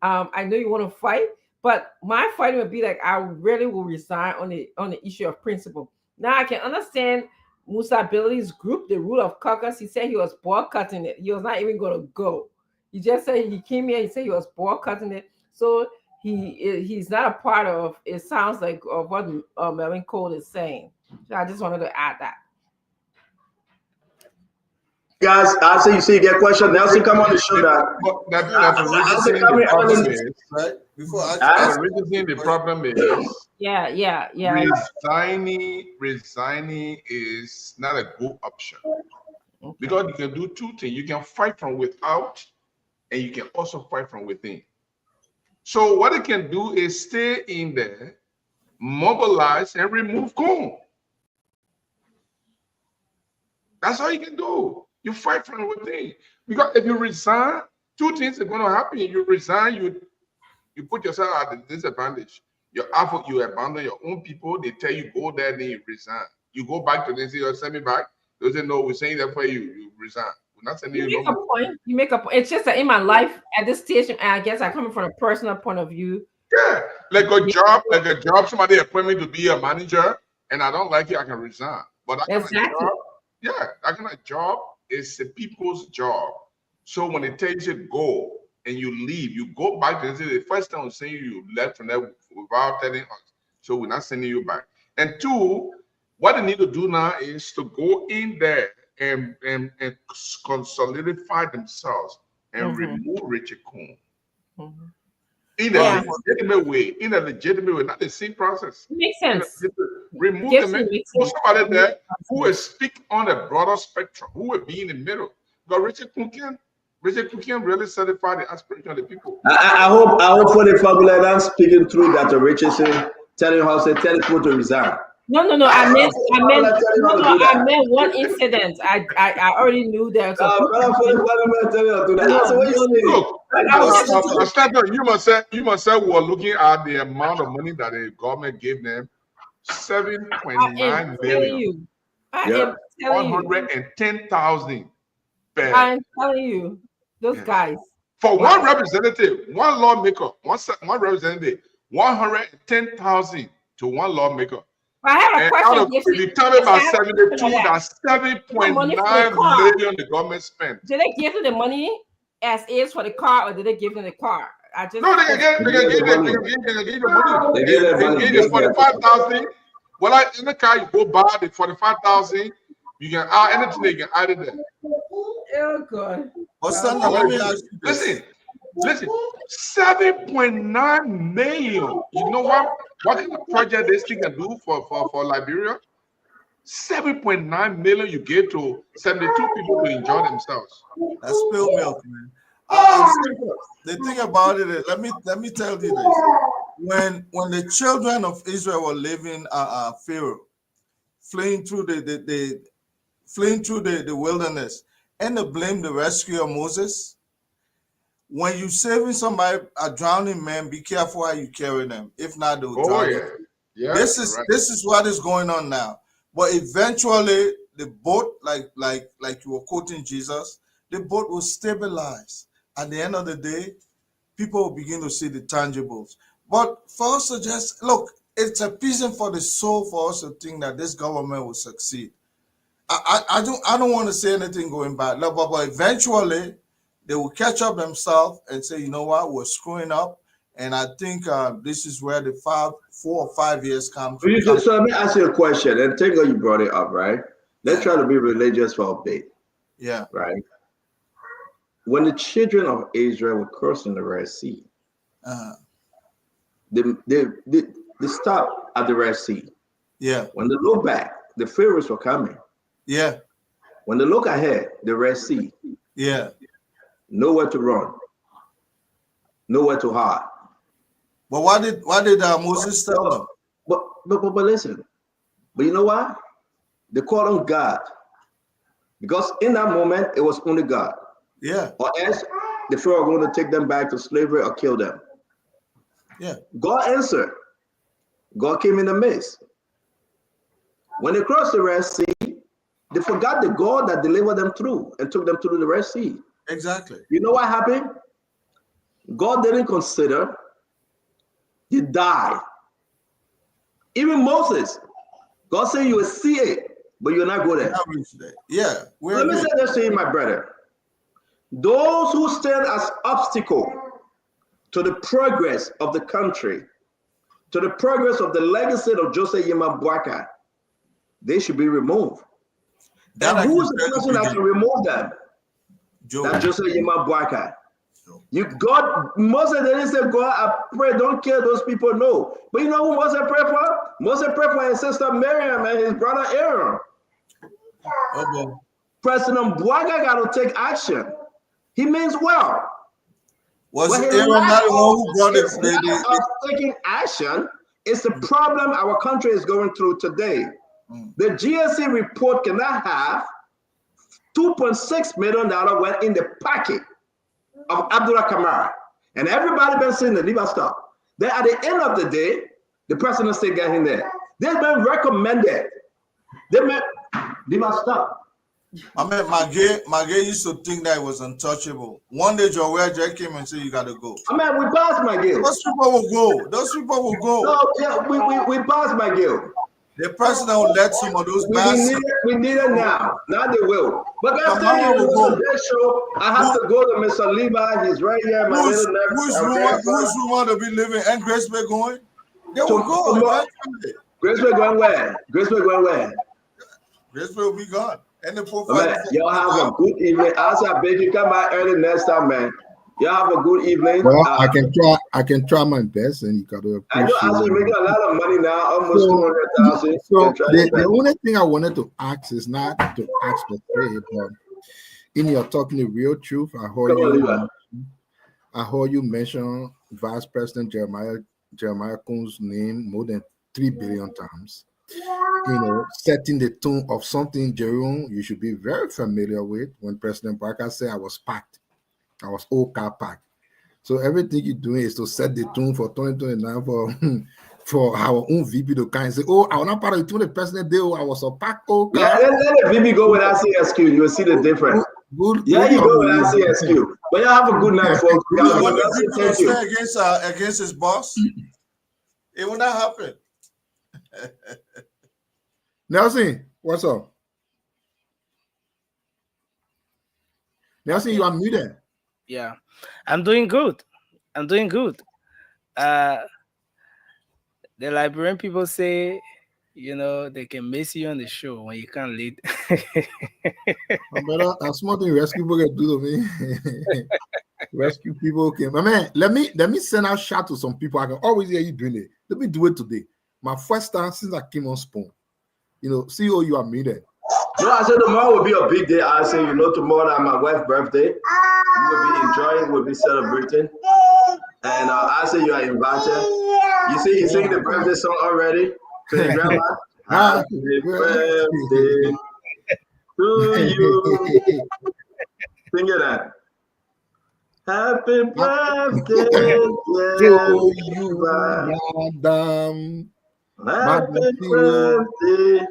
I know you want to fight, but my fighting would be like, I really will resign on the issue of principle. Now I can understand Musa Billy's group, the Rule of Caucus. He said he was boycotting it. He was not even going to go. He just said he came here. He said he was boycotting it. So he's not a part of. It sounds like of what Marvin Cole is saying. So I just wanted to add that. Guys, I see you see their question. Nelson, come on the show now. The problem is, right? Before the problem is Yeah. resigning is not a good option. Because you can do two things. You can fight from without, and you can also fight from within. So what it can do is stay in there, mobilize, and remove Cole. That's all you can do. You fight from within. Because if you resign, two things are going to happen. You resign, you put yourself at a disadvantage. You abandon your own people. They tell you go there, then you resign. You go back to them, say, send me back. They say, no, we're saying that for you. You resign. We're not sending you no more. You make a point. It's just that in my life at this stage, and I guess I'm coming from a personal point of view. Yeah, like a job, somebody appoint me to be a manager, and I don't like it, I can resign. But that kind of job, that kind of job is the people's job. So when they tell you to go and you leave, you go back to the first time I'm saying you left from there without telling us. So we're not sending you back. And two, what they need to do now is to go in there and solidify themselves and remove Richard Coon. In a legitimate way, not the same process. Makes sense. Remove them. Put somebody there who will speak on a broader spectrum, who will be in the middle. Because Richard Coon can really satisfy the aspiration of the people. I hope for the formula that I'm speaking through Dr. Richardson, telling people to resign. No. I meant one incident. I already knew that. You must say we were looking at the amount of money that the government gave them, 7.9 million. I am telling you. 110,000. I'm telling you, those guys. For one representative, one lawmaker, one representative, 110,000 to one lawmaker. I have a question. If you tell me about 72, that's 7.9 million the government spent. Did they give them the money as is for the car, or did they give them the car? They can give the money. They give you 45,000. Well, in the car, you go buy the 45,000. You can add anything they can add it there. Oh God. Let me ask you this. Listen, 7.9 million. You know what kind of project this thing can do for Liberia? 7.9 million you give to 72 people to enjoy themselves. That's spilled milk, man. The thing about it is, let me tell you this. When the children of Israel were living Pharaoh, fleeing through the wilderness, and they blamed the rescue of Moses. When you're saving somebody, a drowning man, be careful how you carry them. If not, they'll drown. Yeah, this is what is going on now. But eventually, the boat, like you were quoting Jesus, the boat will stabilize. At the end of the day, people will begin to see the tangibles. But for us to just look, it's appeasing for the soul for us to think that this government will succeed. I don't want to say anything going bad, but eventually they will catch up themselves and say, you know what, we're screwing up. And I think this is where the 4 or 5 years comes. So let me ask you a question, and thank God you brought it up, right? Let's try to be religious for a bit. Yeah. Right. When the children of Israel were crossing the Red Sea, they stopped at the Red Sea. Yeah. When they look back, the Pharaohs were coming. Yeah. When they look ahead, the Red Sea. Yeah. Nowhere to run. Nowhere to hide. But why did Moses tell them? But listen. But you know what? They called on God. Because in that moment, it was only God. Yeah. Or else the Pharaoh were going to take them back to slavery or kill them. Yeah. God answered. God came in the midst. When they crossed the Red Sea, they forgot the God that delivered them through and took them through the Red Sea. Exactly. You know what happened? God didn't consider. He died. Even Moses, God said you will see it, but you're not go there. Yeah. Let me say this to you, my brother. Those who stand as obstacle to the progress of the country, to the progress of the legacy of Joseph Yema Boakai, they should be removed. That And I who's can the tell you, person that PD. can remove them? Joe. That Joseph Yema Boakai. You God, Moses didn't say, God, I pray, don't kill those people. No. But you know who Moses prayed for? Moses prayed for his sister Miriam and his brother Aaron. Oh, President Boakai got to take action. He means well. Was But his Aaron lack not the one who brought his the lack of taking action is the problem our country is going through today. The GSC report cannot have $2.6 million went in the pocket of Abdullah Kamara. And everybody been saying the Liba stuff. Then at the end of the day, the president still got in there. They've been recommended. They meant Liba stuff. I mean, Magay used to think that it was untouchable. One day, Joel Jack came and said, "You got to go." I mean, we passed McGill. Those people will go. Those people will go. No, yeah, we passed McGill. The president will let some of those we need it now. Now they will. But guys, Kamara will go. This show, I have to go to Mr. Levi. He's right here. My Who's little rumor to be living and Grace Bay going? They will go. Grace Bay going where? Grace Bay going where? Grace Bay will be gone. And the Man, y'all have a good evening. As I beg you, come out early next time, man. Y'all have a good evening. Well, I can try my best, and you gotta appreciate. I know as you're making a lot of money now, almost 200,000. So the only thing I wanted to ask is not to ask per se, but in your talking the real truth, I heard you mention Vice President Jeremiah Coon's name more than 3 billion times. You know, setting the tone of something, Jerome, you should be very familiar with. When President Barker said I was packed, I was OK packed. So everything you're doing is to set the tone for 2029 for our own VP to kind of say, oh, I was not part of the tune the president did, I was a packed OK. Yeah, let the VP go without CSQ, you'll see the difference. Good, yeah, you go without CSQ. But you have a good night, folks. What the VP will say against his boss? It will not happen. Nelson, what's up? Nelson, you are muted. Yeah, I'm doing good. I'm doing good. The Liberian people say, you know, they can miss you on the show when you can't lead. That's small thing rescue people can do to me. Rescue people can. My man, let me send out shout to some people. I can always hear you doing it. Let me do it today. My first time since I came on Spoon. You know, CEO, you are muted. No, I said tomorrow will be a big day. I say, you know, tomorrow my wife's birthday. We will be enjoying, we'll be celebrating. And I say you are invited. You see, he's singing the birthday song already to his grandma. Happy birthday to you. Sing it out. Happy birthday to you, Madam. Happy birthday.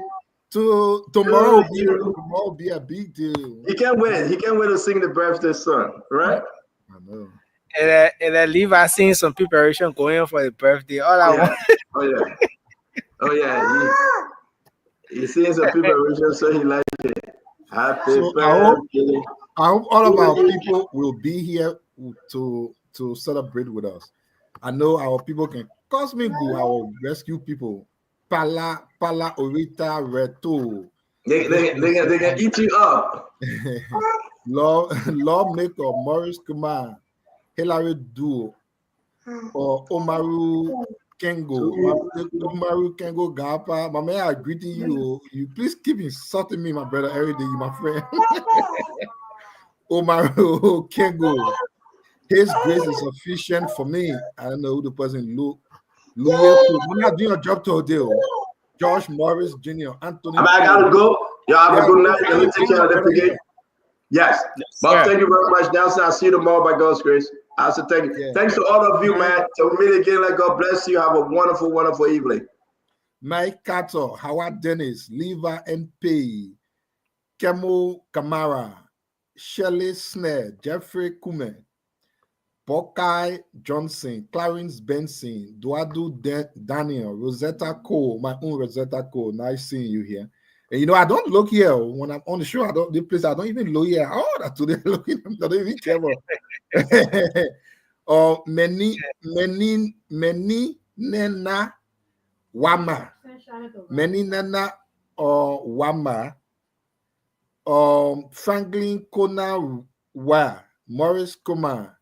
Tomorrow will be a big deal. He can't wait. He can't wait to sing the birthday song, right? I know. And I leave I seeing some preparation going on for the birthday. All I want. Oh yeah. He's seeing some preparation, so he likes it. Happy birthday. I hope all of our people will be here to celebrate with us. I know our people can cause me go. Our rescue people. Pala Orita Reto. They can eat you up. Lawmaker Maurice Kumar, Hilary Duo, or Omaru Kengo. Omaru Kengo Gapa. My man, I greeting you. You please keep insulting me, my brother, every day, you my friend. Omaru Kengo. His grace is sufficient for me. I don't know who the person look. We're not doing a job today. Josh Morris Jr. Anthony. I gotta go. Y'all have a good night. Let me take care of that again. Yes. Bob, thank you very much. Nelson, I'll see you tomorrow by God's grace. I also thank you. Yeah. Thanks to all of you, man. Till we meet again, like God bless you. Have a wonderful, wonderful evening. Mike Cato, Howard Dennis, Lever MP, Kemo Kamara, Shelley Snare, Jeffrey Kume, Buckeye Johnson, Clarence Benson, Duadu Daniel, Rosetta Cole, my own Rosetta Cole. Nice seeing you here. And you know, I don't look here when I'm on the show. I don't even look here. Oh, that's today looking. I don't even care. Many Nena Wama. Many Nena Wama. Franklin Kona Wa, Morris Kumar,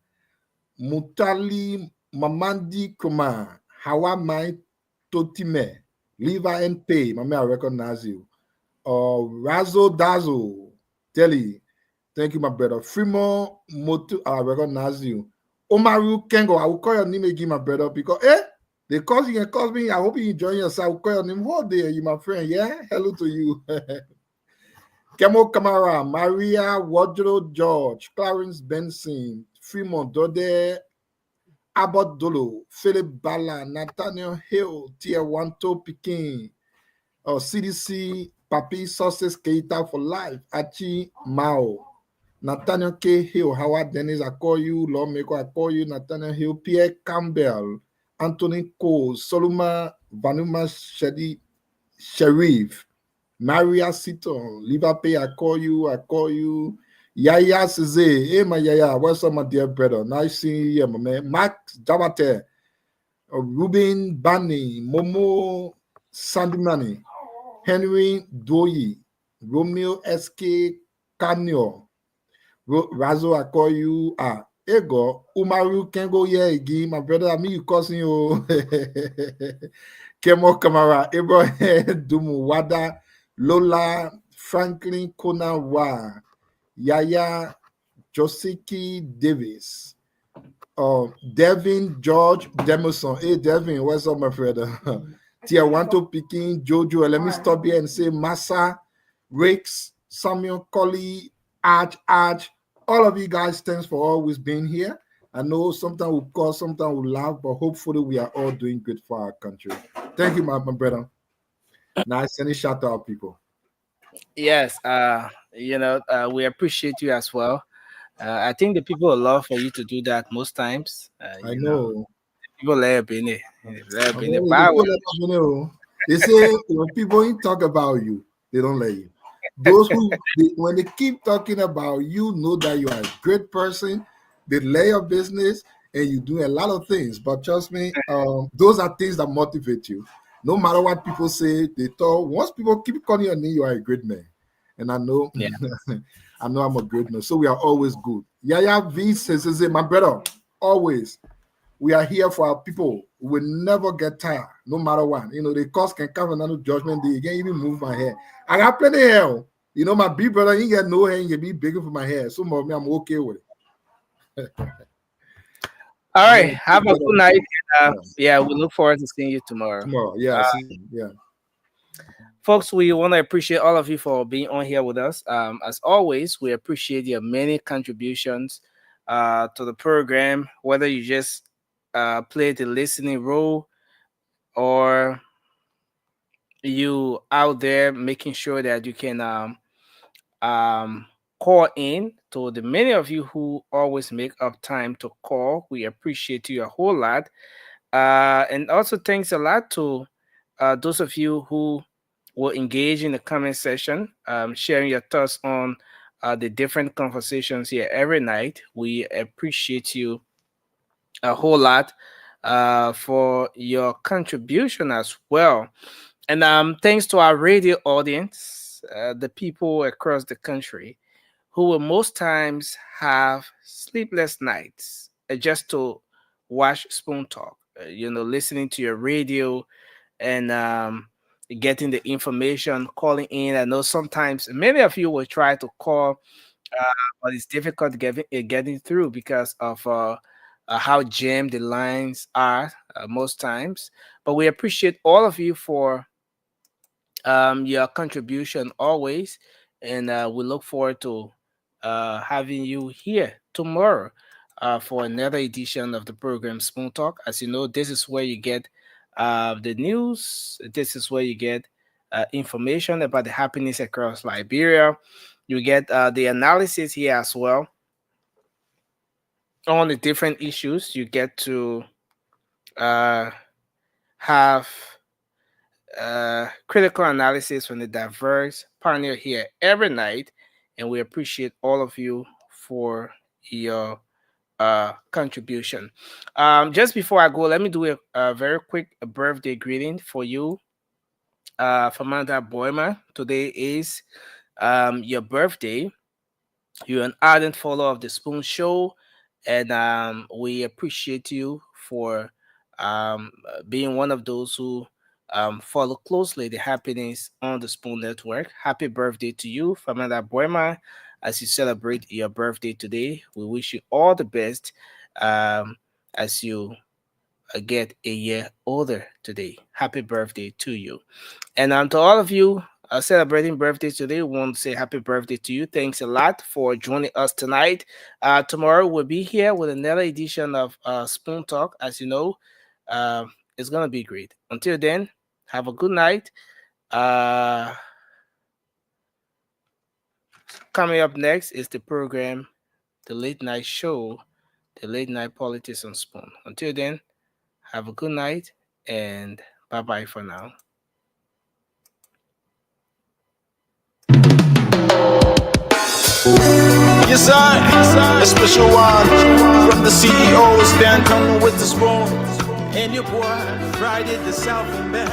Mutali Mamandi Kumar, Hawa Mai Totime, Liva and Pay, Mama, I recognize you. Razo Dazo, Telly, thank you, my brother. Frimo Motu, I recognize you. Omaru Kengo, I will call your name again, my brother, because they call you and call me. I hope you enjoy yourself. I will call your name. What day are you, my friend? Yeah, hello to you. Kemo Kamara, Maria Wadro George, Clarence Benson, Fremont Dode, Abbott Dolo, Philip Bala, Nathaniel Hill, Tier 1 Peking, CDC, Papi Success Keita for Life, Achi Mao, Nathaniel K. Hill, Howard Dennis, I call you, Lawmaker, I call you, Nathaniel Hill, Pierre Campbell, Anthony Cole, Solomon Vanuma Shedi Sharif, Maria Seaton, Liverpool, I call you. Yaya Seze, hey my Yaya, what's up, my dear brother? Nice seeing you, my man. Max Jabate, Ruben Bani, Momo Sandimani, Henry Doyi, Romeo SK Canio, Razo, I call you. Ego, Umaru can go here again, my brother. I mean, you cousin you. Kemo Kamara, Abraham Dumu Wada, Lola, Franklin Konawa, Yaya Josiki Davis, Devin George Demerson. Hey, Devin, what's up, my brother? Tia Wanto Peking, Jojo. Let me stop here and say Massa, Ricks, Samuel Colley, Arch. All of you guys, thanks for always being here. I know sometimes we'll call, sometimes we'll laugh, but hopefully we are all doing good for our country. Thank you, my brother. Nice, any shout out, people. Yes, we appreciate you as well. I think the people will love for you to do that most times. I know. People let it in. Let it in the The power. people let you know. They say when people talk about you, they don't let you. Those when they keep talking about you, know that you are a great person. They lay your business and you do a lot of things. But trust me, those are things that motivate you. No matter what people say, they thought once people keep calling your name, you are a great man. And I know, Yeah. I know I'm a great man. So we are always good. Yaya V says, my brother, always. We are here for our people. We will never get tired, no matter what. The cost can come another judgment day. You can't even move my hair. I got plenty of hair. My big brother, he get no hair, he be bigger for my hair. So me, I'm okay with it. All right. Have a good night. Yeah, we look forward to seeing you tomorrow. Yeah, folks, we want to appreciate all of you for being on here with us. As always, we appreciate your many contributions to the program, whether you just play the listening role or you out there making sure that you can call in. To the many of you who always make up time to call, we appreciate you a whole lot. And also thanks a lot to those of you who will engage in the comment section, sharing your thoughts on the different conversations here every night. We appreciate you a whole lot for your contribution as well. And thanks to our radio audience, the people across the country who will most times have sleepless nights just to watch Spoon Talk, listening to your radio and getting the information, calling in. I know sometimes many of you will try to call, but it's difficult getting through because of how jammed the lines are most times. But we appreciate all of you for your contribution always, and we look forward to having you here tomorrow for another edition of the program Spoon Talk. As you know, this is where you get the news. This is where you get information about the happenings across Liberia. You get the analysis here as well on the different issues. You get to have critical analysis from the diverse panel here every night, and we appreciate all of you for your contribution. Just before I go, let me do a very quick birthday greeting for you, Famanda Boyma. Today is your birthday. You're an ardent follower of the Spoon Show, and we appreciate you for being one of those who follow closely the happenings on the Spoon Network. Happy birthday to you, Famila Buema, as you celebrate your birthday today. We wish you all the best as you get a year older today. Happy birthday to you. And to all of you celebrating birthdays today, we want to say happy birthday to you. Thanks a lot for joining us tonight. Tomorrow we'll be here with another edition of Spoon Talk. As you know, it's going to be great. Until then, have a good night. Coming up next is the program, The Late Night Show, The Late Night Politics on Spoon. Until then, have a good night and bye-bye for now. Yes, I, a special one from the CEOs, Dan coming with the spoon. And your boy, Friday the Southern Band.